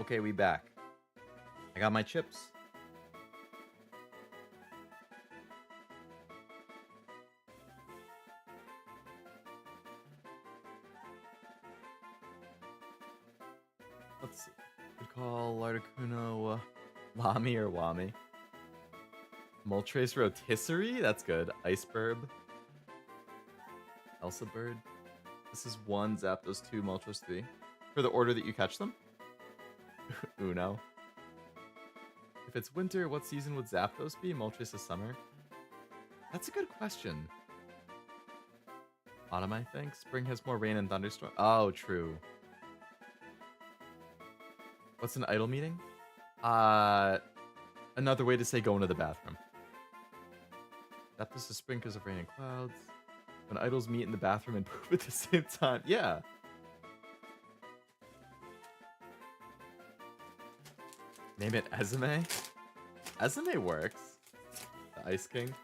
Okay, we back. I got my chips. Let's see. Could call Articuno Lami or Wami. Moltres Rotisserie? That's good. Iceberg. Elsa Bird. This is 1, Zapdos 2, Moltres 3. For the order that you catch them? Uno. If it's winter, what season would Zapdos be? Moltres is summer. That's a good question. Autumn, I think. Spring has more rain and thunderstorm. Oh, true. What's an idle meeting? Another way to say going to the bathroom. Zapdos is spring because of rain and clouds. When idols meet in the bathroom and poop at the same time. Yeah. Name it Ezume. Ezume works. The Ice King.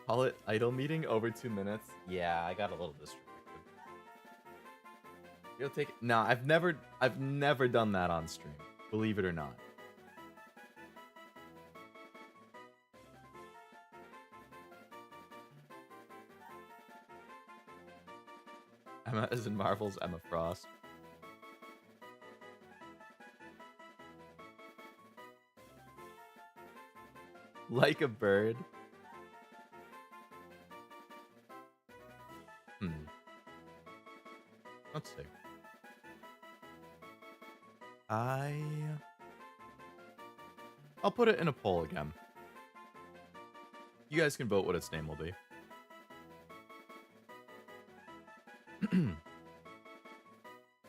Call it idle meeting over 2 minutes. Yeah, I got a little distracted. You'll take it. No, I've never done that on stream. Believe it or not. Emma as in Marvel's Emma Frost. Like a bird. Let's see. I'll put it in a poll again. You guys can vote what its name will be.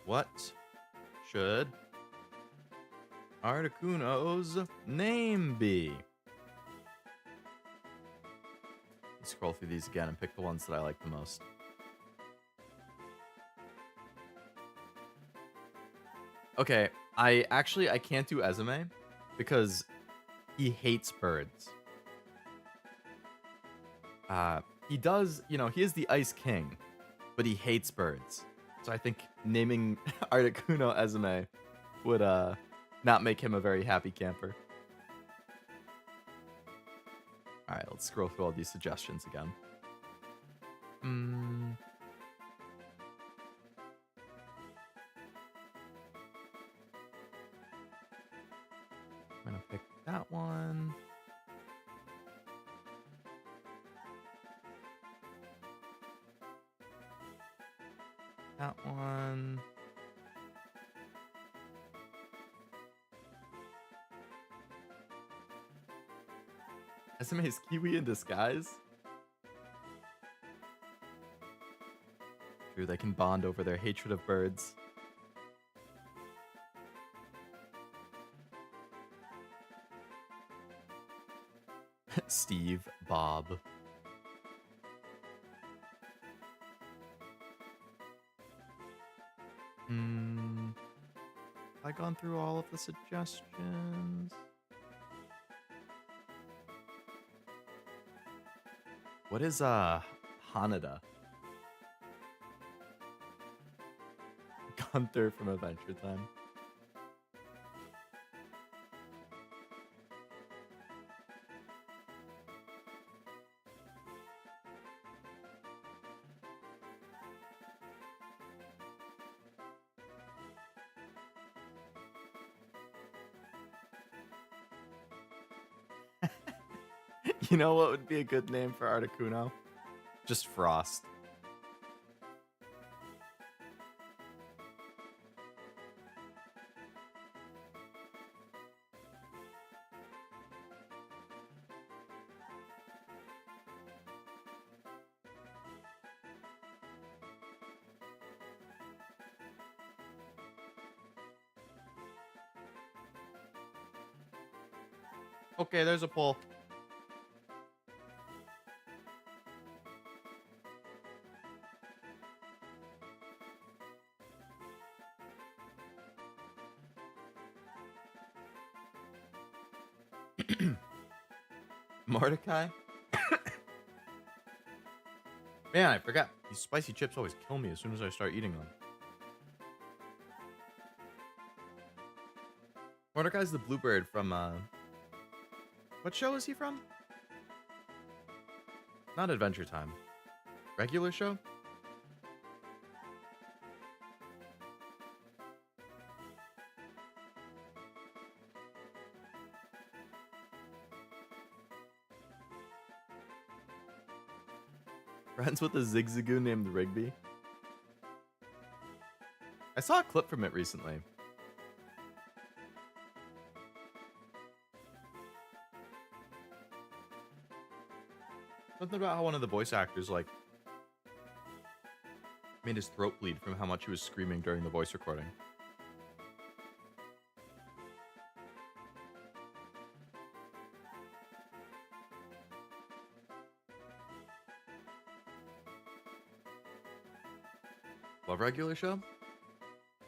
What should Articuno's name be? Let's scroll through these again and pick the ones that I like the most. Okay, I can't do Ezume because he hates birds. He does, he is the Ice King, but he hates birds. So I think naming Articuno Ezume would not make him a very happy camper. Alright, let's scroll through all these suggestions again. I'm gonna pick that one. That one. Ezume is Kiwi in disguise? True, they can bond over their hatred of birds. Steve, Bob. Have I gone through all of the suggestions? What is Hanada? Gunther from Adventure Time. You know what would be a good name for Articuno? Just Frost. Okay, there's a poll. Mordecai? Man, I forgot. These spicy chips always kill me as soon as I start eating them. Mordecai's the bluebird from, what show is he from? Not Adventure Time. Regular show? Friends with a Zigzagoon named Rigby. I saw a clip from it recently. Something about how one of the voice actors, like, made his throat bleed from how much he was screaming during the voice recording. Love regular show?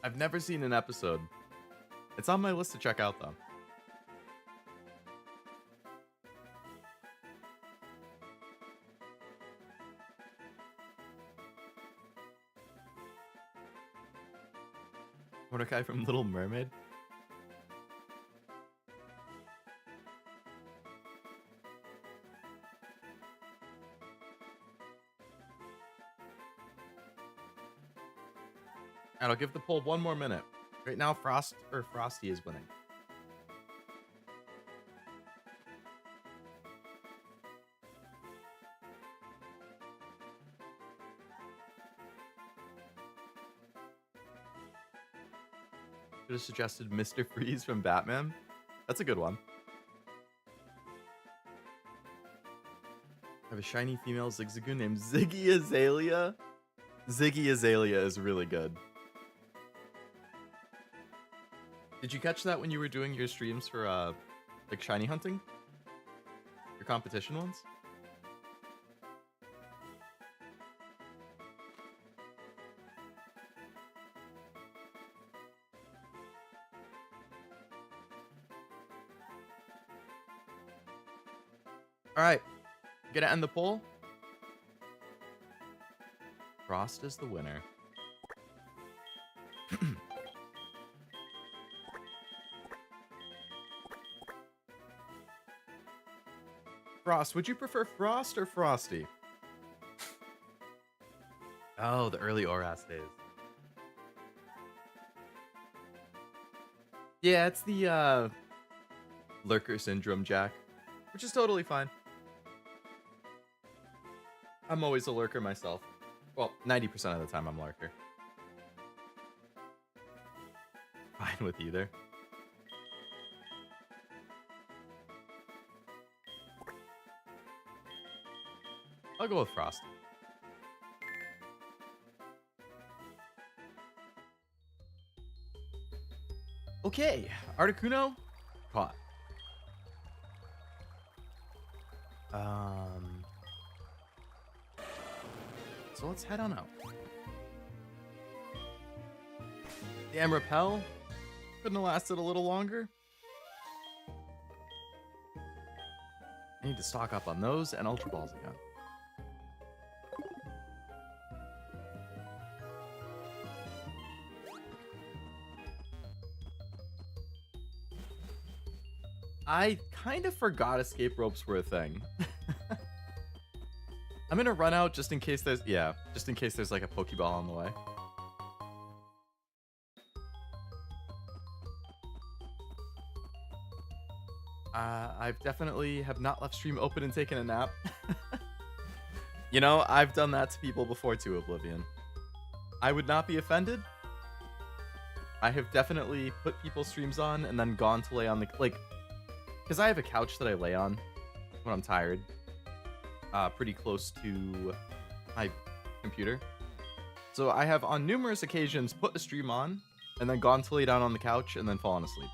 I've never seen an episode. It's on my list to check out, though. Mordecai from Little Mermaid? And I'll give the poll one more minute. Right now, Frosty is winning. Should have suggested Mr. Freeze from Batman. That's a good one. I have a shiny female Zigzagoon named Ziggy Azalea. Ziggy Azalea is really good. Did you catch that when you were doing your streams for like shiny hunting? Your competition ones? All right, gonna end the poll. Frost is the winner. Frost, would you prefer Frost or Frosty? Oh, the early OverEZ days. Yeah, it's the lurker syndrome, Jack, which is totally fine. I'm always a lurker myself. Well, 90% of the time I'm lurker. Fine with either. I'll go with Frosty. Okay, Articuno caught. So let's head on out. The Repel couldn't have lasted a little longer. I need to stock up on those and Ultra Balls again. I kind of forgot escape ropes were a thing. I'm gonna run out just in case there's, just in case there's like a Pokeball on the way. I've definitely have not left stream open and taken a nap. You know, I've done that to people before too, Oblivion. I would not be offended. I have definitely put people's streams on and then gone to lay on the, like, because I have a couch that I lay on when I'm tired. Pretty close to my computer. So I have on numerous occasions put the stream on and then gone to lay down on the couch and then fallen asleep.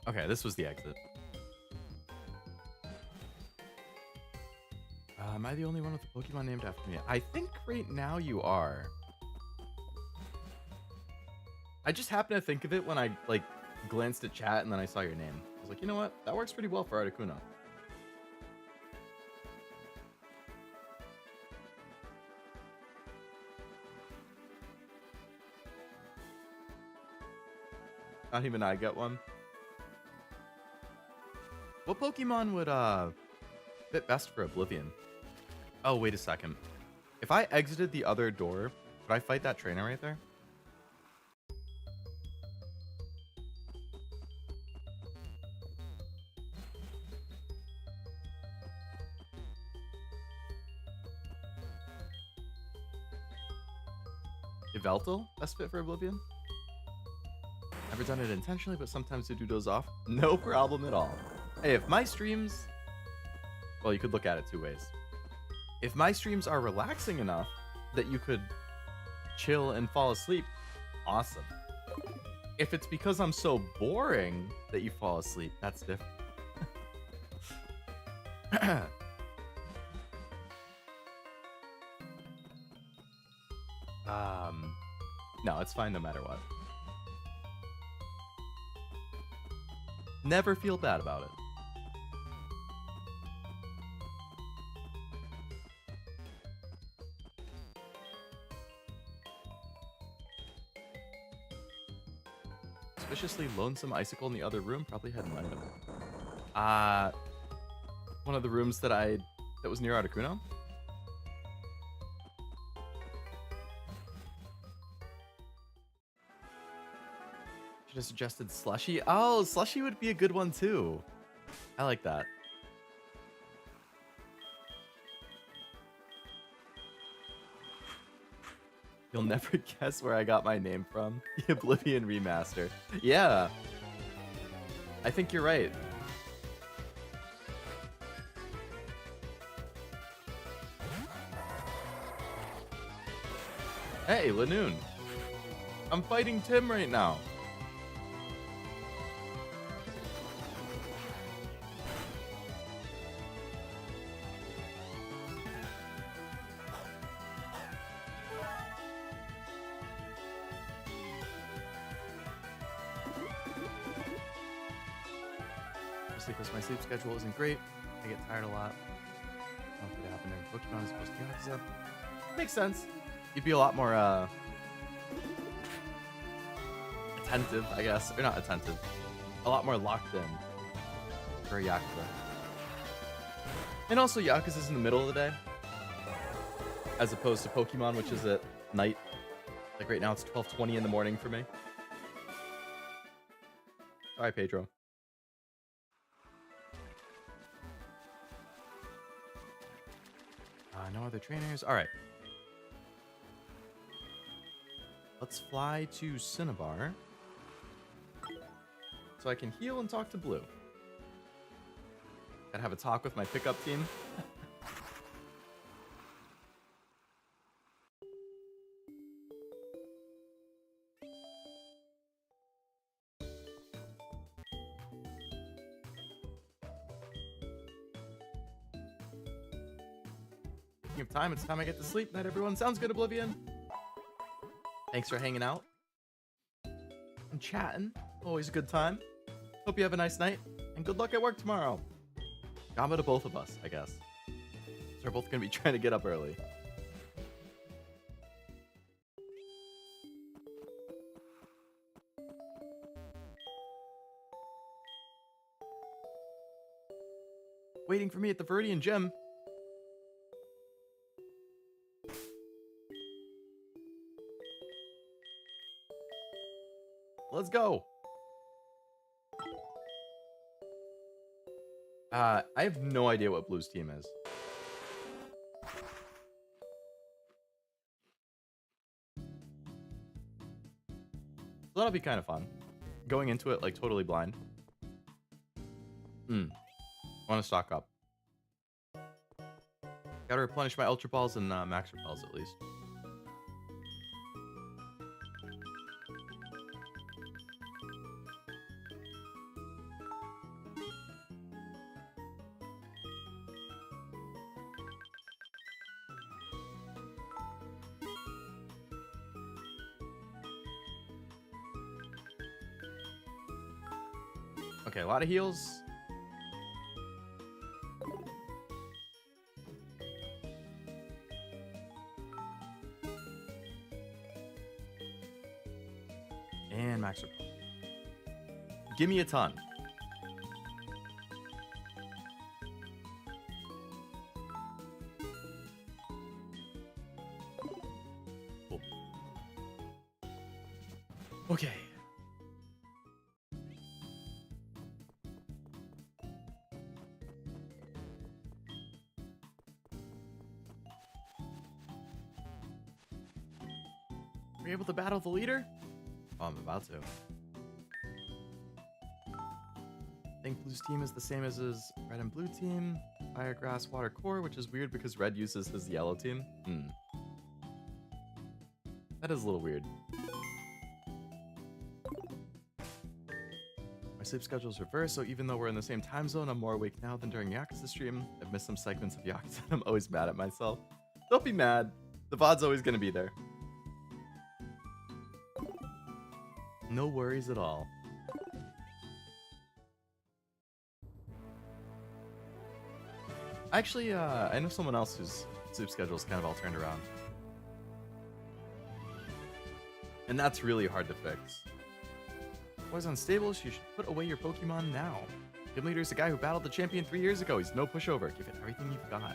Okay, this was the exit. Am I the only one with a Pokemon named after me? I think right now you are. I just happened to think of it when I, like, glanced at chat and then I saw your name. I was like, you know what? That works pretty well for Articuno. Not even I get one. What Pokemon would fit best for Oblivion? Oh, wait a second. If I exited the other door, would I fight that trainer right there? Yveltal? Best fit for Oblivion? Never done it intentionally, but sometimes I do doze off. No problem at all. Hey, if my streams... Well, you could look at it two ways. If my streams are relaxing enough that you could chill and fall asleep, awesome. If it's because I'm so boring that you fall asleep, that's different. No, it's fine no matter what. Never feel bad about it. Suspiciously lonesome icicle in the other room. Probably had random. One of the rooms that was near Articuno. Should have suggested Slushy. Oh, Slushy would be a good one too. I like that. You'll never guess where I got my name from. The Oblivion remaster. Yeah. I think you're right. Hey, Lanoon. I'm fighting Tim right now. Because my sleep schedule isn't great. I get tired a lot. I don't think it happened in Pokemon as opposed to Yakuza. Makes sense. You'd be a lot more attentive, I guess. Or not attentive. A lot more locked in for Yakuza. And also Yakuza's in the middle of the day. As opposed to Pokemon, which is at night. Like right now it's 12:20 in the morning for me. Sorry, Pedro. No other trainers. All right. Let's fly to Cinnabar so I can heal and talk to Blue. Gotta have a talk with my pickup team. Of time, it's time I get to sleep. Night, everyone. Sounds good, Oblivion. Thanks for hanging out and chatting. Always a good time. Hope you have a nice night and good luck at work tomorrow. Gamba to both of us, I guess. So we're both gonna be trying to get up early. Waiting for me at the Viridian Gym. Let's go. I have no idea what Blue's team is. So that'll be kind of fun. Going into it like totally blind. I want to stock up. Gotta replenish my Ultra Balls and Max Repels at least. Okay, a lot of heals. And max repel. Give me a ton. Cool. Okay. Are you able to battle the leader? Oh, I'm about to. I think Blue's team is the same as his red and blue team. Fire, grass, water, core, which is weird because red uses his yellow team. That is a little weird. My sleep schedule's reversed, so even though we're in the same time zone, I'm more awake now than during Yakuza stream. I've missed some segments of Yakuza and I'm always mad at myself. Don't be mad. The VOD's always gonna be there. No worries at all. Actually, I know someone else whose sleep schedule is kind of all turned around. And that's really hard to fix. Was unstable, so you should put away your Pokemon now. Gym Leader's a guy who battled the champion 3 years ago. He's no pushover. Give it everything you've got.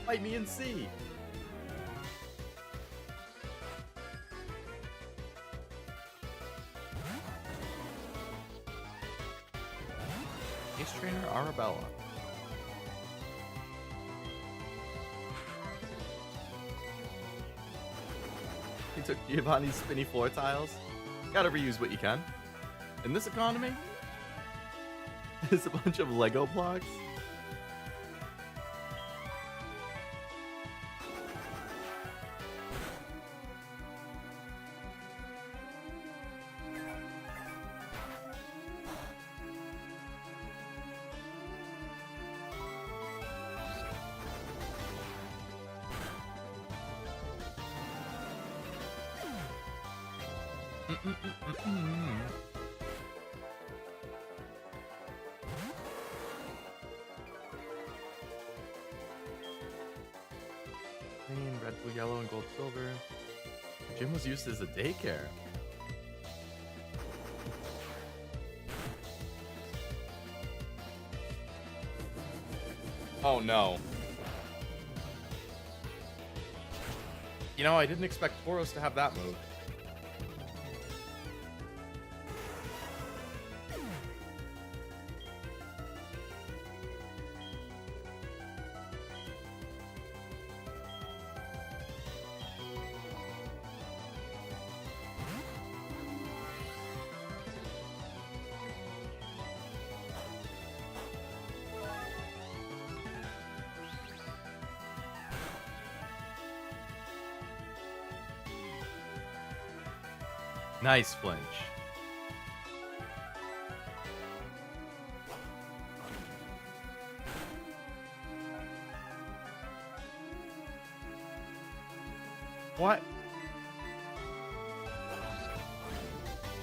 Fight me and see. Ace Trainer Arabella. He took Giovanni's spinny floor tiles. Gotta reuse what you can. In this economy, there's a bunch of Lego blocks. Green, red, blue, yellow, and gold, silver. The gym was used as a daycare. Oh no. You know, I didn't expect Tauros to have that move. Nice flinch. What?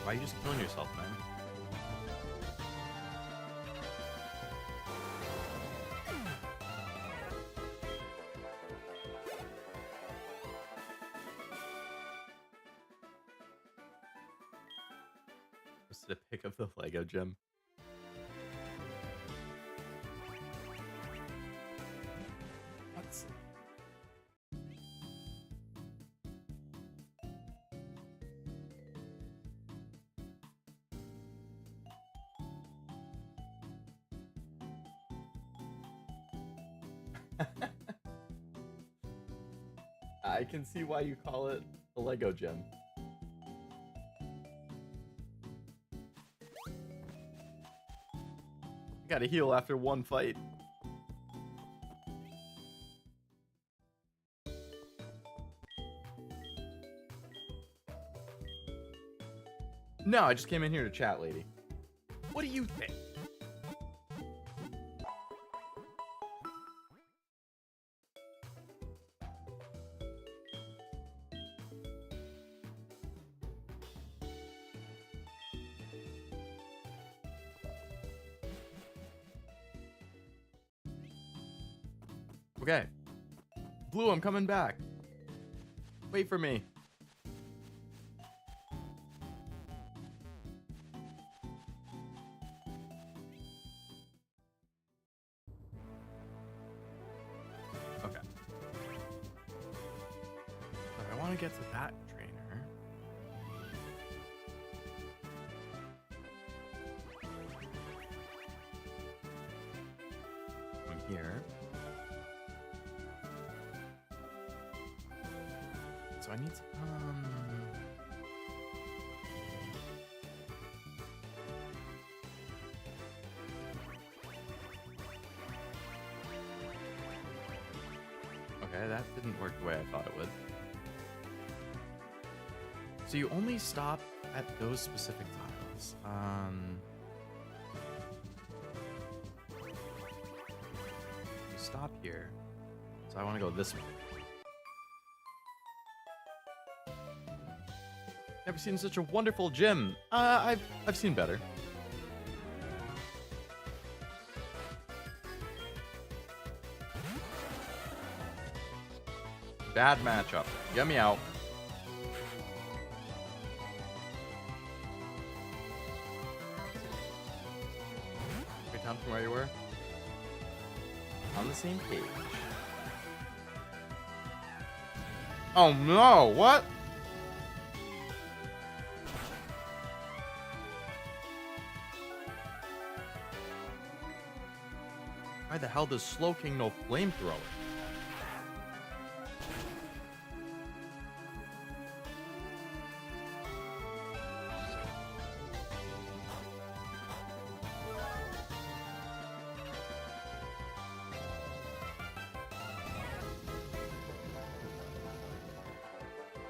Why are you just killing yourself, man? Just a pic of the Lego gym. What? I can see why you call it the Lego gym. Gotta heal after one fight. No, I just came in here to chat, lady. What do you think? Okay. Blue, I'm coming back. Wait for me. Okay. But I want to get to that trainer. From here. So I need to okay, that didn't work the way I thought it would. So you only stop at those specific tiles. You stop here. So I want to go this way. Never seen such a wonderful gym. I've seen better. Bad matchup. Get me out. Good time from where you were. On the same page. Oh no! What? Why the hell does Slowking no flamethrower?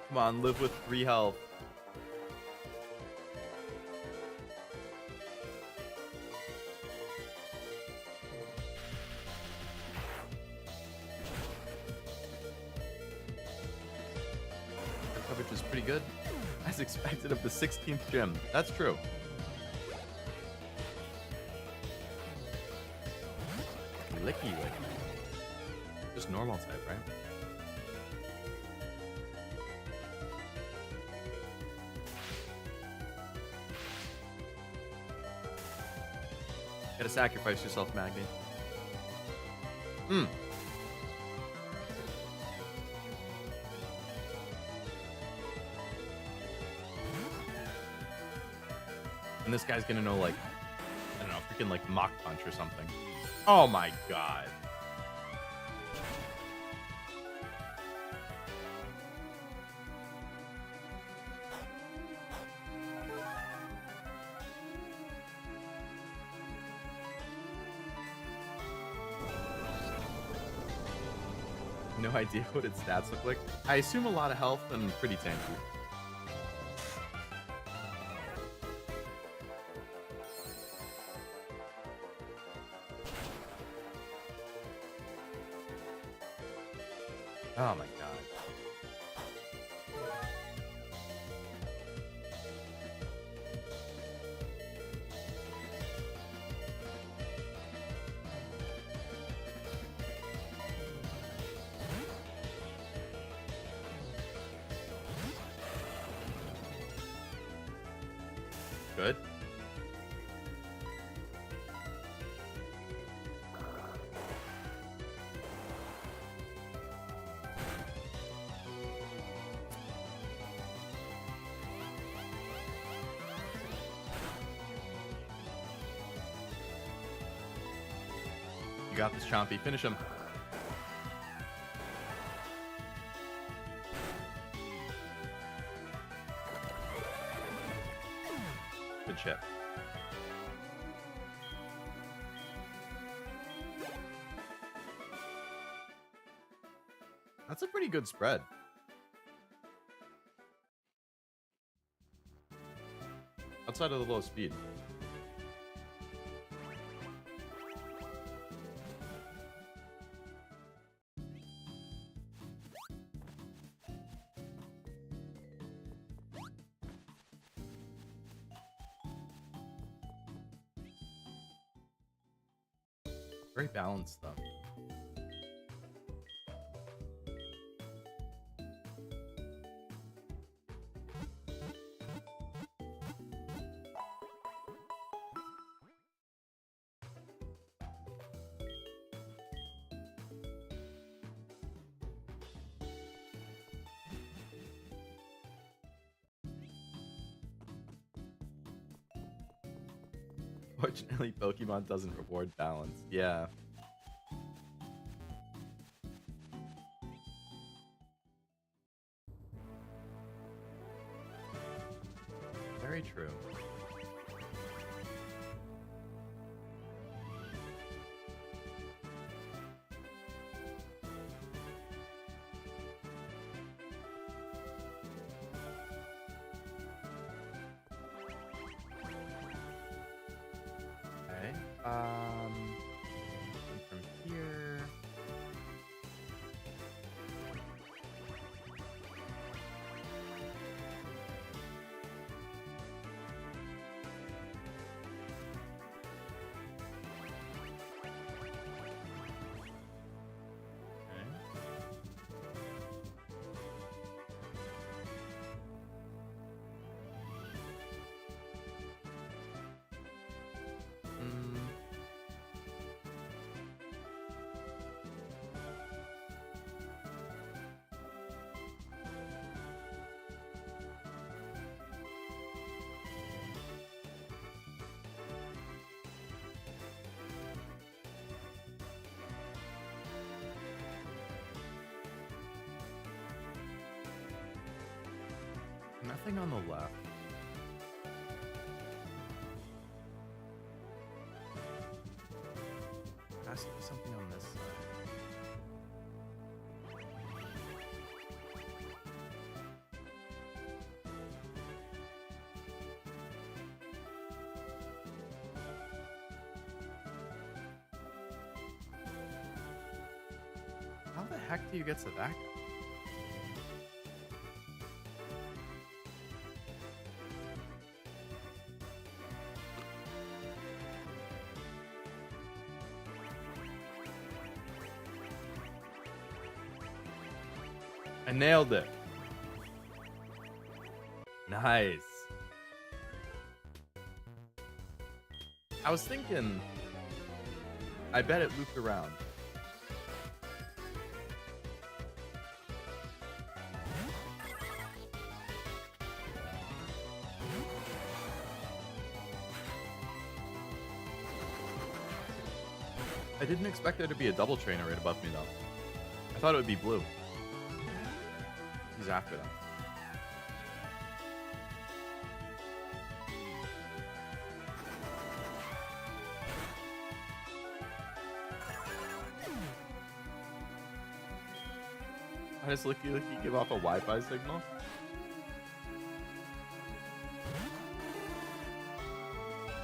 Come on, live with 3 health. Coverage is pretty good, as expected of the 16th gym. That's true. Licky licky. Just normal type, right? Gotta sacrifice yourself, Magni. And this guy's gonna know, like, I don't know, freaking, like, Mach Punch or something. Oh my god. No idea what its stats look like. I assume a lot of health and pretty tanky. Oh my god. Good. You got this, Chompy. Finish him. Good shit. That's a pretty good spread. Outside of the low speed. Very balanced, though. Fortunately, Pokemon doesn't reward balance. Yeah. Very true. Okay. And from here. Nothing on the left. Has to be something on this side. How the heck do you get to that guy? I nailed it. Nice. I was thinking, I bet it looped around. I didn't expect there to be a double trainer right above me, though. I thought it would be blue. He's after them. I just look like you give off a Wi-Fi signal.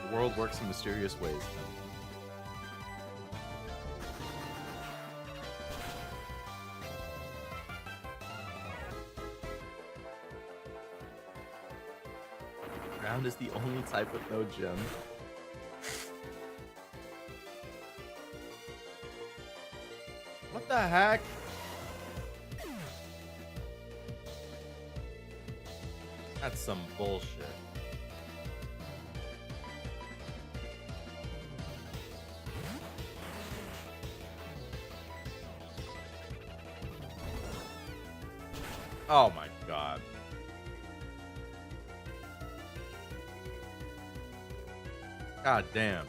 The world works in mysterious ways. Ground is the only type with no gym. What the heck? That's some bullshit. Oh my god. God damn.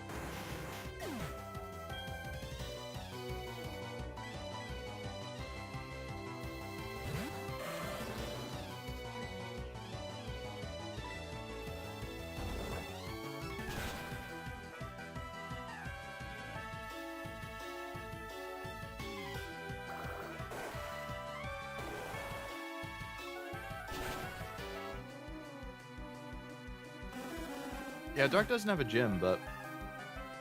Yeah, Dark doesn't have a gym, but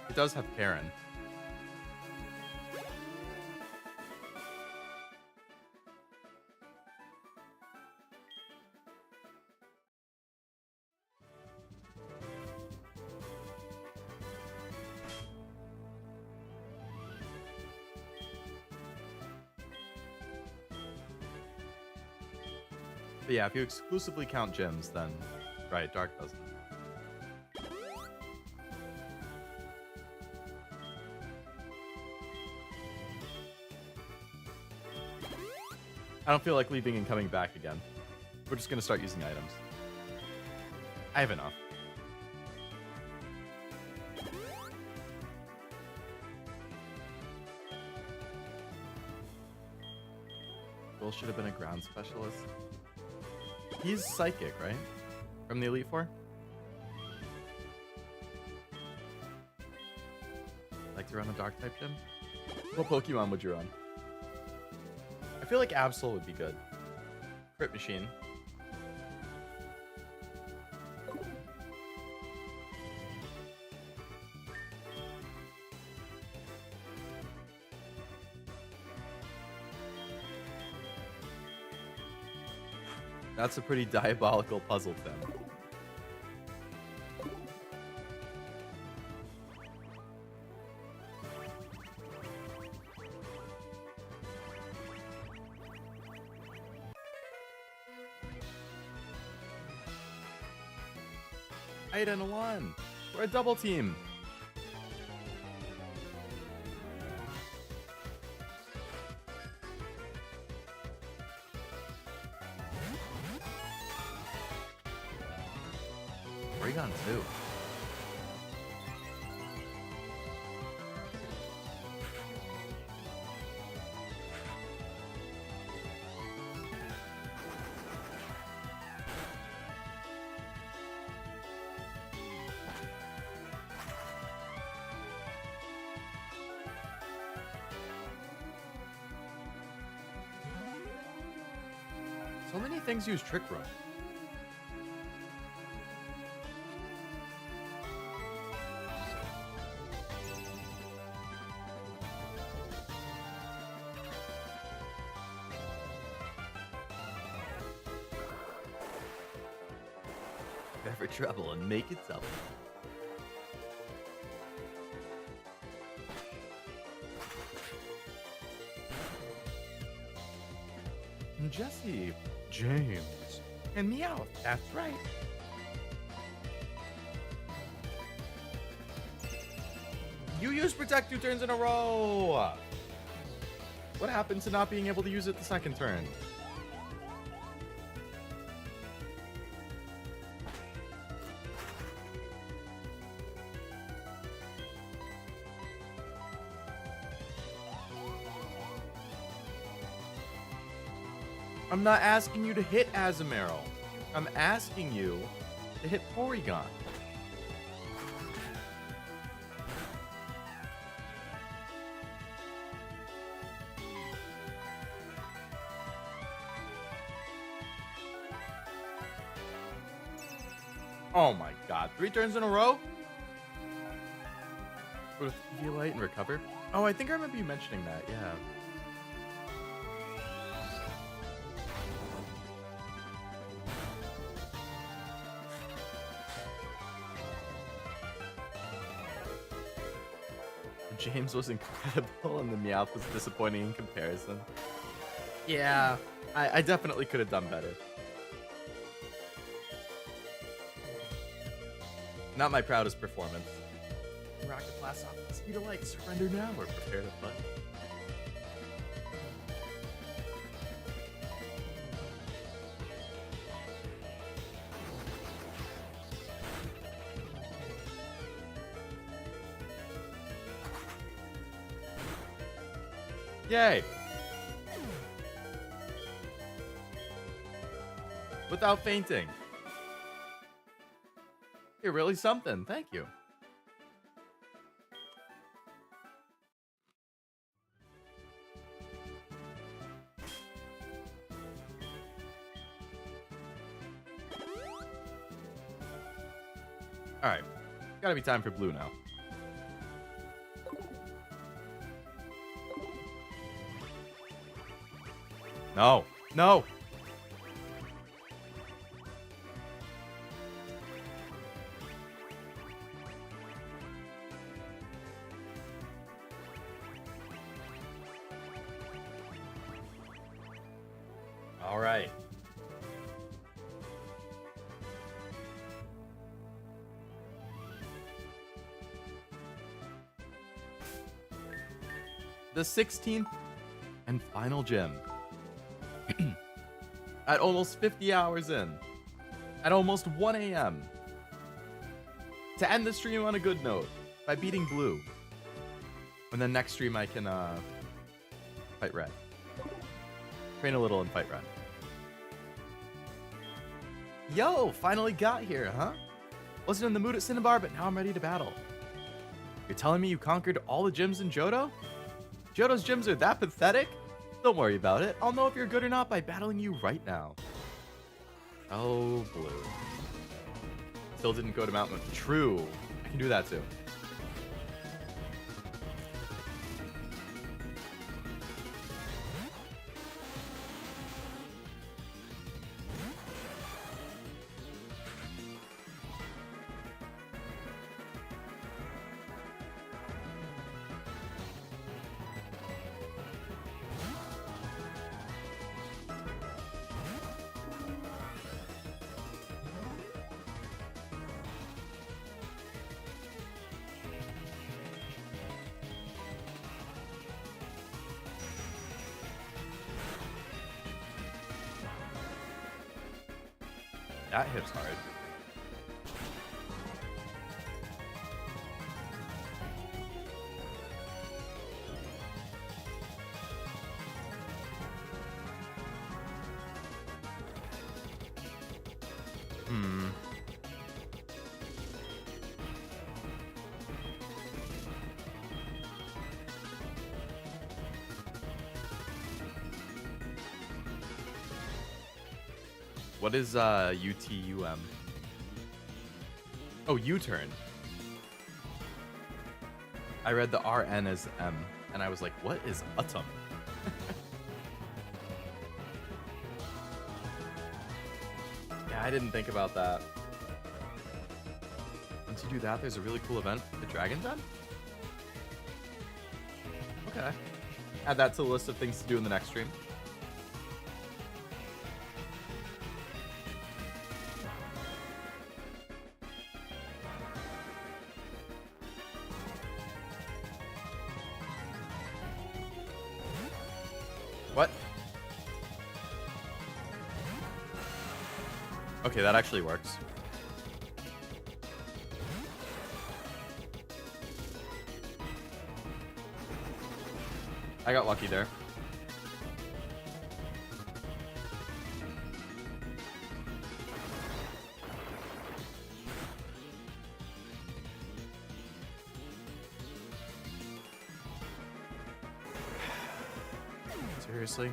it does have Karen. But yeah, if you exclusively count gyms, then right, Dark doesn't. I don't feel like leaving and coming back again. We're just gonna start using items. I have enough. Will should have been a ground specialist. He's psychic, right? From the Elite Four? Like to run a dark type gym? What Pokemon would you run? I feel like Absol would be good. Crit Machine. That's a pretty diabolical puzzle, Tim. Eight and a 1. We're a double team. Oregon too. So many things use Trick Room. Never trouble and make it double. Jesse, James, and Meowth. That's right. You used Protect 2 turns in a row. What happened to not being able to use it the second turn? I'm not asking you to hit Azumarill. I'm asking you to hit Porygon. Oh my god, 3 turns in a row? With Eviolite and Recover? Oh, I think I remember you mentioning that, yeah. James was incredible and the Meowth was disappointing in comparison. Yeah, I definitely could have done better. Not my proudest performance. Rocket Blast off the speed of light. Surrender now or prepare to fight. Yay! Without fainting. You're really something. Thank you. Alright. Gotta be time for blue now. No. No. All right. the 16th and final gym. At almost 50 hours in. At almost 1 a.m. To end the stream on a good note by beating blue. And then next stream I can fight red. Train a little and fight red. Yo, finally got here, huh? Wasn't in the mood at Cinnabar, but now I'm ready to battle. You're telling me you conquered all the gyms in Johto? Johto's gyms are that pathetic? Don't worry about it. I'll know if you're good or not by battling you right now. Oh, blue. Still didn't go to Mount Moon. True. I can do that too. That hits hard. What is UTUM? Oh, U-turn. I read the RN as M, and I was like, what is UTUM? Yeah, I didn't think about that. Once you do that, there's a really cool event, the Dragon Den? Okay. Add that to the list of things to do in the next stream. What? Okay, that actually works. I got lucky there. Seriously?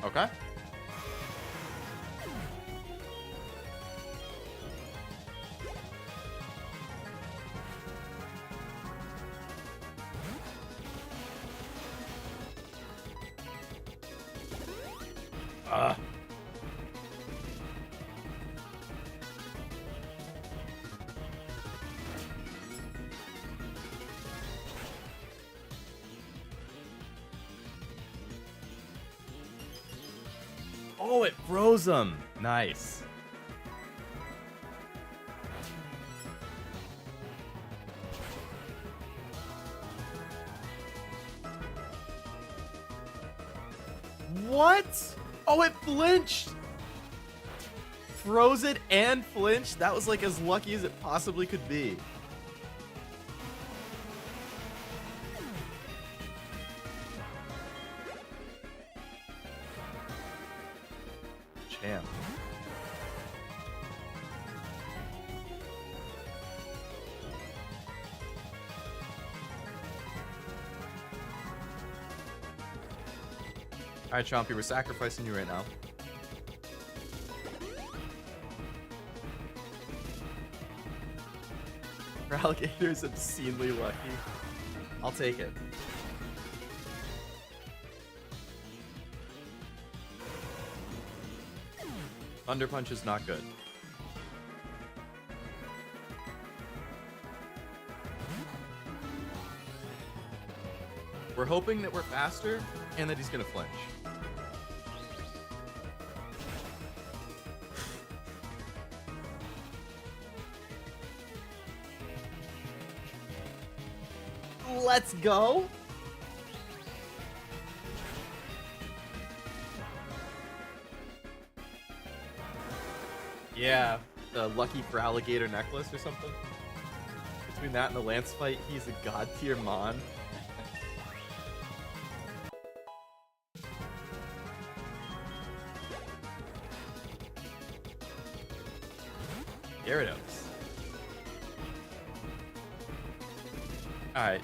Okay. Oh, it froze him. Nice. What? Oh, it flinched. Froze it and flinched. That was like as lucky as it possibly could be. Champ. All right, Chompy, we're sacrificing you right now. For alligators, obscenely lucky. I'll take it. Thunder Punch is not good. We're hoping that we're faster and that he's gonna flinch. Let's go. Yeah, the lucky for alligator necklace or something. Between that and the Lance fight, he's a god tier mon. Gyarados. Alright,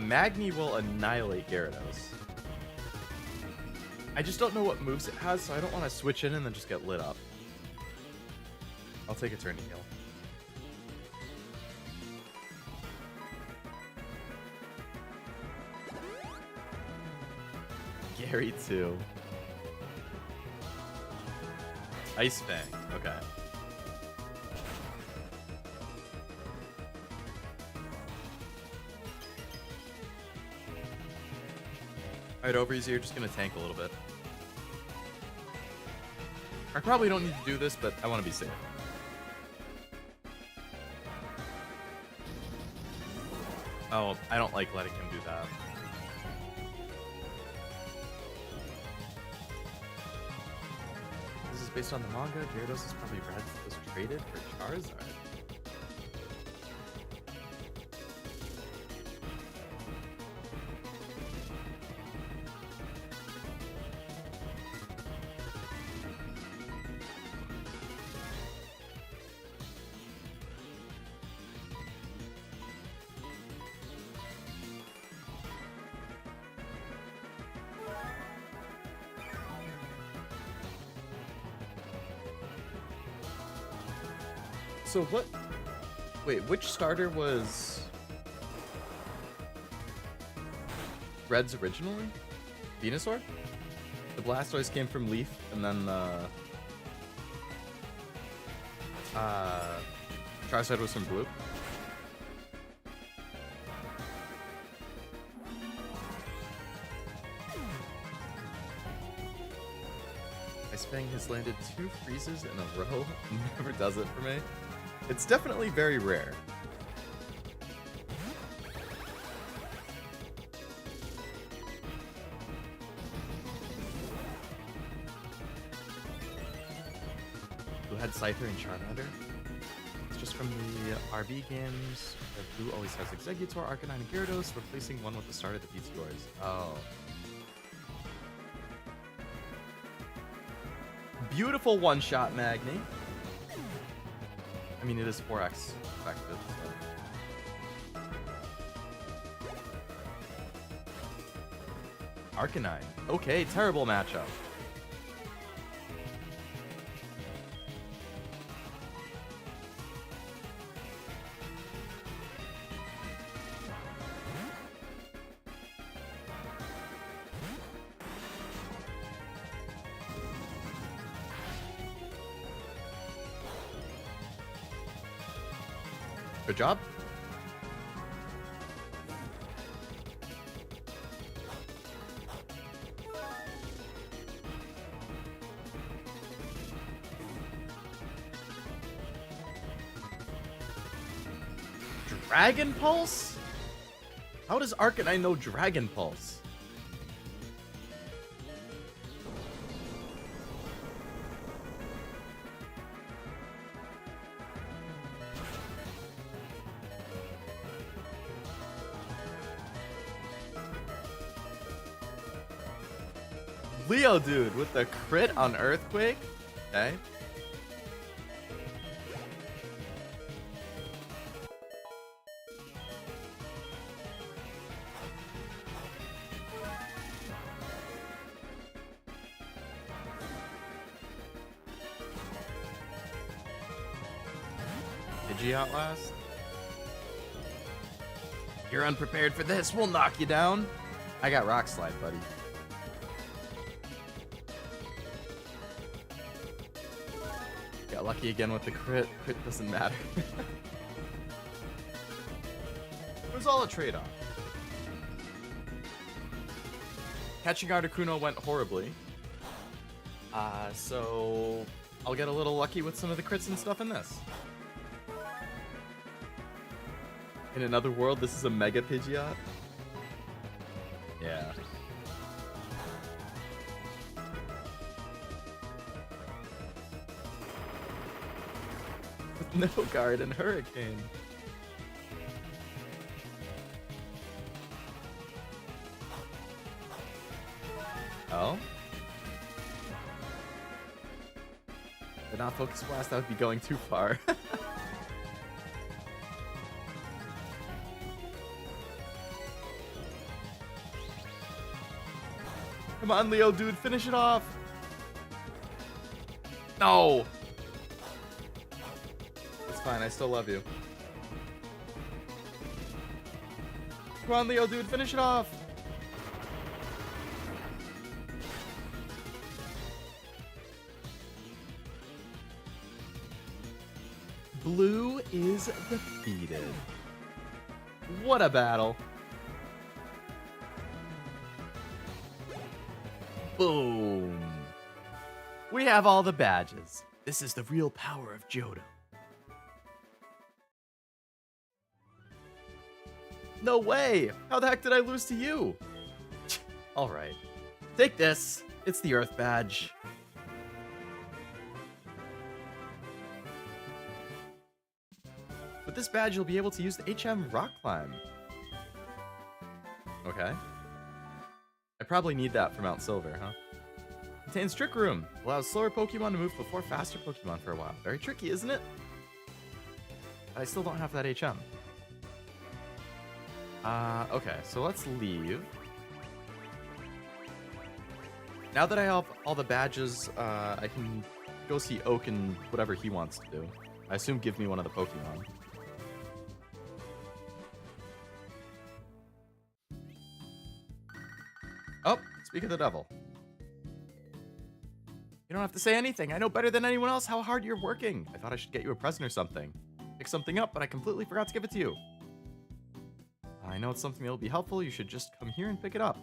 Magni will annihilate Gyarados. I just don't know what moves it has, so I don't want to switch in and then just get lit up. I'll take a turn to heal. Gary too. Ice Fang, okay. Alright, OverEZ, you're just gonna tank a little bit. I probably don't need to do this, but I want to be safe. Oh, I don't like letting him do that. This is based on the manga. Gyarados is probably red. Was traded for Charizard. So what? Wait, which starter was Red's originally? Venusaur? The Blastoise came from Leaf, and then the Charizard was from Blue. Ice Fang has landed 2 freezes in a row. Never does it for me. It's definitely very rare. Who had Scyther and Charmander? It's just from the RB games. Blue always has Exeggutor, Arcanine, and Gyarados, replacing one with the start of the beats yours. Oh. Beautiful one-shot, Magni. I mean, it is 4x effective, so. Arcanine. Okay, terrible matchup. Good job. Dragon Pulse? How does Arcanine know Dragon Pulse? Leodude with the crit on Earthquake. Okay. Did you outlast? You're unprepared for this. We'll knock you down. I got Rock Slide, buddy. Got lucky again with the crit. Crit doesn't matter. It was all a trade-off. Catching Articuno went horribly. So I'll get a little lucky with some of the crits and stuff in this. In another world, this is a Mega Pidgeot? Yeah. With no guard and Hurricane. Oh? But not Focus Blast, that would be going too far. Come on, Leodude, finish it off! No! It's fine, I still love you. Come on, Leodude, finish it off! Blue is defeated. What a battle. Boom. We have all the badges. This is the real power of Johto. No way! How the heck did I lose to you? Alright. Take this. It's the Earth badge. With this badge, you'll be able to use the HM Rock Climb. Okay. I probably need that for Mount Silver, huh? Contains Trick Room. Allows slower Pokemon to move before faster Pokemon for a while. Very tricky, isn't it? I still don't have that HM. Okay, so let's leave. Now that I have all the badges, I can go see Oak and whatever he wants to do. I assume give me one of the Pokemon. Oh, speak of the devil. You don't have to say anything. I know better than anyone else how hard you're working. I thought I should get you a present or something. Pick something up, but I completely forgot to give it to you. I know it's something that will be helpful. You should just come here and pick it up.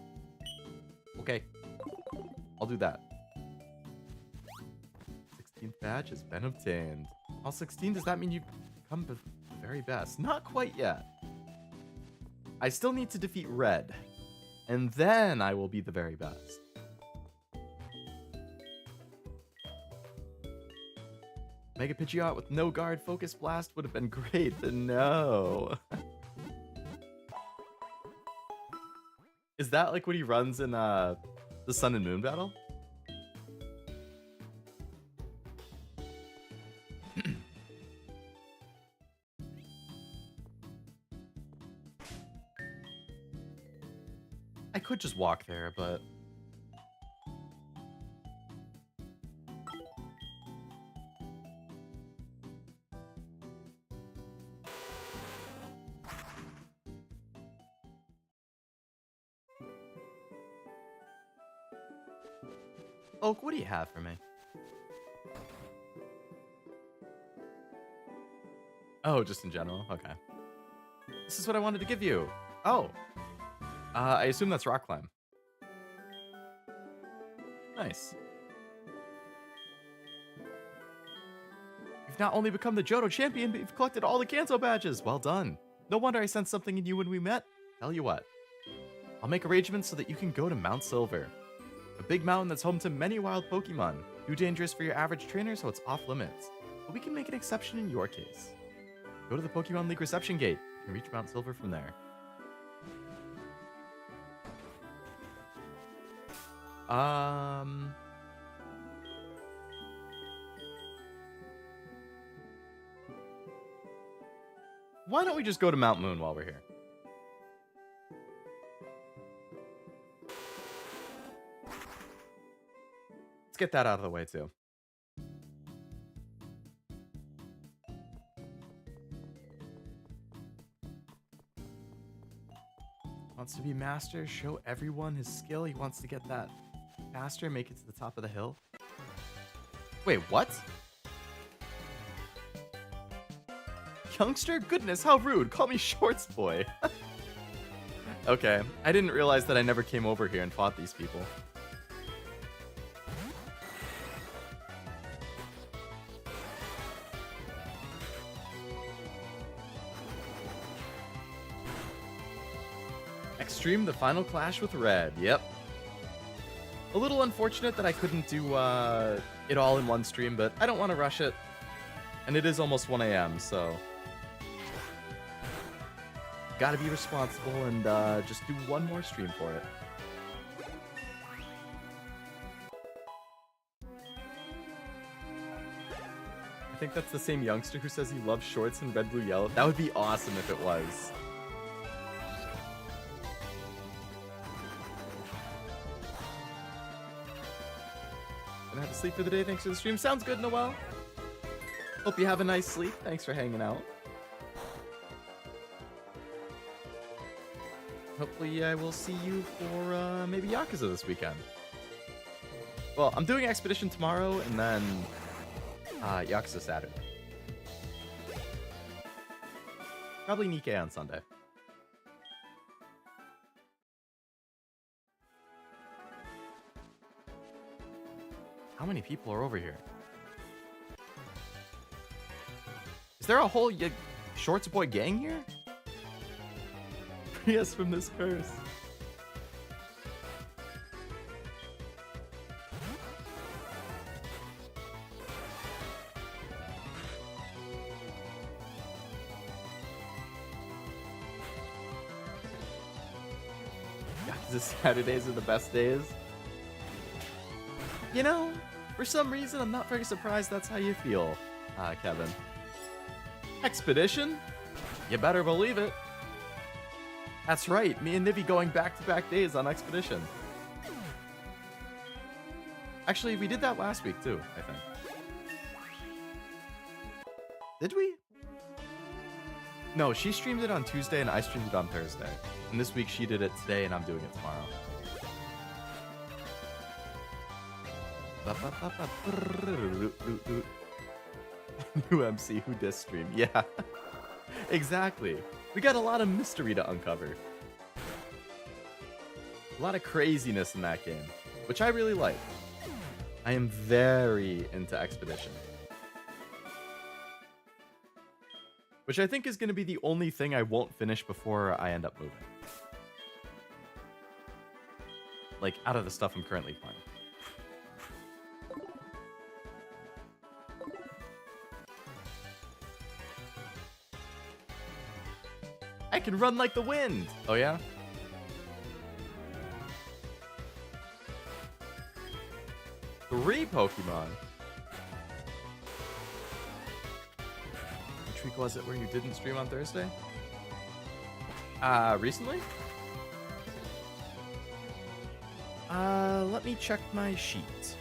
Okay. I'll do that. 16th badge has been obtained. All 16, does that mean you've become the very best? Not quite yet. I still need to defeat Red. And then I will be the very best. Mega Pidgeot with no guard Focus Blast would have been great, but no. Is that like what he runs in the Sun and Moon battle? I could just walk there, but... Oak, what do you have for me? Oh, just in general? Okay. This is what I wanted to give you. Oh. I assume that's Rock Climb. Nice. You've not only become the Johto champion, but you've collected all the Kanto badges. Well done. No wonder I sensed something in you when we met. Tell you what. I'll make arrangements so that you can go to Mount Silver. A big mountain that's home to many wild Pokemon. Too dangerous for your average trainer, so it's off limits. But we can make an exception in your case. Go to the Pokemon League reception gate. You can reach Mount Silver from there. Why don't we just go to Mount Moon while we're here? Let's get that out of the way too. Wants to be master, show everyone his skill. He wants to get that faster, make it to the top of the hill. Wait, what? Youngster? Goodness, how rude. Call me Shorts Boy. Okay, I didn't realize that I never came over here and fought these people. Extreme, the final clash with Red. Yep. A little unfortunate that I couldn't do it all in one stream, but I don't want to rush it. And it is almost 1 a.m., so... Gotta be responsible and just do one more stream for it. I think that's the same youngster who says he loves shorts in red, blue, yellow. That would be awesome if it was. Gonna have to sleep for the day. Thanks for the stream. Sounds good, Noel. Hope you have a nice sleep. Thanks for hanging out. Hopefully I will see you for maybe Yakuza this weekend. Well, I'm doing Expedition tomorrow and then Yakuza Saturday. Probably Nikkei on Sunday. How many people are over here? Is there a whole Shorts Boy gang here? Free us from this curse. Yakuza Saturdays are the best days. You know, for some reason, I'm not very surprised that's how you feel, Kevin. Expedition? You better believe it. That's right, me and Nibby going back-to-back days on Expedition. Actually, we did that last week too, I think. Did we? No, she streamed it on Tuesday and I streamed it on Thursday. And this week she did it today and I'm doing it tomorrow. New MC who diss stream. Yeah. Exactly. We got a lot of mystery to uncover. A lot of craziness in that game, which I really like. I am very into Expedition. Which I think is going to be the only thing I won't finish before I end up moving. Like, out of the stuff I'm currently playing. I can run like the wind! Oh yeah? Three Pokemon? Which week was it where you didn't stream on Thursday? Recently? Let me check my sheet.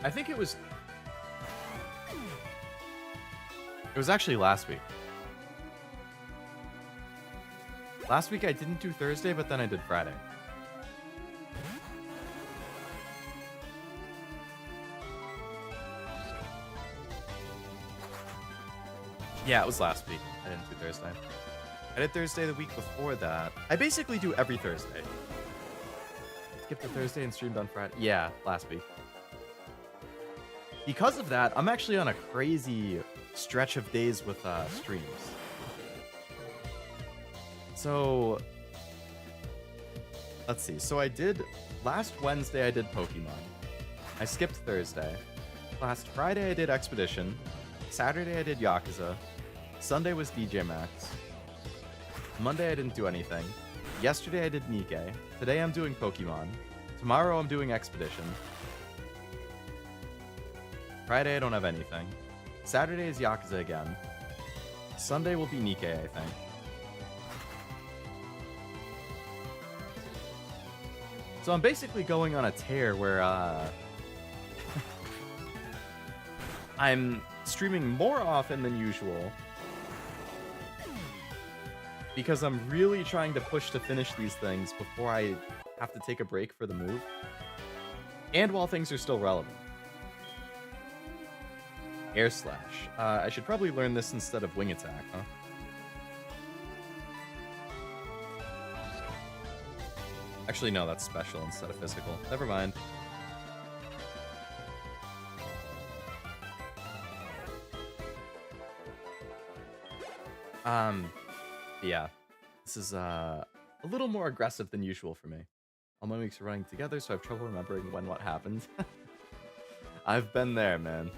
I think it was actually last week. Last week I didn't do Thursday, but then I did Friday. Yeah, it was last week. I didn't do Thursday. I did Thursday the week before that. I basically do every Thursday. Skipped the Thursday and streamed on Friday. Yeah, last week. Because of that, I'm actually on a crazy stretch of days with streams. So, let's see. So I did, last Wednesday I did Pokemon. I skipped Thursday. Last Friday I did Expedition. Saturday I did Yakuza. Sunday was DJ Max. Monday I didn't do anything. Yesterday I did Nikkei. Today I'm doing Pokemon. Tomorrow I'm doing Expedition. Friday I don't have anything. Saturday is Yakuza again. Sunday will be Nikkei, I think. So I'm basically going on a tear where I'm streaming more often than usual because I'm really trying to push to finish these things before I have to take a break for the move. And while things are still relevant. Air Slash. I should probably learn this instead of Wing Attack, huh? Actually, no, that's special instead of physical. Never mind. Yeah. This is a little more aggressive than usual for me. All my weeks are running together, so I have trouble remembering when what happened. I've been there, man.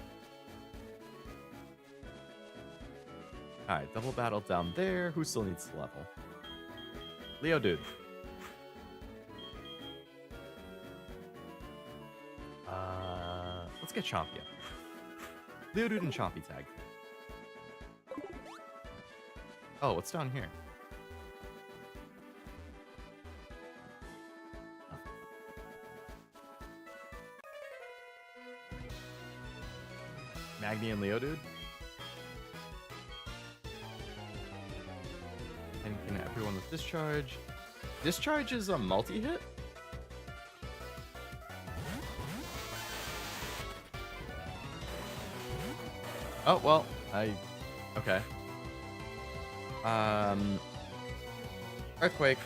Alright, double battle down there. Who still needs to level? Leodude. Let's get Chompy up. Leodude and Chompy tag. Oh, what's down here? Oh. Magni and Leodude? And can everyone with discharge? Discharge is a multi-hit? Oh, well, okay. Earthquake.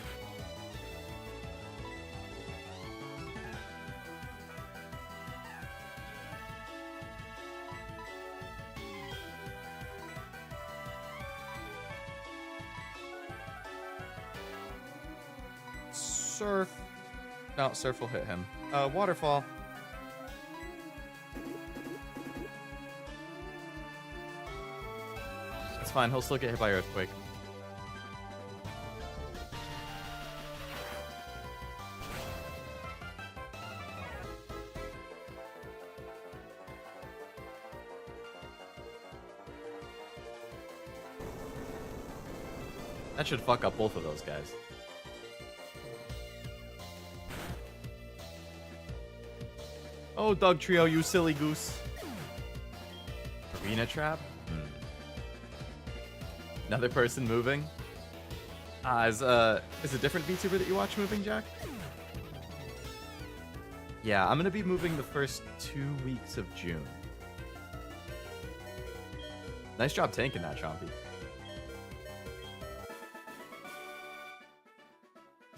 Surf. No, Surf will hit him. Waterfall. It's fine, he'll still get hit by Earthquake. That should fuck up both of those guys. Oh, Dog Trio, you silly goose. Arena Trap? Another person moving? Is a different VTuber that you watch moving, Jack? Yeah, I'm gonna be moving the first 2 weeks of June. Nice job tanking that, Chompy.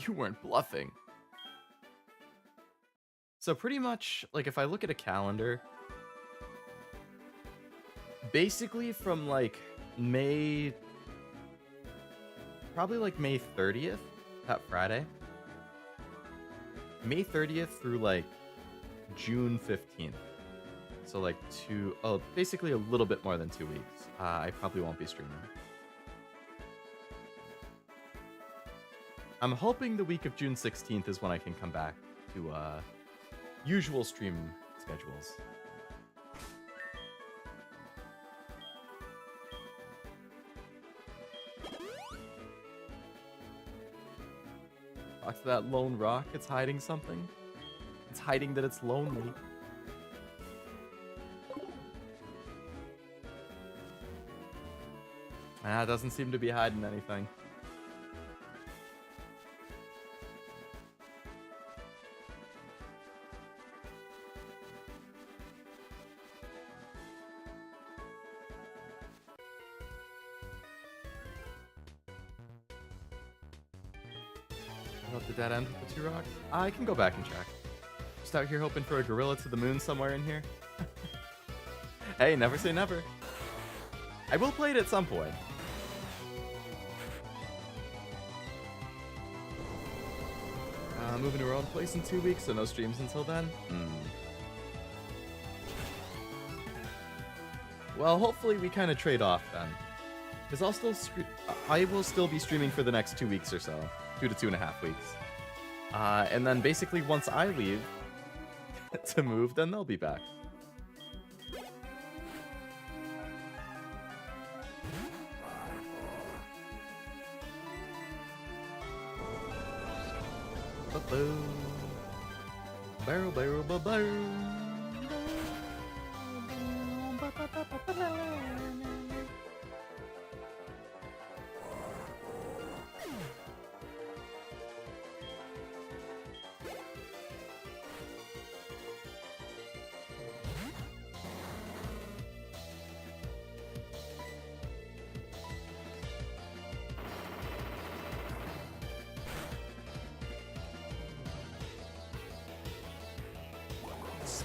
You weren't bluffing. So pretty much, like, if I look at a calendar, basically from, like, probably, like, May 30th, that Friday. May 30th through, like, June 15th. So, like, basically a little bit more than 2 weeks. I probably won't be streaming. I'm hoping the week of June 16th is when I can come back to usual stream schedules. Talk to that lone rock. It's hiding something. It's hiding that it's lonely. It doesn't seem to be hiding anything. About the dead end with the 2 rocks? I can go back and check. Just out here hoping for a gorilla to the moon somewhere in here. Hey, never say never. I will play it at some point. Moving to our own place in 2 weeks, so no streams until then. Well, hopefully we kind of trade off then. Because I will still be streaming for the next 2 weeks or so. 2 to 2.5 weeks. And then basically once I leave to move, then they'll be back. Barrel, barrel, barrel.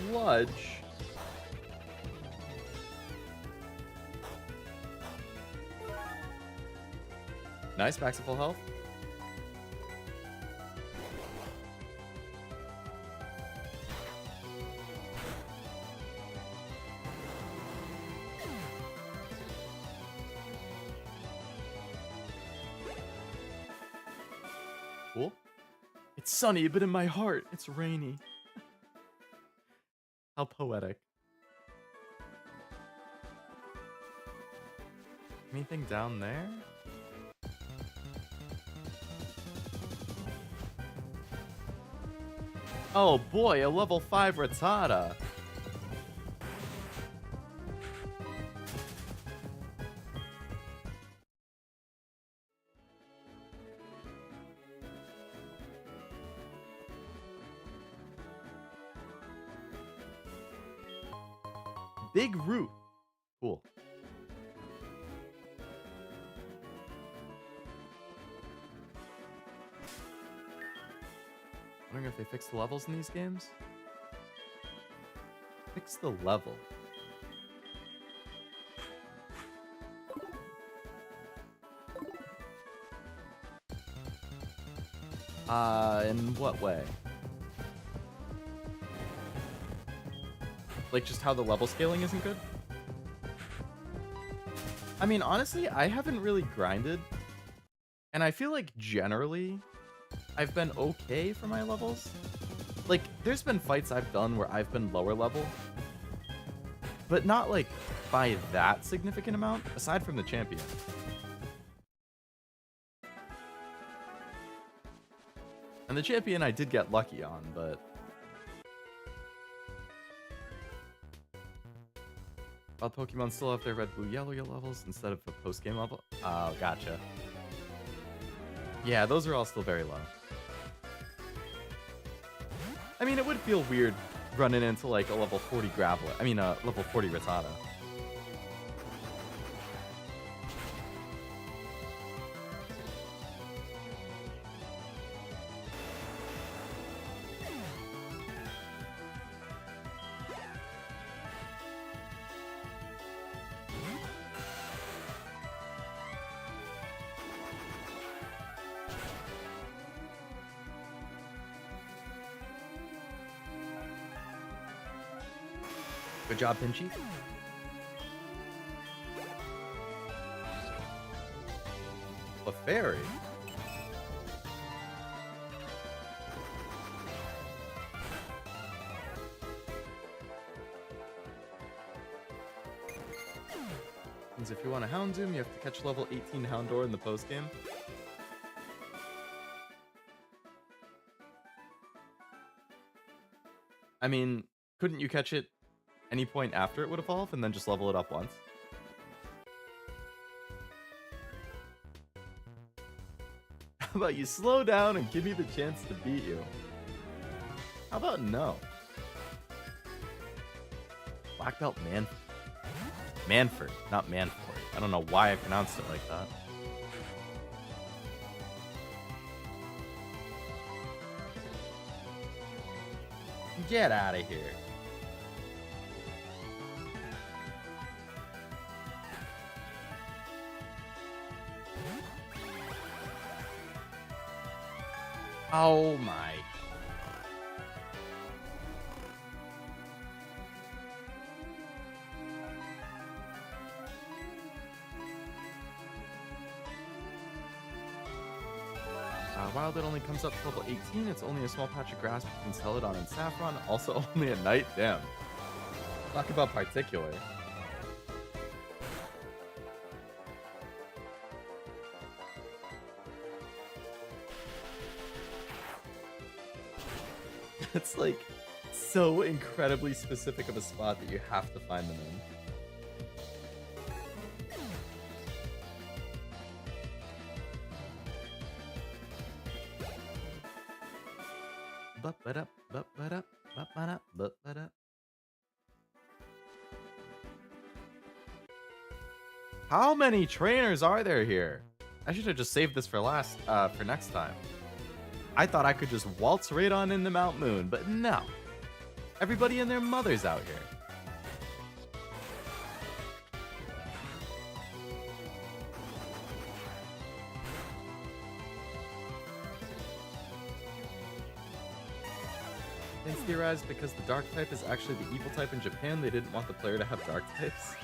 sludge. Nice, back to full health. Cool. It's sunny, but in my heart, it's rainy. How poetic. Anything down there? Oh boy, a level 5 Rattata. Big root. Cool. Wondering if they fixed the levels in these games. Fix the level. In what way? Like, just how the level scaling isn't good? I mean, honestly, I haven't really grinded. And I feel like, generally, I've been okay for my levels. Like, there's been fights I've done where I've been lower level. But not, like, by that significant amount, aside from the champion. And the champion I did get lucky on, but... Wild Pokemon still have their red, blue, yellow levels instead of a post-game level? Oh, gotcha. Yeah, those are all still very low. I mean, it would feel weird running into, like, a level 40 Graveler. I mean, a level 40 Rattata. Good job, Pinchy. A fairy. Means if you want to Houndoom, you have to catch level 18 Houndour in the post game. I mean, couldn't you catch it any point after it would evolve and then just level it up once? How about you slow down and give me the chance to beat you? How about no? Black Belt Manford, not Manford. I don't know why I pronounced it like that. Get out of here. Oh my. While it only comes up to level 18, it's only a small patch of grass between Celadon and Saffron, also only at night. Damn. Talk about particular. It's like so incredibly specific of a spot that you have to find them in. How many trainers are there here? I should have just saved this for next time. I thought I could just waltz right on into Mount Moon, but no. Everybody and their mother's out here. It's theorized because the dark type is actually the evil type in Japan, they didn't want the player to have dark types.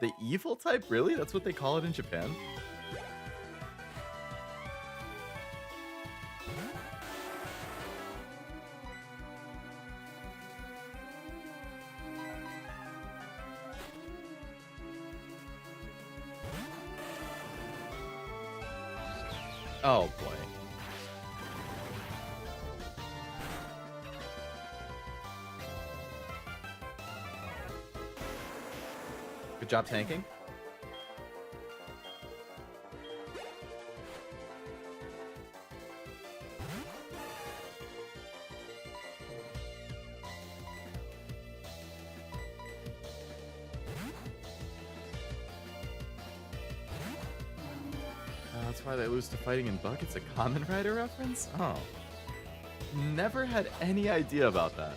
The evil type? Really? That's what they call it in Japan? Oh boy. Good job tanking. That's why they lose to fighting in buckets. A Kamen Rider reference? Oh. Never had any idea about that.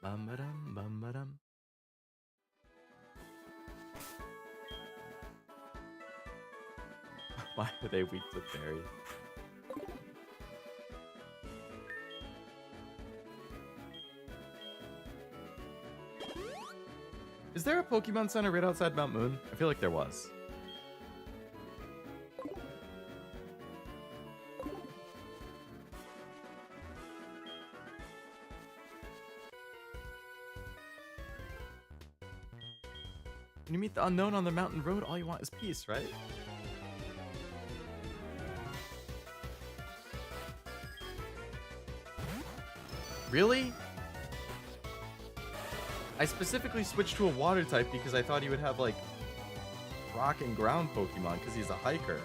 Bum-ba-dum, bum-ba-dum. Why are they weak to fairy? Is there a Pokemon Center right outside Mount Moon? I feel like there was. When you meet the unknown on the mountain road, all you want is peace, right? Really? I specifically switched to a water type because I thought he would have, like, rock and ground Pokemon because he's a hiker.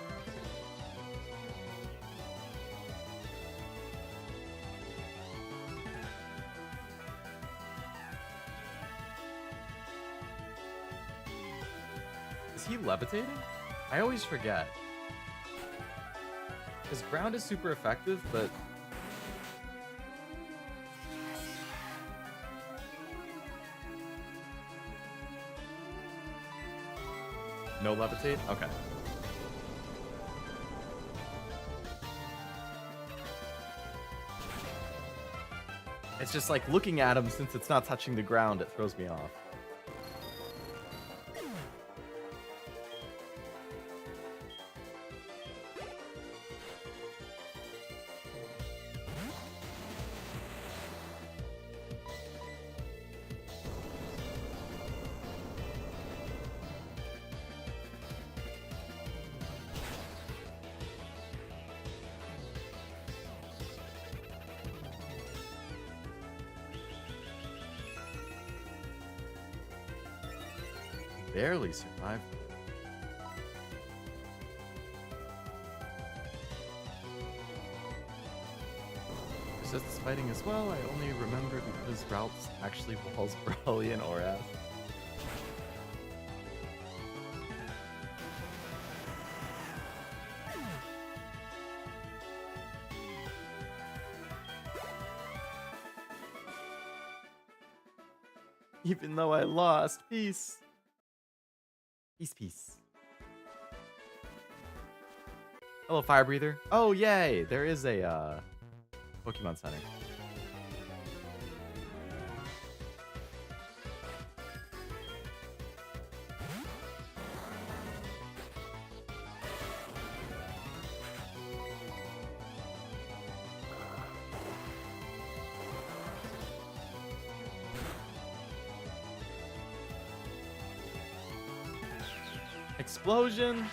Is he levitating? I always forget. Because ground is super effective, but... No levitate? Okay. It's just like looking at him, since it's not touching the ground, it throws me off. Barely survived. Resists fighting as well. I only remember because Ralph's actually walls Brawly and OverEZ. Even though I lost, peace. Peace, peace. Hello, Fire Breather. Oh, yay! There is a Pokemon Center. Explosion.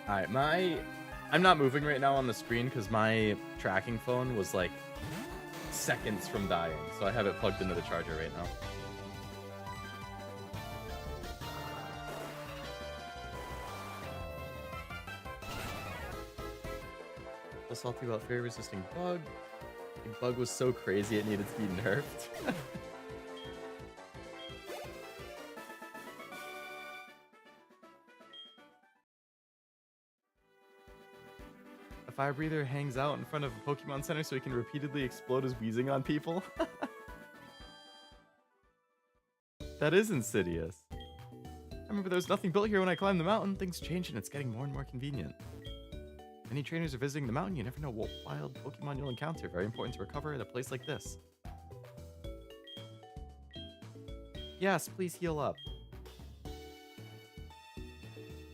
Alright, I'm not moving right now on the screen because my tracking phone was like seconds from dying, so I have it plugged into the charger right now. So salty about fairy resisting bug. The bug was so crazy it needed to be nerfed. A fire breather hangs out in front of a Pokemon Center so he can repeatedly explode his wheezing on people. That is insidious. I remember there was nothing built here when I climbed the mountain. Things change and it's getting more and more convenient. Many trainers are visiting the mountain. You never know what wild Pokemon you'll encounter. Very important to recover at a place like this. Yes, please heal up.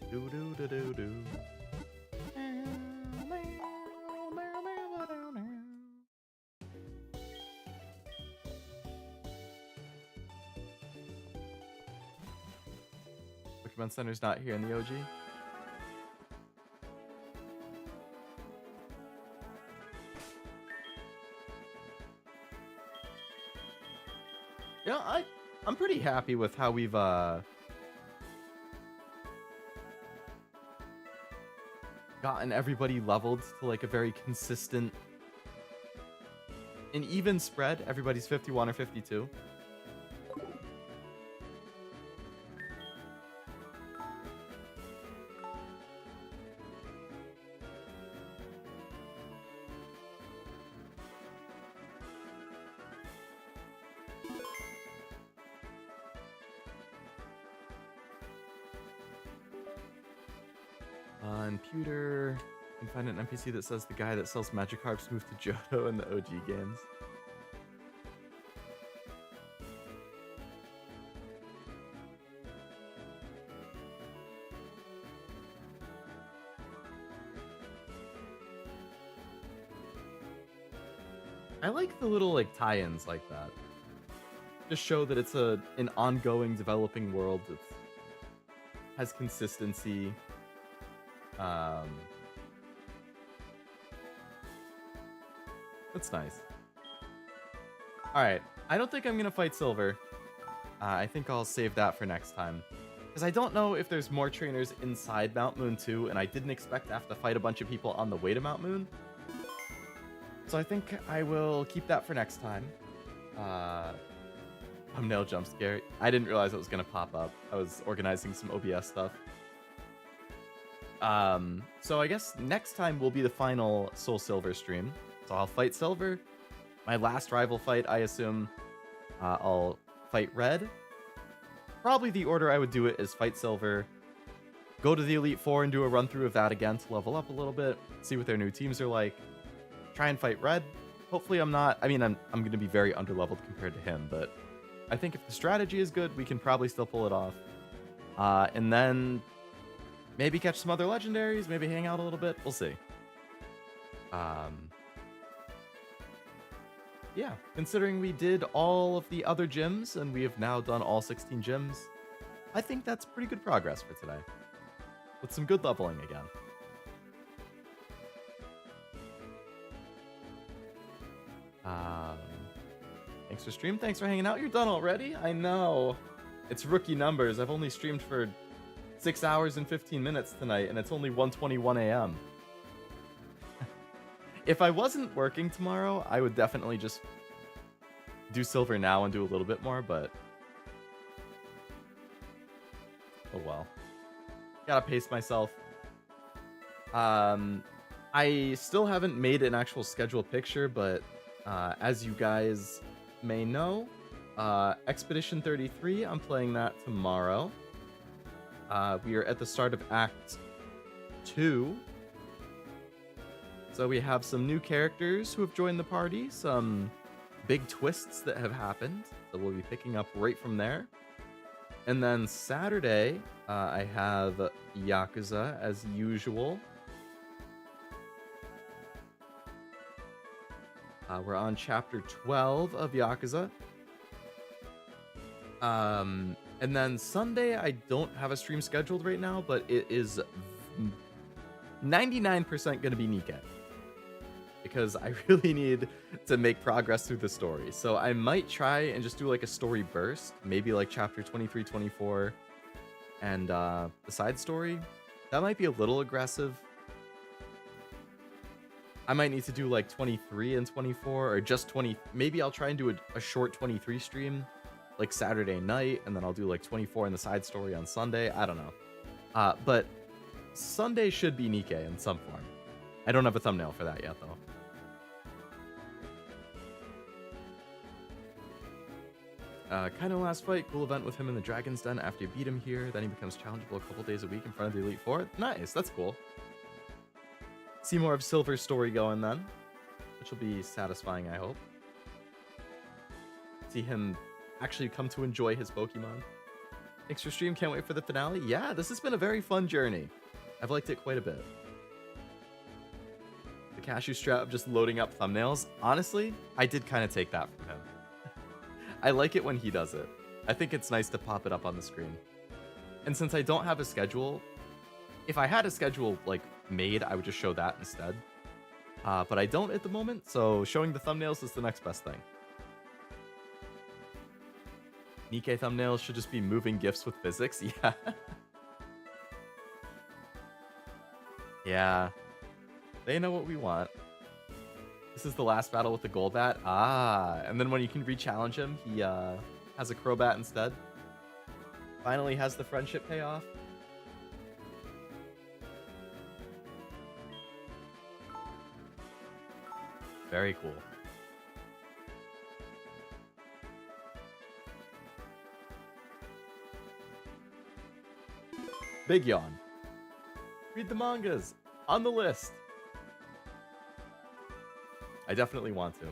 Do-do-do-do-do. Pokemon Center's not here in the OG. Yeah, I'm pretty happy with how we've gotten everybody leveled to like a very consistent, an even spread. Everybody's 51 or 52. On Pewter, you can find an NPC that says the guy that sells Magikarps moved to Johto in the OG games. I like the little like tie-ins like that. Just show that it's an ongoing developing world that has consistency. That's nice. Alright, I don't think I'm gonna fight Silver. I think I'll save that for next time. Because I don't know if there's more trainers inside Mount Moon 2, and I didn't expect to have to fight a bunch of people on the way to Mount Moon. So I think I will keep that for next time. Thumbnail jump scare. I didn't realize it was gonna pop up. I was organizing some OBS stuff. So I guess next time will be the final SoulSilver stream. So I'll fight Silver. My last rival fight, I assume, I'll fight Red. Probably the order I would do it is fight Silver, go to the Elite Four and do a run through of that again to level up a little bit, see what their new teams are like, try and fight Red. Hopefully I'm not, I mean, I'm going to be very underleveled compared to him, but I think if the strategy is good, we can probably still pull it off. And then maybe catch some other legendaries, maybe hang out a little bit. We'll see. Yeah, considering we did all of the other gyms and we have now done all 16 gyms, I think that's pretty good progress for today. With some good leveling again. Thanks for stream. Thanks for hanging out. You're done already? I know. It's rookie numbers. I've only streamed for 6 hours and 15 minutes tonight, and it's only 1:21 a.m. If I wasn't working tomorrow, I would definitely just do Silver now and do a little bit more, but oh well. Gotta pace myself. I still haven't made an actual scheduled picture, but as you guys may know, Expedition 33, I'm playing that tomorrow. We are at the start of Act 2. So we have some new characters who have joined the party, some big twists that have happened, so we'll be picking up right from there. And then Saturday, I have Yakuza as usual. We're on chapter 12 of Yakuza. And then Sunday, I don't have a stream scheduled right now, but it is 99% going to be Nikke. because I really need to make progress through the story. So I might try and just do like a story burst, maybe like chapter 23, 24, and the side story. That might be a little aggressive. I might need to do like 23 and 24, or just 20. Maybe I'll try and do a short 23 stream, like Saturday night, and then I'll do like 24 in the side story on Sunday. I don't know. But Sunday should be Nikkei in some form. I don't have a thumbnail for that yet, though. Kind of last fight, cool event with him in the Dragon's Den after you beat him here. Then he becomes challengeable a couple days a week in front of the Elite Four. Nice, that's cool. See more of Silver's story going then, which will be satisfying, I hope. See him actually come to enjoy his Pokemon. Thanks for stream, can't wait for the finale. Yeah, this has been a very fun journey. I've liked it quite a bit. The cashew strap of just loading up thumbnails. Honestly, I did kind of take that from him. I like it when he does it. I think it's nice to pop it up on the screen. And since I don't have a schedule, if I had a schedule like made, I would just show that instead. But I don't at the moment, so showing the thumbnails is the next best thing. Nikkei thumbnails should just be moving GIFs with physics. Yeah. Yeah. They know what we want. This is the last battle with the Golbat. Ah, and then when you can re-challenge him, he has a Crobat instead. Finally has the friendship payoff. Very cool. Big yawn. Read the mangas. On the list. I definitely want to.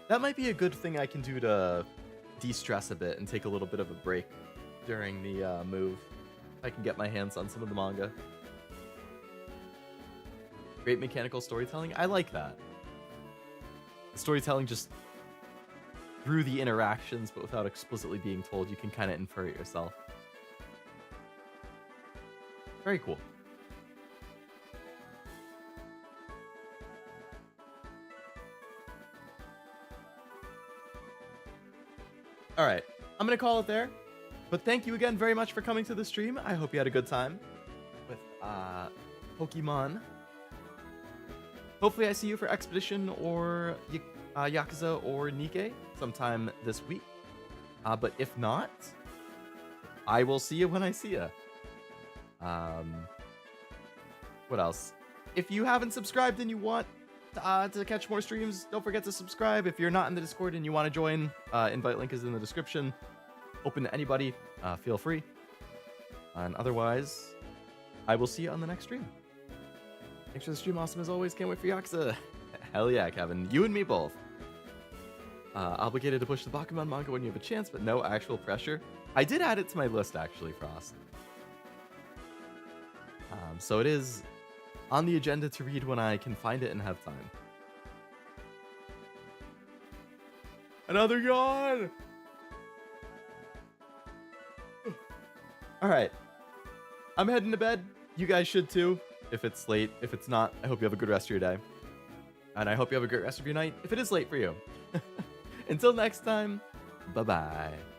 That might be a good thing I can do to de-stress a bit and take a little bit of a break during the move. If I can get my hands on some of the manga. Great mechanical storytelling. I like that. The storytelling just through the interactions, but without explicitly being told, you can kind of infer it yourself. Very cool. All right, I'm going to call it there. But thank you again very much for coming to the stream. I hope you had a good time with Pokemon. Hopefully I see you for Expedition or Yakuza or Nikkei sometime this week. But if not, I will see you when I see you. What else? If you haven't subscribed and you want to catch more streams, don't forget to subscribe. If you're not in the Discord and you want to join, invite link is in the description. Open to anybody. Feel free. And otherwise, I will see you on the next stream. Thanks for the stream, awesome as always. Can't wait for Yakuza. Hell yeah, Kevin. You and me both. Obligated to push the Pokemon manga when you have a chance, but no actual pressure. I did add it to my list, actually, Frost. So it is on the agenda to read when I can find it and have time. Another yawn! Alright. I'm heading to bed. You guys should too. If it's late. If it's not, I hope you have a good rest of your day. And I hope you have a great rest of your night if it is late for you. Until next time, bye-bye.